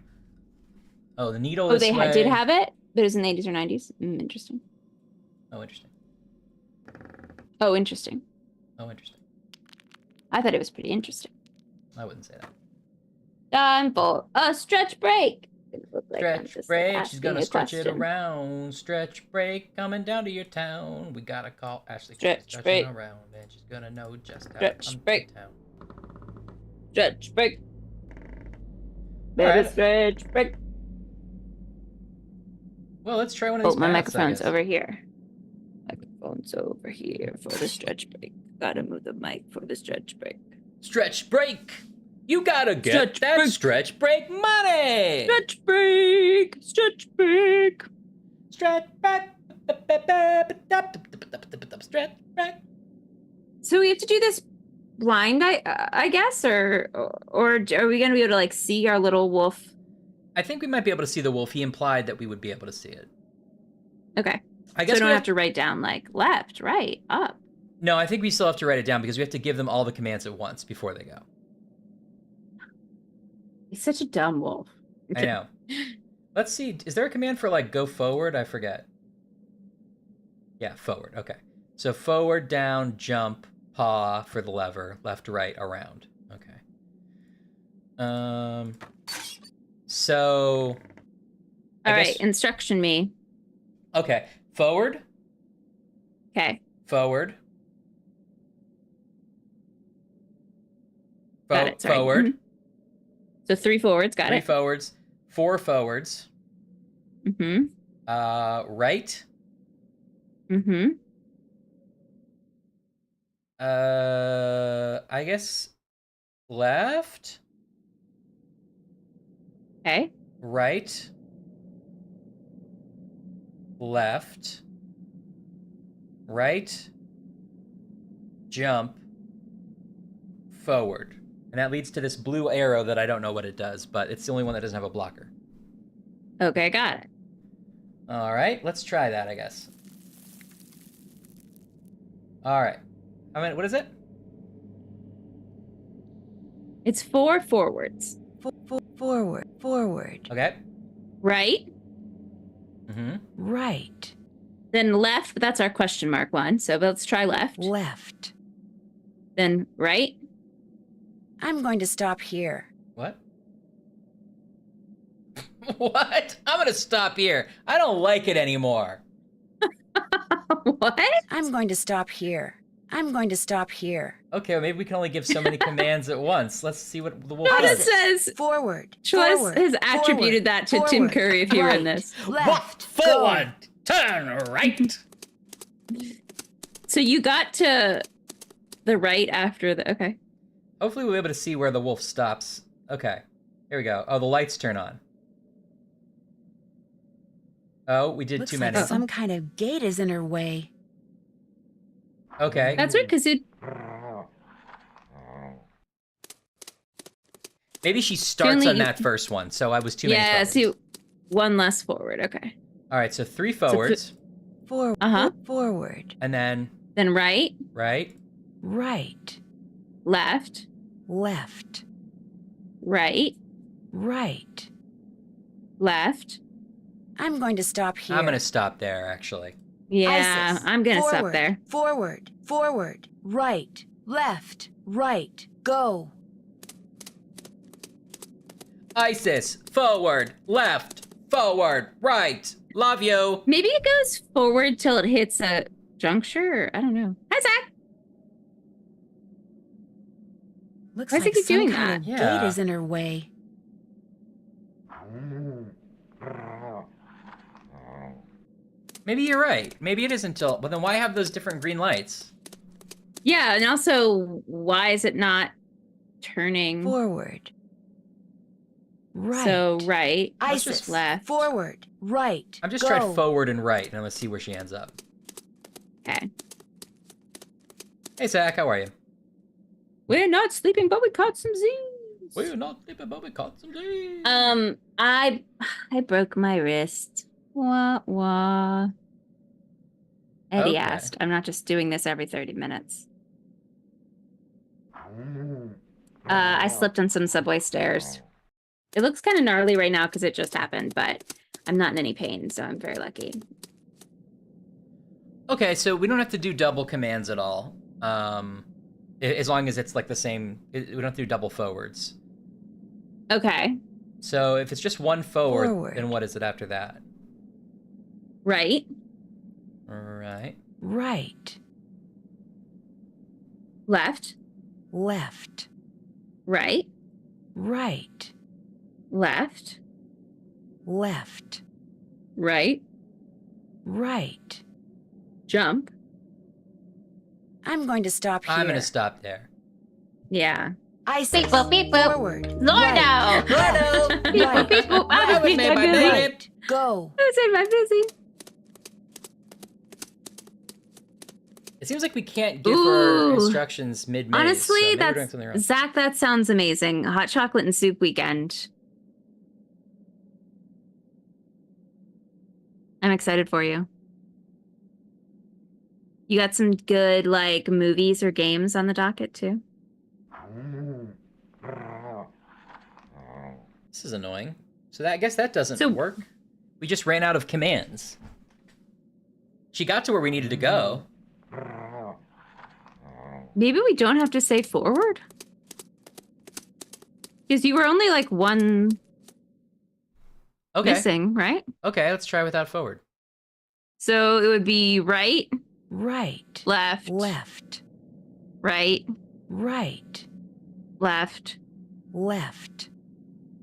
Speaker 1: Oh, the needle
Speaker 2: Oh,
Speaker 1: this
Speaker 2: they
Speaker 1: way.
Speaker 2: did have it? But it was in the 80s or 90s? Interesting.
Speaker 1: Oh, interesting.
Speaker 2: Oh, interesting.
Speaker 1: Oh, interesting.
Speaker 2: I thought it was pretty interesting.
Speaker 1: I wouldn't say that.
Speaker 2: Time for a stretch break.
Speaker 1: Stretch break, she's gonna stretch it around. Stretch break, coming down to your town. We gotta call Ashley.
Speaker 2: Stretch break
Speaker 1: around, and she's gonna know just how
Speaker 2: stretch
Speaker 1: to come
Speaker 2: break.
Speaker 1: to town.
Speaker 2: Stretch break. Better
Speaker 1: right.
Speaker 2: stretch break.
Speaker 1: Well, let's try one of
Speaker 2: Oh,
Speaker 1: these
Speaker 2: my
Speaker 1: paths, I
Speaker 2: microphone's
Speaker 1: guess.
Speaker 2: over here. Microphone's over here for the stretch break. Gotta move the mic for the stretch break.
Speaker 1: Stretch break. You gotta get
Speaker 2: Stretch
Speaker 1: that
Speaker 2: break.
Speaker 1: stretch break money.
Speaker 2: Stretch break. Stretch break.
Speaker 1: Stretch break. Stretch break.
Speaker 2: So we have to do this blind, I guess, or are we gonna be able to like see our little wolf?
Speaker 1: I think we might be able to see the wolf. He implied that we would be able to see it.
Speaker 2: Okay.
Speaker 1: I guess
Speaker 2: so we
Speaker 1: we
Speaker 2: don't have to write down like left, right, up.
Speaker 1: No, I think we still have to write it down because we have to give them all the commands at once before they go.
Speaker 2: He's such a dumb wolf.
Speaker 1: I know. Let's see. Is there a command for like go forward? I forget. Yeah, forward. Okay. So forward, down, jump, paw for the lever, left, right, around. Okay. So.
Speaker 2: All right. Instruction me.
Speaker 1: Okay. Forward.
Speaker 2: Okay.
Speaker 1: Forward.
Speaker 2: Got it. Sorry.
Speaker 1: Forward.
Speaker 2: Mm-hmm. So 3 forwards. Got
Speaker 1: 3
Speaker 2: it.
Speaker 1: forwards. 4 forwards.
Speaker 2: Mm-hmm.
Speaker 1: Right.
Speaker 2: Mm-hmm.
Speaker 1: I guess left.
Speaker 2: Okay.
Speaker 1: Right. Left. Right. Jump. Forward. And that leads to this blue arrow that I don't know what it does, but it's the only one that doesn't have a blocker.
Speaker 2: Okay, got it.
Speaker 1: All right, let's try that, I guess. All right. What is it?
Speaker 2: It's 4 forwards.
Speaker 5: Forward.
Speaker 1: Okay.
Speaker 2: Right.
Speaker 1: Mm-hmm.
Speaker 5: Right.
Speaker 2: Then left, but that's our question mark one. So let's try left.
Speaker 5: Left.
Speaker 2: Then right.
Speaker 5: I'm going to stop here.
Speaker 1: What? What? I'm gonna stop here. I don't like it anymore.
Speaker 2: What?
Speaker 5: I'm going to stop here. I'm going to stop here.
Speaker 1: Okay, well, maybe we can only give so many commands at once. Let's see what the wolf
Speaker 2: No,
Speaker 1: does.
Speaker 2: it says
Speaker 5: forward.
Speaker 2: Choice
Speaker 5: Forward,
Speaker 2: has attributed that to Tim
Speaker 5: forward,
Speaker 2: Curry if he were in
Speaker 5: right,
Speaker 2: this.
Speaker 1: Walk forward, turn right.
Speaker 2: So you got to the right after the, okay.
Speaker 1: Hopefully we'll be able to see where the wolf stops. Okay, here we go. Oh, the lights turn on. Oh, we did
Speaker 5: Looks
Speaker 1: too
Speaker 5: like
Speaker 1: many.
Speaker 5: some kind of gate is in her way.
Speaker 1: Okay.
Speaker 2: That's right, because it...
Speaker 1: Maybe she starts on that first one, so I was too many forwards.
Speaker 2: Yeah, see, one less forward, okay.
Speaker 1: All right, so 3 forwards.
Speaker 5: Forward. Forward.
Speaker 1: And then
Speaker 2: right.
Speaker 1: Right.
Speaker 5: Right.
Speaker 2: Left.
Speaker 5: Left.
Speaker 2: Right.
Speaker 5: Right.
Speaker 2: Left.
Speaker 5: I'm going to stop here.
Speaker 1: I'm going to stop there, actually.
Speaker 2: Yeah,
Speaker 5: Isis.
Speaker 2: I'm going to stop
Speaker 5: Forward,
Speaker 2: there.
Speaker 5: Forward. Forward. Right. Left. Right. Go.
Speaker 1: Isis, forward, left, forward, right. Love you.
Speaker 2: Maybe it goes forward till it hits a juncture. Or, I don't know. Hi, Zach.
Speaker 5: Looks
Speaker 2: Why
Speaker 5: like
Speaker 2: does it keep
Speaker 5: some
Speaker 2: doing
Speaker 5: kind
Speaker 2: that?
Speaker 5: of
Speaker 1: Yeah.
Speaker 5: gate is in her way.
Speaker 1: Maybe you're right. Maybe it is until... Well, then why have those different green lights?
Speaker 2: Yeah, and also, why is it not turning?
Speaker 5: Forward. Right.
Speaker 2: So, right.
Speaker 5: Isis.
Speaker 2: Left.
Speaker 5: Forward. Right.
Speaker 1: I'm just
Speaker 5: Go.
Speaker 1: trying forward and right, and let's see where she ends up.
Speaker 2: Okay.
Speaker 1: Hey, Zach, how are you?
Speaker 2: We're not sleeping, but we caught some Z's.
Speaker 1: We're not sleeping, but we caught some Z's.
Speaker 2: I broke my wrist. Wah, wah. Eddie
Speaker 1: Okay.
Speaker 2: asked. I'm not just doing this every 30 minutes. I slipped on some subway stairs. It looks kind of gnarly right now because it just happened, but I'm not in any pain, so I'm very lucky.
Speaker 1: Okay, so we don't have to do double commands at all. As long as it's like the same, we don't have to do double forwards.
Speaker 2: Okay.
Speaker 1: So if it's just one forward,
Speaker 5: Forward.
Speaker 1: then what is it after that?
Speaker 2: Right.
Speaker 1: Right.
Speaker 5: Right.
Speaker 2: Left.
Speaker 5: Left.
Speaker 2: Right.
Speaker 5: Right.
Speaker 2: Left.
Speaker 5: Left.
Speaker 2: Right.
Speaker 5: Right.
Speaker 2: Jump.
Speaker 5: I'm going to stop here.
Speaker 1: I'm gonna stop there.
Speaker 2: Yeah.
Speaker 5: Isis.
Speaker 2: Beep boop beep boop.
Speaker 5: Forward.
Speaker 2: Zordo.
Speaker 5: Right.
Speaker 2: Beep boop beep boop. I was
Speaker 1: made by
Speaker 2: busy.
Speaker 1: Right.
Speaker 5: Go.
Speaker 2: I was in my busy.
Speaker 1: It seems like we can't give her
Speaker 2: Ooh.
Speaker 1: instructions mid-maze.
Speaker 2: Honestly,
Speaker 1: so maybe we're doing
Speaker 2: that's
Speaker 1: something wrong.
Speaker 2: Zach. That sounds amazing. Hot chocolate and soup weekend. I'm excited for you. You got some good like movies or games on the docket too.
Speaker 1: This is annoying. So that I guess that doesn't work. We just ran out of commands. She got to where we needed to go.
Speaker 2: Maybe we don't have to say forward? Because you were only like one missing, right?
Speaker 1: Okay, let's try without forward.
Speaker 2: So it would be right.
Speaker 5: Right.
Speaker 2: Left.
Speaker 5: Left.
Speaker 2: Right.
Speaker 5: Right.
Speaker 2: Left.
Speaker 5: Left.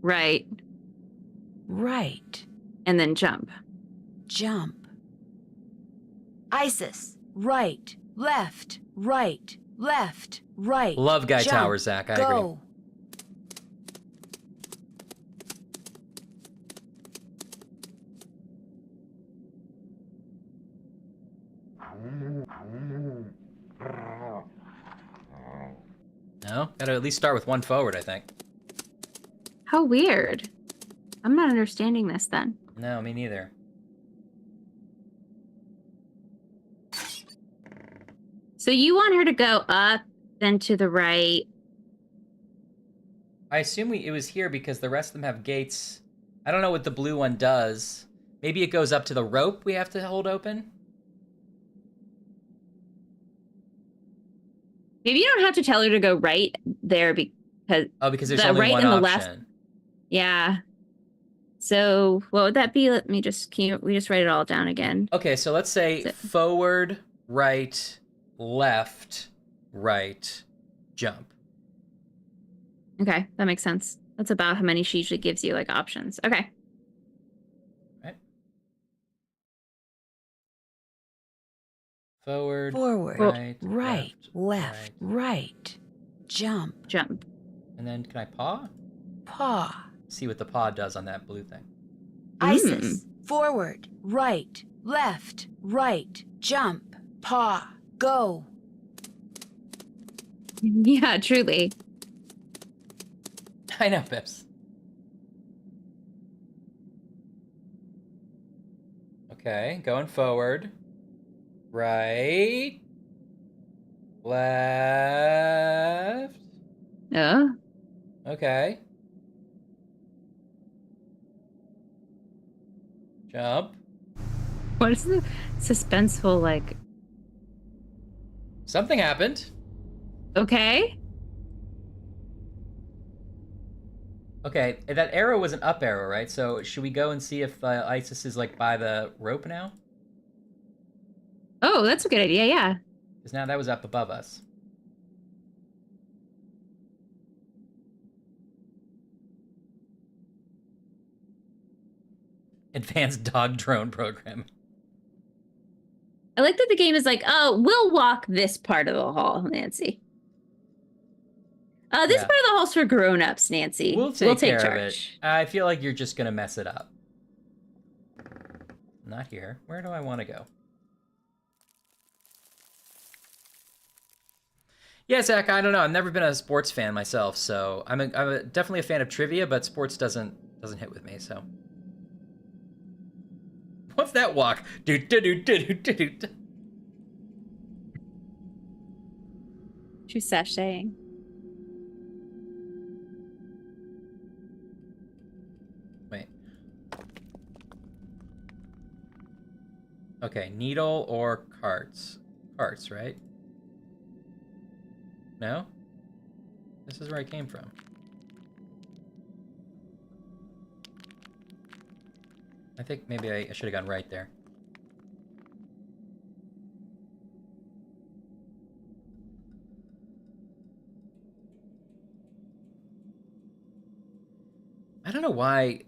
Speaker 2: Right.
Speaker 5: Right.
Speaker 2: And then jump.
Speaker 5: Jump. Isis. Right. Left. Right. Left. Right.
Speaker 1: Love Guy
Speaker 5: Jump.
Speaker 1: Towers, Zach. I
Speaker 5: Go.
Speaker 1: agree. No? Gotta at least start with one forward, I think.
Speaker 2: How weird. I'm not understanding this then.
Speaker 1: No, me neither.
Speaker 2: So you want her to go up, then to the right.
Speaker 1: I assume it was here because the rest of them have gates. I don't know what the blue one does. Maybe it goes up to the rope we have to hold open?
Speaker 2: Maybe you don't have to tell her to go right there because
Speaker 1: because there's
Speaker 2: the
Speaker 1: only
Speaker 2: right
Speaker 1: one
Speaker 2: and the
Speaker 1: option.
Speaker 2: left. Yeah. So what would that be? Let me just we just write it all down again.
Speaker 1: Okay, so let's say forward, right, left, right, jump.
Speaker 2: Okay, that makes sense. That's about how many she usually gives you, like, options. Okay.
Speaker 1: Right. Forward,
Speaker 5: Forward.
Speaker 1: right,
Speaker 5: Left. Right. Jump.
Speaker 2: Jump.
Speaker 1: And then can I paw?
Speaker 5: Paw.
Speaker 1: See what the paw does on that blue thing.
Speaker 5: Isis. Forward. Right. Left. Right. Jump. Paw. Go.
Speaker 2: Yeah, truly.
Speaker 1: I know, Pips. Okay, going forward. Right. Left. Okay. Jump.
Speaker 2: What is the suspenseful, like...
Speaker 1: Something happened.
Speaker 2: Okay.
Speaker 1: Okay, that arrow was an up arrow, right? So should we go and see if Isis is, like, by the rope now?
Speaker 2: Oh, that's a good idea, yeah.
Speaker 1: Because now that was up above us. Advanced dog drone program.
Speaker 2: I like that the game is like, oh, we'll walk this part of the hall, Nancy. This part of the hall's for grown-ups, Nancy.
Speaker 1: We'll take care
Speaker 2: charge.
Speaker 1: of it. I feel like you're just gonna mess it up. Not here. Where do I want to go? Yeah, Zach, I don't know. I've never been a sports fan myself, so I'm definitely a fan of trivia, but sports doesn't hit with me, so. What's that walk?
Speaker 2: She's sashaying.
Speaker 1: Wait. Okay, needle or carts? Carts, right? No? This is where I came from. I think maybe I should have gone right there. I don't know know why.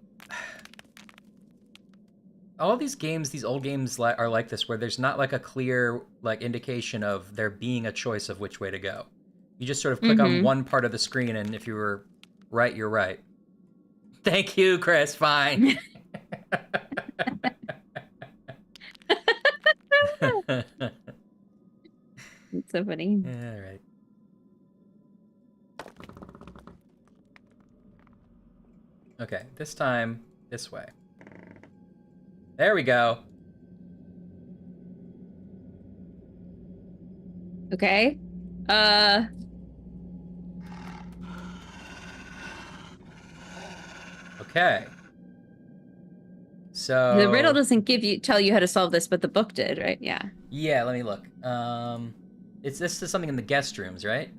Speaker 1: All these games, these old games are like this, where there's not like a clear like indication of there being a choice of which way to go. You just sort of click on one part of the screen, and if you were right, you're right. Thank you, Chris. Fine.
Speaker 2: It's so funny.
Speaker 1: All right. Okay, this time, this way. There we go.
Speaker 2: Okay.
Speaker 1: Okay. So
Speaker 2: the riddle doesn't tell you how to solve this, but the book did, right? Yeah.
Speaker 1: Yeah, let me look. This is something in the guest rooms, right?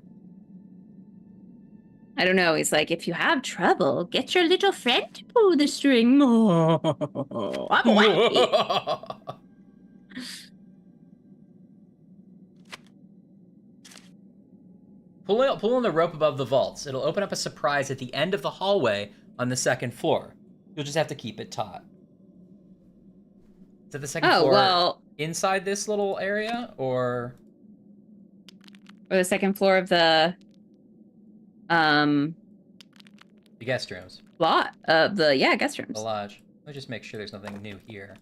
Speaker 2: I don't know. He's like, if you have trouble, get your little friend to pull the string. Oh, I'm wacky.
Speaker 1: Pull on the rope above the vaults. It'll open up a surprise at the end of the hallway on the second floor. You'll just have to keep it taut. Is it the second floor
Speaker 2: well,
Speaker 1: inside this little area, or
Speaker 2: the second floor of the
Speaker 1: guest rooms?
Speaker 2: Lot of guest rooms.
Speaker 1: The lodge. Let me just make sure there's nothing new here.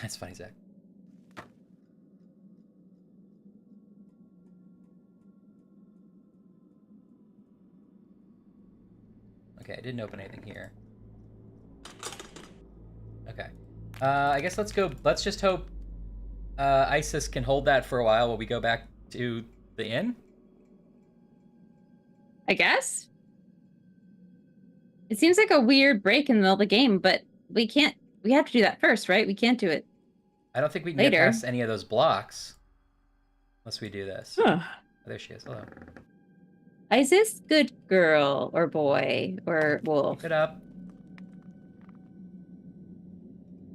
Speaker 1: That's funny, Zach. Okay, I didn't open anything here. Okay. I guess let's just hope Isis can hold that for a while while we go back to the inn.
Speaker 2: I guess. It seems like a weird break in the middle of the game, but we have to do that first, right? We can't do it
Speaker 1: I don't think we can
Speaker 2: later.
Speaker 1: get past any of those blocks unless we do this.
Speaker 2: Huh.
Speaker 1: Oh, there she is. Hello.
Speaker 2: Isis, good girl, or boy, or wolf.
Speaker 1: Keep it up.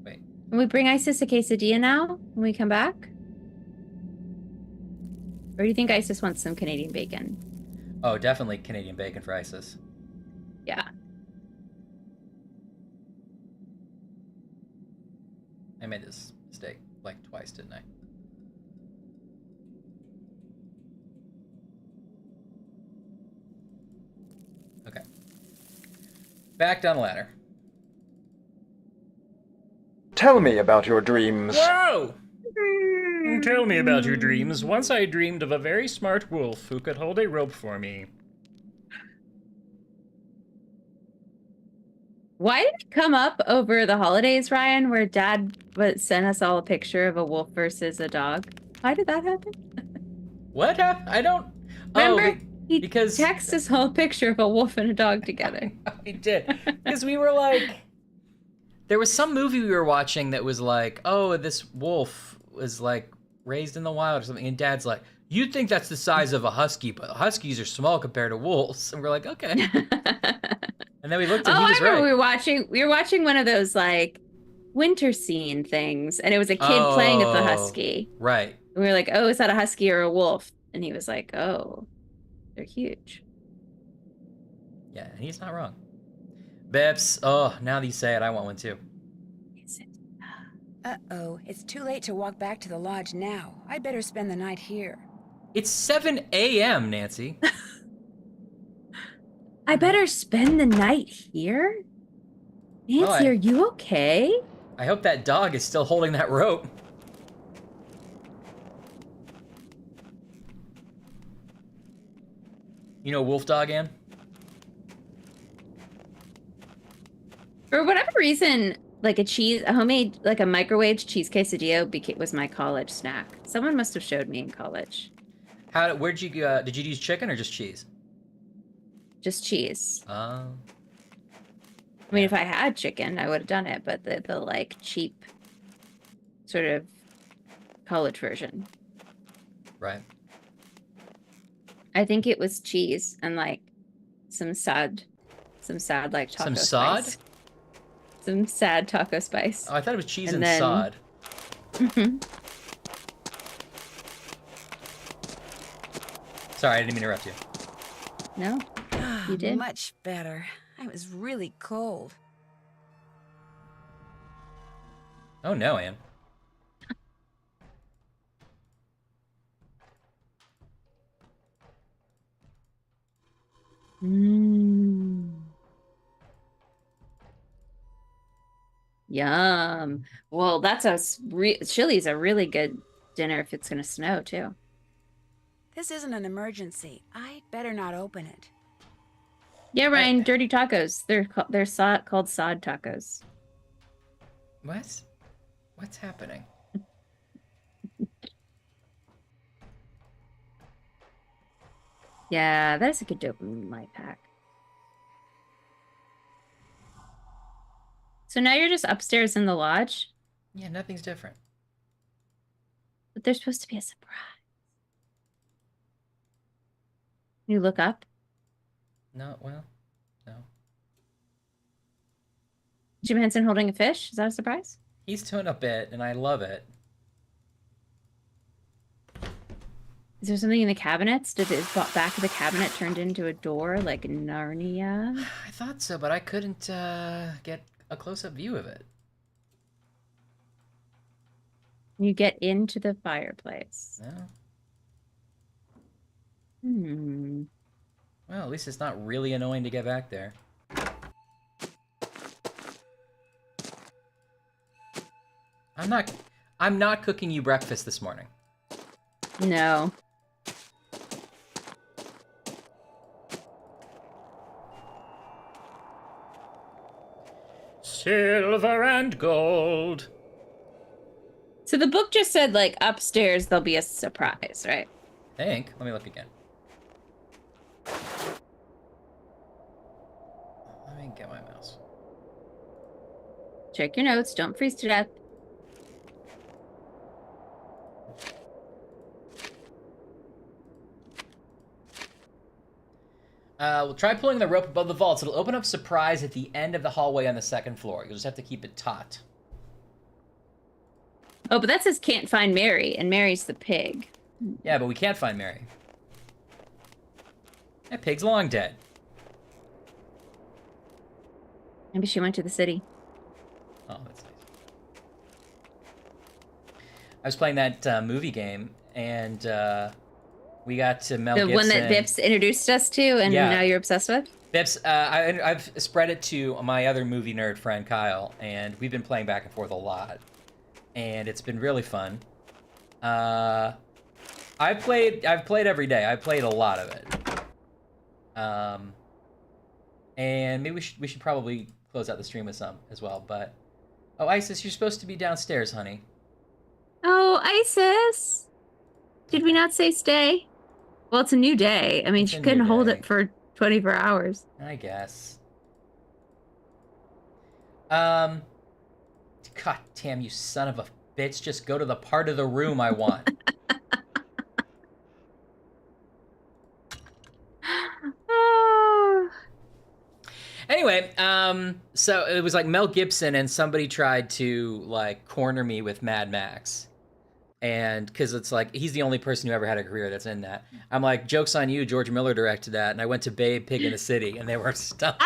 Speaker 1: Wait.
Speaker 2: Can we bring Isis a quesadilla now when we come back? Or do you think Isis wants some Canadian bacon?
Speaker 1: Oh, definitely Canadian bacon for Isis.
Speaker 2: Yeah.
Speaker 1: I made this mistake like twice, didn't I? Okay. Back down the ladder.
Speaker 12: Tell me about your dreams.
Speaker 4: Whoa! Tell me about your dreams. Once I dreamed of a very smart wolf who could hold a rope for me.
Speaker 2: Why did it come up over the holidays, Ryan, where Dad sent us all a picture of a wolf versus a dog? Why did that happen?
Speaker 1: What happened? I don't...
Speaker 2: Remember?
Speaker 1: He
Speaker 2: texted us all a picture of a wolf and a dog together.
Speaker 1: He did. Because we were like... There was some movie we were watching that was like, oh, this wolf was like raised in the wild or something. And Dad's like, you'd think that's the size of a husky, but huskies are small compared to wolves. And we're like, okay. And then we looked and he was right.
Speaker 2: We were watching one of those like winter scene things, and it was a kid playing with the husky.
Speaker 1: Right.
Speaker 2: And we were like, oh, is that a husky or a wolf? And he was like, oh, they're huge.
Speaker 1: Yeah, he's not wrong. Bips, oh, now that you say it, I want one too.
Speaker 5: Uh-oh, it's too late to walk back to the lodge now. I'd better spend the night here.
Speaker 1: It's 7 a.m., Nancy.
Speaker 2: I better spend the night here? Nancy, are you okay?
Speaker 1: I hope that dog is still holding that rope. You know Wolf Dog, Ann?
Speaker 2: For whatever reason, like a homemade, like a microwave cheese quesadilla was my college snack. Someone must have showed me in college.
Speaker 1: Where'd you, did you use chicken or just cheese?
Speaker 2: Just cheese.
Speaker 1: Oh.
Speaker 2: I mean, if I had chicken, I would have done it, but the like cheap sort of college version.
Speaker 1: Right.
Speaker 2: I think it was cheese and like some sad like taco
Speaker 1: Some sod?
Speaker 2: spice. Some sad taco spice.
Speaker 1: Oh, I thought it was cheese and
Speaker 2: then,
Speaker 1: sod. Sorry, I didn't mean to interrupt you.
Speaker 2: No, you did.
Speaker 5: Much better. I was really cold.
Speaker 1: Oh no, Anne.
Speaker 2: Yum. Well, chili's a really good dinner if it's gonna snow too.
Speaker 5: This isn't an emergency. I'd better not open it.
Speaker 2: Yeah, Ryan, dirty tacos. They're called sod tacos.
Speaker 1: What? What's happening?
Speaker 2: Yeah, that's a good dopamine light pack. So now you're just upstairs in the lodge?
Speaker 1: Yeah, nothing's different.
Speaker 2: But there's supposed to be a surprise. You look up?
Speaker 1: No, well, no.
Speaker 2: Jim Henson holding a fish? Is that a surprise?
Speaker 1: He's doing a bit, and I love it.
Speaker 2: Is there something in the cabinets? Did the back of the cabinet turned into a door like Narnia?
Speaker 1: I thought so, but I couldn't get a close-up view of it.
Speaker 2: You get into the fireplace.
Speaker 1: No. Well, at least it's not really annoying to get back there. I'm not cooking you breakfast this morning.
Speaker 2: No.
Speaker 1: Silver and gold.
Speaker 2: So the book just said, like, upstairs there'll be a surprise, right?
Speaker 1: I think. Let me look again. Let me get my mouse.
Speaker 2: Check your notes. Don't freeze to death.
Speaker 1: We'll try pulling the rope above the vaults. It'll open up surprise at the end of the hallway on the second floor. You'll just have to keep it taut.
Speaker 2: Oh, but that says can't find Mary, and Mary's the pig.
Speaker 1: Yeah, but we can't find Mary. That pig's long dead.
Speaker 2: Maybe she went to the city.
Speaker 1: Oh, that's nice. I was playing that movie game, and we got to Mel Gibson.
Speaker 2: The one that Bips introduced us to, and now you're obsessed with?
Speaker 1: Bips, I've spread it to my other movie nerd friend, Kyle, and we've been playing back and forth a lot. And it's been really fun. I've played every day. I've played a lot of it. And maybe we should probably close out the stream with some as well. But oh, Isis, you're supposed to be downstairs, honey.
Speaker 2: Oh, Isis, did we not say stay? Well, it's a new day. I mean, she couldn't hold it for 24 hours.
Speaker 1: I guess. God damn, you son of a bitch. Just go to the part of the room I want. Anyway, so it was like Mel Gibson and somebody tried to like corner me with Mad Max. And because it's like, he's the only person who ever had a career that's in that. I'm like, joke's on you, George Miller directed that. And I went to Babe, Pig in the City, and they were stuck.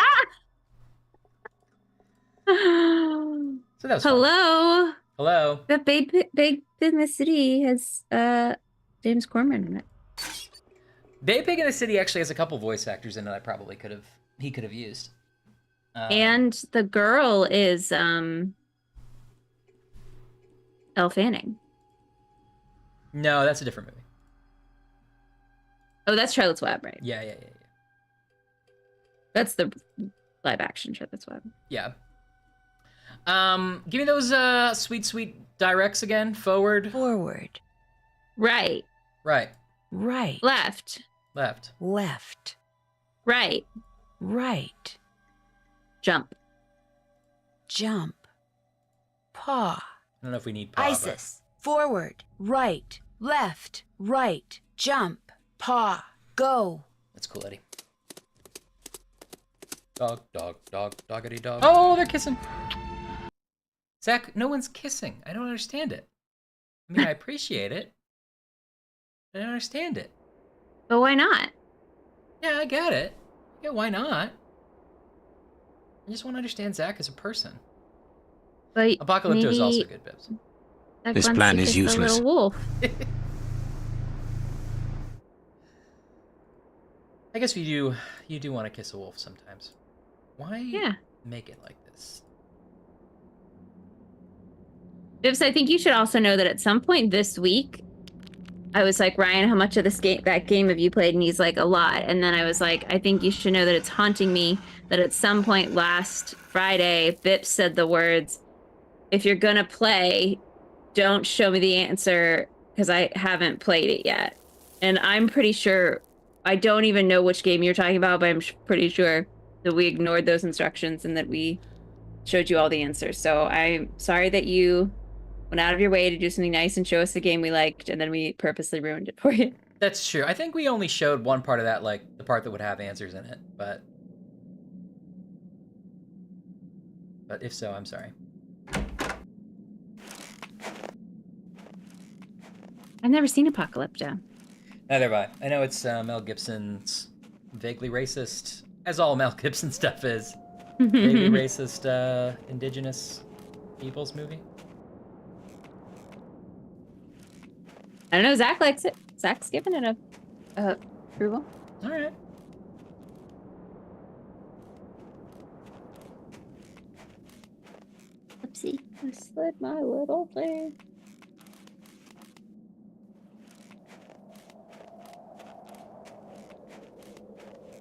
Speaker 1: So that was
Speaker 2: Hello.
Speaker 1: Fun. Hello.
Speaker 2: The Babe in the City has James Corman in it.
Speaker 1: Babe Pig in the City actually has a couple voice actors in it he could have used.
Speaker 2: And the girl is Elle Fanning.
Speaker 1: No, that's a different movie.
Speaker 2: Oh, that's Charlotte's Web, right?
Speaker 1: Yeah.
Speaker 2: That's the live action Charlotte's Web.
Speaker 1: Yeah. Give me those sweet directs again. Forward.
Speaker 2: Right.
Speaker 1: Right.
Speaker 2: Left.
Speaker 5: Right.
Speaker 2: Jump.
Speaker 5: Paw.
Speaker 1: I don't know if we need paw.
Speaker 5: Isis. Forward. Right. Left. Right. Jump. Paw. Go.
Speaker 1: That's cool, Eddie. Dog, doggity dog. Oh, they're kissing. Zach, no one's kissing. I don't understand it. I mean, I appreciate it, but I don't understand it.
Speaker 2: But why not?
Speaker 1: Yeah, I get it. Yeah, why not? I just want to understand Zach as a person.
Speaker 2: But
Speaker 1: Apocalypto is also good, Bibbs.
Speaker 13: This plan is useless.
Speaker 2: The wolf.
Speaker 1: I guess you do want to kiss a wolf sometimes. Why make it like this?
Speaker 2: Bibbs, I think you should also know that at some point this week, I was like, Ryan, how much of that game have you played? And he's like, a lot. And then I was like, I think you should know that it's haunting me that at some point last Friday, Bibbs said the words, if you're gonna play, don't show me the answer because I haven't played it yet. And I'm pretty sure, I don't even know which game you're talking about, but I'm pretty sure that we ignored those instructions and that we showed you all the answers. So I'm sorry that you went out of your way to do something nice and show us the game we liked, and then we purposely ruined it for you.
Speaker 1: That's true. I think we only showed one part of that, like the part that would have answers in it, but if so, I'm sorry.
Speaker 2: I've never seen Apocalypto.
Speaker 1: Neither have I. I know it's Mel Gibson's vaguely racist, as all Mel Gibson stuff is, vaguely racist indigenous people's movie.
Speaker 2: I don't know. Zach likes it. Zach's giving it a approval.
Speaker 1: All right.
Speaker 2: Oopsie, I slid my little thing.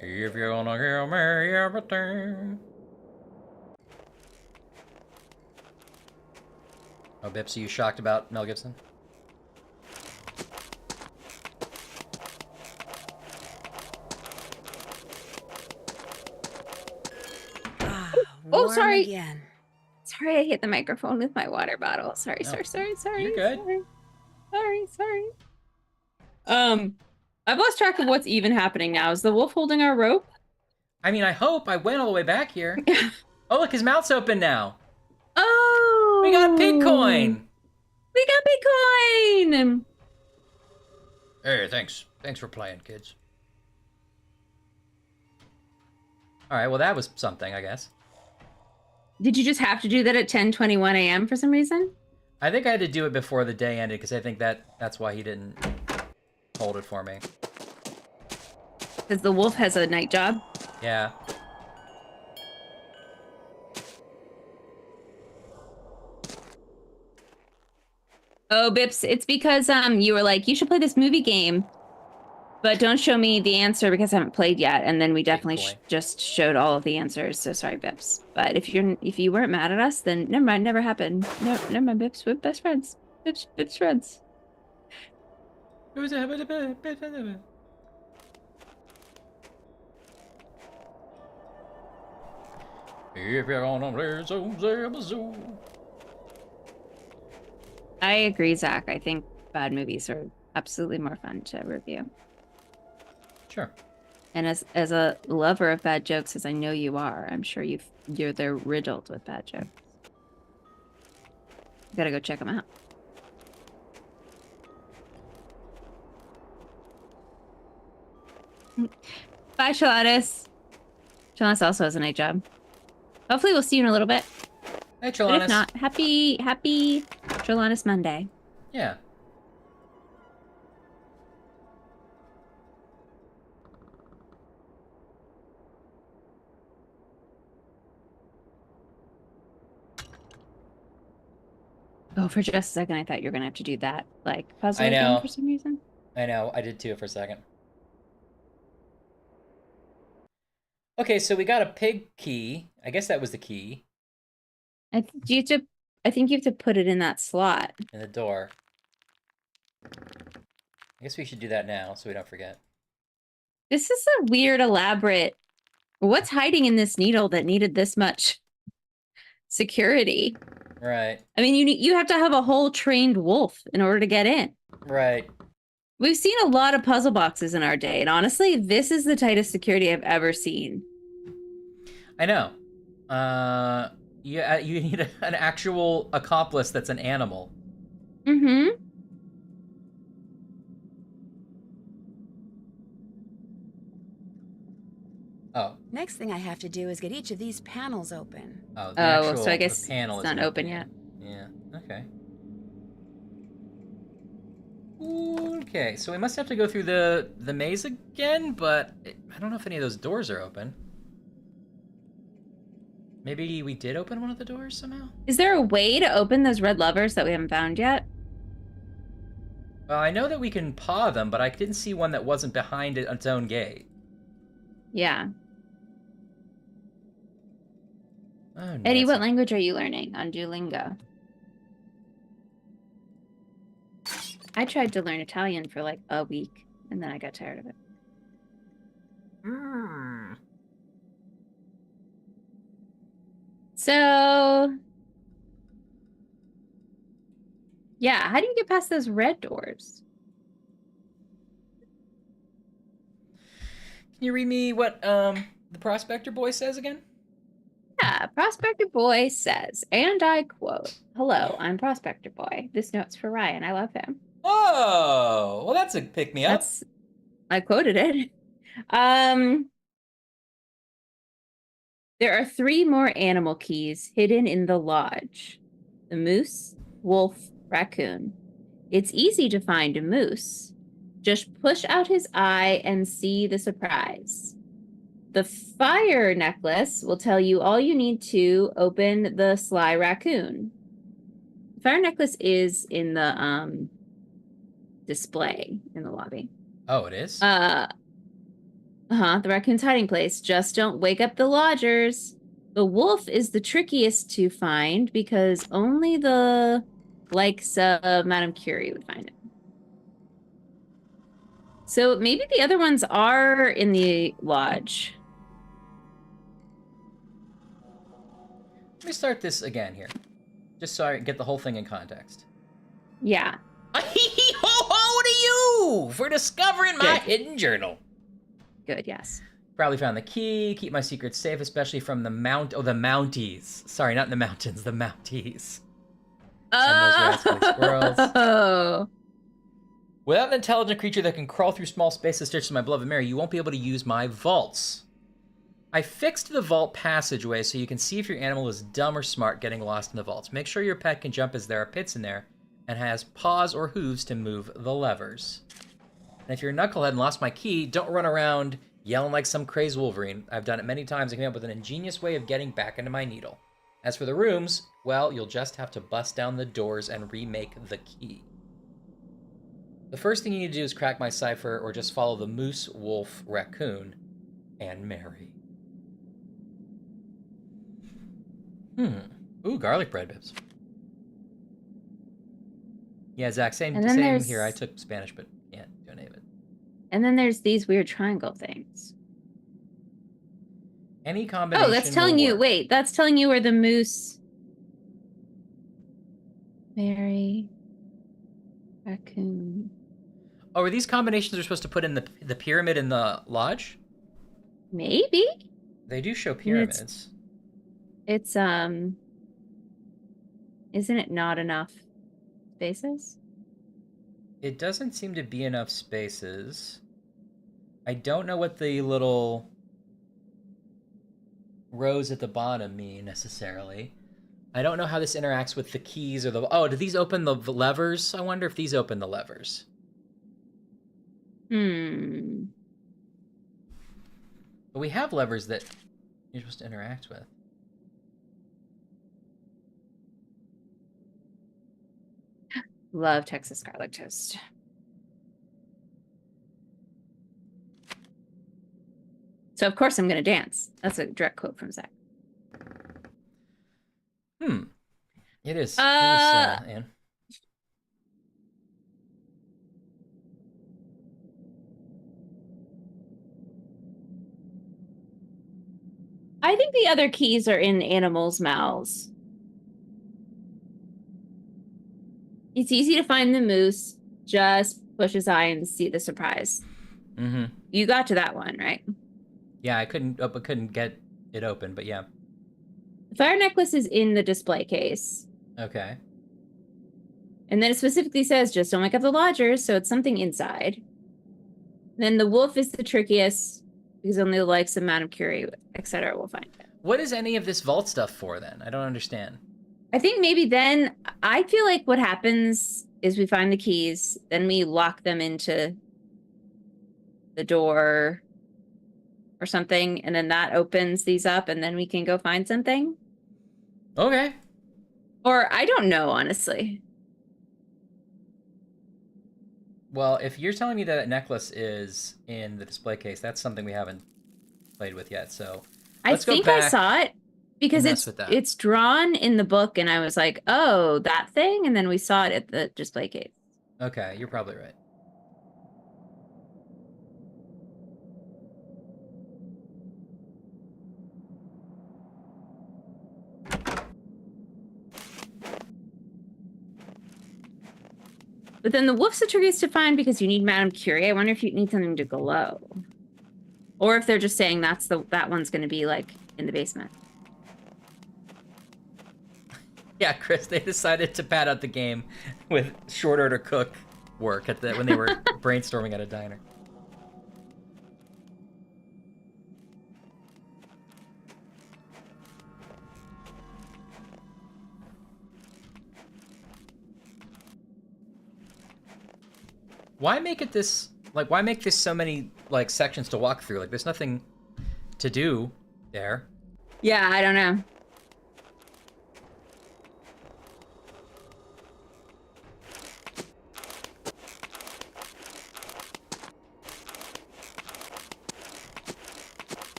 Speaker 1: If you're gonna give me everything. Oh, Bips, are you shocked about Mel Gibson?
Speaker 2: Oh, sorry.
Speaker 5: Again.
Speaker 2: Sorry, I hit the microphone with my water bottle. Sorry.
Speaker 1: You're
Speaker 2: Sorry.
Speaker 1: good.
Speaker 2: Sorry. I've lost track of what's even happening now. Is the wolf holding our rope?
Speaker 1: I mean, I hope. I went all the way back here. Oh, look, his mouth's open now.
Speaker 2: Oh!
Speaker 1: We got a pig coin!
Speaker 2: We got Bitcoin!
Speaker 1: Hey, thanks. Thanks for playing, kids. Alright, well that was something, I guess.
Speaker 2: Did you just have to do that at 10:21 a.m. for some reason?
Speaker 1: I think I had to do it before the day ended, because I think that's why he didn't hold it for me.
Speaker 2: Because the wolf has a night job?
Speaker 1: Yeah.
Speaker 2: Oh, Bips, it's because you were like, you should play this movie game, but don't show me the answer because I haven't played yet. And then we definitely just showed all of the answers. So sorry, Bips. But if you weren't mad at us, then never mind. Never happened. No, never mind, Bips. We're best friends. Bips friends.
Speaker 1: If you're gonna play so
Speaker 2: I agree, Zach. I think bad movies are absolutely more fun to review.
Speaker 1: Sure.
Speaker 2: And as a lover of bad jokes, as I know you are, I'm sure they're riddled with bad jokes. You gotta go check them out. Bye, Chalanis. Chalanis also has a night job. Hopefully we'll see you in a little bit.
Speaker 1: Hey,
Speaker 2: But
Speaker 1: Chalanis.
Speaker 2: if not, happy Chalanis Monday.
Speaker 1: Yeah.
Speaker 2: Oh, for just a second, I thought you were gonna have to do that, like, puzzle
Speaker 1: I know.
Speaker 2: again for some reason.
Speaker 1: I know, I did too for a second. Okay, so we got a pig key. I guess that was the key.
Speaker 2: I think you have to put it in that slot.
Speaker 1: In the door. I guess we should do that now so we don't forget.
Speaker 2: This is a weird, elaborate... What's hiding in this needle that needed this much security?
Speaker 1: Right.
Speaker 2: I mean, you have to have a whole trained wolf in order to get in.
Speaker 1: Right.
Speaker 2: We've seen a lot of puzzle boxes in our day, and honestly, this is the tightest security I've ever seen.
Speaker 1: I know. You need an actual accomplice that's an animal.
Speaker 2: Mm-hmm.
Speaker 1: Oh.
Speaker 5: Next thing I have to do is get each of these panels open.
Speaker 1: Oh, the actual
Speaker 2: so I guess
Speaker 1: the panel
Speaker 2: it's
Speaker 1: is
Speaker 2: not open yet.
Speaker 1: Yeah. Okay. Okay, so we must have to go through the maze again, but I don't know if any of those doors are open. Maybe we did open one of the doors somehow?
Speaker 2: Is there a way to open those red levers that we haven't found yet?
Speaker 1: Well, I know that we can paw them, but I didn't see one that wasn't behind its own gate.
Speaker 2: Yeah.
Speaker 1: Oh,
Speaker 2: Eddie, what language are you learning on Duolingo? I tried to learn Italian for like a week, and then I got tired of it. So, yeah, how do you get past those red doors?
Speaker 1: Can you read me what the prospector boy says again?
Speaker 2: Yeah, Prospector Boy says, and I quote, "Hello, I'm Prospector Boy. This note's for Ryan. I love him."
Speaker 1: Oh, well, that's a pick me up.
Speaker 2: I quoted it. There are 3 more animal keys hidden in the lodge: the moose, wolf, raccoon. It's easy to find a moose. Just push out his eye and see the surprise. The fire necklace will tell you all you need to open the sly raccoon. The fire necklace is in the display in the lobby.
Speaker 1: Oh, it is?
Speaker 2: The raccoon's hiding place. Just don't wake up the lodgers. The wolf is the trickiest to find because only the likes of Madame Curie would find it. So maybe the other ones are in the lodge.
Speaker 1: Let me start this again here, just so I get the whole thing in context.
Speaker 2: Yeah.
Speaker 1: Ho-ho to you for discovering my hidden journal.
Speaker 2: Good, yes.
Speaker 1: Probably found the key, keep my secrets safe, especially from the the Mounties. Sorry, not in the mountains, the Mounties.
Speaker 2: Oh.
Speaker 1: Without an intelligent creature that can crawl through small spaces such as my beloved Mary, you won't be able to use my vaults. I fixed the vault passageway so you can see if your animal is dumb or smart getting lost in the vaults. Make sure your pet can jump as there are pits in there and has paws or hooves to move the levers. And if you're a knucklehead and lost my key, don't run around yelling like some crazed Wolverine. I've done it many times and came up with an ingenious way of getting back into my needle. As for the rooms, well, you'll just have to bust down the doors and remake the key. The first thing you need to do is crack my cipher or just follow the moose, wolf, raccoon, and Mary. Ooh, garlic bread bibs. Yeah, Zach, same here. I took Spanish, but can't do any of it.
Speaker 2: And then there's these weird triangle things.
Speaker 1: Any combination.
Speaker 2: Oh, that's telling you. Wait, that's telling you where the moose, Mary, raccoon.
Speaker 1: Oh, are these combinations are supposed to put in the pyramid in the lodge?
Speaker 2: Maybe.
Speaker 1: They do show pyramids.
Speaker 2: It's isn't it not enough spaces?
Speaker 1: It doesn't seem to be enough spaces. I don't know what the little rows at the bottom mean necessarily. I don't know how this interacts with the keys or the... Oh, do these open the levers? I wonder if these open the levers.
Speaker 2: But
Speaker 1: we have levers that you're supposed to interact with.
Speaker 2: Love Texas garlic toast. So of course I'm gonna dance. That's a direct quote from Zach.
Speaker 1: It is. Anne.
Speaker 2: I think the other keys are in animals' mouths. It's easy to find the moose. Just push his eye and see the surprise. You got to that one, right?
Speaker 1: Yeah, I couldn't get it open, but yeah.
Speaker 2: The fire necklace is in the display case.
Speaker 1: Okay.
Speaker 2: And then it specifically says, just don't wake up the lodgers, so it's something inside. Then the wolf is the trickiest Because only the likes of Madame Curie, etc., will find it.
Speaker 1: What is any of this vault stuff for then? I don't understand.
Speaker 2: I think maybe then, I feel like what happens is we find the keys, then we lock them into the door or something, and then that opens these up, and then we can go find something.
Speaker 1: Okay.
Speaker 2: Or I don't know, honestly.
Speaker 1: Well, if you're telling me that necklace is in the display case, that's something we haven't played with yet. So let's go back.
Speaker 2: I saw it because it's drawn in the book, and I was like, oh, that thing, and then we saw it at the display case.
Speaker 1: Okay, you're probably right.
Speaker 2: But then the wolf's a trickiest to find because you need Madame Curie. I wonder if you need something to glow. Or if they're just saying that one's going to be, like, in the basement.
Speaker 1: Yeah, Chris, they decided to pad out the game with short order cook work when they were brainstorming at a diner. Why make it this, like, why make this so many, like, sections to walk through? Like, there's nothing to do there.
Speaker 2: Yeah, I don't know.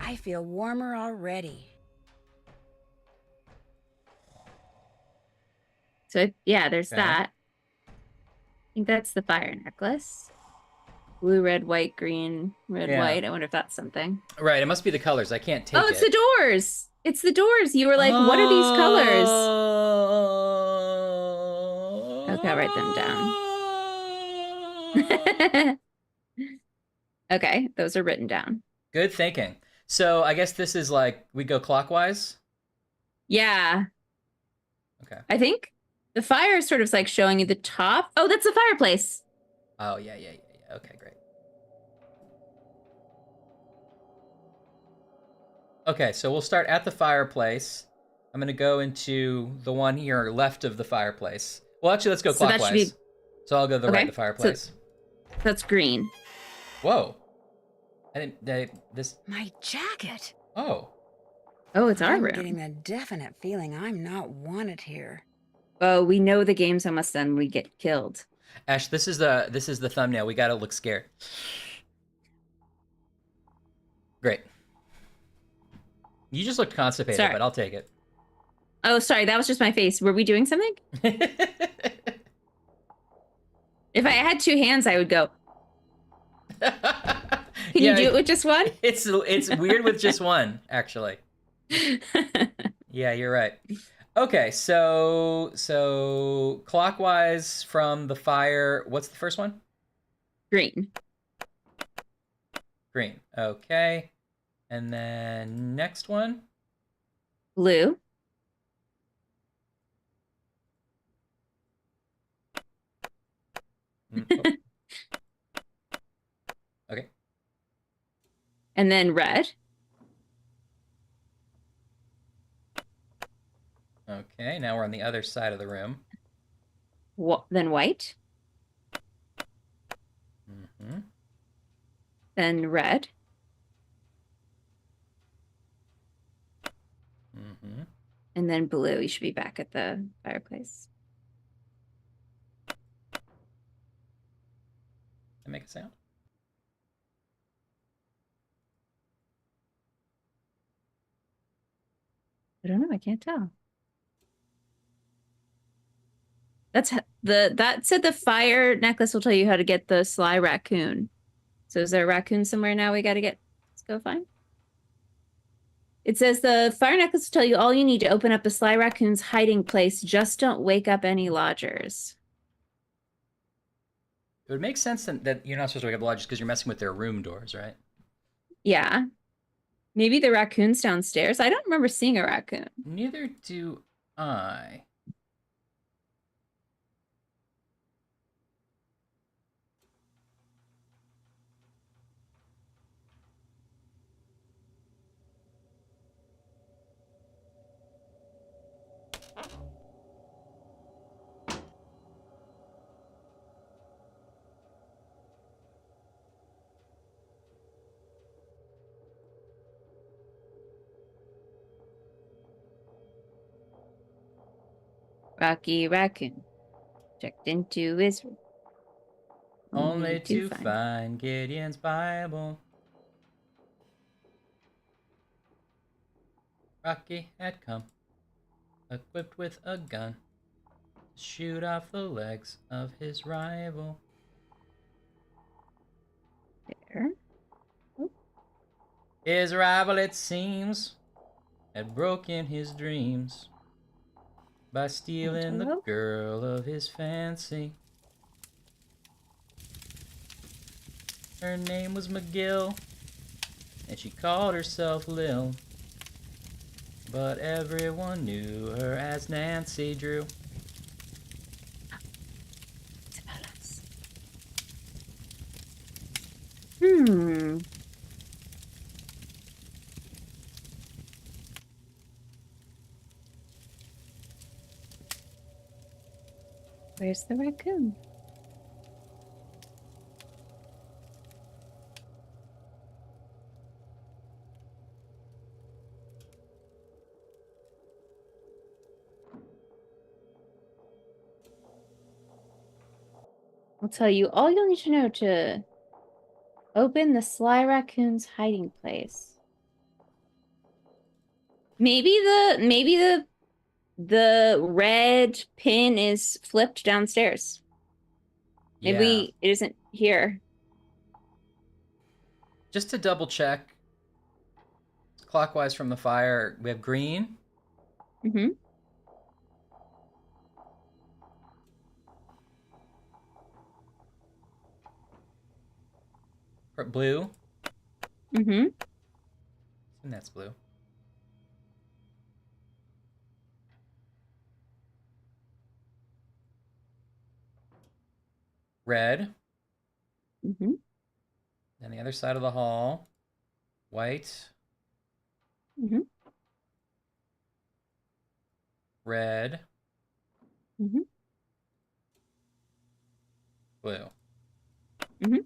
Speaker 5: I feel warmer already.
Speaker 2: So, yeah, there's that. I think that's the fire necklace. Blue, red, white, green, red, white. I wonder if that's something.
Speaker 1: Right, it must be the colors. I can't take it.
Speaker 2: Oh, it's the doors. It's the doors. You were like, what are these colors? Okay, I'll write them down. Okay, those are written down.
Speaker 1: Good thinking. So I guess this is like, we go clockwise?
Speaker 2: Yeah.
Speaker 1: Okay.
Speaker 2: I think the fire is sort of like showing you the top. Oh, that's the fireplace.
Speaker 1: Oh, yeah. Okay, great. Okay, so we'll start at the fireplace. I'm going to go into the one here left of the fireplace. Well, actually, let's go clockwise. That should be... So I'll go to the right of the fireplace.
Speaker 2: So that's green.
Speaker 1: Whoa.
Speaker 5: My jacket.
Speaker 1: Oh.
Speaker 2: Oh, it's our room.
Speaker 5: I'm getting a definite feeling I'm not wanted here.
Speaker 2: Oh, we know the game so much then we get killed.
Speaker 1: Ash, this is the thumbnail. We gotta look scared. Great. You just looked constipated, but I'll take it.
Speaker 2: Oh, sorry, that was just my face. Were we doing something? If I had two hands, I would go. Can you do it with just one?
Speaker 1: It's weird with just one, actually. Yeah, you're right. Okay, so clockwise from the fire. What's the first one?
Speaker 2: Green.
Speaker 1: Green. Okay. And then next one?
Speaker 2: Blue.
Speaker 1: Oh. Okay.
Speaker 2: And then red.
Speaker 1: Okay, now we're on the other side of the room.
Speaker 2: Then white.
Speaker 1: Mm-hmm.
Speaker 2: Then red.
Speaker 1: Mm-hmm.
Speaker 2: And then blue. You should be back at the fireplace.
Speaker 1: That make a sound?
Speaker 2: I don't know. I can't tell. That said the fire necklace will tell you how to get the sly raccoon. So is there a raccoon somewhere now we got to get? Let's go find. It says the fire necklace will tell you all you need to open up the sly raccoon's hiding place. Just don't wake up any lodgers.
Speaker 1: It would make sense that you're not supposed to wake up lodgers because you're messing with their room doors, right?
Speaker 2: Yeah. Maybe the raccoon's downstairs. I don't remember seeing a raccoon.
Speaker 1: Neither do I.
Speaker 2: Rocky Raccoon checked into his room.
Speaker 1: Only to find Gideon's Bible. Rocky had come, equipped with a gun, to shoot off the legs of his rival.
Speaker 2: There.
Speaker 1: His rival, it seems, had broken his dreams by stealing the girl of his fancy. Her name was McGill, and she called herself Lil, but everyone knew her as Nancy Drew.
Speaker 2: It's about us. Hmm. Where's the raccoon? I'll tell you all you'll need to know to open the Sly Raccoon's hiding place. Maybe the red pin is flipped downstairs. Maybe it isn't here.
Speaker 1: Just to double check, clockwise from the fire, we have green.
Speaker 2: Mm-hmm.
Speaker 1: Blue.
Speaker 2: Mm-hmm.
Speaker 1: And that's blue. Red.
Speaker 2: Mm-hmm.
Speaker 1: Then the other side of the hall. White.
Speaker 2: Mm-hmm.
Speaker 1: Red.
Speaker 2: Mm-hmm.
Speaker 1: Blue.
Speaker 2: Mm-hmm.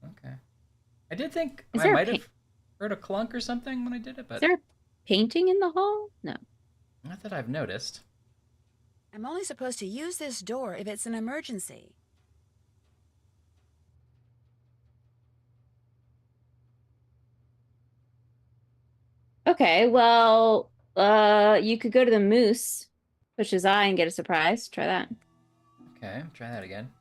Speaker 1: Okay. I did think
Speaker 2: Is
Speaker 1: I
Speaker 2: there
Speaker 1: might have heard a clunk or something when I did it, but
Speaker 2: Is there a painting in the hall? No.
Speaker 1: not that I've noticed.
Speaker 5: I'm only supposed to use this door if it's an emergency.
Speaker 2: Okay, well, you could go to the moose, push his eye, and get a surprise. Try that.
Speaker 1: Okay, try that again.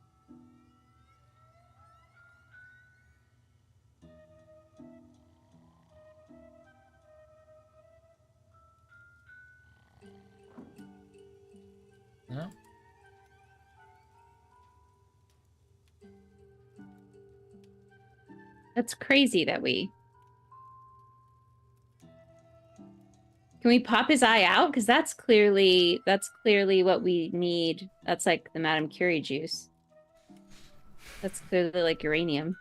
Speaker 1: No?
Speaker 2: That's crazy that we... Can we pop his eye out? Because that's clearly what we need. That's like the Madame Curie juice. That's clearly like uranium.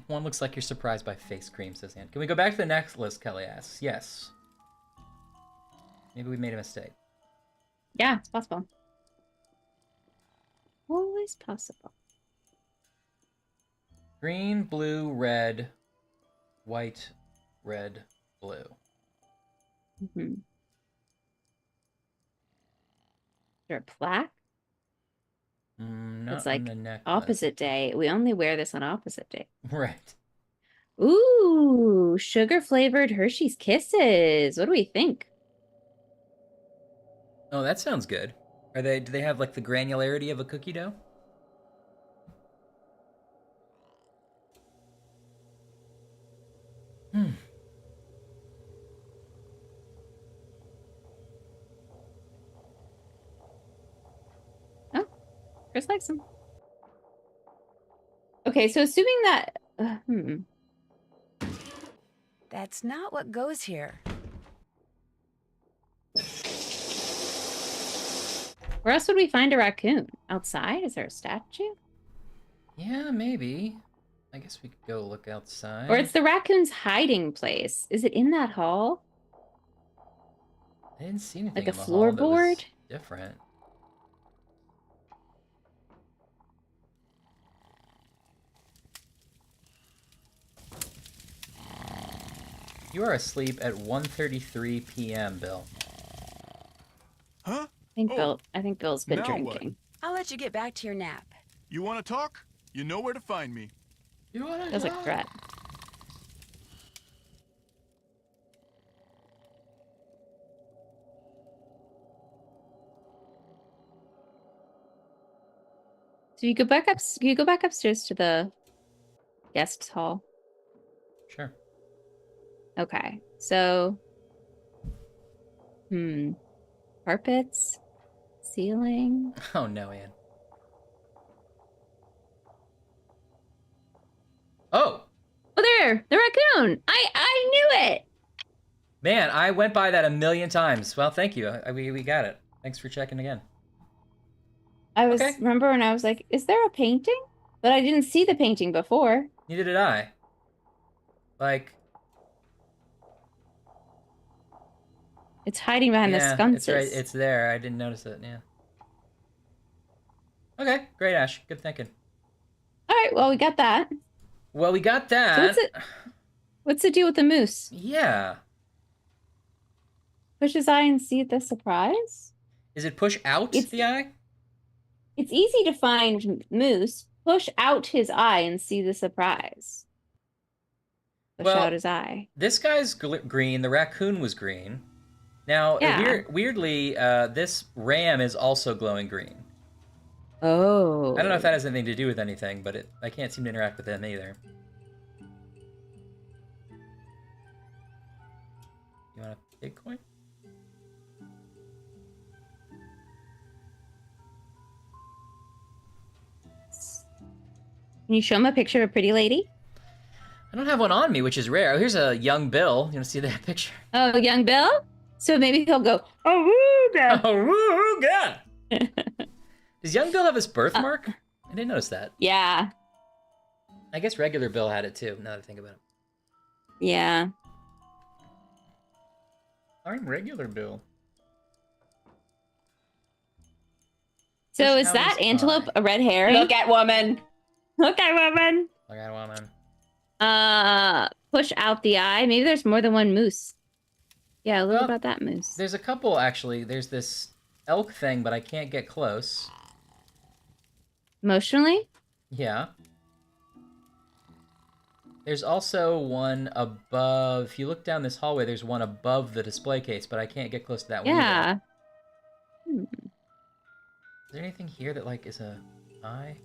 Speaker 1: One looks like you're surprised by face cream, says Ann. Can we go back to the next list, Kelly asks. Yes. Maybe we made a mistake.
Speaker 2: Yeah, it's possible. Always possible.
Speaker 1: Green, blue, red, white, red, blue.
Speaker 2: Mm-hmm. Is there a plaque?
Speaker 1: Not
Speaker 2: it's like
Speaker 1: on the necklace.
Speaker 2: opposite day. We only wear this on opposite day.
Speaker 1: Right.
Speaker 2: Ooh, sugar-flavored Hershey's Kisses. What do we think?
Speaker 1: Oh, that sounds good. Do they have like the granularity of a cookie dough?
Speaker 2: Oh, Chris likes them. Okay, so assuming that...
Speaker 5: That's not what goes here.
Speaker 2: Where else would we find a raccoon? Outside? Is there a statue?
Speaker 1: Yeah, maybe. I guess we could go look outside.
Speaker 2: Or it's the raccoon's hiding place. Is it in that hall?
Speaker 1: I didn't see anything
Speaker 2: Like a
Speaker 1: in the hall that was
Speaker 2: floorboard?
Speaker 1: different. You are asleep at 1:33 p.m., Bill.
Speaker 6: Huh?
Speaker 2: I think Bill's been
Speaker 6: now
Speaker 2: drinking.
Speaker 5: I'll let you get back to your nap.
Speaker 6: You want to talk? You know where to find me.
Speaker 1: You want to
Speaker 2: Feels like a threat. So you go back up. You go back upstairs to the guest hall.
Speaker 1: Sure.
Speaker 2: Okay. So, carpets, ceiling.
Speaker 1: Oh no, Anne. Oh.
Speaker 2: Oh, there, the raccoon. I knew it.
Speaker 1: Man, I went by that a million times. Well, thank you. We got it. Thanks for checking again.
Speaker 2: I was remember when I was like, "Is there a painting?" But I didn't see the painting before.
Speaker 1: Neither did I. Like,
Speaker 2: it's hiding behind the sconces.
Speaker 1: it's right. It's there. I didn't notice it. Yeah. Okay, great, Ash. Good thinking.
Speaker 2: All right. Well, we got that.
Speaker 1: Well, we got that.
Speaker 2: So what's the deal with the moose?
Speaker 1: Yeah.
Speaker 2: Push his eye and see the surprise?
Speaker 1: Is it push out the eye?
Speaker 2: It's easy to find moose. Push out his eye and see the surprise. Push out his eye.
Speaker 1: This guy's green. The raccoon was green. Now, weirdly, this ram is also glowing green.
Speaker 2: Oh.
Speaker 1: I don't know if that has anything to do with anything, but I can't seem to interact with them either. You want a big coin?
Speaker 2: Can you show him a picture of a pretty lady?
Speaker 1: I don't have one on me, which is rare. Oh, here's a young Bill. You want to see that picture?
Speaker 2: Oh, young Bill? So maybe he'll go, Awooga!
Speaker 1: Awooga! Does young Bill have his birthmark? I didn't notice that.
Speaker 2: Yeah.
Speaker 1: I guess regular Bill had it too, now that I think about it.
Speaker 2: Yeah.
Speaker 1: I'm regular Bill.
Speaker 2: So is that antelope a red herring? Look at woman. Look at woman.
Speaker 1: Look at woman.
Speaker 2: Push out the eye. Maybe there's more than one moose. Yeah, a little about that moose.
Speaker 1: There's a couple, actually. There's this elk thing, but I can't get close.
Speaker 2: Emotionally?
Speaker 1: Yeah. There's also one above. If you look down this hallway, there's one above the display case, but I can't get close to that window.
Speaker 2: Yeah.
Speaker 1: Is there anything here that, like, is a eye?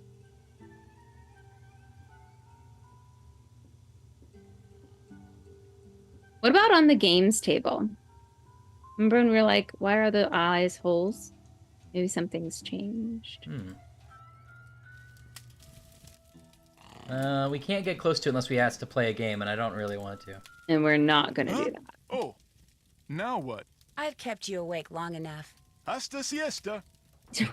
Speaker 2: What about on the games table? Remember when we were like, why are the eyes holes? Maybe something's changed.
Speaker 1: We can't get close to it unless we ask to play a game, and I don't really want to.
Speaker 2: And we're not going to do that.
Speaker 6: Oh, now what?
Speaker 5: I've kept you awake long enough.
Speaker 6: Hasta siesta.
Speaker 2: It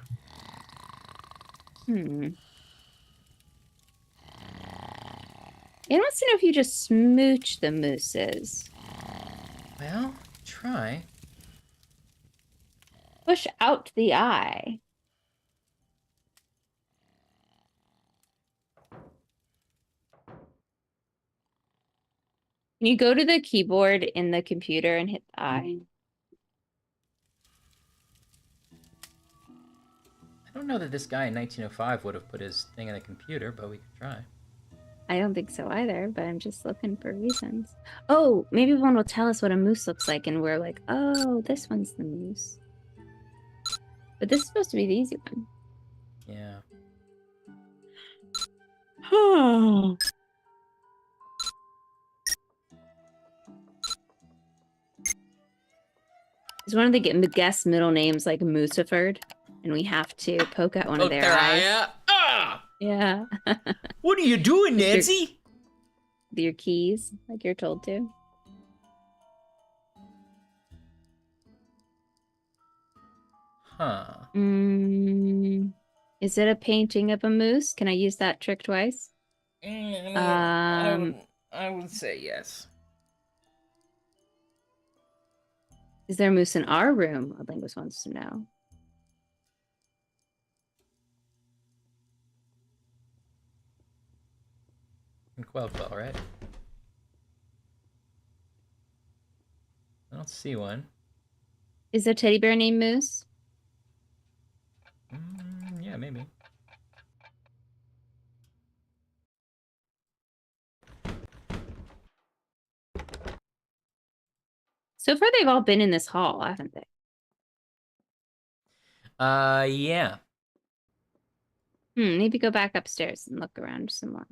Speaker 2: wants to know if you just smooch the mooses.
Speaker 1: Well, try.
Speaker 2: Push out the eye. Can you go to the keyboard in the computer and hit the eye?
Speaker 1: I don't know that this guy in 1905 would have put his thing in the computer, but we could try.
Speaker 2: I don't think so either, but I'm just looking for reasons. Oh, maybe one will tell us what a moose looks like, and we're like, oh, this one's the moose. But this is supposed to be the easy one.
Speaker 1: Yeah.
Speaker 2: Is one of the guest middle names like Mooseford? And we have to poke out one of their eyes. Yeah.
Speaker 1: What are you doing, Nancy?
Speaker 2: With your keys, like you're told to.
Speaker 1: Huh.
Speaker 2: Is it a painting of a moose? Can I use that trick twice?
Speaker 1: I would say yes.
Speaker 2: Is there a moose in our room? Linguist wants to know.
Speaker 1: In Quelquell, right? don't see one.
Speaker 2: Is there a teddy bear named Moose?
Speaker 1: Yeah, maybe.
Speaker 2: So far, they've all been in this hall, haven't they?
Speaker 1: Yeah.
Speaker 2: Maybe go back upstairs and look around some more.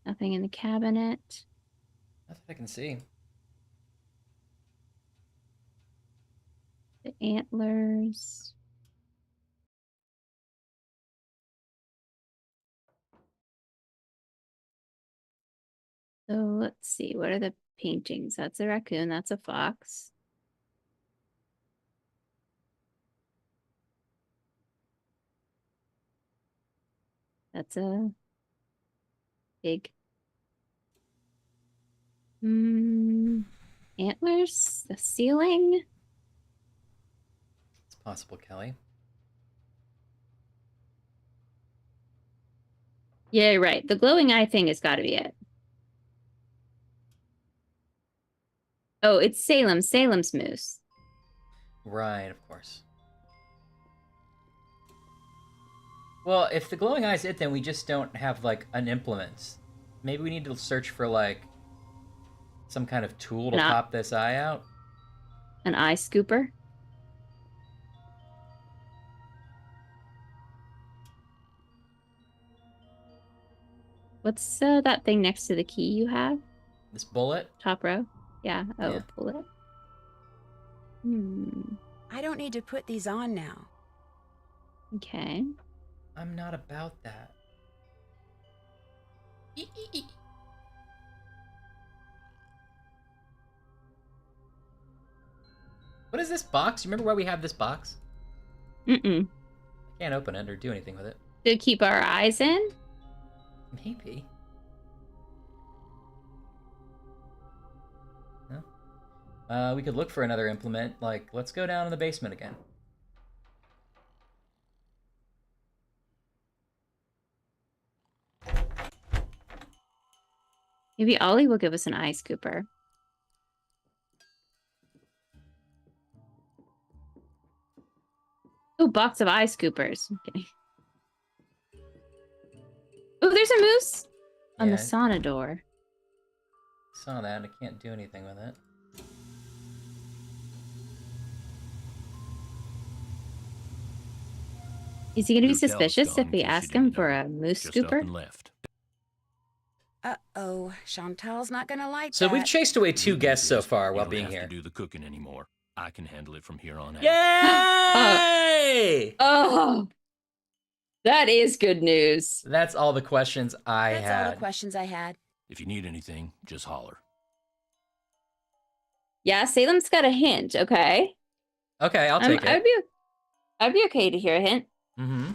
Speaker 2: Nothing in the cabinet.
Speaker 1: Nothing I can see.
Speaker 2: The antlers. So let's see. What are the paintings? That's a raccoon. That's a fox. That's a pig. Antlers? The ceiling?
Speaker 1: It's possible, Kelly.
Speaker 2: Yeah, right. The glowing eye thing has got to be it. Oh, it's Salem's moose.
Speaker 1: Right, of course. Well, if the glowing eye's it, then we just don't have, like, an implement. Maybe we need to search for, like, some kind of tool to pop this eye out.
Speaker 2: An eye scooper? What's that thing next to the key you have?
Speaker 1: This bullet?
Speaker 2: Top row? Yeah. Oh,
Speaker 1: Yeah.
Speaker 2: bullet.
Speaker 5: I don't need to put these on now.
Speaker 2: Okay.
Speaker 1: I'm not about that. What is this box? You remember why we have this box?
Speaker 2: I
Speaker 1: can't open it or do anything with it.
Speaker 2: To keep our eyes in?
Speaker 1: Maybe. No? We could look for another implement. Like, let's go down in the basement again.
Speaker 2: Maybe Ollie will give us an eye scooper. Oh, box of eye scoopers. Okay. Oh, there's a moose on the sauna door.
Speaker 1: Saw that, and I can't do anything with it.
Speaker 2: Is he going to be suspicious if we ask him for a moose scooper?
Speaker 5: Uh-oh, Chantal's not gonna like that.
Speaker 1: So we've chased away 2 guests so far while being here.
Speaker 14: You don't have to do the cooking anymore. I can handle it from here on out.
Speaker 1: Yay!
Speaker 2: Oh, that is good news.
Speaker 1: That's all the questions I had.
Speaker 5: That's all the questions I had.
Speaker 14: If you need anything, just holler.
Speaker 2: Yeah, Salem's got a hint. Okay.
Speaker 1: Okay, I'll take it.
Speaker 2: I'd be okay to hear a hint.
Speaker 1: Mm-hmm.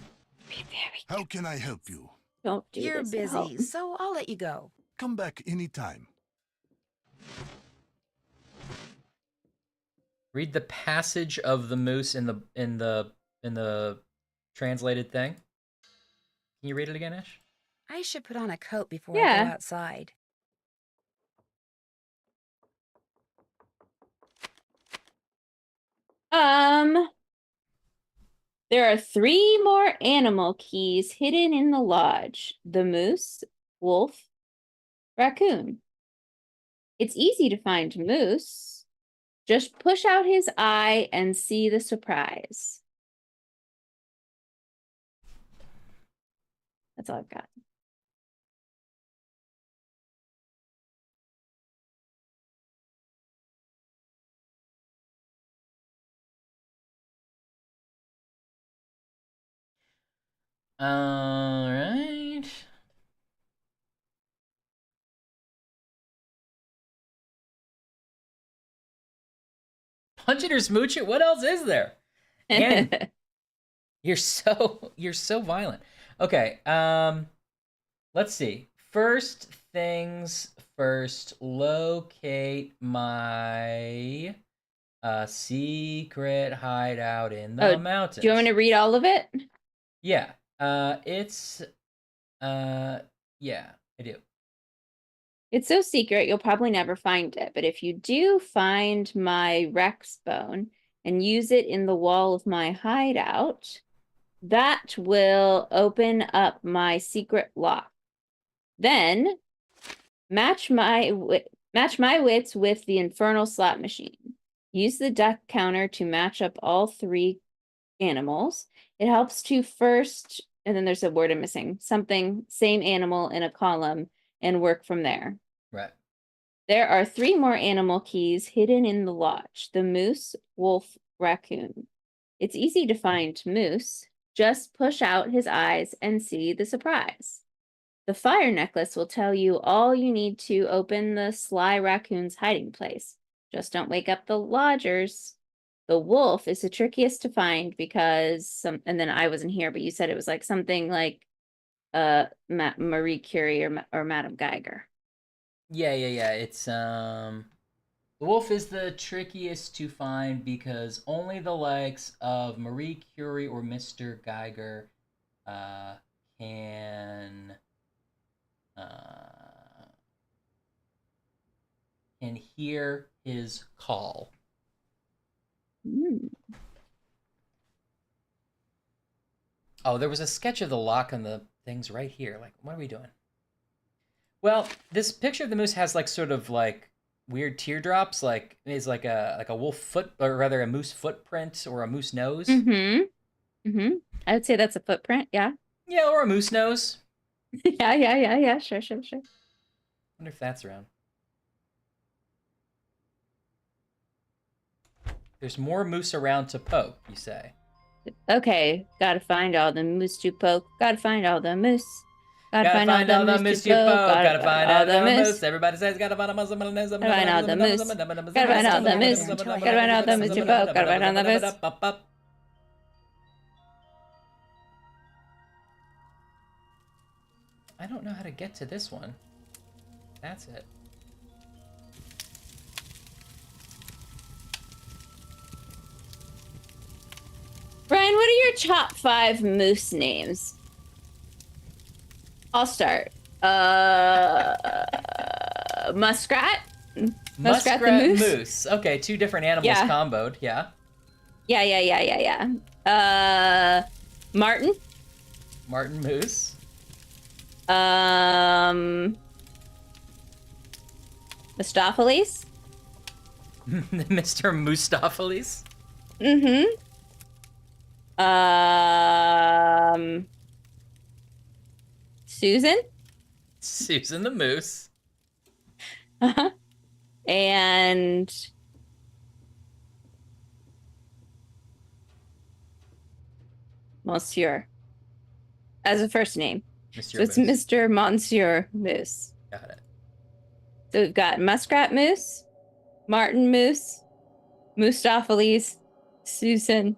Speaker 2: Be very
Speaker 8: How can I help you?
Speaker 2: Don't do
Speaker 5: You're
Speaker 2: this at
Speaker 5: busy,
Speaker 2: home.
Speaker 5: so I'll let you go.
Speaker 8: Come back anytime.
Speaker 1: Read the passage of the moose in the translated thing. Can you read it again, Ish?
Speaker 5: I should put on a coat before I go outside.
Speaker 2: There are 3 more animal keys hidden in the lodge. The moose, wolf, raccoon. It's easy to find Moose. Just push out his eye and see the surprise. That's all I've got.
Speaker 1: All right. Punch it or smooch it. What else is there? And you're so violent. Okay. Let's see. First things first. Locate my A secret hideout in the mountains.
Speaker 2: Do you want me to read all of it?
Speaker 1: Yeah. Yeah, I do.
Speaker 2: It's so secret, you'll probably never find it. But if you do find my Rex bone and use it in the wall of my hideout, that will open up my secret lock. Then match my wits with the infernal slot machine. Use the duck counter to match up all 3 animals. It helps to first, and then there's a word I'm missing, something, same animal in a column, and work from there.
Speaker 1: Right.
Speaker 2: There are 3 more animal keys hidden in the lodge: the moose, wolf, raccoon. It's easy to find moose. Just push out his eyes and see the surprise. The fire necklace will tell you all you need to open the sly raccoon's hiding place. Just don't wake up the lodgers. The wolf is the trickiest to find because and then I wasn't here, but you said it was like something like Marie Curie or Madame Geiger.
Speaker 1: Yeah. It's the wolf is the trickiest to find because only the likes of Marie Curie or Mr. Geiger can hear his call. Oh, there was a sketch of the lock on the things right here. Like, what are we doing? Well, this picture of the moose has like sort of like weird teardrops, like is like a wolf foot, or rather a moose footprint or a moose nose.
Speaker 2: I would say that's a footprint. Yeah.
Speaker 1: Yeah, or a moose nose.
Speaker 2: Yeah. Sure.
Speaker 1: Wonder if that's around. There's more moose around to poke, you say.
Speaker 2: Okay, gotta find all the moose to poke. Gotta find all the moose. Gotta find all the moose to poke.
Speaker 1: Gotta find all the moose. Everybody says gotta find all the moose.
Speaker 2: Gotta find all the moose. Gotta find all the moose. Gotta find all the moose to poke. Gotta find all the moose.
Speaker 1: I don't know how to get to this one. That's it.
Speaker 2: Brian, what are your top 5 moose names? I'll start. Muskrat.
Speaker 1: Muskrat
Speaker 2: the moose.
Speaker 1: Moose. Okay, 2 different animals comboed. Yeah.
Speaker 2: Yeah. Martin.
Speaker 1: Martin Moose.
Speaker 2: Mistopheles.
Speaker 1: Mr. Moostopheles.
Speaker 2: Susan.
Speaker 1: Susan the Moose.
Speaker 2: And Monsieur as a first name.
Speaker 1: Monsieur
Speaker 2: so it's
Speaker 1: Moose.
Speaker 2: Mr. Monsieur Moose.
Speaker 1: Got it.
Speaker 2: So we've got Muskrat Moose, Martin Moose, Moostopheles, Susan,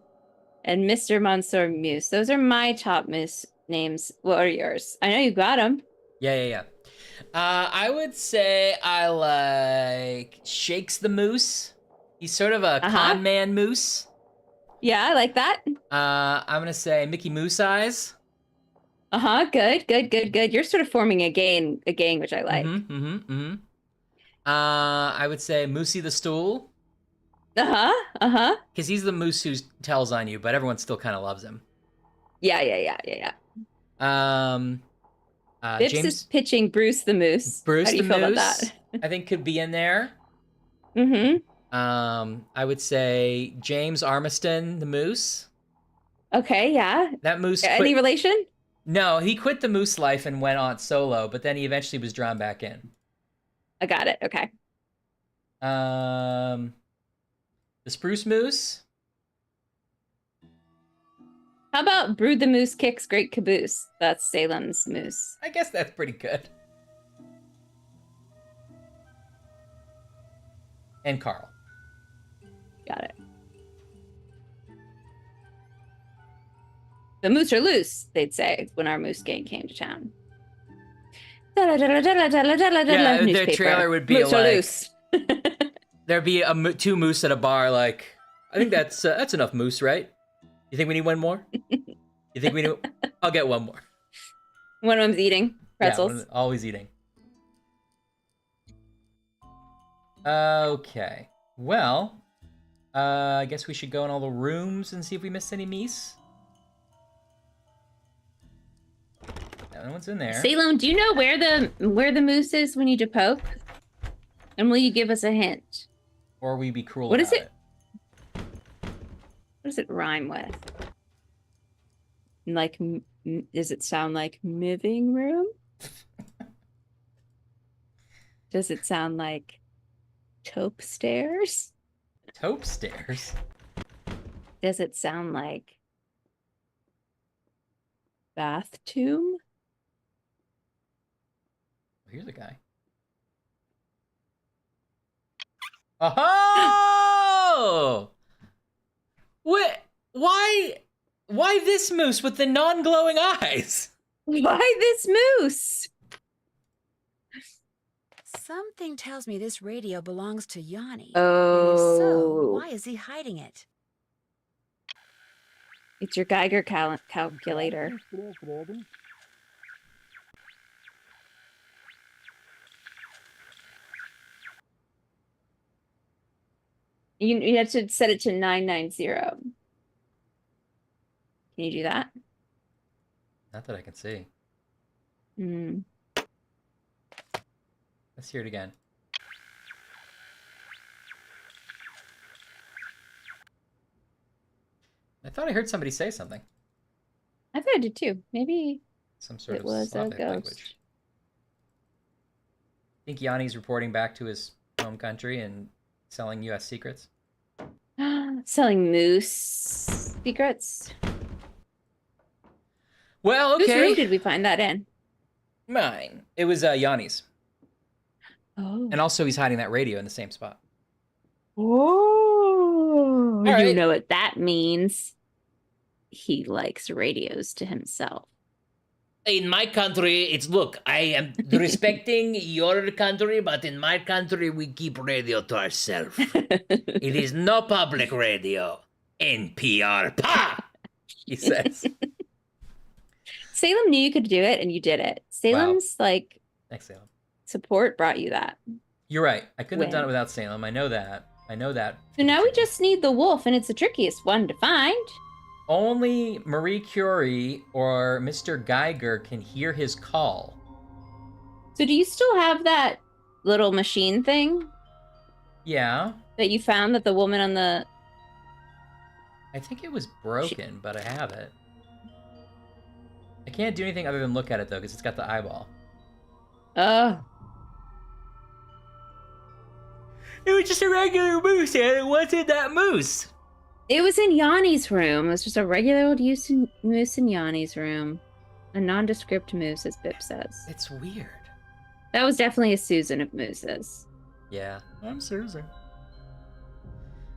Speaker 2: and Mr. Monsieur Moose. Those are my top moose names. What are yours? I know you got them.
Speaker 1: Yeah. I would say I like Shakes the Moose. He's sort of a con man moose.
Speaker 2: Yeah, I like that.
Speaker 1: I'm gonna say Mickey Moose Eyes.
Speaker 2: Good. You're sort of forming a gang, which I like.
Speaker 1: I would say Moosey the Stool. Because he's the moose who tells on you, but everyone still kind of loves him.
Speaker 2: Yeah. Bips
Speaker 1: James
Speaker 2: is pitching Bruce the Moose.
Speaker 1: Bruce
Speaker 2: How do you
Speaker 1: the
Speaker 2: feel
Speaker 1: Moose,
Speaker 2: about that?
Speaker 1: I think could be in there. I would say James Armiston the Moose.
Speaker 2: Okay, yeah.
Speaker 1: That moose.
Speaker 2: Any relation?
Speaker 1: No, he quit the moose life and went on solo, but then he eventually was drawn back in.
Speaker 2: I got it. Okay.
Speaker 1: The Spruce Moose.
Speaker 2: How about Brood the Moose Kicks Great Caboose? That's Salem's moose.
Speaker 1: I guess that's pretty good. And Carl.
Speaker 2: Got it. The moose are loose, they'd say, when our moose gang came to town.
Speaker 1: Yeah, their trailer would be
Speaker 2: moose are
Speaker 1: like...
Speaker 2: loose.
Speaker 1: there'd be two moose at a bar. Like, I think that's enough moose, right? You think we need one more? You think we need? I'll get one more.
Speaker 2: One of them's eating pretzels.
Speaker 1: Yeah, always eating. Okay. Well, I guess we should go in all the rooms and see if we missed any meese. No one's in there.
Speaker 2: Salem, do you know where the moose is when you poke? And will you give us a hint?
Speaker 1: Or we be cruel
Speaker 2: What
Speaker 1: about
Speaker 2: is it? What does it rhyme with? Like, does it sound like living room? Does it sound like taupe stairs?
Speaker 1: Taupe stairs?
Speaker 2: Does it sound like bath tomb?
Speaker 1: Here's a guy. Oh! What? Why this moose with the non-glowing eyes?
Speaker 2: Why this moose?
Speaker 5: Something tells me this radio belongs to Yanni.
Speaker 2: Oh.
Speaker 5: And if so, why is he hiding it?
Speaker 2: It's your Geiger calculator. You have to set it to 990. Can you do that?
Speaker 1: Not that I can see.
Speaker 2: Hmm.
Speaker 1: Let's hear it again. I thought I heard somebody say something.
Speaker 2: I thought I did too. Maybe
Speaker 1: some sort
Speaker 2: it
Speaker 1: of
Speaker 2: was a
Speaker 1: Slavic
Speaker 2: ghost.
Speaker 1: language. I think Yanni's reporting back to his home country and selling U.S. secrets.
Speaker 2: Selling moose secrets.
Speaker 1: Well, okay.
Speaker 2: Whose room did we find that in?
Speaker 1: Mine. It was Yanni's.
Speaker 2: Oh.
Speaker 1: And also he's hiding that radio in the same spot.
Speaker 2: Oh.
Speaker 1: All right.
Speaker 2: You know what that means. He likes radios to himself.
Speaker 4: In my country, look, I am respecting your country, but in my country, we keep radio to ourselves. It is no public radio. NPR. Pa!
Speaker 1: He says.
Speaker 2: Salem knew you could do it, and you did it. Salem's,
Speaker 1: Thanks, Salem.
Speaker 2: support brought you that.
Speaker 1: You're right. I couldn't have done it without Salem. I know that.
Speaker 2: So now we just need the wolf, and it's the trickiest one to find.
Speaker 1: Only Marie Curie or Mr. Geiger can hear his call.
Speaker 2: So do you still have that little machine thing
Speaker 1: Yeah.
Speaker 2: that you found that the woman on the...
Speaker 1: I think it was broken, but I have it. I can't do anything other than look at it, though, because it's got the eyeball.
Speaker 2: Oh.
Speaker 1: It was just a regular moose, and it wasn't that moose.
Speaker 2: It was in Yanni's room. It was just a regular old moose in Yanni's room. A nondescript moose, as Bip says.
Speaker 1: It's weird.
Speaker 2: That was definitely a Susan of mooses.
Speaker 1: Yeah. I'm Susan.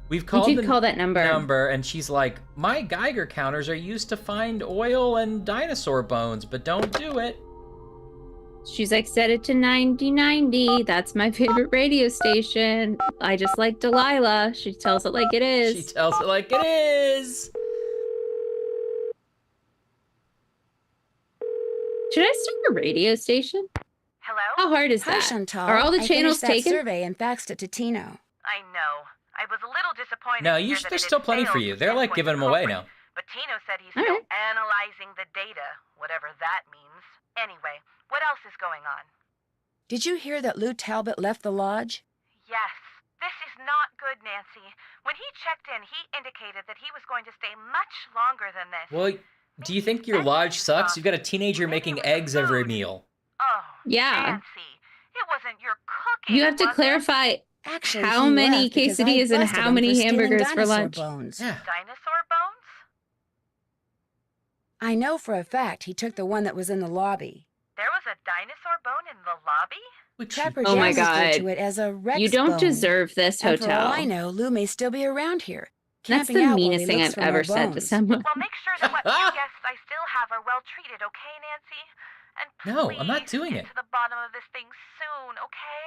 Speaker 1: We've called
Speaker 2: you call that number.
Speaker 1: And she's like, my Geiger counters are used to find oil and dinosaur bones, but don't do it.
Speaker 2: She's like, set it to 9090. That's my favorite radio station. I just like Delilah. She tells it like it is.
Speaker 1: She tells it like it is.
Speaker 2: Should I start a radio station?
Speaker 7: Hello?
Speaker 2: How hard is
Speaker 5: Hi,
Speaker 2: that?
Speaker 5: Chantal.
Speaker 2: Are all the
Speaker 5: I
Speaker 2: channels
Speaker 5: finished that
Speaker 2: taken?
Speaker 5: survey and faxed it to Tino.
Speaker 7: I know. I was a little disappointed.
Speaker 1: No,
Speaker 7: to hear that
Speaker 1: there's
Speaker 7: it
Speaker 1: still
Speaker 7: had
Speaker 1: plenty for
Speaker 7: failed
Speaker 1: you.
Speaker 7: to
Speaker 1: They're like
Speaker 7: pinpoint
Speaker 1: giving
Speaker 7: the
Speaker 1: them away
Speaker 7: culprit.
Speaker 1: now.
Speaker 7: But Tino said he's
Speaker 2: All
Speaker 7: still
Speaker 2: right.
Speaker 7: analyzing the data, whatever that means. Anyway, what else is going on?
Speaker 5: Did you hear that Lou Talbot left the lodge?
Speaker 7: Yes. This is not good, Nancy. When he checked in, he indicated that he was going to stay much longer than this.
Speaker 1: Well, do you think your lodge sucks? You've got a teenager making eggs every meal.
Speaker 7: Oh,
Speaker 2: Yeah.
Speaker 7: Nancy. It wasn't your cooking.
Speaker 2: You have to
Speaker 7: was it?
Speaker 2: clarify
Speaker 5: Actually,
Speaker 2: how
Speaker 5: he
Speaker 2: many
Speaker 5: left because I
Speaker 2: quesadillas and
Speaker 5: busted
Speaker 2: how
Speaker 5: him
Speaker 2: many
Speaker 5: for stealing
Speaker 2: hamburgers for
Speaker 5: dinosaur
Speaker 2: lunch.
Speaker 5: Bones.
Speaker 1: Yeah.
Speaker 7: Dinosaur bones?
Speaker 5: I know for a fact he took the one that was in the lobby.
Speaker 7: There was a dinosaur bone in the lobby?
Speaker 5: Trapper
Speaker 2: Oh my
Speaker 5: Jan referred
Speaker 2: God.
Speaker 5: to it as a Rex
Speaker 2: You don't
Speaker 5: bone.
Speaker 2: deserve this
Speaker 5: And for
Speaker 2: hotel.
Speaker 5: all I know, Lou may still be around here.
Speaker 2: That's
Speaker 5: camping
Speaker 2: the
Speaker 5: out while
Speaker 2: meanest
Speaker 5: he
Speaker 2: thing
Speaker 5: looks
Speaker 2: I've
Speaker 5: for more
Speaker 2: ever said to
Speaker 5: bones.
Speaker 2: someone.
Speaker 7: Well, make sure that what few guests I still have are well treated, okay, Nancy? And
Speaker 1: No,
Speaker 7: please
Speaker 1: I'm not doing
Speaker 7: get
Speaker 1: it.
Speaker 7: to the bottom of this thing soon, okay?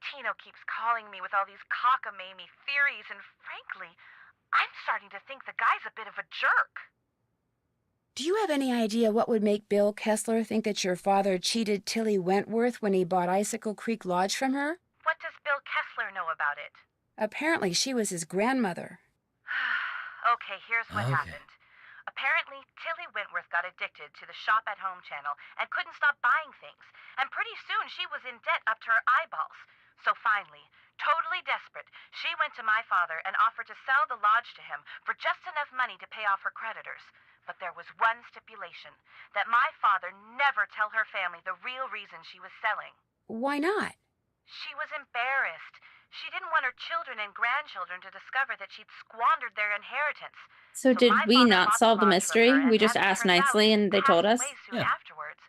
Speaker 7: Tino keeps calling me with all these cockamamie theories, and frankly, I'm starting to think the guy's a bit of a jerk.
Speaker 5: Do you have any idea what would make Bill Kessler think that your father cheated Tilly Wentworth when he bought Icicle Creek Lodge from her?
Speaker 7: What does Bill Kessler know about it?
Speaker 5: Apparently she was his grandmother.
Speaker 7: Okay, here's what happened. Apparently, Tilly Wentworth got addicted to the shop-at-home channel and couldn't stop buying things. And pretty soon she was in debt up to her eyeballs. So finally, totally desperate, she went to my father and offered to sell the lodge to him for just enough money to pay off her creditors. But there was one stipulation, that my father never tell her family the real reason she was selling.
Speaker 5: Why not?
Speaker 7: She was embarrassed. She didn't want her children and grandchildren to discover that she'd squandered their inheritance.
Speaker 2: So did we not solve the mystery? We just asked nicely and they told us?
Speaker 7: Afterwards,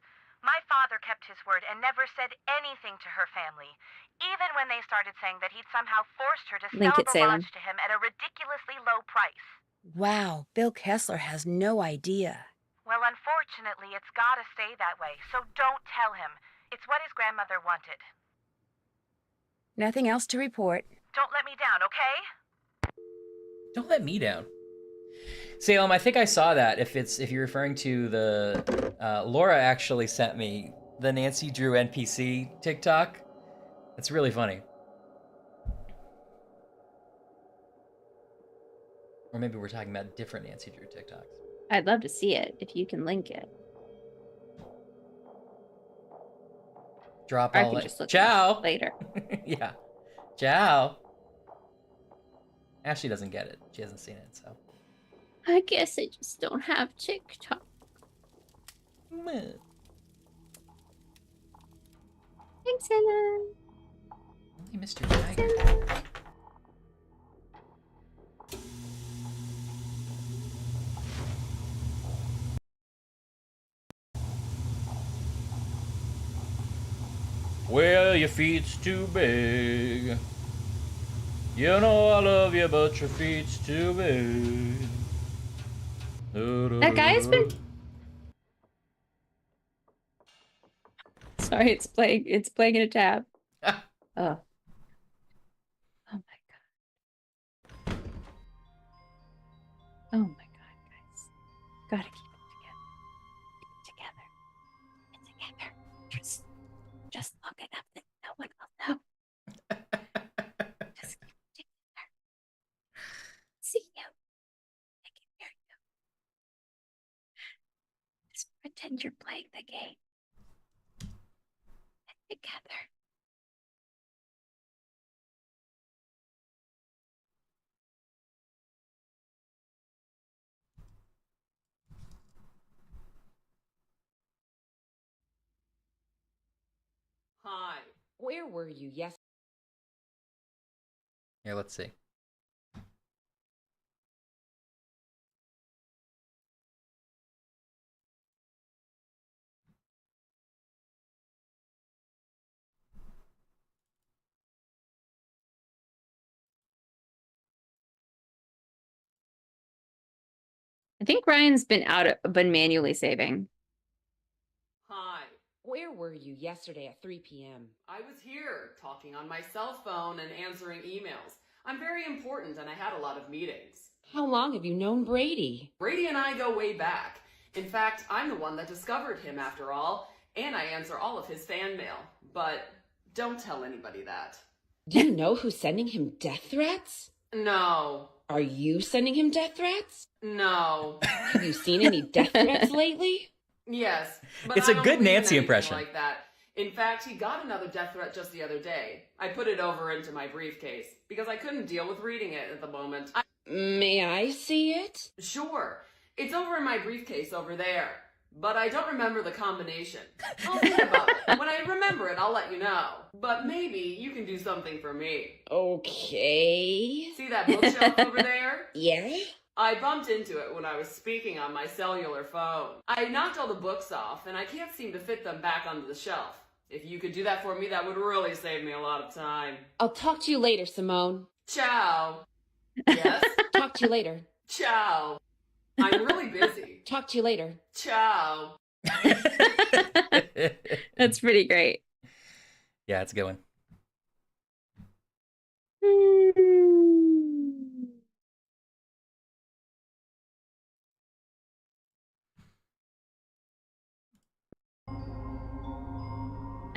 Speaker 7: my father kept his word and never said anything to her family, even when they started saying that he'd somehow forced her to sell the lodge to him at a ridiculously low price.
Speaker 5: Wow, Bill Kessler has no idea.
Speaker 7: Well, unfortunately, it's gotta stay that way, so don't tell him. It's what his grandmother wanted.
Speaker 5: Nothing else to report.
Speaker 7: Don't let me down, okay?
Speaker 1: Don't let me down. Salem, I think I saw that. If you're referring to the Laura actually sent me the Nancy Drew NPC TikTok. It's really funny. Or maybe we're talking about different Nancy Drew TikToks.
Speaker 2: I'd love to see it if you can link it.
Speaker 1: Drop
Speaker 2: I
Speaker 1: all
Speaker 2: can
Speaker 1: it.
Speaker 2: just look
Speaker 1: Ciao.
Speaker 2: Later.
Speaker 1: Yeah. Ciao. Ashley doesn't get it. She hasn't seen it, so.
Speaker 2: I guess I just don't have TikTok. Thanks, Ella.
Speaker 1: Only Mr. Tiger. Well, your feet's too big. You know I love you, but your feet's too big.
Speaker 2: That guy's been... Sorry, it's playing in a tab. Oh. Oh my god. Oh my god, guys. Gotta keep it together. Keep it together. Just long enough that no one will know. Just keep it together. See you. I can hear you. Just pretend you're playing the game. And together.
Speaker 15: Hi. Where were you yesterday?
Speaker 1: Yeah, let's see.
Speaker 2: I think Ryan's been been manually saving.
Speaker 15: Hi. Where were you yesterday at 3 p.m.? I was here, talking on my cell phone and answering emails. I'm very important and I had a lot of meetings. How long have you known Brady? Brady and I go way back. In fact, I'm the one that discovered him after all, and I answer all of his fan mail. But don't tell anybody that. Do you know who's sending him death threats? No. Are you sending him death threats? No. Have you seen any death threats lately? Yes, but
Speaker 1: It's a good Nancy impression.
Speaker 15: Like that. In fact, he got another death threat just the other day. I put it over into my briefcase because I couldn't deal with reading it at the moment. May I see it? Sure. It's over in my briefcase over there. But I don't remember the combination. I'll think about it. When I remember it, I'll let you know. But maybe you can do something for me. Okay. See that bookshelf over there? Yeah? I bumped into it when I was speaking on my cellular phone. I knocked all the books off, and I can't seem to fit them back onto the shelf. If you could do that for me, that would really save me a lot of time. I'll talk to you later, Simone. Ciao. Yes? Talk to you later. Ciao. I'm really busy. Talk to you later. Ciao.
Speaker 2: That's pretty great.
Speaker 1: Yeah, it's a good one.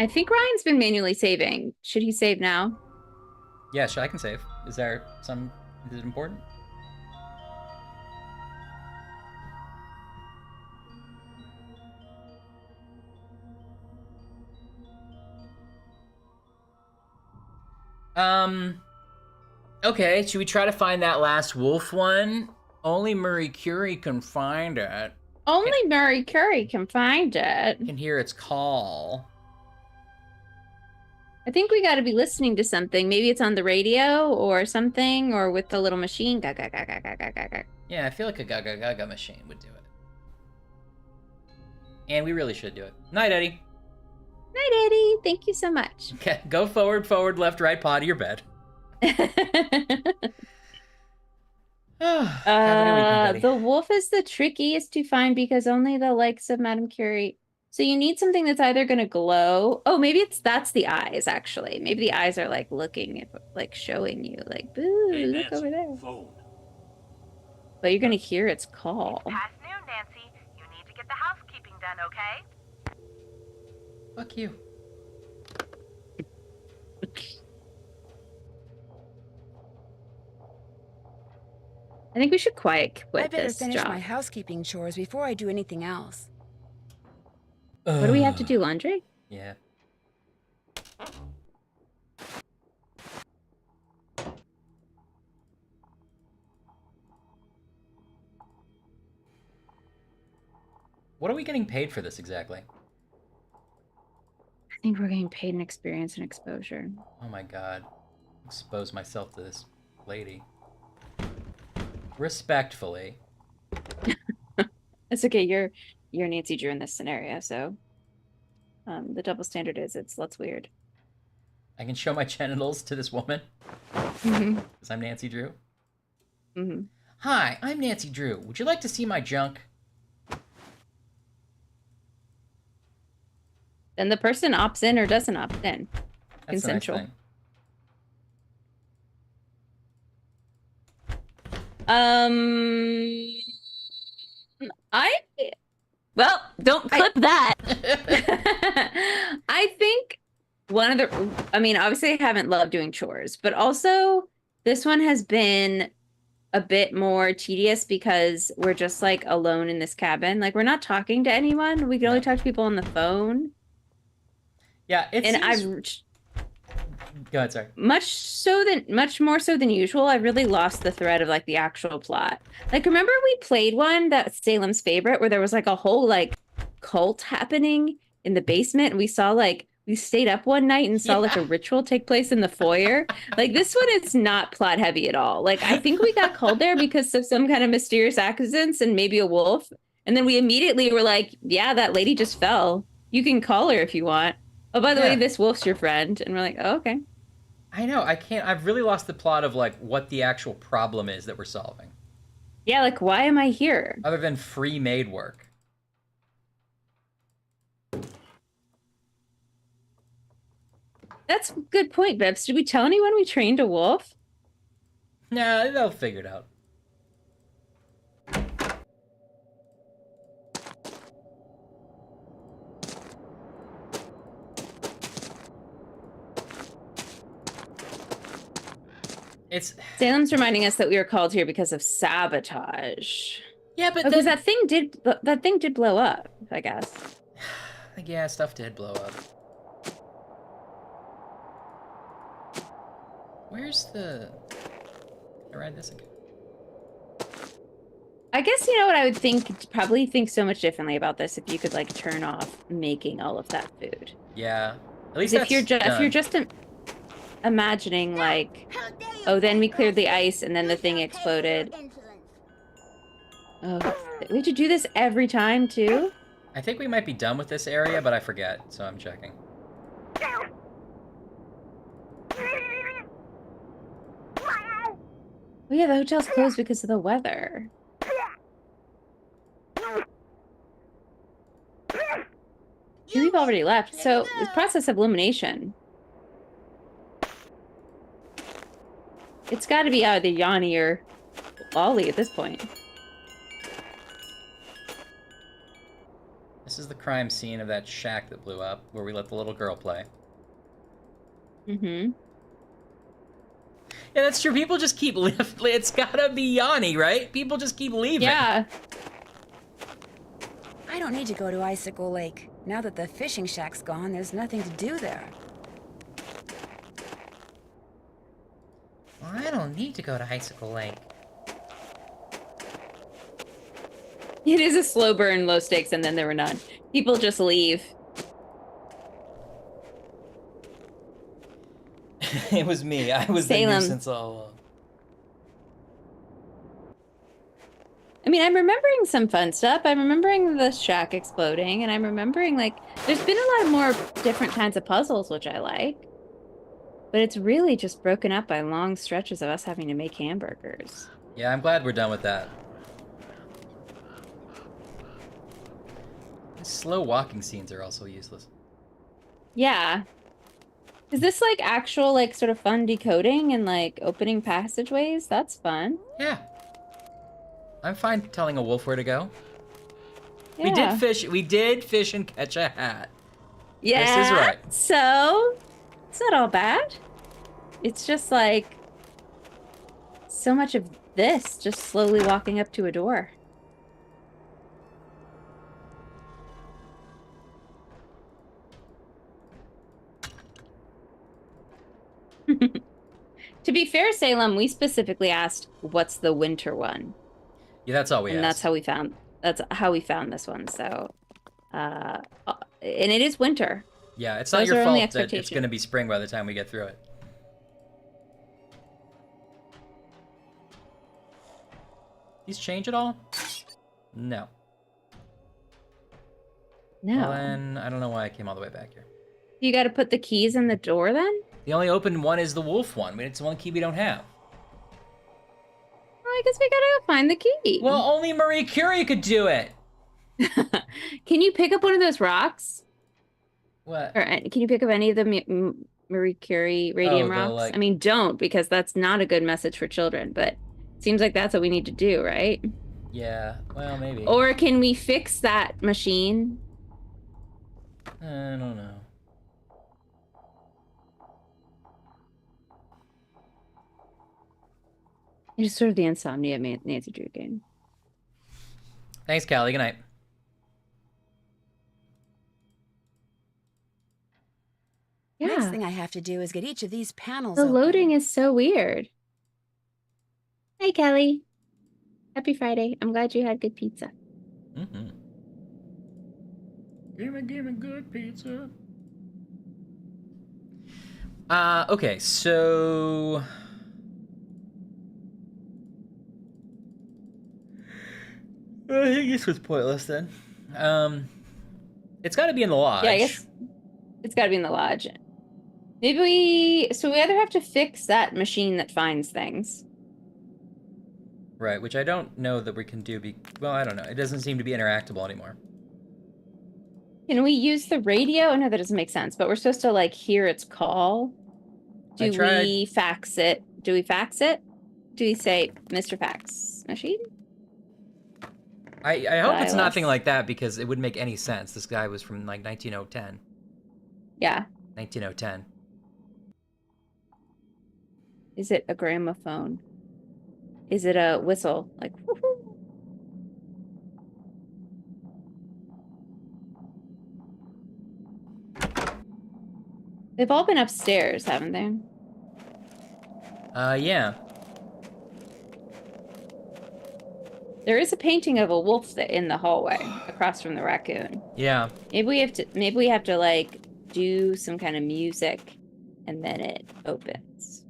Speaker 2: I think Ryan's been manually saving. Should he save now?
Speaker 1: Yeah, I can save. Is it important? Okay, should we try to find that last wolf one? Only Marie Curie can find it.
Speaker 2: Only Marie Curie can find it.
Speaker 1: Can hear its call.
Speaker 2: I think we got to be listening to something. Maybe it's on the radio or something, or with the little machine.
Speaker 1: Yeah, I feel like a gaga gaga machine would do it. And we really should do it. Night, Eddie.
Speaker 2: Night, Eddie. Thank you so much.
Speaker 1: Okay, go forward, left, right, potty, your bed.
Speaker 2: The wolf is the trickiest to find because only the likes of Madame Curie. So you need something that's either going to glow. Oh, maybe that's the eyes, actually. Maybe the eyes are like looking, like showing you, like, boo, hey, look Nancy, over there. Phone. But you're going to hear its call.
Speaker 7: It's past noon, Nancy. You need to get the housekeeping done, okay?
Speaker 1: Fuck you.
Speaker 2: I think we should quit this job.
Speaker 5: I better finish my housekeeping chores before I do anything else.
Speaker 2: What do we have to do, laundry?
Speaker 1: Yeah. What are we getting paid for this exactly?
Speaker 2: I think we're getting paid in experience and exposure.
Speaker 1: Oh my god. Expose myself to this lady. Respectfully.
Speaker 2: It's okay. You're Nancy Drew in this scenario, so the double standard is that's weird.
Speaker 1: I can show my genitals to this woman
Speaker 2: Mm-hmm.
Speaker 1: because I'm Nancy Drew.
Speaker 2: Mm-hmm.
Speaker 1: Hi, I'm Nancy Drew. Would you like to see my junk?
Speaker 2: Then the person opts in or doesn't opt in.
Speaker 1: That's
Speaker 2: consensual.
Speaker 1: A nice thing.
Speaker 2: Well, don't clip that. I think obviously I haven't loved doing chores, but also this one has been a bit more tedious because we're just like alone in this cabin. Like we're not talking to anyone. We can only talk to people on the phone.
Speaker 1: Yeah, Go ahead, sorry.
Speaker 2: Much more so than usual, I really lost the thread of like the actual plot. Like, remember we played one that Salem's Favorite where there was like a whole like cult happening in the basement, and we stayed up one night and saw like a ritual take place in the foyer. Like this one is not plot heavy at all. Like I think we got called there because of some kind of mysterious accidents and maybe a wolf, and then we immediately were like, yeah, that lady just fell. You can call her if you want. Oh, by the way, this wolf's your friend. And we're like, oh, okay.
Speaker 1: I know. I've really lost the plot of like what the actual problem is that we're solving.
Speaker 2: Yeah, like why am I here?
Speaker 1: Other than free maid work.
Speaker 2: That's a good point, Bibbs. Did we tell anyone we trained a wolf?
Speaker 1: Nah, they'll figure it out.
Speaker 2: Salem's reminding us that we were called here because of sabotage.
Speaker 1: Yeah, but
Speaker 2: because that thing did blow up, I guess.
Speaker 1: Yeah, stuff did blow up. Where's the... Can I ride this again?
Speaker 2: I guess you know what I would probably think so much differently about this if you could like turn off making all of that food.
Speaker 1: Yeah. At least
Speaker 2: if you're just imagining like, oh, then we cleared the ice and then the thing exploded. Oh, we have to do this every time too?
Speaker 1: I think we might be done with this area, but I forget, so I'm checking.
Speaker 2: Oh yeah, the hotel's closed because of the weather. We've already left, so it's process of elimination. It's got to be either Yanni or Ollie at this point.
Speaker 1: This is the crime scene of that shack that blew up, where we let the little girl play.
Speaker 2: Mm-hmm.
Speaker 1: Yeah, that's true. People just keep leaving. It's gotta be Yanni, right? People just keep leaving.
Speaker 2: Yeah.
Speaker 5: I don't need to go to Icicle Lake. Now that the fishing shack's gone, there's nothing to do there.
Speaker 1: Well, I don't need to go to Icicle Lake.
Speaker 2: It is a slow burn, low stakes, and then there were none. People just leave.
Speaker 1: It was me. I was the nuisance all along.
Speaker 2: I mean, I'm remembering some fun stuff. I'm remembering the shack exploding, and I'm remembering, like, there's been a lot more different kinds of puzzles, which I like. But it's really just broken up by long stretches of us having to make hamburgers.
Speaker 1: Yeah, I'm glad we're done with that. These slow walking scenes are also useless.
Speaker 2: Yeah. Is this, like, actual, like, sort of fun decoding and, like, opening passageways? That's fun.
Speaker 1: Yeah. I'm fine telling a wolf where to go.
Speaker 2: Yeah.
Speaker 1: We did fish and catch a hat.
Speaker 2: Yeah.
Speaker 1: This is right.
Speaker 2: So, it's not all bad. It's just, like, so much of this just slowly walking up to a door. To be fair, Salem, we specifically asked, "What's the winter one?"
Speaker 1: Yeah, that's all we asked.
Speaker 2: And that's how we found this one. So, and it is winter.
Speaker 1: Yeah, it's not
Speaker 2: Those
Speaker 1: your
Speaker 2: are only
Speaker 1: fault that it's
Speaker 2: expectations.
Speaker 1: going to be spring by the time we get through it. These change at all? No.
Speaker 2: No.
Speaker 1: Well, then I don't know why I came all the way back here.
Speaker 2: You got to put the keys in the door then?
Speaker 1: The only open one is the wolf one. It's the one key we don't have.
Speaker 2: Well, I guess we gotta go find the key.
Speaker 1: Well, only Marie Curie could do it.
Speaker 2: Can you pick up one of those rocks?
Speaker 1: What?
Speaker 2: Or can you pick up any of the Marie Curie radium rocks?
Speaker 1: like-
Speaker 2: I mean, don't, because that's not a good message for children, but it seems like that's what we need to do, right?
Speaker 1: Yeah, well, maybe.
Speaker 2: Or can we fix that machine?
Speaker 1: I don't know.
Speaker 2: It's just sort of the insomnia Nancy Drew game.
Speaker 1: Thanks, Callie. Good night.
Speaker 5: Next
Speaker 2: Yeah.
Speaker 5: thing I have to do is get each of these panels
Speaker 2: The
Speaker 5: open.
Speaker 2: loading is so weird. Hey, Kelly. Happy Friday. I'm glad you had good pizza.
Speaker 1: Mm-hmm. Give me good pizza. Okay, so... I think this was pointless then. It's got to be in the lodge.
Speaker 2: Yeah, I guess it's got to be in the lodge. Maybe we either have to fix that machine that finds things.
Speaker 1: Right, which I don't know that we can do. Well, I don't know. It doesn't seem to be interactable anymore.
Speaker 2: Can we use the radio? No, that doesn't make sense. But we're supposed to, like, hear its call. Do we fax it? Do we fax it? Do we say, Mr. Fax Machine?
Speaker 1: I hope it's
Speaker 2: Dial
Speaker 1: nothing
Speaker 2: us.
Speaker 1: like that, because it wouldn't make any sense. This guy was from, like, 1910.
Speaker 2: Yeah.
Speaker 1: 1910.
Speaker 2: Is it a gramophone? Is it a whistle? Like, woohoo. They've all been upstairs, haven't they?
Speaker 1: Yeah.
Speaker 2: There is a painting of a wolf in the hallway across from the raccoon.
Speaker 1: Yeah.
Speaker 2: Maybe we have to like do some kind of music and then it opens.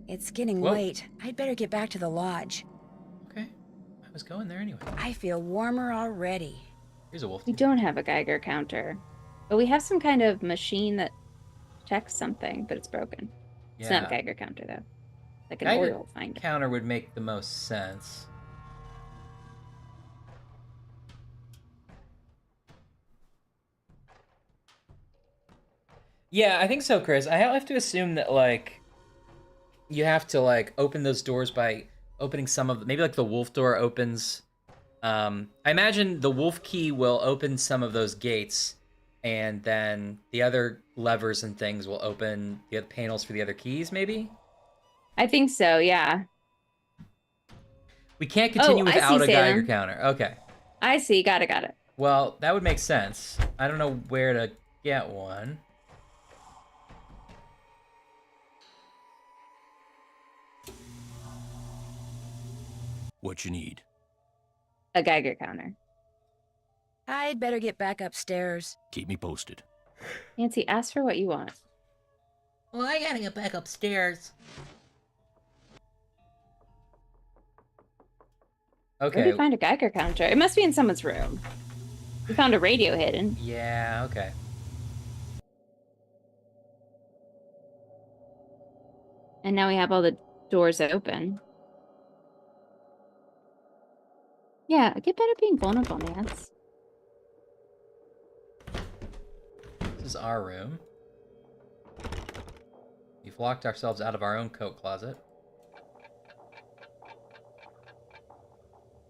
Speaker 5: It's getting
Speaker 1: Whoa.
Speaker 5: late. I'd better get back to the lodge.
Speaker 1: Okay. I was going there anyway.
Speaker 5: I feel warmer already.
Speaker 1: Here's a wolf.
Speaker 2: We don't have a Geiger counter, but we have some kind of machine that checks something, but it's broken. It's not a Geiger counter though. Like an
Speaker 1: Geiger
Speaker 2: oil finder.
Speaker 1: counter would make the most sense. Yeah, I think so, Chris. I have to assume that, like, you have to, like, open those doors by opening some of maybe, like, the wolf door opens I imagine the wolf key will open some of those gates, and then the other levers and things will open the other panels for the other keys, maybe?
Speaker 2: I think so, yeah.
Speaker 1: We can't continue without a Geiger
Speaker 2: Salem.
Speaker 1: counter. Okay.
Speaker 2: I see. Got it.
Speaker 1: Well, that would make sense. I don't know where to get one.
Speaker 14: What you need?
Speaker 2: A Geiger counter.
Speaker 5: I'd better get back upstairs.
Speaker 14: Keep me posted.
Speaker 2: Nancy, ask for what you want.
Speaker 4: Well, I gotta get back upstairs.
Speaker 1: Okay.
Speaker 2: Where did we find a Geiger counter? It must be in someone's room. We found a radio hidden.
Speaker 1: Yeah, okay.
Speaker 2: And now we have all the doors open. Yeah, get better being vulnerable, Nance.
Speaker 1: This is our room. We've locked ourselves out of our own coat closet.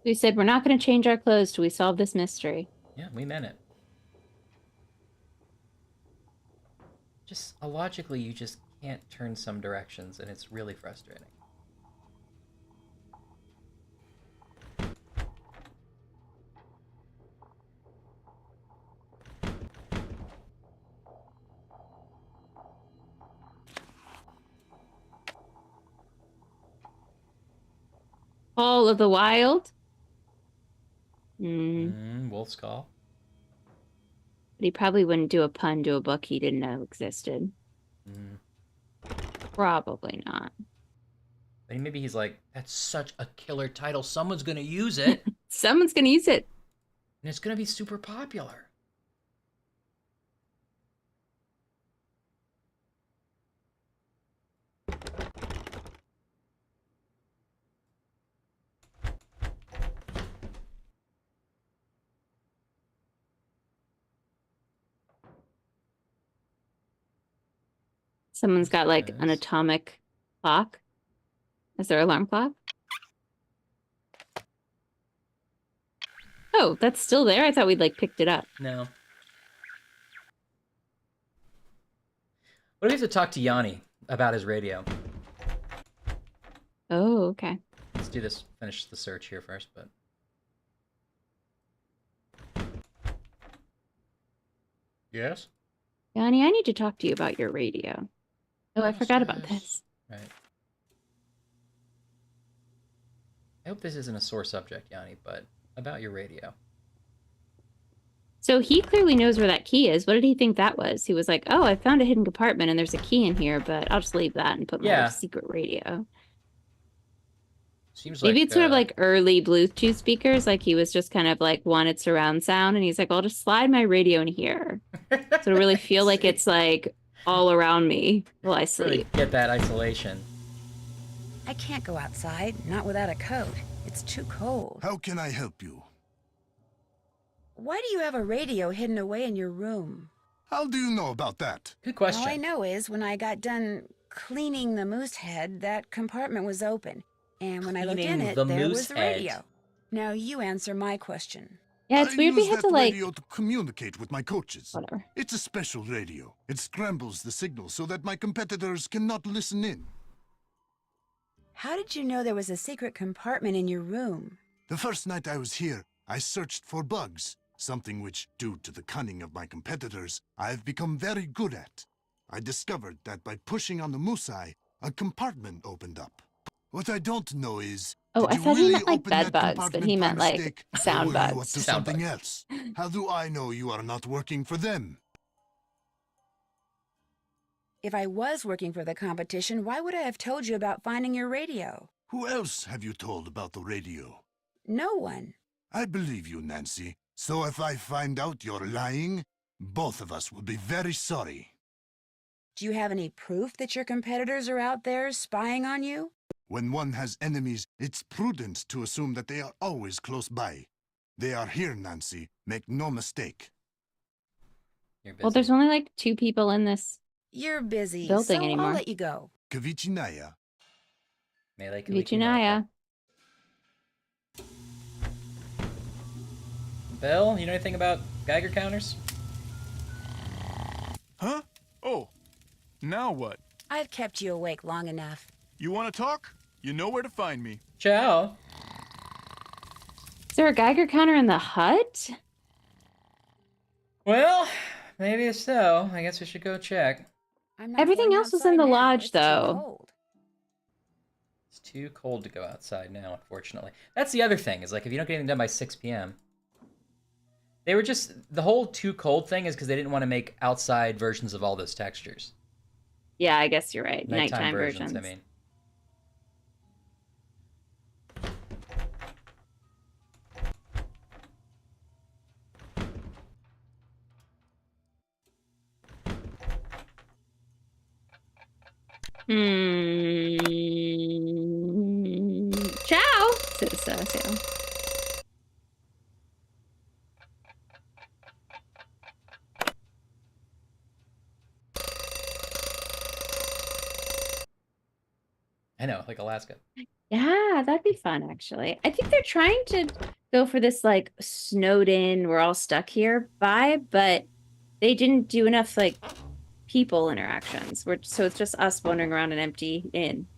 Speaker 2: We said we're not going to change our clothes till we solve this mystery.
Speaker 1: Yeah, we meant it. Just illogically, you just can't turn some directions, and it's really frustrating.
Speaker 2: Hall of the Wild?
Speaker 1: Wolf's Call.
Speaker 2: But he probably wouldn't do a pun to a book he didn't know existed. Probably not.
Speaker 1: Maybe he's like, that's such a killer title. Someone's going to use it.
Speaker 2: Someone's going to use it.
Speaker 1: And it's going to be super popular.
Speaker 2: Someone's got like an atomic clock. Is there an alarm clock? Oh, that's still there? I thought we'd like picked it up.
Speaker 1: No. What if we have to talk to Yanni about his radio?
Speaker 2: Oh, okay.
Speaker 1: Let's do this. Finish the search here first, but... Yes?
Speaker 2: Yanni, I need to talk to you about your radio. Oh, I forgot about this.
Speaker 1: Right. I hope this isn't a sore subject, Yanni, but about your radio.
Speaker 2: So he clearly knows where that key is. What did he think that was? He was like, oh, I found a hidden compartment and there's a key in here, but I'll just leave that and put my secret radio.
Speaker 1: Seems
Speaker 2: Maybe
Speaker 1: like,
Speaker 2: it's sort of like early Bluetooth speakers. Like he was just kind of like wanted surround sound. And he's like, well, I'll just slide my radio in here. So to really feel like it's like all around me while I sleep.
Speaker 1: Really get that isolation.
Speaker 5: I can't go outside, not without a coat. It's too cold.
Speaker 8: How can I help you?
Speaker 5: Why do you have a radio hidden away in your room?
Speaker 8: How do you know about that?
Speaker 1: Good question.
Speaker 5: All I know is when I got done cleaning the moose head, that compartment was open. And when I looked in it, there was the radio. Now you answer my question.
Speaker 2: Yeah, it's weird we had to like...
Speaker 8: radio to communicate with my coaches.
Speaker 2: Whatever.
Speaker 8: It's a special radio. It scrambles the signal so that my competitors cannot listen in.
Speaker 5: How did you know there was a secret compartment in your room?
Speaker 8: The first night I was here, I searched for bugs, something which, due to the cunning of my competitors, I have become very good at. I discovered that by pushing on the moose eye, a compartment opened up. What I don't know is,
Speaker 2: oh, I thought he meant like bed bugs,
Speaker 8: bugs,
Speaker 2: but he meant like sound bugs.
Speaker 8: You up to something else? How do I know you are not working for them?
Speaker 5: If I was working for the competition, why would I have told you about finding your radio?
Speaker 8: Who else have you told about the radio?
Speaker 5: No one.
Speaker 8: I believe you, Nancy. So if I find out you're lying, both of us will be very sorry.
Speaker 5: Do you have any proof that your competitors are out there spying on you?
Speaker 8: When one has enemies, it's prudent to assume that they are always close by. They are here, Nancy. Make no mistake.
Speaker 2: Well, there's only like 2 people in this
Speaker 5: You're busy,
Speaker 2: building
Speaker 5: so
Speaker 2: anymore.
Speaker 5: I'll let you go.
Speaker 8: Kavichinaya.
Speaker 1: Bill, you know anything about Geiger counters?
Speaker 6: Huh? Oh, now what?
Speaker 5: I've kept you awake long enough.
Speaker 6: You want to talk? You know where to find me.
Speaker 1: Ciao.
Speaker 2: Is there a Geiger counter in the hut?
Speaker 1: Well, maybe so. I guess we should go check.
Speaker 5: I'm not
Speaker 2: Everything
Speaker 5: going
Speaker 2: else was in the
Speaker 5: outside now.
Speaker 2: lodge,
Speaker 5: It's too
Speaker 2: though.
Speaker 5: cold.
Speaker 1: It's too cold to go outside now, unfortunately. That's the other thing, is like, if you don't get anything done by 6 p.m. They were just, the whole too cold thing is because they didn't want to make outside versions of all those textures.
Speaker 2: Yeah, I guess you're right.
Speaker 1: Nighttime
Speaker 2: versions.
Speaker 1: I mean.
Speaker 2: Ciao, says Sam.
Speaker 1: I know, like Alaska.
Speaker 2: Yeah, that'd be fun, actually. I think they're trying to go for this, like, snowed in, we're all stuck here vibe, but they didn't do enough, like, people interactions. So it's just us wandering around an empty inn.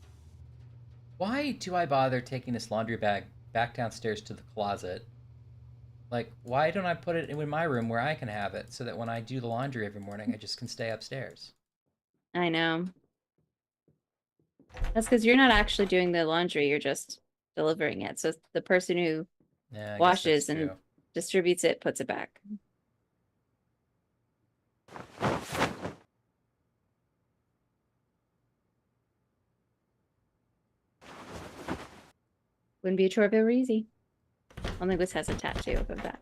Speaker 1: Why do I bother taking this laundry bag back downstairs to the closet? Like, why don't I put it in my room where I can have it so that when I do the laundry every morning, I just can stay upstairs?
Speaker 2: I know. That's because you're not actually doing the laundry, you're just delivering it. So the person who washes and distributes it puts it back. Wouldn't be a chore if it were easy. Only this has a tattoo of that.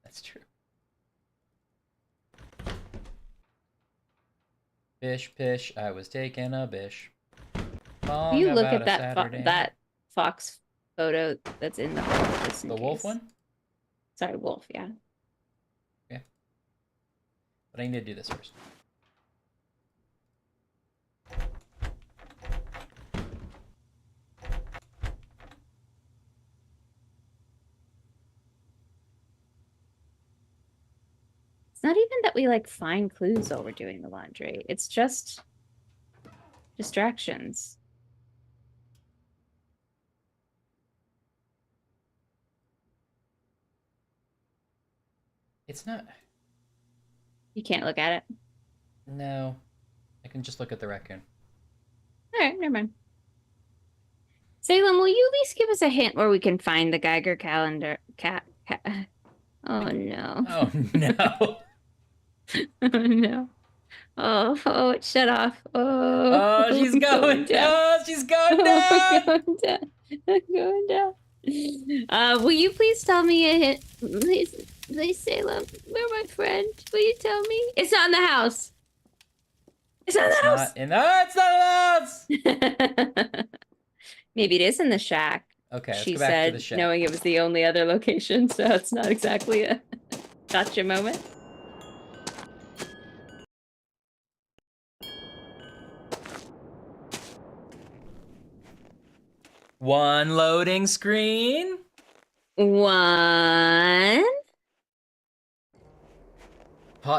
Speaker 1: That's true. Bish, pish, I was taking a bish.
Speaker 2: Will you look at that fox photo that's in the hole?
Speaker 1: The wolf one?
Speaker 2: Sorry, wolf, yeah.
Speaker 1: Okay. But I need to do this first.
Speaker 2: It's not even that we like find clues while we're doing the laundry. It's just distractions.
Speaker 1: It's not.
Speaker 2: You can't look at it.
Speaker 1: No. I can just look at the raccoon.
Speaker 2: Alright, never mind. Salem, will you at least give us a hint where we can find the Geiger calendar? Oh no.
Speaker 1: Oh no.
Speaker 2: Oh no. Oh, it shut off. Oh,
Speaker 1: she's going down. Oh, she's going down.
Speaker 2: Going down. Going down. Will you please tell me a hint? Please, Salem, where my friend? Will you tell me? It's not in the house. It's not in the house.
Speaker 1: It's not in the house.
Speaker 2: Maybe it is in the shack.
Speaker 1: Okay, let's
Speaker 2: she
Speaker 1: go back
Speaker 2: said,
Speaker 1: to the shack.
Speaker 2: knowing it was the only other location, so it's not exactly a gotcha moment.
Speaker 1: One loading screen.
Speaker 2: One.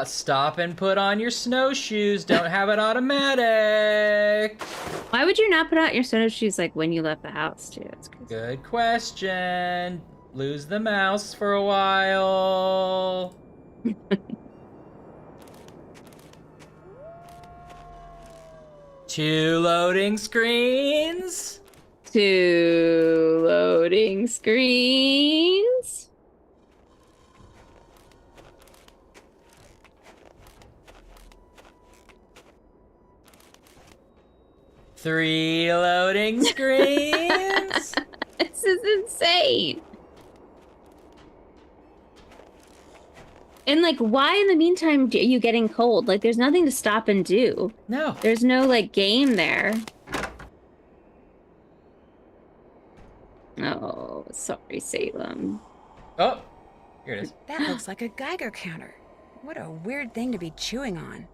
Speaker 1: Stop and put on your snowshoes. Don't have it automatic.
Speaker 2: Why would you not put out your snowshoes like when you left the house, too? That's crazy.
Speaker 1: Good question. Lose the mouse for a while. Two loading screens.
Speaker 2: Two loading screens.
Speaker 1: Three loading screens.
Speaker 2: This is insane. And like, why in the meantime are you getting cold? Like, there's nothing to stop and do.
Speaker 1: No.
Speaker 2: There's no like game there. Oh, sorry, Salem.
Speaker 1: Oh, here it is.
Speaker 5: That looks like a Geiger counter. What a weird thing to be chewing on.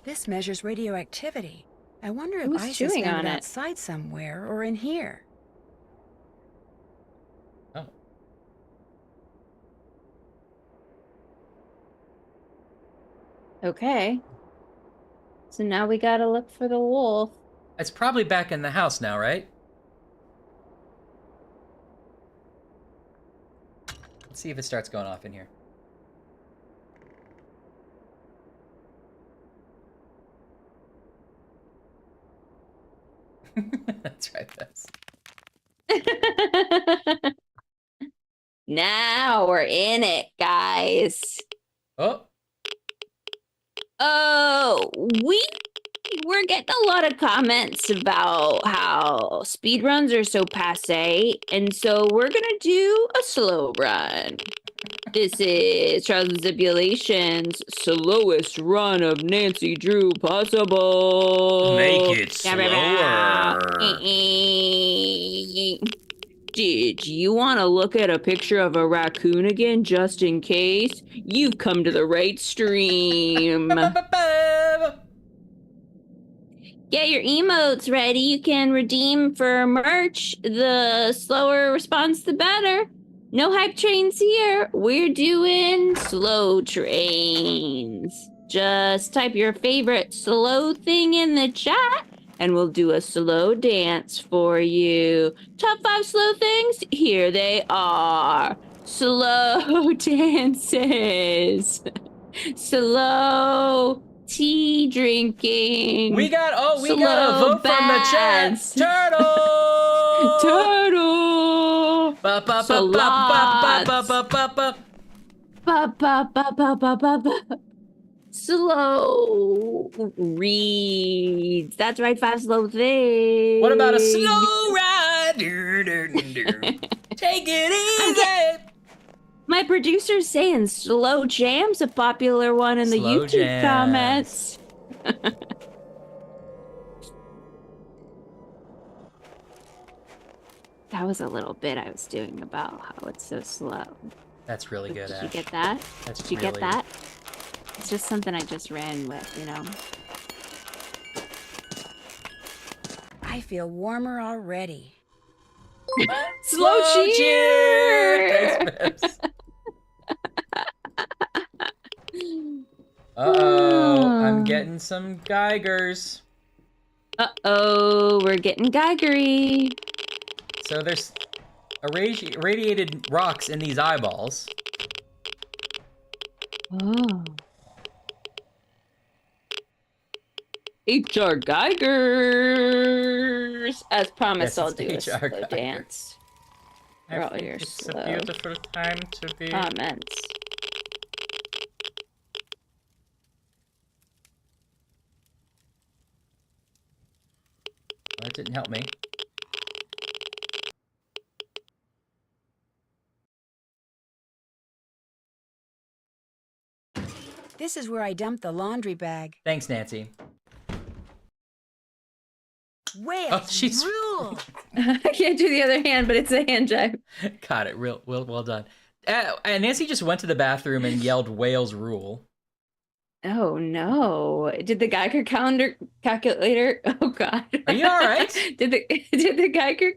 Speaker 5: This measures radioactivity. I wonder if
Speaker 2: Who's
Speaker 5: Ice is
Speaker 2: chewing
Speaker 5: found
Speaker 2: on
Speaker 5: it
Speaker 2: it?
Speaker 5: outside somewhere or in here.
Speaker 1: Oh.
Speaker 2: Okay. So now we gotta look for the wolf.
Speaker 1: It's probably back in the house now, right? Let's see if it starts going off in here. That's right, Bess.
Speaker 2: Now we're in it, guys.
Speaker 1: Oh.
Speaker 2: Oh, we're getting a lot of comments about how speedruns are so passe, and so we're gonna do a slow run. This is Trials and Tribulations' slowest run of Nancy Drew possible.
Speaker 4: Make it slower.
Speaker 2: Did you want to look at a picture of a raccoon again, just in case? You've come to the right stream. Get your emotes ready. You can redeem for merch. The slower response, the better. No hype trains here. We're doing slow trains. Just type your favorite slow thing in the chat, and we'll do a slow dance for you. Top 5 slow things, here they are. Slow dances. Slow tea drinking.
Speaker 1: We got a vote from the chat. Turtle.
Speaker 2: Turtle.
Speaker 1: Ba ba ba ba ba ba ba ba ba.
Speaker 2: Ba ba ba ba ba ba ba. Slow reads. That's right, 5 slow things.
Speaker 1: What about a slow ride? Take it easy.
Speaker 2: My producer's saying slow jam's a popular one in the
Speaker 1: Slow
Speaker 2: YouTube
Speaker 1: jams.
Speaker 2: comments. That was a little bit I was doing about how it's so slow.
Speaker 1: That's really good,
Speaker 2: Did
Speaker 1: Ash.
Speaker 2: you get that?
Speaker 1: That's
Speaker 2: Did you
Speaker 1: really...
Speaker 2: get that? It's just something I just ran with, you know?
Speaker 5: I feel warmer already.
Speaker 2: Slow cheer!
Speaker 1: Thanks, Bibbs. Uh-oh, I'm getting some Geigers.
Speaker 2: Uh-oh, we're getting Geigery.
Speaker 1: So there's irradiated rocks in these eyeballs.
Speaker 2: Oh. HR Geigers! As promised,
Speaker 1: Yes,
Speaker 2: I'll
Speaker 1: it's
Speaker 2: do a
Speaker 1: HR
Speaker 2: slow
Speaker 1: Geiger.
Speaker 2: dance. For all your
Speaker 1: It's
Speaker 2: slow
Speaker 1: a beautiful time to be.
Speaker 2: comments.
Speaker 1: That didn't help me.
Speaker 5: This is where I dumped the laundry bag.
Speaker 1: Thanks, Nancy.
Speaker 5: Whales
Speaker 1: Oh, she's
Speaker 5: rule!
Speaker 2: I can't do the other hand, but it's a hand jive.
Speaker 1: got it. Well done. And Nancy just went to the bathroom and yelled "Whales rule."
Speaker 2: Oh no! Did the Geiger calculator? Oh god!
Speaker 1: Are you all right?
Speaker 2: did the Geiger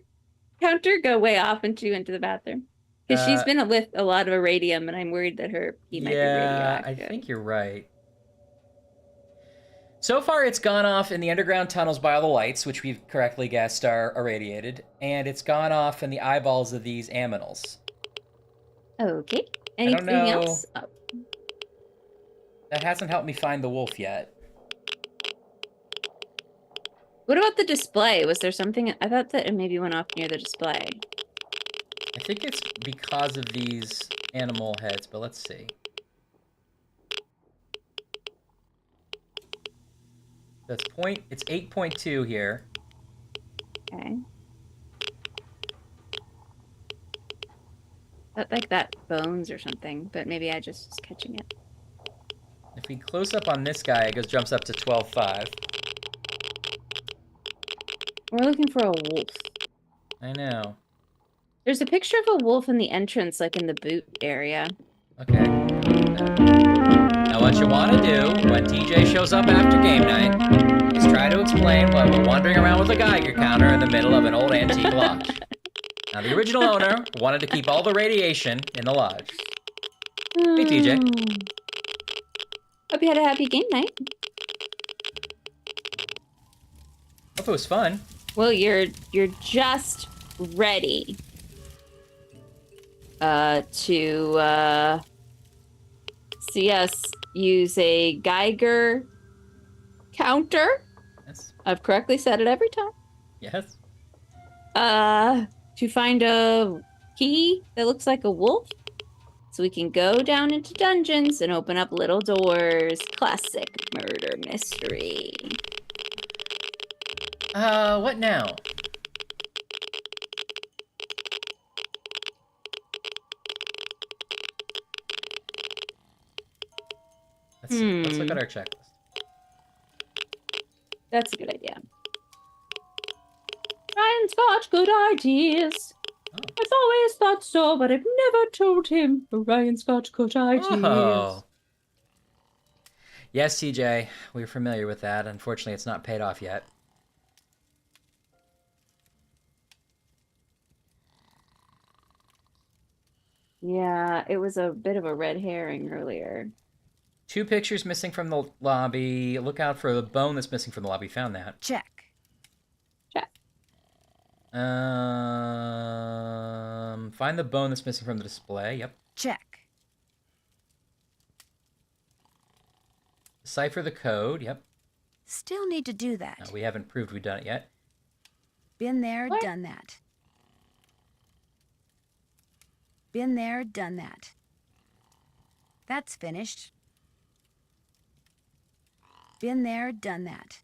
Speaker 2: counter go way off and she went to the bathroom? Because she's been with a lot of iridium, and I'm worried that her pee might be radioactive.
Speaker 1: I think you're right. So far, it's gone off in the underground tunnels by all the lights, which we've correctly guessed are irradiated, and it's gone off in the eyeballs of these aminals.
Speaker 2: Okay.
Speaker 1: I don't
Speaker 2: Anything
Speaker 1: know.
Speaker 2: else? Oh.
Speaker 1: That hasn't helped me find the wolf yet.
Speaker 2: What about the display? Was there something? I thought that it maybe went off near the display.
Speaker 1: I think it's because of these animal heads, but let's see. That's it's 8.2 here.
Speaker 2: Okay. Felt like that bones or something, but maybe I just was catching it.
Speaker 1: If we close up on this guy, it jumps up to 12.5.
Speaker 2: We're looking for a wolf.
Speaker 1: I know.
Speaker 2: There's a picture of a wolf in the entrance, like in the boot area.
Speaker 1: Okay. Now what you want to do when TJ shows up after game night is try to explain why we're wandering around with a Geiger counter in the middle of an old antique lodge. Now the original owner wanted to keep all the radiation in the lodge. Hey TJ.
Speaker 2: Hope you had a happy game night.
Speaker 1: Hope it was fun.
Speaker 2: Well, you're just ready to see us use a Geiger counter.
Speaker 1: Yes.
Speaker 2: I've correctly said it every time.
Speaker 1: Yes.
Speaker 2: To find a key that looks like a wolf. So we can go down into dungeons and open up little doors. Classic murder mystery.
Speaker 1: What now? Let's see. Let's look at our checklist.
Speaker 2: That's a good idea. Ryan's got good ideas. I've always thought so, but I've never told him. Ryan's got good ideas.
Speaker 1: Oh. Yes, TJ, we're familiar with that. Unfortunately, it's not paid off yet.
Speaker 2: Yeah, it was a bit of a red herring earlier.
Speaker 1: 2 pictures missing from the lobby. Look out for the bone that's missing from the lobby. Found that.
Speaker 5: Check.
Speaker 2: Check.
Speaker 1: Find the bone that's missing from the display. Yep.
Speaker 5: Check.
Speaker 1: Decipher the code. Yep.
Speaker 5: Still need to do that.
Speaker 1: No, we haven't proved we've done it yet.
Speaker 5: Been there, done that. Been there, done that. That's finished. Been there, done that.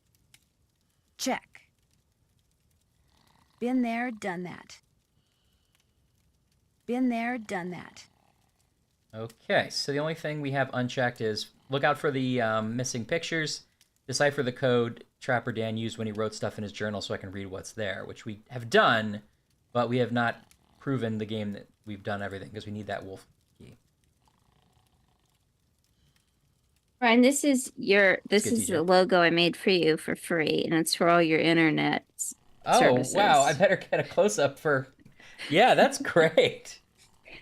Speaker 5: Check. Been there, done that. Been there, done that.
Speaker 1: Okay, so the only thing we have unchecked is look out for the missing pictures, decipher the code Trapper Dan used when he wrote stuff in his journal so I can read what's there, which we have done, but we have not proven the game that we've done everything because we need that wolf key.
Speaker 2: Ryan, this is
Speaker 1: good,
Speaker 2: the logo I made for you for free, and it's for all your internet services.
Speaker 1: Wow, I better get a close-up for... Yeah, that's great.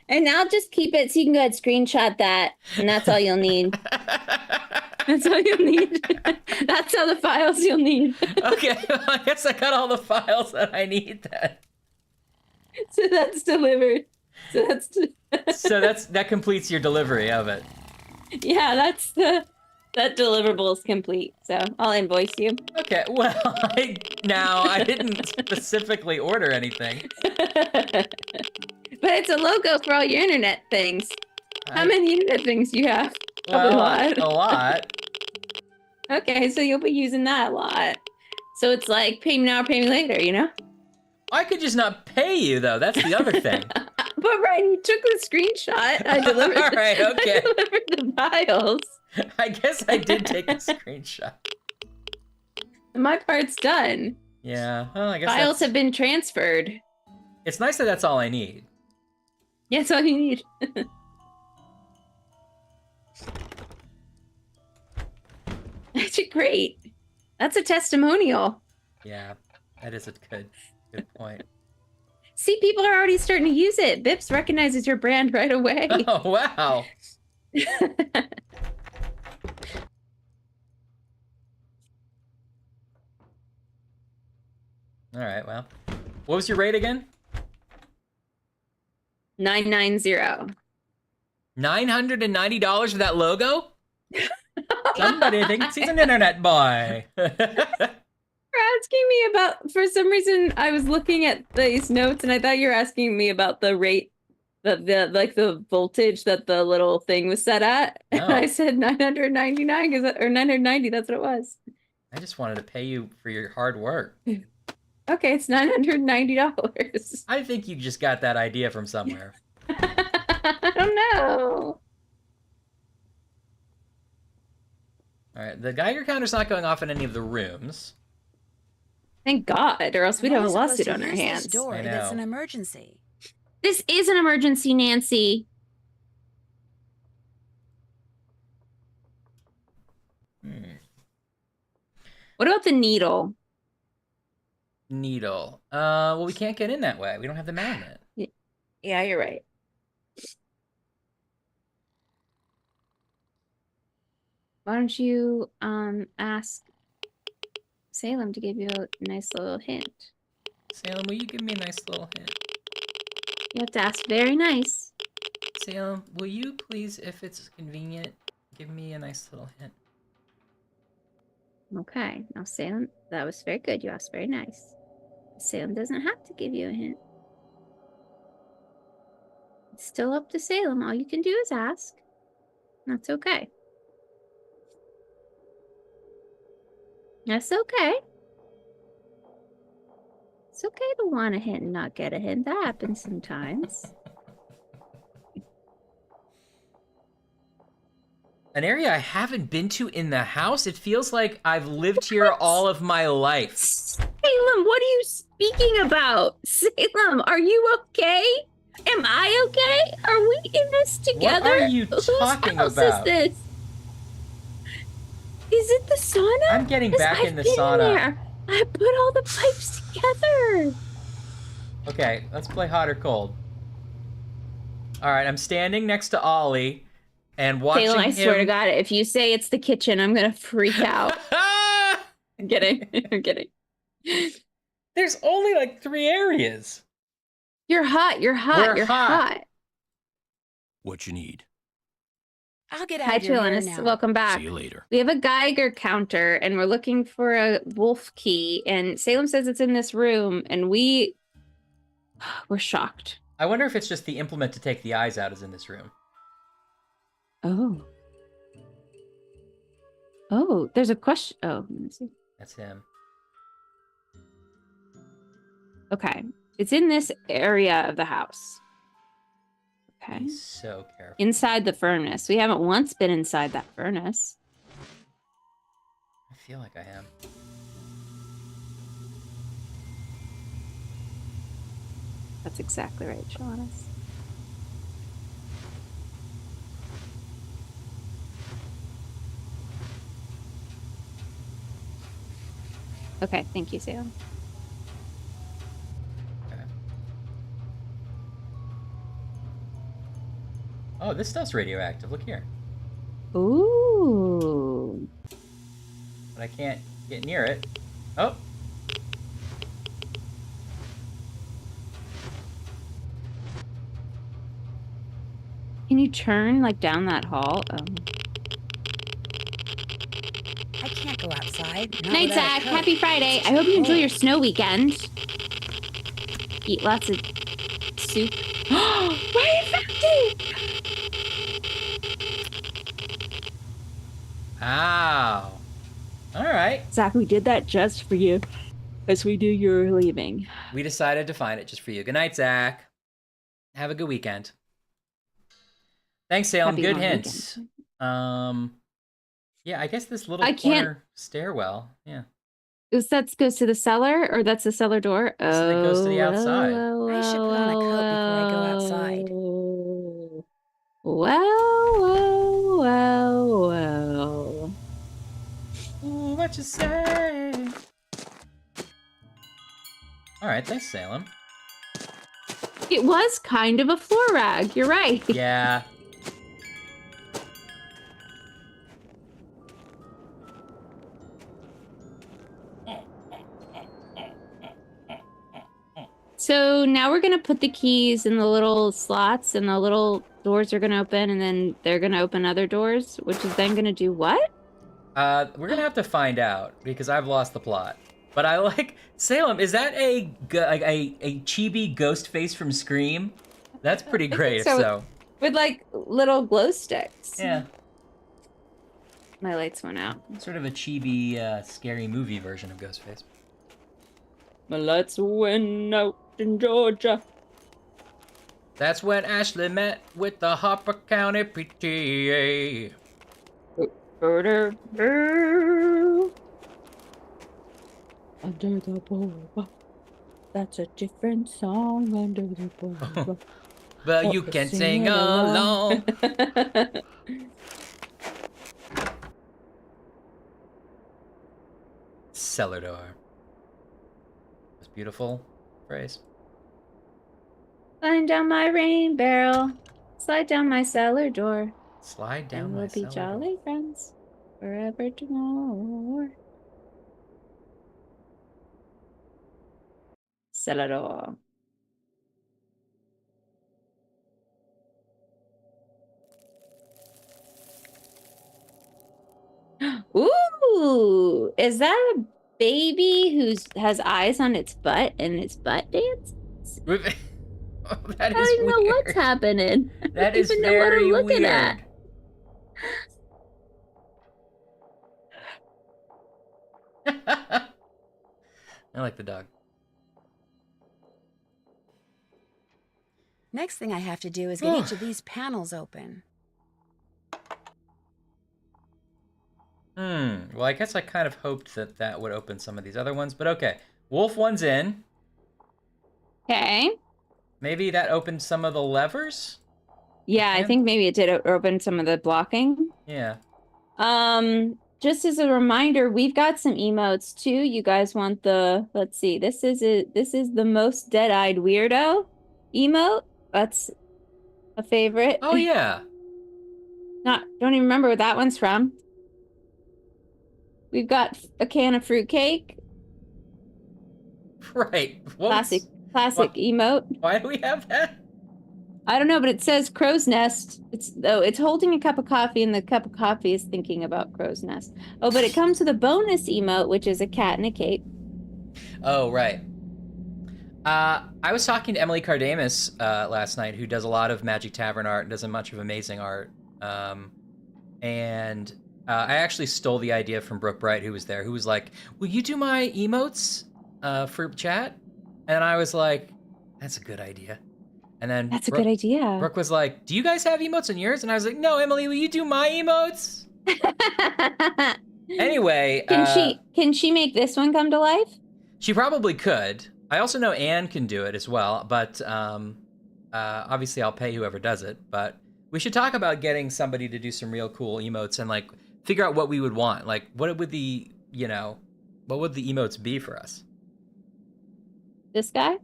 Speaker 2: And I'll just keep it so you can go ahead and screenshot that, and that's all you'll need. That's all you'll need. That's all the files you'll need.
Speaker 1: Okay, well, I guess I got all the files that I need then.
Speaker 2: So that's delivered.
Speaker 1: So that completes your delivery of it.
Speaker 2: Yeah, that deliverable is complete. So I'll invoice you.
Speaker 1: Okay, well, I didn't specifically order anything.
Speaker 2: But it's a logo for all your internet things. How many internet things do you have?
Speaker 1: Well,
Speaker 2: a lot.
Speaker 1: A lot.
Speaker 2: Okay, so you'll be using that a lot. So it's like pay me now or pay me later, you know?
Speaker 1: I could just not pay you, though. That's the other thing.
Speaker 2: But Ryan, you took the screenshot. I delivered.
Speaker 1: All right, okay.
Speaker 2: I delivered the files.
Speaker 1: I guess I did take a screenshot.
Speaker 2: My part's done.
Speaker 1: Yeah, well, I guess
Speaker 2: Files have been transferred.
Speaker 1: It's nice that that's all I need.
Speaker 2: Yeah, that's all you need. Actually, great. That's a testimonial.
Speaker 1: Yeah, that is a good point.
Speaker 2: See, people are already starting to use it. Bips recognizes your brand right away.
Speaker 1: Oh, wow. All right, well. What was your rate again?
Speaker 2: 990.
Speaker 1: $990 for that logo? Somebody thinks he's an internet boy.
Speaker 2: You're asking me about, for some reason, I was looking at these notes and I thought you were asking me about the rate, the voltage that the little thing was set at.
Speaker 1: No.
Speaker 2: And I said 999 or 990, that's what it was.
Speaker 1: I just wanted to pay you for your hard work.
Speaker 2: Okay, it's $990.
Speaker 1: I think you just got that idea from somewhere.
Speaker 2: I don't know.
Speaker 1: All right, the Geiger counter's not going off in any of the rooms.
Speaker 2: Thank God, or else we'd have a lawsuit on our
Speaker 5: Use this
Speaker 2: hands.
Speaker 5: door
Speaker 1: I
Speaker 5: if it's
Speaker 1: know.
Speaker 5: an emergency.
Speaker 2: This is an emergency, Nancy. What about the needle?
Speaker 1: Needle. Well, we can't get in that way. We don't have the magnet.
Speaker 2: Yeah, you're right. Why don't you ask Salem to give you a nice little hint?
Speaker 1: Salem, will you give me a nice little hint?
Speaker 2: You have to ask very nice.
Speaker 1: Salem, will you please, if it's convenient, give me a nice little hint?
Speaker 2: Okay, now Salem, that was very good. You asked very nice. Salem doesn't have to give you a hint. It's still up to Salem. All you can do is ask. That's okay. That's okay. It's okay to want a hint and not get a hint. That happens sometimes.
Speaker 1: An area I haven't been to in the house? It feels like I've lived here all of my life.
Speaker 2: Salem, what are you speaking about? Salem, are you okay? Am I okay? Are we in this together?
Speaker 1: What are you talking
Speaker 2: Whose house
Speaker 1: about?
Speaker 2: is this? Is it the sauna?
Speaker 1: I'm getting back in the sauna.
Speaker 2: There. I put all the pipes together.
Speaker 1: Okay, let's play hot or cold. All right, I'm standing next to Ollie and watching
Speaker 2: Salem, I
Speaker 1: him.
Speaker 2: swear to God, if you say it's the kitchen, I'm gonna freak out. I'm kidding. I'm kidding.
Speaker 1: There's only like 3 areas.
Speaker 2: You're hot. You're hot.
Speaker 1: We're
Speaker 2: You're
Speaker 1: hot.
Speaker 2: hot.
Speaker 14: What you need?
Speaker 5: I'll get out
Speaker 2: Hi,
Speaker 5: of your hair
Speaker 2: Trillanis.
Speaker 5: now.
Speaker 2: Welcome back.
Speaker 14: See you later.
Speaker 2: We have a Geiger counter, and we're looking for a wolf key. And Salem says it's in this room, and we're shocked.
Speaker 1: I wonder if it's just the implement to take the eyes out is in this room.
Speaker 2: Oh. Oh, there's a question. Oh, let me see.
Speaker 1: That's him.
Speaker 2: Okay. It's in this area of the house. Okay.
Speaker 1: Be so careful.
Speaker 2: Inside the furnace. We haven't once been inside that furnace.
Speaker 1: I feel like I am.
Speaker 2: That's exactly right, Trillanis. Okay, thank you, Salem.
Speaker 1: Oh, this stuff's radioactive. Look here.
Speaker 2: Ooh.
Speaker 1: But I can't get near it. Oh.
Speaker 2: Can you turn like down that hall? Oh.
Speaker 5: I can't go outside.
Speaker 2: Night, Zach. Happy Friday. I hope you enjoy your snow weekend. Eat lots of soup. Riot Fountain!
Speaker 1: Ow. All right.
Speaker 2: Zach, we did that just for you. As we do your leaving.
Speaker 1: We decided to find it just for you. Good night, Zach. Have a good weekend. Thanks, Salem.
Speaker 2: Happy
Speaker 1: Good
Speaker 2: long
Speaker 1: hints. Yeah, I guess this little
Speaker 2: I can't-
Speaker 1: corner stairwell. Yeah.
Speaker 2: That goes to the cellar, or that's the cellar door? Oh,
Speaker 1: So that goes to the outside.
Speaker 5: I should put on a coat before I go outside.
Speaker 2: Well.
Speaker 1: Ooh, what you say? All right, thanks, Salem.
Speaker 2: It was kind of a floor rag. You're right.
Speaker 1: Yeah.
Speaker 2: So now we're going to put the keys in the little slots, and the little doors are going to open, and then they're going to open other doors, which is then going to do what?
Speaker 1: We're gonna have to find out because I've lost the plot. But I like Salem. Is that a chibi ghost face from Scream? That's pretty great. If so.
Speaker 2: With like little glow sticks.
Speaker 1: Yeah.
Speaker 2: My lights went out.
Speaker 1: Sort of a chibi, scary movie version of Ghostface.
Speaker 2: My lights went out in Georgia.
Speaker 1: That's when Ashley met with the Harper County PTA.
Speaker 2: Under the boardwalk. That's a different song. Under the boardwalk.
Speaker 1: But you can sing along. Cellar door. It's beautiful phrase.
Speaker 2: Slide down my rain barrel. Slide down my cellar door.
Speaker 1: Slide down
Speaker 2: and
Speaker 1: my
Speaker 2: we'll be
Speaker 1: cellar
Speaker 2: jolly
Speaker 1: door.
Speaker 2: friends. Forevermore. Celador. Ooh, is that a baby who's has eyes on its butt and its butt dance?
Speaker 1: That
Speaker 2: I
Speaker 1: is
Speaker 2: don't even know
Speaker 1: weird.
Speaker 2: what's happening. I
Speaker 1: That
Speaker 2: don't
Speaker 1: is
Speaker 2: even know what I'm
Speaker 1: very
Speaker 2: looking at.
Speaker 1: weird. I like the dog.
Speaker 5: Next thing I have to do is get each of these panels open.
Speaker 1: Well, I guess I kind of hoped that that would open some of these other ones, but okay. Wolf one's in.
Speaker 2: Okay.
Speaker 1: Maybe that opened some of the levers?
Speaker 2: Yeah, I think maybe it did open some of the blocking.
Speaker 1: Yeah.
Speaker 2: Just as a reminder, we've got some emotes too. You guys want the, let's see, this is the most dead-eyed weirdo emote. That's a favorite.
Speaker 1: Oh yeah.
Speaker 2: Don't even remember what that one's from. We've got a can of fruitcake.
Speaker 1: Right.
Speaker 2: Classic emote.
Speaker 1: Why do we have that?
Speaker 2: I don't know, but it says crow's nest. It's holding a cup of coffee, and the cup of coffee is thinking about crow's nest. Oh, but it comes with a bonus emote, which is a cat in a cape.
Speaker 1: Oh, right. I was talking to Emily Cardamus last night, who does a lot of Magic Tavern art and does a bunch of amazing art. And I actually stole the idea from Brooke Bright, who was there, who was like, "Will you do my emotes for chat?" And I was like, "That's a good idea." And then
Speaker 2: That's a good idea.
Speaker 1: Brooke was like, "Do you guys have emotes in yours?" And I was like, "No, Emily, will you do my emotes?" Anyway,
Speaker 2: can she make this one come to life?
Speaker 1: She probably could. I also know Anne can do it as well, but obviously I'll pay whoever does it. But we should talk about getting somebody to do some real cool emotes and like figure out what we would want. Like, what would the emotes be for us?
Speaker 2: This guy?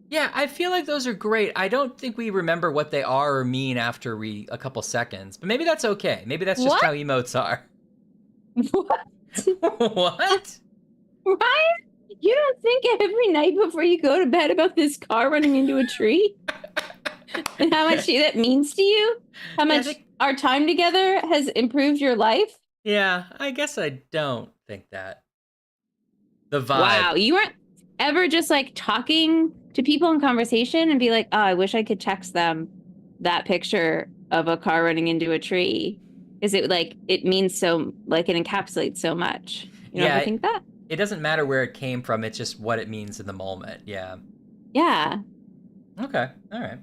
Speaker 1: Yeah, I feel like those are great. I don't think we remember what they are or mean after a couple seconds, but maybe that's okay. Maybe that's just how emotes are.
Speaker 2: What?
Speaker 1: What?
Speaker 2: Ryan, you don't think every night before you go to bed about this car running into a tree? And how much that means to you? How much our time together has improved your life?
Speaker 1: Yeah, I guess I don't think that. The vibe.
Speaker 2: Wow, you weren't ever just like talking to people in conversation and be like, oh, I wish I could text them that picture of a car running into a tree. Is it like, it means so, like it encapsulates so much. You don't ever think that?
Speaker 1: It doesn't matter where it came from. It's just what it means in the moment. Yeah.
Speaker 2: Yeah.
Speaker 1: Okay. All right.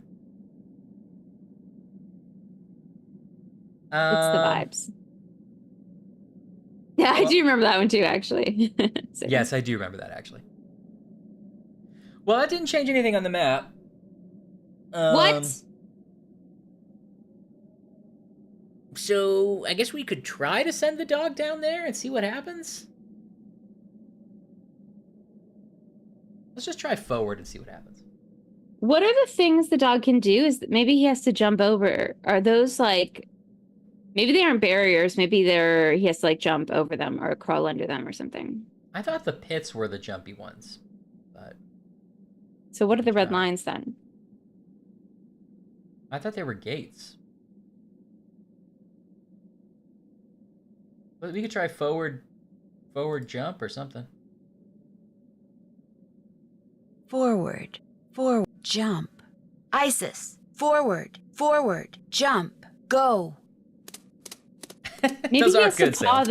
Speaker 2: It's the vibes. Yeah, I do remember that one too, actually.
Speaker 1: Yes, I do remember that, actually. Well, that didn't change anything on the map.
Speaker 2: What?
Speaker 1: So, I guess we could try to send the dog down there and see what happens? Let's just try forward and see what happens.
Speaker 2: What are the things the dog can do? Is that maybe he has to jump over? Are those like, maybe they aren't barriers. Maybe he has to like jump over them or crawl under them or something.
Speaker 1: I thought the pits were the jumpy ones, but.
Speaker 2: So what are the red lines then?
Speaker 1: I thought they were gates. But we could try forward jump or something.
Speaker 5: Forward, jump. Isis, forward, jump, go.
Speaker 2: Maybe he has to paw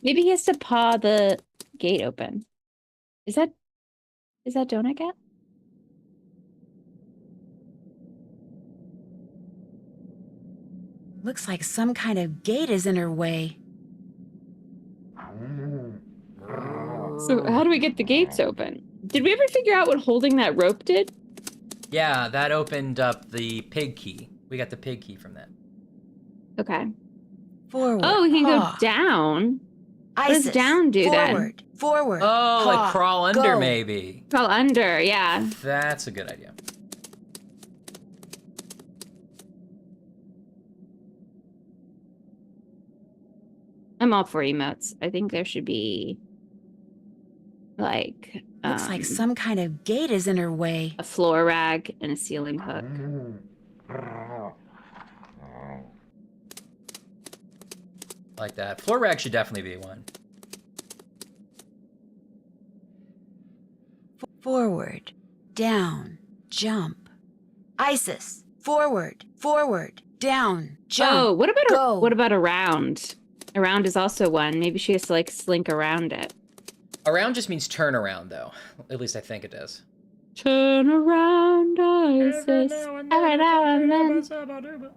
Speaker 2: maybe he has to paw the gate open. Is that Donut Cat?
Speaker 5: Looks like some kind of gate is in her way.
Speaker 2: So how do we get the gates open? Did we ever figure out what holding that rope did?
Speaker 1: Yeah, that opened up the pig key. We got the pig key from that.
Speaker 2: Okay.
Speaker 5: Forward.
Speaker 2: Oh, he can go down. What does down do then?
Speaker 5: Forward.
Speaker 1: Oh, like crawl under maybe.
Speaker 2: Crawl under, yeah.
Speaker 1: That's a good idea.
Speaker 2: I'm all for emotes. I think there should be like
Speaker 5: Looks like some kind of gate is in her way.
Speaker 2: a floor rag and a ceiling hook.
Speaker 1: Like that. Floor rag should definitely be one.
Speaker 5: Forward, down, jump. Isis, forward, forward, down, jump.
Speaker 2: Oh, what about
Speaker 5: go.
Speaker 2: what about around? Around is also one. Maybe she has to like slink around it.
Speaker 1: Around just means turn around, though. At least I think it does.
Speaker 2: Turn around, Isis. Every now and then.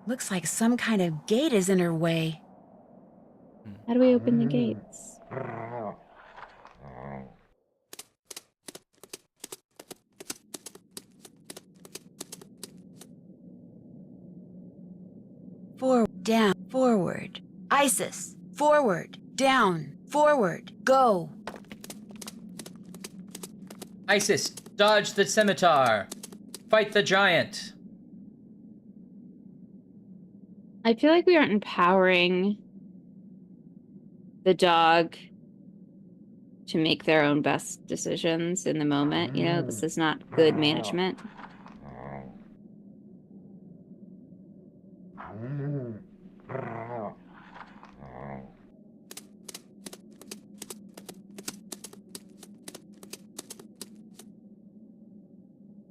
Speaker 5: Looks like some kind of gate is in her way.
Speaker 2: How do we open the gates?
Speaker 5: Forward, down, forward. Isis, forward, down, forward, go.
Speaker 1: Isis, dodge the scimitar. Fight the giant.
Speaker 2: I feel like we aren't empowering the dog to make their own best decisions in the moment. You know, this is not good management.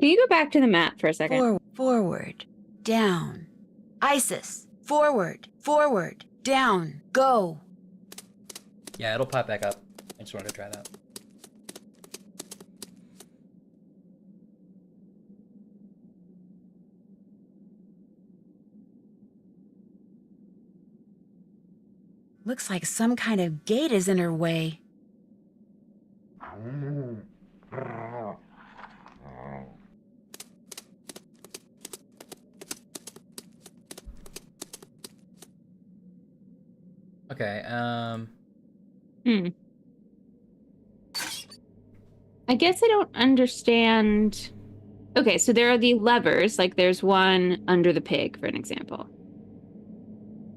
Speaker 2: Can you go back to the map for a second?
Speaker 5: Forward, down. Isis, forward, forward, down, go.
Speaker 1: Yeah, it'll pop back up. I just wanted to try that.
Speaker 5: Looks like some kind of gate is in her way.
Speaker 1: Okay,
Speaker 2: I guess I don't understand. Okay, so there are the levers, like there's one under the pig, for an example.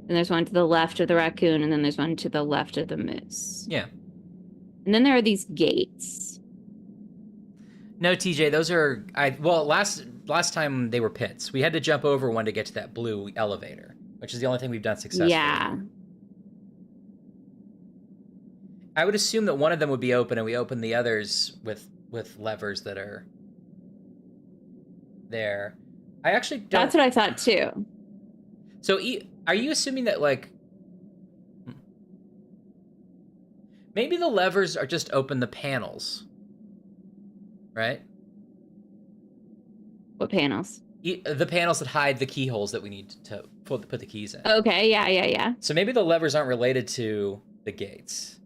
Speaker 2: And there's one to the left of the raccoon, and then there's one to the left of the moose.
Speaker 1: Yeah.
Speaker 2: And then there are these gates.
Speaker 1: No, TJ, those are... Well, last time they were pits. We had to jump over one to get to that blue elevator, which is the only thing we've done successfully.
Speaker 2: Yeah.
Speaker 1: I would assume that one of them would be open, and we open the others with levers that are there. I actually don't...
Speaker 2: That's what I thought, too.
Speaker 1: So, are you assuming that, like... Maybe the levers are just open the panels. Right?
Speaker 2: What panels?
Speaker 1: The panels that hide the keyholes that we need to put the keys in.
Speaker 2: Okay, yeah.
Speaker 1: So maybe the levers aren't related to the gates.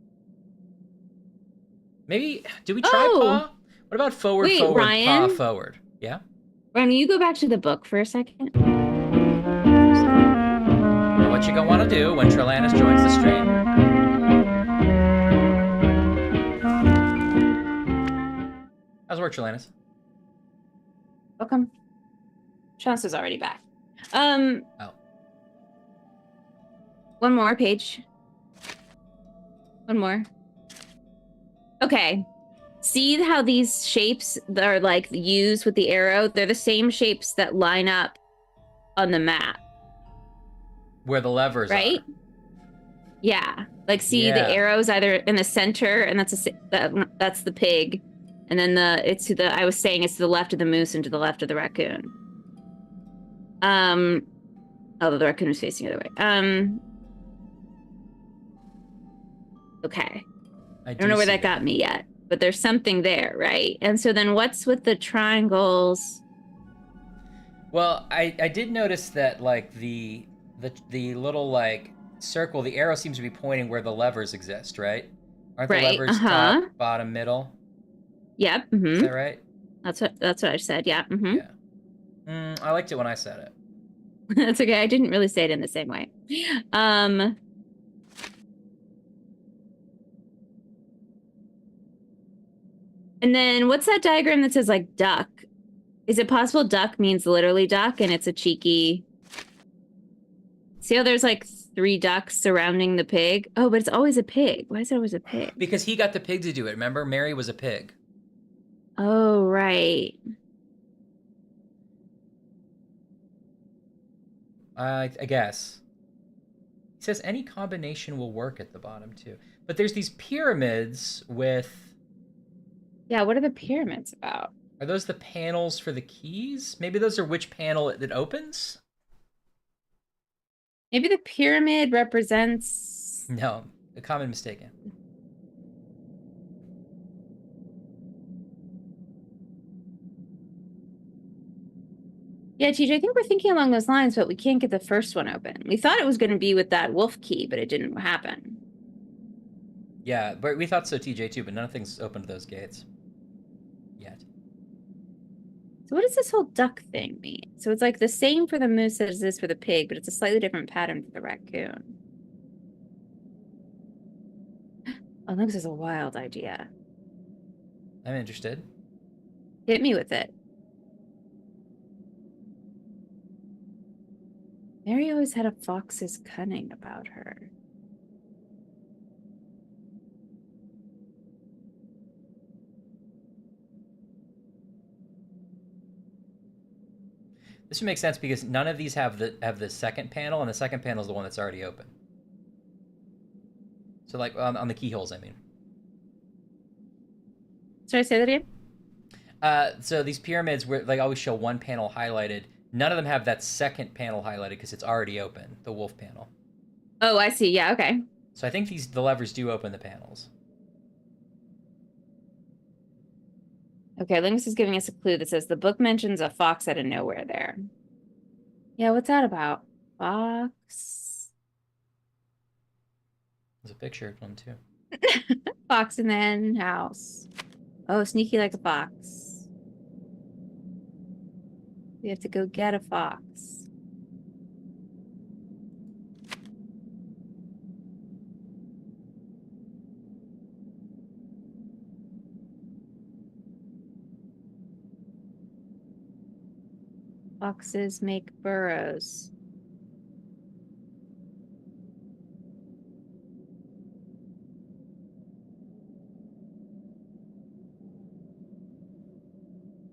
Speaker 1: Maybe, do we try paw? What about forward,
Speaker 2: Wait,
Speaker 1: forward,
Speaker 2: Ryan?
Speaker 1: paw, forward? Yeah?
Speaker 2: Ryan, will you go back to the book for a second?
Speaker 1: What you gonna want to do when Trelanis joins the stream? How's work, Trelanis?
Speaker 2: Welcome. Chance is already back.
Speaker 1: Oh.
Speaker 2: One more page. One more. Okay. See how these shapes that are like used with the arrow? They're the same shapes that line up on the map.
Speaker 1: Where the levers
Speaker 2: right?
Speaker 1: are.
Speaker 2: Yeah. Like see the arrows either in the center, and that's the pig. And then I was saying it's to the left of the moose and to the left of the raccoon. Although the raccoon is facing the other way. Okay. I don't know where that got me yet, but there's something there, right? And so then what's with the triangles?
Speaker 1: Well, I did notice that like the little like circle, the arrow seems to be pointing where the levers exist, right? Aren't the levers top, bottom, middle?
Speaker 2: Yep.
Speaker 1: Is that right?
Speaker 2: That's what I said. Yeah.
Speaker 1: Yeah. I liked it when I said it.
Speaker 2: That's okay. I didn't really say it in the same way. And then what's that diagram that says like duck? Is it possible duck means literally duck and it's a cheeky... See how there's like 3 ducks surrounding the pig. Oh, but it's always a pig. Why is it always a pig?
Speaker 1: Because he got the pig to do it. Remember, Mary was a pig.
Speaker 2: Oh, right.
Speaker 1: I guess. He says any combination will work at the bottom too. But there's these pyramids with...
Speaker 2: Yeah, what are the pyramids about?
Speaker 1: Are those the panels for the keys? Maybe those are which panel that opens?
Speaker 2: Maybe the pyramid represents...
Speaker 1: No, a common mistake.
Speaker 2: Yeah, TJ, I think we're thinking along those lines, but we can't get the first one open. We thought it was going to be with that wolf key, but it didn't happen.
Speaker 1: Yeah, but we thought so, TJ, too, but nothing's opened those gates yet.
Speaker 2: So what does this whole duck thing mean? So it's like the same for the moose as it is for the pig, but it's a slightly different pattern for the raccoon. Oh, look, this is a wild idea.
Speaker 1: I'm interested.
Speaker 2: Hit me with it. Mary always had a fox's cunning about her.
Speaker 1: This would make sense because none of these have the second panel, and the second panel is the one that's already open. So like on the keyholes, I mean.
Speaker 2: Sorry, say that again?
Speaker 1: So these pyramids, where they always show one panel highlighted, none of them have that second panel highlighted because it's already open, the wolf panel.
Speaker 2: Oh, I see. Yeah, okay.
Speaker 1: So I think the levers do open the panels.
Speaker 2: Okay, Lingus is giving us a clue that says the book mentions a fox out of nowhere there. Yeah, what's that about? Fox.
Speaker 1: There's a picture one too.
Speaker 2: Fox in the hen house. Oh, sneaky like a fox. We have to go get a fox. Foxes make burrows.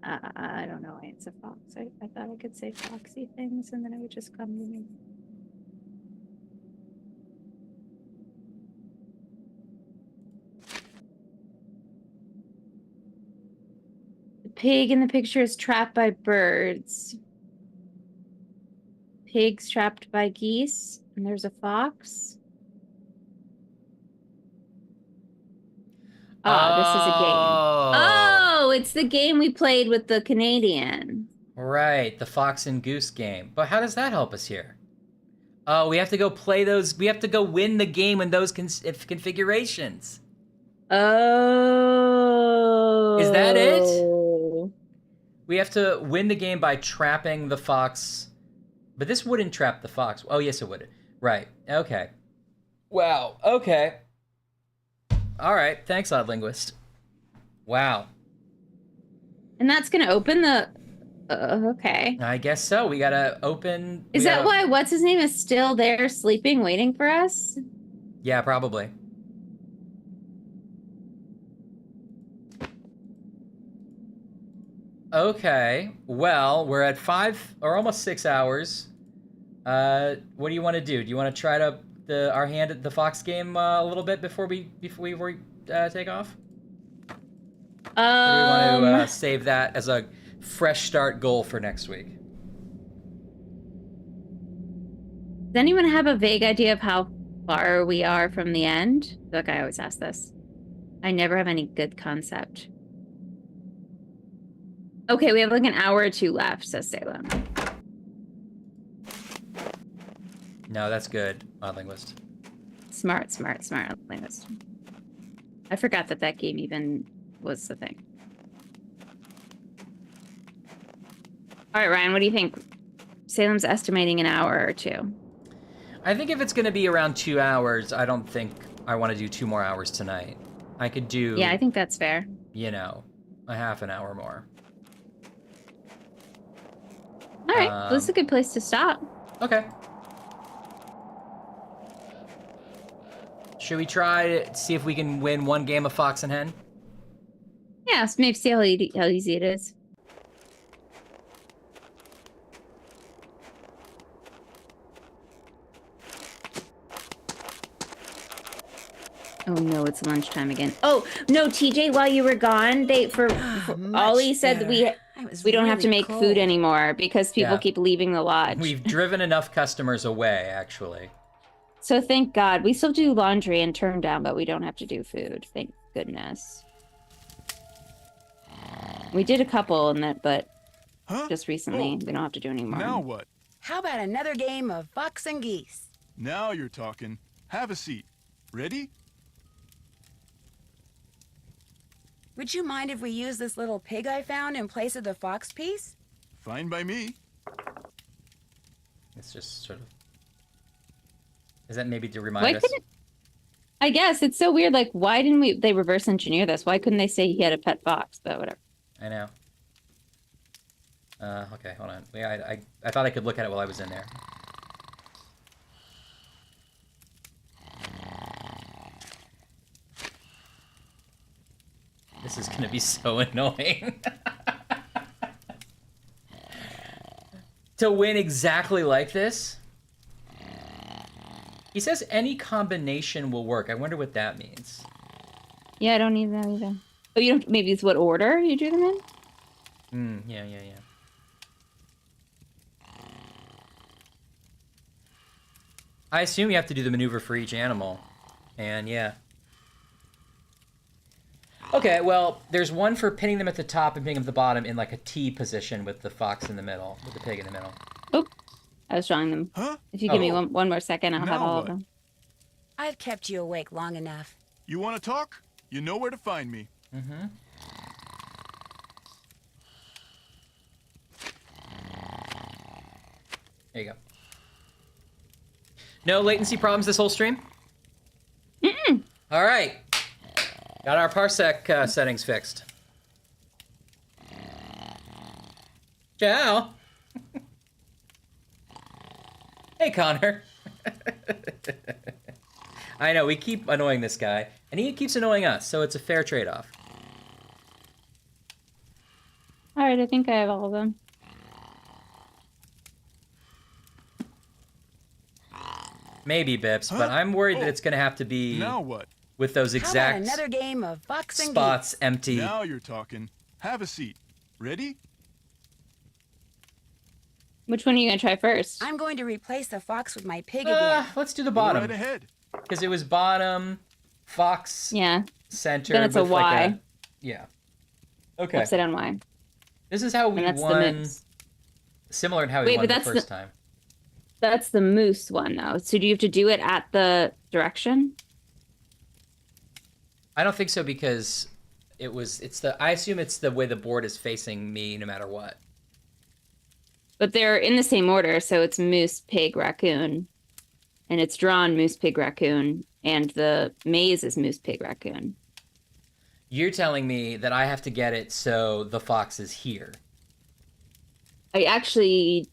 Speaker 2: I don't know why it's a fox. I thought I could say foxy things and then it would just come to me. The pig in the picture is trapped by birds. Pigs trapped by geese. And there's a fox. Oh, this is a game. Oh, it's the game we played with the Canadian.
Speaker 1: Right, the fox and goose game. But how does that help us here? Oh, we have to go play those. We have to go win the game in those configurations.
Speaker 2: Oh.
Speaker 1: Is that it? We have to win the game by trapping the fox. But this wouldn't trap the fox. Oh, yes, it would. Right. Okay. Wow. Okay. All right. Thanks, Odd Linguist. Wow.
Speaker 2: And that's going to open the... okay.
Speaker 1: I guess so. We got to open...
Speaker 2: Is that why What's-His-Name is still there sleeping, waiting for us?
Speaker 1: Yeah, probably. Okay. Well, we're at 5 or almost 6 hours. What do you want to do? Do you want to try our hand at the fox game a little bit before we take off? Or do we want to save that as a fresh start goal for next week?
Speaker 2: Does anyone have a vague idea of how far we are from the end? Look, I always ask this. I never have any good concept. Okay, we have like an hour or two left, says Salem.
Speaker 1: No, that's good, Odd Linguist.
Speaker 2: Smart linguist. I forgot that game even was the thing. All right, Ryan, what do you think? Salem's estimating an hour or two.
Speaker 1: I think if it's going to be around 2 hours, I don't think I want to do 2 more hours tonight. I could do...
Speaker 2: Yeah, I think that's fair.
Speaker 1: You know, a half an hour more.
Speaker 2: All right, well, this is a good place to stop.
Speaker 1: Okay. Should we try to see if we can win one game of Fox and Hen?
Speaker 2: Yeah, so maybe see how easy it is. Oh no, it's lunchtime again. Oh no, TJ, while you were gone, Ollie said that we don't have to make food anymore because people keep leaving the lodge.
Speaker 1: We've driven enough customers away, actually.
Speaker 2: So thank God. We still do laundry and turn down, but we don't have to do food. Thank goodness. We did a couple in that, but just recently we don't have to do anymore.
Speaker 6: Now what?
Speaker 5: How about another game of Fox and Geese?
Speaker 6: Now you're talking. Have a seat. Ready?
Speaker 5: Would you mind if we use this little pig I found in place of the fox piece?
Speaker 6: Fine by me.
Speaker 1: It's just sort of... Is that maybe to remind us?
Speaker 2: I guess it's so weird. Like, why didn't they reverse engineer this? Why couldn't they say he had a pet fox? But whatever.
Speaker 1: I know. Okay, hold on. Yeah, I thought I could look at it while I was in there. This is gonna be so annoying. To win exactly like this? He says any combination will work. I wonder what that means.
Speaker 2: Yeah, I don't need that either. Oh, you don't. Maybe it's what order you do them in.
Speaker 1: Yeah. I assume you have to do the maneuver for each animal, and yeah. Okay, well, there's one for pinning them at the top and pinning them at the bottom in like a T position with the fox in the middle, with the pig in the middle.
Speaker 2: Oh, I was drawing them.
Speaker 6: Huh?
Speaker 2: If you give me one more second, I'll have all of them.
Speaker 5: I've kept you awake long enough.
Speaker 6: You want to talk? You know where to find me.
Speaker 1: Mm-hmm. There you go. No latency problems this whole stream?
Speaker 2: Mm-mm.
Speaker 1: All right. Got our parsec settings fixed. Ciao. Hey, Connor. I know, we keep annoying this guy, and he keeps annoying us, so it's a fair trade-off.
Speaker 2: All right, I think I have all of them.
Speaker 1: Maybe, Bips, but I'm worried that it's going to have to be...
Speaker 6: Now what?
Speaker 1: With those exact
Speaker 5: How about another game of Fox and
Speaker 1: spots
Speaker 5: Geese?
Speaker 1: empty.
Speaker 6: Now you're talking. Have a seat. Ready?
Speaker 2: Which one are you going to try first?
Speaker 5: I'm going to replace the fox with my pig again.
Speaker 1: Let's do the bottom.
Speaker 6: Go right ahead.
Speaker 1: Because it was bottom, fox, center.
Speaker 2: Then it's a
Speaker 1: with
Speaker 2: Y.
Speaker 1: like yeah. Okay.
Speaker 2: Upside down Y.
Speaker 1: This is how we won. Similar to how we won the first time.
Speaker 2: That's the moose one, though. So do you have to do it at the direction?
Speaker 1: I don't think so because I assume it's the way the board is facing me no matter what.
Speaker 2: But they're in the same order, so it's moose, pig, raccoon. And it's drawn moose, pig, raccoon. And the maze is moose, pig, raccoon.
Speaker 1: You're telling me that I have to get it so the fox is here.
Speaker 2: I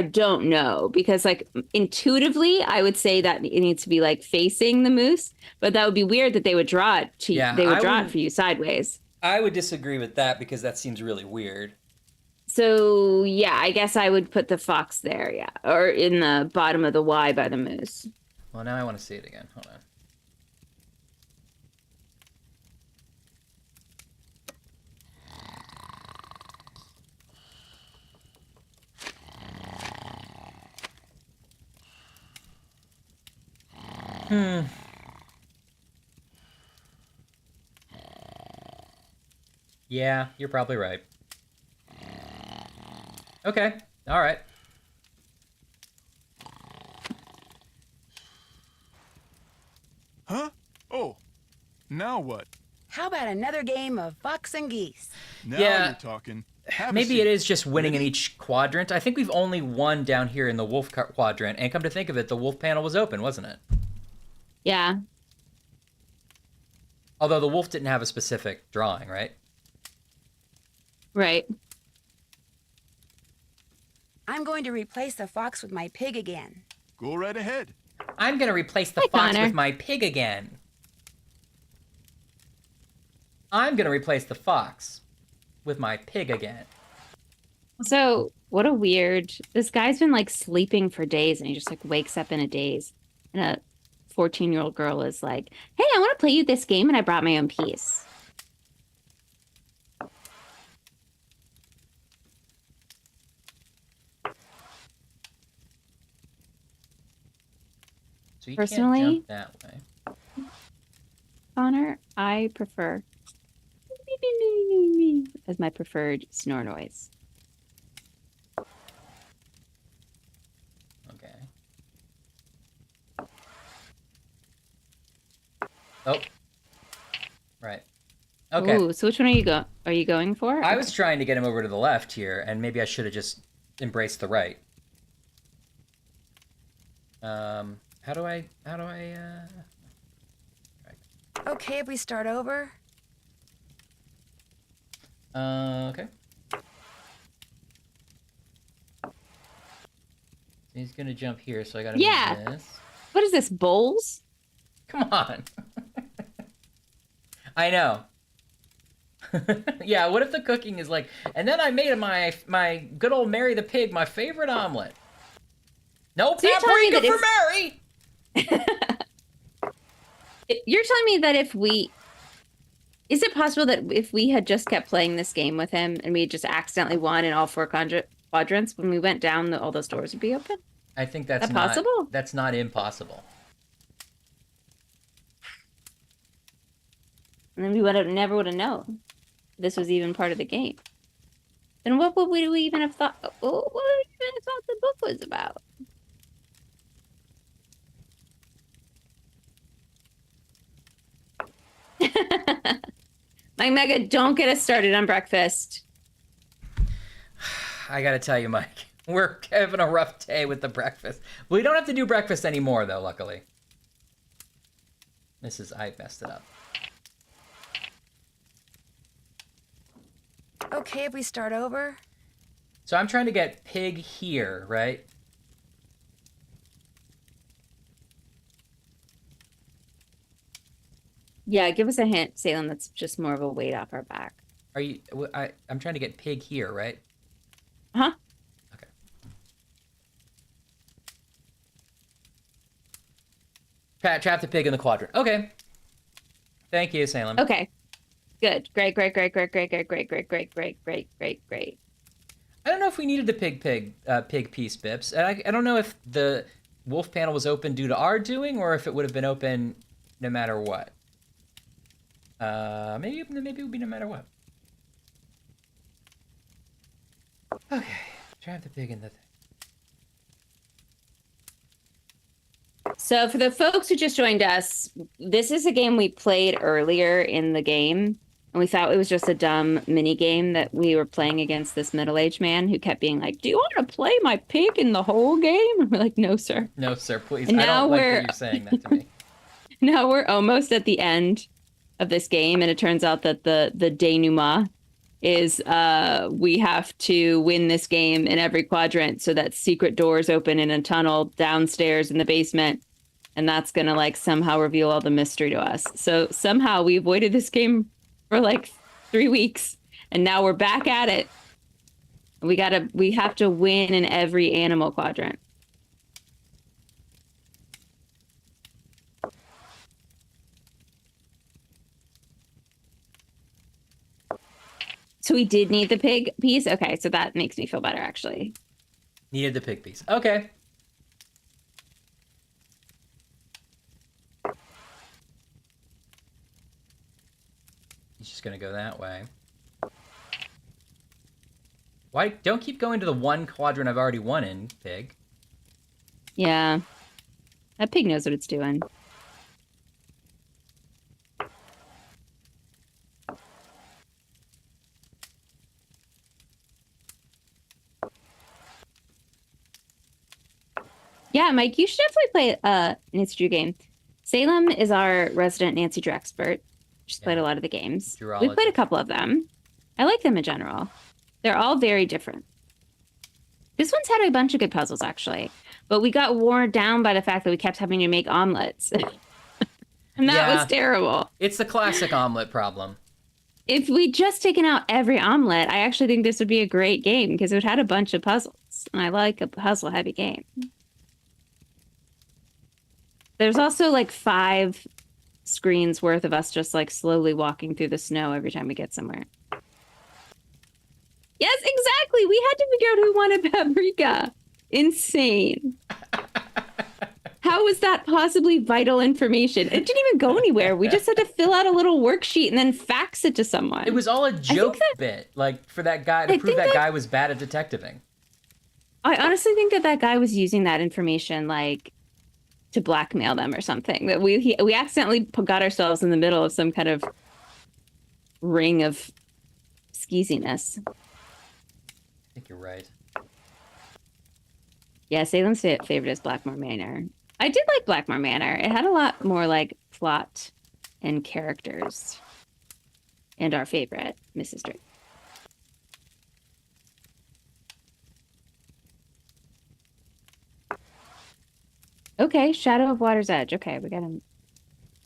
Speaker 2: don't know, because like intuitively I would say that it needs to be like facing the moose, but that would be weird that they would draw it to you. They would draw it for you sideways.
Speaker 1: I would disagree with that because that seems really weird.
Speaker 2: So yeah, I guess I would put the fox there, yeah, or in the bottom of the Y by the moose.
Speaker 1: Well, now I want to see it again. Hold on. Yeah, you're probably right. Okay, all right.
Speaker 6: Huh? Oh, now what?
Speaker 5: How about another game of Fox and Geese?
Speaker 6: Now
Speaker 1: Yeah.
Speaker 6: you're talking. Have a
Speaker 1: Maybe
Speaker 6: seat.
Speaker 1: it is just winning in each quadrant. I think we've only won down here in the wolf quadrant, and come to think of it, the wolf panel was open, wasn't it?
Speaker 2: Yeah.
Speaker 1: Although the wolf didn't have a specific drawing, right?
Speaker 2: Right.
Speaker 5: I'm going to replace the fox with my pig again.
Speaker 6: Go right ahead.
Speaker 1: I'm gonna replace the fox with my pig again. I'm gonna replace the fox with my pig again.
Speaker 2: So, what a weird... This guy's been, like, sleeping for days, and he just, like, wakes up in a daze. And a 14-year-old girl is like, hey, I want to play you this game, and I brought my own piece.
Speaker 1: So you
Speaker 2: Personally,
Speaker 1: can't jump that way.
Speaker 2: Connor, I prefer as my preferred snore noise.
Speaker 1: Okay. Oh. Right. Okay.
Speaker 2: Ooh, so which one are you going for?
Speaker 1: I was trying to get him over to the left here, and maybe I should have just embraced the right. How do I
Speaker 5: Okay, if we start over?
Speaker 1: Okay. He's gonna jump here, so I gotta move this.
Speaker 2: What is this, bowls?
Speaker 1: Come on. I know. Yeah, what if the cooking is like, and then I made my good old Mary the Pig my favorite omelet. No paprika for Mary!
Speaker 2: You're telling me that if we... Is it possible that if we had just kept playing this game with him and we just accidentally won in all 4 quadrants, when we went down, all those doors would be open?
Speaker 1: I think that's
Speaker 2: not possible.
Speaker 1: That's not impossible.
Speaker 2: And then we never would have known this was even part of the game. Then what would we even have thought? What would we even have thought the book was about? Mike Mega, don't get us started on breakfast.
Speaker 1: I gotta tell you, Mike, we're having a rough day with the breakfast. We don't have to do breakfast anymore, though, luckily. I messed it up.
Speaker 5: Okay, if we start over?
Speaker 1: So I'm trying to get pig here, right?
Speaker 2: Yeah, give us a hint, Salem, that's just more of a weight off our back.
Speaker 1: Are you... I'm trying to get pig here, right?
Speaker 2: Huh?
Speaker 1: Okay. Trap the pig in the quadrant. Okay. Thank you, Salem.
Speaker 2: Okay. Good. Great. I
Speaker 1: don't know if we needed the pig piece, Bips. I don't know if the wolf panel was open due to our doing or if it would have been open no matter what. Maybe it would be no matter what. Okay, trap the pig in the thing.
Speaker 2: So for the folks who just joined us, this is a game we played earlier in the game. And we thought it was just a dumb mini game that we were playing against this middle-aged man who kept being like, do you want to play my pig in the whole game? And we're like, no, sir.
Speaker 1: No, sir, please.
Speaker 2: And
Speaker 1: I don't like that you're saying that to me.
Speaker 2: Now we're almost at the end of this game, and it turns out that the denouement is we have to win this game in every quadrant so that secret doors open in a tunnel downstairs in the basement, and that's going to like somehow reveal all the mystery to us. So somehow we avoided this game for like 3 weeks, and now we're back at it. We have to win in every animal quadrant. So we did need the pig piece? Okay, so that makes me feel better, actually.
Speaker 1: Needed the pig piece. Okay. He's just gonna go that way. Why? Don't keep going to the one quadrant I've already won in, pig.
Speaker 2: Yeah. That pig knows what it's doing. Yeah, Mike, you should definitely play a Nancy Drew game. Salem is our resident Nancy Drew expert. She's played a lot of the games. We've played a couple of them. I like them in general. They're all very different. This one's had a bunch of good puzzles, actually. but we got worn down by the fact that we kept having to make omelets. And that was terrible.
Speaker 1: It's the classic omelet problem.
Speaker 2: If we'd just taken out every omelet, I actually think this would be a great game because it had a bunch of puzzles. And I like a puzzle-heavy game. There's also like 5 screens worth of us just like slowly walking through the snow every time we get somewhere. Yes, exactly. We had to figure out who wanted paprika. Insane. How was that possibly vital information? It didn't even go anywhere. We just had to fill out a little worksheet and then fax it to someone.
Speaker 1: It was all a joke bit, like for that guy to prove that guy was bad at detectiving.
Speaker 2: I honestly think that guy was using that information like to blackmail them or something. That we accidentally got ourselves in the middle of some kind of ring of skeeziness.
Speaker 1: I think you're right.
Speaker 2: Yeah, Salem's favorite is Blackmore Manor. I did like Blackmore Manor. It had a lot more like plot and characters. And our favorite, Mrs. Drake. Okay, Shadow of Water's Edge. Okay, we got him.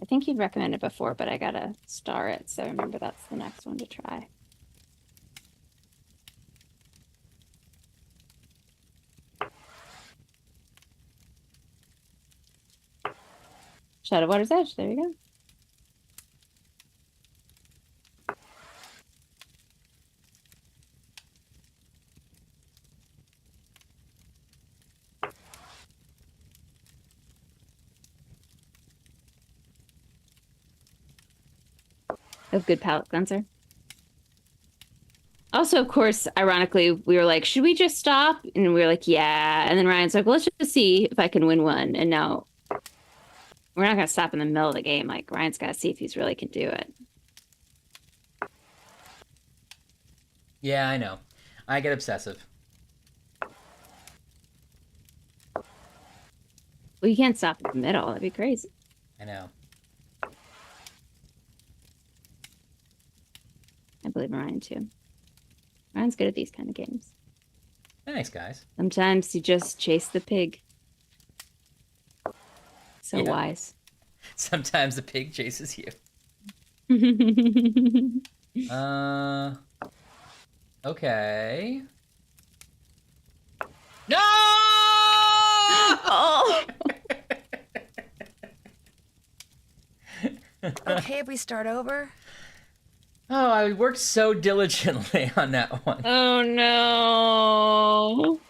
Speaker 2: I think you'd recommend it before, but I gotta star it, so remember that's the next one to try. Shadow of Water's Edge. There you go. Of good palate cleanser. Also, of course, ironically, we were like, should we just stop? And we were like, yeah. And then Ryan's like, well, let's just see if I can win one. And now we're not going to stop in the middle of the game. Like, Ryan's got to see if he's really can do it.
Speaker 1: Yeah, I know. I get obsessive.
Speaker 2: Well, you can't stop in the middle. That'd be crazy.
Speaker 1: I know.
Speaker 2: I believe in Ryan, too. Ryan's good at these kind of games.
Speaker 1: Thanks, guys.
Speaker 2: Sometimes you just chase the pig. So wise.
Speaker 1: Sometimes the pig chases you. Okay. No!
Speaker 2: Oh!
Speaker 5: Okay, if we start over?
Speaker 1: Oh, I worked so diligently on that one.
Speaker 2: Oh, no.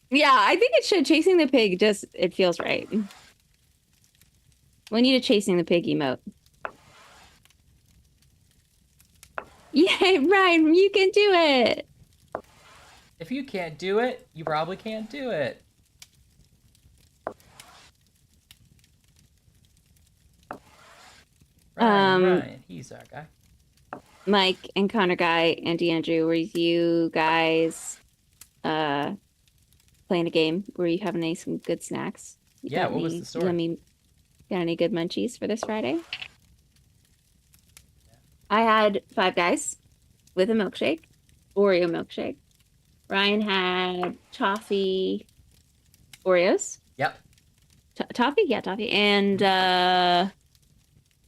Speaker 2: Yeah, I think it should. Chasing the pig just, it feels right. We need a chasing the pig emote. Yeah, Ryan, you can do it.
Speaker 1: If you can't do it, you probably can't do it. Ryan, he's our guy.
Speaker 2: Mike and Connor Guy and DeAndrew, were you guys playing a game? Were you having some good snacks?
Speaker 1: Yeah, what was the story?
Speaker 2: Got any good munchies for this Friday? I had Five Guys with a milkshake, Oreo milkshake. Ryan had toffee Oreos.
Speaker 1: Yep.
Speaker 2: Toffee? Yeah, toffee. And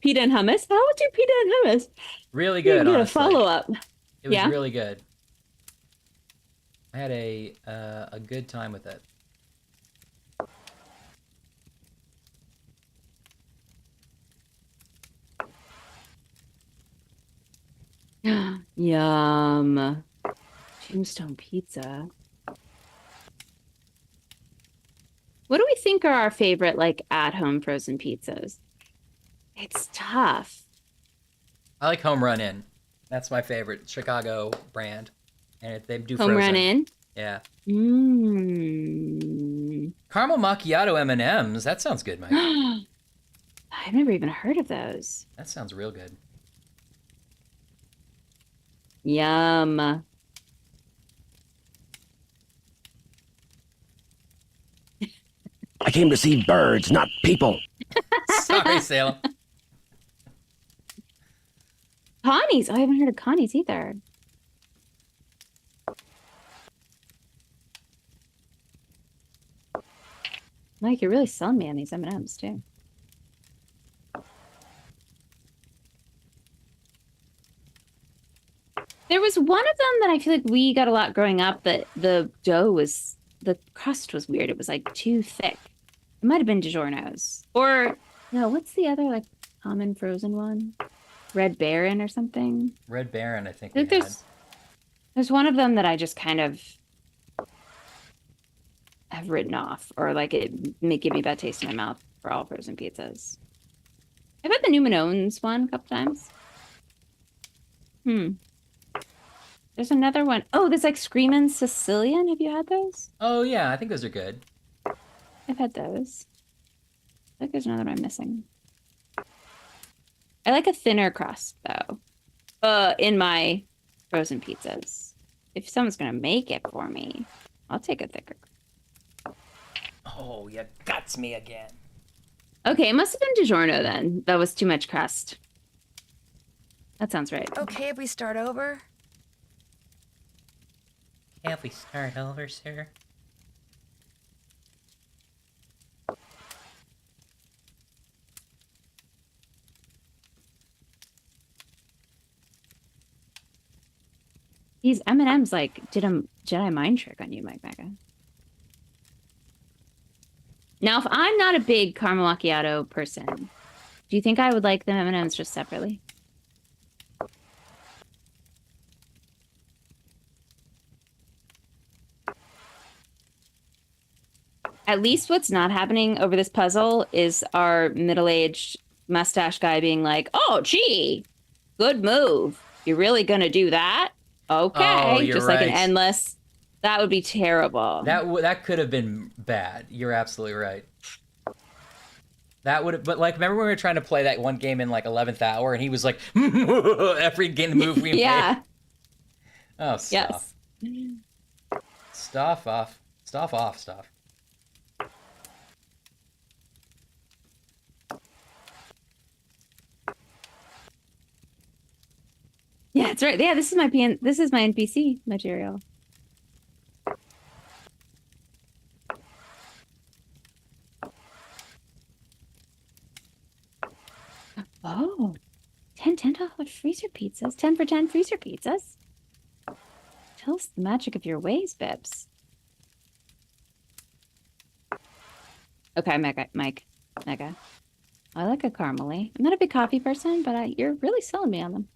Speaker 2: pita and hummus. How was your pita and hummus?
Speaker 1: Really good,
Speaker 2: honestly.
Speaker 1: honestly.
Speaker 2: A follow-up.
Speaker 1: It was really good. I had a good time with it.
Speaker 2: Yum. Tombstone pizza. What do we think are our favorite, like, at-home frozen pizzas? It's tough.
Speaker 1: I like Home Run Inn. That's my favorite Chicago brand. And if they do
Speaker 2: Home
Speaker 1: frozen.
Speaker 2: Run Inn?
Speaker 1: Yeah.
Speaker 2: Mmm.
Speaker 1: Caramel macchiato M&Ms. That sounds good, Mike.
Speaker 2: I've never even heard of those.
Speaker 1: That sounds real good.
Speaker 2: Yum.
Speaker 13: I came to see birds, not people.
Speaker 1: Sorry, Salem.
Speaker 2: Connie's. Oh, I haven't heard of Connie's either. Mike, you're really selling me on these M&Ms too. There was one of them that I feel like we got a lot growing up that the crust was weird. It was like too thick. It might have been DiGiorno's. Or, no, what's the other like common frozen one? Red Baron or something?
Speaker 1: Red Baron, I think
Speaker 2: I think there's one of them that I just kind of have written off, or like it may give me a bad taste in my mouth for all frozen pizzas. I've had the New Manone's one a couple times. There's another one. Oh, there's like Screamin' Sicilian. Have you had those?
Speaker 1: Oh yeah, I think those are good.
Speaker 2: I've had those. I think there's another one I'm missing. I like a thinner crust though. In my frozen pizzas. If someone's gonna make it for me, I'll take a thicker.
Speaker 1: Oh, you guts me again.
Speaker 2: Okay, it must have been DiGiorno then. That was too much crust. That sounds right.
Speaker 5: Okay, if we start over?
Speaker 1: Can we start over, sir?
Speaker 2: These M&Ms like did a Jedi mind trick on you, Mike Mecca. Now, if I'm not a big caramel macchiato person, do you think I would like the M&Ms just separately? At least what's not happening over this puzzle is our middle-aged mustache guy being like, "Oh, gee, good move. You're really gonna do that? Okay."
Speaker 1: Oh, you're
Speaker 2: just
Speaker 1: right.
Speaker 2: like an endless. That would be terrible.
Speaker 1: That could have been bad. You're absolutely right. That would have, but like, remember when we were trying to play that one game in like 11th hour, and he was like, every game move we
Speaker 2: yeah.
Speaker 1: made. Oh, stuff.
Speaker 2: Yes.
Speaker 1: Stuff off. Stuff off. Stuff.
Speaker 2: Yeah, that's right. Yeah, this is my NPC material. Oh, $10 freezer pizzas. 10 for 10 freezer pizzas. Tell us the magic of your ways, Bibbs. Okay, Mike. I like a caramely. I'm not a big coffee person, but you're really selling me on them.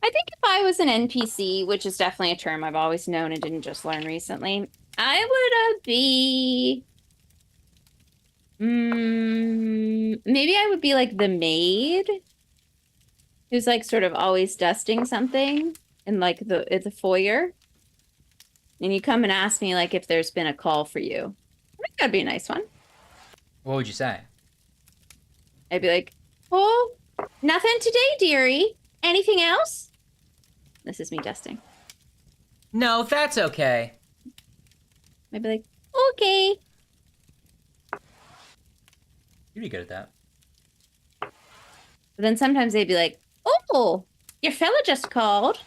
Speaker 2: I think if I was an NPC, which is definitely a term I've always known and didn't just learn recently, I would be... maybe I would be like the maid who's like sort of always dusting something in like the foyer. And you come and ask me like if there's been a call for you. I think that'd be a nice one.
Speaker 1: What would you say?
Speaker 2: I'd be like, "Oh, nothing today, dearie. Anything else?" This is me dusting.
Speaker 1: No, that's okay.
Speaker 2: I'd be like, "Okay."
Speaker 1: You'd be good at that.
Speaker 2: But then sometimes they'd be like, "Oh, your fella just called."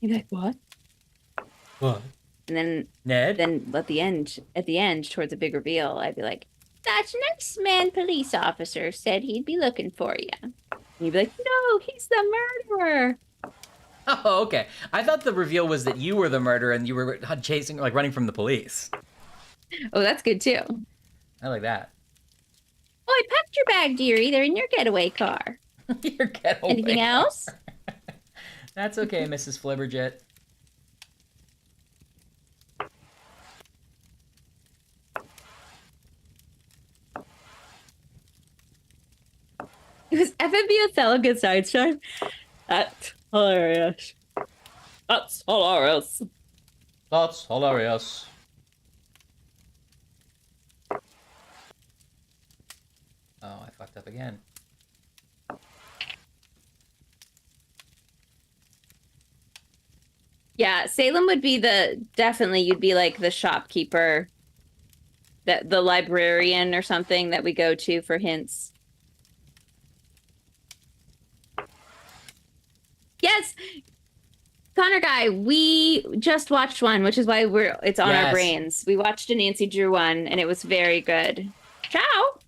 Speaker 2: You'd be like, "What?"
Speaker 1: What?
Speaker 2: And then
Speaker 1: Ned?
Speaker 2: Then at the end, towards a big reveal, I'd be like, "That nice man police officer said he'd be looking for you." And you'd be like, "No, he's the murderer."
Speaker 1: Oh, okay. I thought the reveal was that you were the murderer and you were chasing, like running from the police.
Speaker 2: Oh, that's good too.
Speaker 1: I like that.
Speaker 2: "Oh, I packed your bag, dearie. They're in your getaway car."
Speaker 1: Your getaway
Speaker 2: Anything
Speaker 1: car.
Speaker 2: else?
Speaker 1: That's okay, Mrs. Flibberjet.
Speaker 2: It was FMB Othello good side shine. That's hilarious. That's hilarious.
Speaker 1: That's hilarious. Oh, I fucked up again.
Speaker 2: Yeah, Salem would be definitely you'd be like the shopkeeper, the librarian or something that we go to for hints. Yes. Connor Guy, we just watched one, which is why it's on our brains. We watched a Nancy Drew one, and it was very good. Ciao.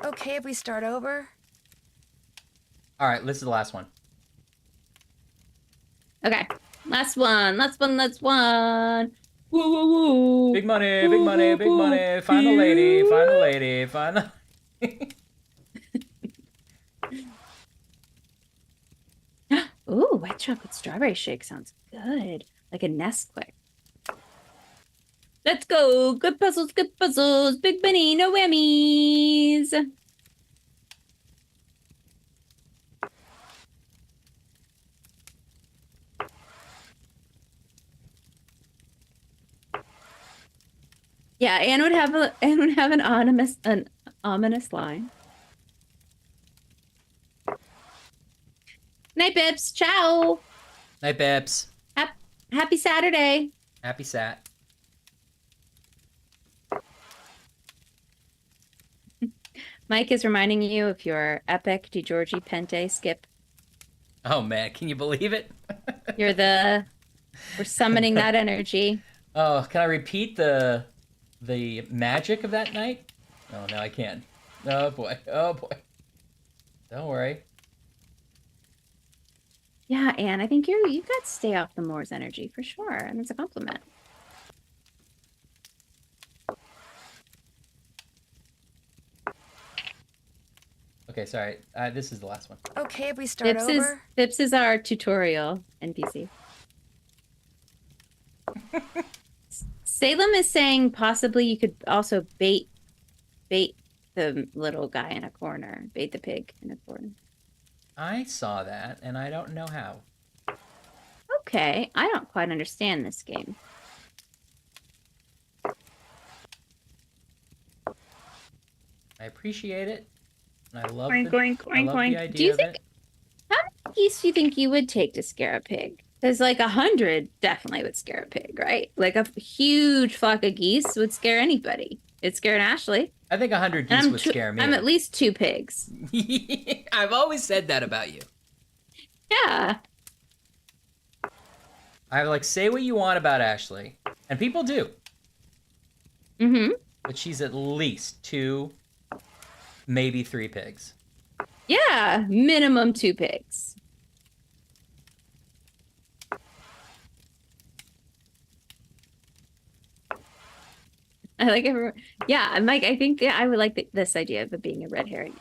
Speaker 5: Okay, if we start over?
Speaker 1: All right, this is the last one.
Speaker 2: Okay. Last one. Woo, woo, woo.
Speaker 1: Big money, big money, big money. Find a lady, find a lady, find a...
Speaker 2: Ooh, white chocolate strawberry shake sounds good. Like a Nesquik. Let's go. Good puzzles, good puzzles. Big Benny, no whammies. Yeah, Anne would have an ominous line. Night, Bips. Ciao.
Speaker 1: Night, Bips.
Speaker 2: Happy Saturday.
Speaker 1: Happy Sat.
Speaker 2: Mike is reminding you of your epic DiGiorgi Pente skip.
Speaker 1: Oh man, can you believe it?
Speaker 2: We're summoning that energy.
Speaker 1: Oh, can I repeat the magic of that night? Oh no, I can't. Oh boy. Oh boy. Don't worry.
Speaker 2: Yeah, Anne, I think you've got stay off the moors energy for sure, and it's a compliment.
Speaker 1: Okay, sorry. This is the last one.
Speaker 5: Okay, if we start over?
Speaker 2: Bips is our tutorial NPC. Salem is saying possibly you could also bait the little guy in a corner. Bait the pig in a corner.
Speaker 1: I saw that, and I don't know how.
Speaker 2: Okay, I don't quite understand this game.
Speaker 1: I appreciate it, and I love
Speaker 2: Oink, oink, oink, oink.
Speaker 1: the idea
Speaker 2: Do you
Speaker 1: of
Speaker 2: think
Speaker 1: it.
Speaker 2: how many geese do you think you would take to scare a pig? Because like 100 definitely would scare a pig, right? Like a huge flock of geese would scare anybody. It scared Ashley.
Speaker 1: I think 100 geese would scare me.
Speaker 2: I'm at least 2 pigs.
Speaker 1: I've always said that about you.
Speaker 2: Yeah.
Speaker 1: I like say what you want about Ashley, and people do.
Speaker 2: Mm-hmm.
Speaker 1: But she's at least 2, maybe 3 pigs.
Speaker 2: Yeah, minimum 2 pigs. I like everyone. Yeah, I'm like, I think I would like this idea of it being a red herring.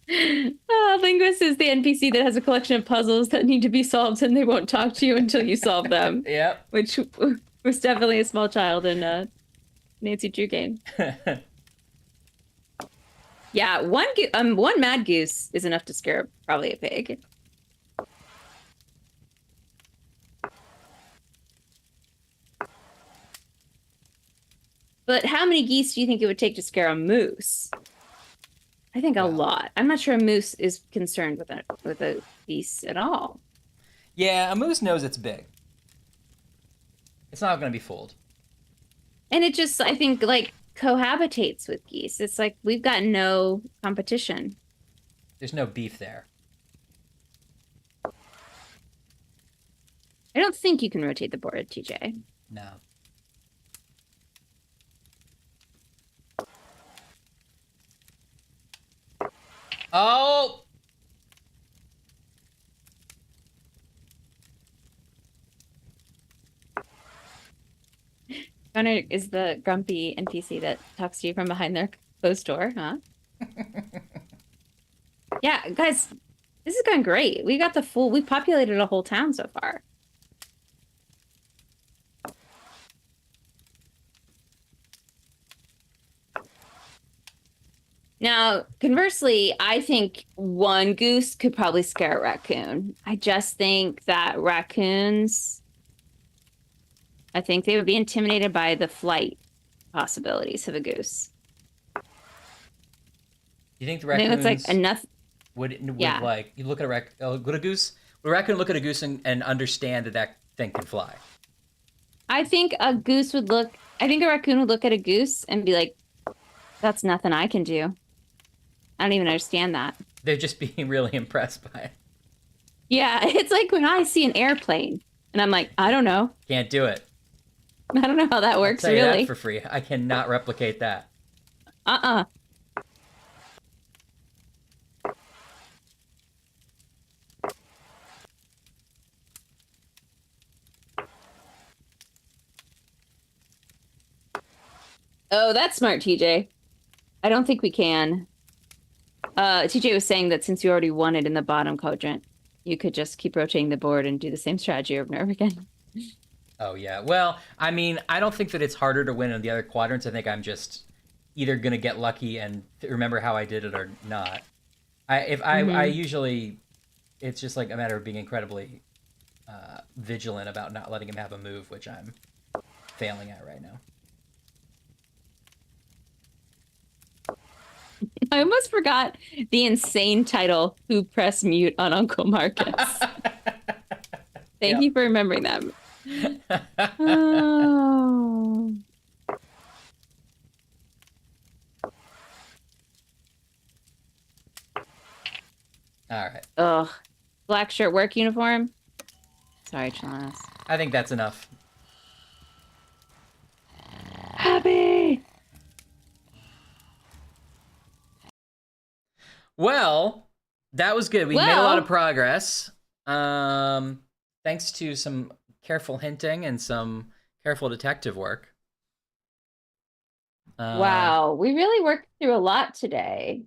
Speaker 2: Linguist is the NPC that has a collection of puzzles that need to be solved, and they won't talk to you until you solve them.
Speaker 1: Yep.
Speaker 2: Which was definitely a small child in a Nancy Drew game. Yeah, one mad goose is enough to scare probably a pig. But how many geese do you think it would take to scare a moose? I think a lot. I'm not sure a moose is concerned with a geese at all.
Speaker 1: Yeah, a moose knows it's big. It's not going to be fooled.
Speaker 2: And it just, I think, like, cohabitates with geese. It's like, we've got no competition.
Speaker 1: There's no beef there.
Speaker 2: I don't think you can rotate the board, TJ.
Speaker 1: No. Oh!
Speaker 2: Connor is the grumpy NPC that talks to you from behind their closed door, huh? Yeah, guys, this is going great. We populated a whole town so far. Now, conversely, I think one goose could probably scare a raccoon. I just think that raccoons, I think they would be intimidated by the flight possibilities of a goose.
Speaker 1: You think the raccoons
Speaker 2: I think it's like enough.
Speaker 1: Would
Speaker 2: yeah.
Speaker 1: Like you look at a goose? Would a raccoon look at a goose and understand that thing can fly?
Speaker 2: I think a raccoon would look at a goose and be like, That's nothing I can do. I don't even understand that.
Speaker 1: They're just being really impressed by it.
Speaker 2: Yeah, it's like when I see an airplane and I'm like, I don't know.
Speaker 1: Can't do it.
Speaker 2: I don't know how that works,
Speaker 1: I'll tell you
Speaker 2: really.
Speaker 1: that for free. I cannot replicate that.
Speaker 2: Oh, that's smart, TJ. I don't think we can. TJ was saying that since you already won it in the bottom quadrant, you could just keep rotating the board and do the same strategy over and over again.
Speaker 1: Oh, yeah. Well, I mean, I don't think that it's harder to win in the other quadrants. I think I'm just either going to get lucky and remember how I did it or not. I usually, it's just like a matter of being incredibly vigilant about not letting him have a move, which I'm failing at right now.
Speaker 2: I almost forgot the insane title, Who Pressed Mute on Uncle Marcus. Thank you for remembering that. Oh.
Speaker 1: All right.
Speaker 2: Ugh. Black shirt work uniform? Sorry, Chalanas.
Speaker 1: I think that's enough.
Speaker 2: Happy!
Speaker 1: Well, that was good. We made a lot of progress. Thanks to some careful hinting and some careful detective work.
Speaker 2: Wow, we really worked through a lot today.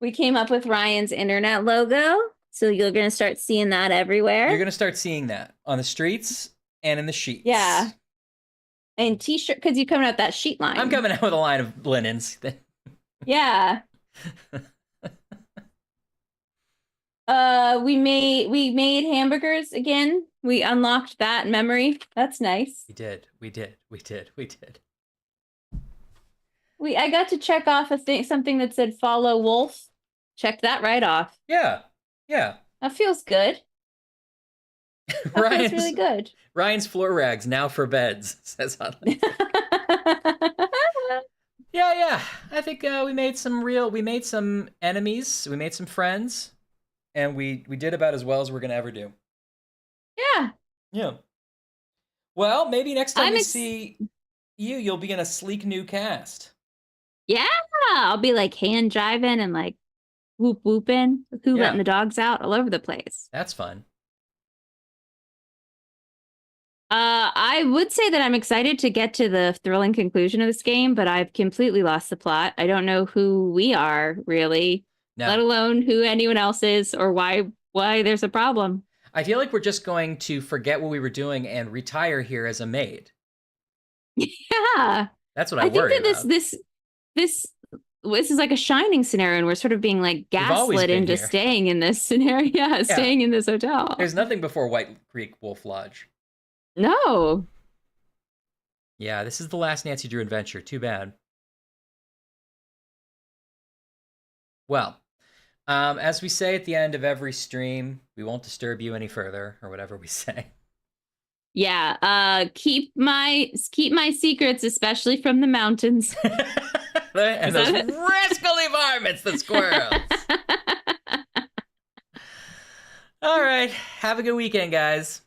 Speaker 2: We came up with Ryan's internet logo, so you're going to start seeing that everywhere.
Speaker 1: You're going to start seeing that on the streets and in the sheets.
Speaker 2: Yeah. And t-shirt, because you're coming out that sheet line.
Speaker 1: I'm coming out with a line of linens.
Speaker 2: Yeah. We made hamburgers again. We unlocked that memory. That's nice.
Speaker 1: We did.
Speaker 2: I got to check off something that said follow Wolf. Check that right off.
Speaker 1: Yeah.
Speaker 2: That feels good. That feels really good.
Speaker 1: Ryan's floor rags now for beds, says Huntley. Yeah. I think we made some enemies, we made some friends, and we did about as well as we're gonna ever do.
Speaker 2: Yeah.
Speaker 1: Well, maybe next time we see you'll be in a sleek new cast.
Speaker 2: Yeah, I'll be like hand jiving and like whooping, letting the dogs out all over the place.
Speaker 1: That's fun.
Speaker 2: I would say that I'm excited to get to the thrilling conclusion of this game, but I've completely lost the plot. I don't know who we are, really, let alone who anyone else is or why there's a problem.
Speaker 1: I feel like we're just going to forget what we were doing and retire here as a maid.
Speaker 2: Yeah.
Speaker 1: That's what I worry about.
Speaker 2: This is like a Shining scenario, and we're sort of being like gaslit into staying in this scenario. Yeah, staying in this hotel.
Speaker 1: There's nothing before White Creek Wolf Lodge.
Speaker 2: No.
Speaker 1: Yeah, this is the last Nancy Drew adventure. Too bad. Well, as we say at the end of every stream, we won't disturb you any further, or whatever we say.
Speaker 2: Yeah, keep my secrets, especially from the mountains.
Speaker 1: And those rascally varmints, the squirrels. All right, have a good weekend, guys.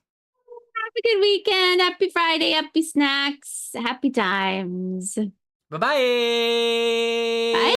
Speaker 2: Have a good weekend. Happy Friday. Happy snacks. Happy times.
Speaker 1: Bye-bye.
Speaker 2: Bye.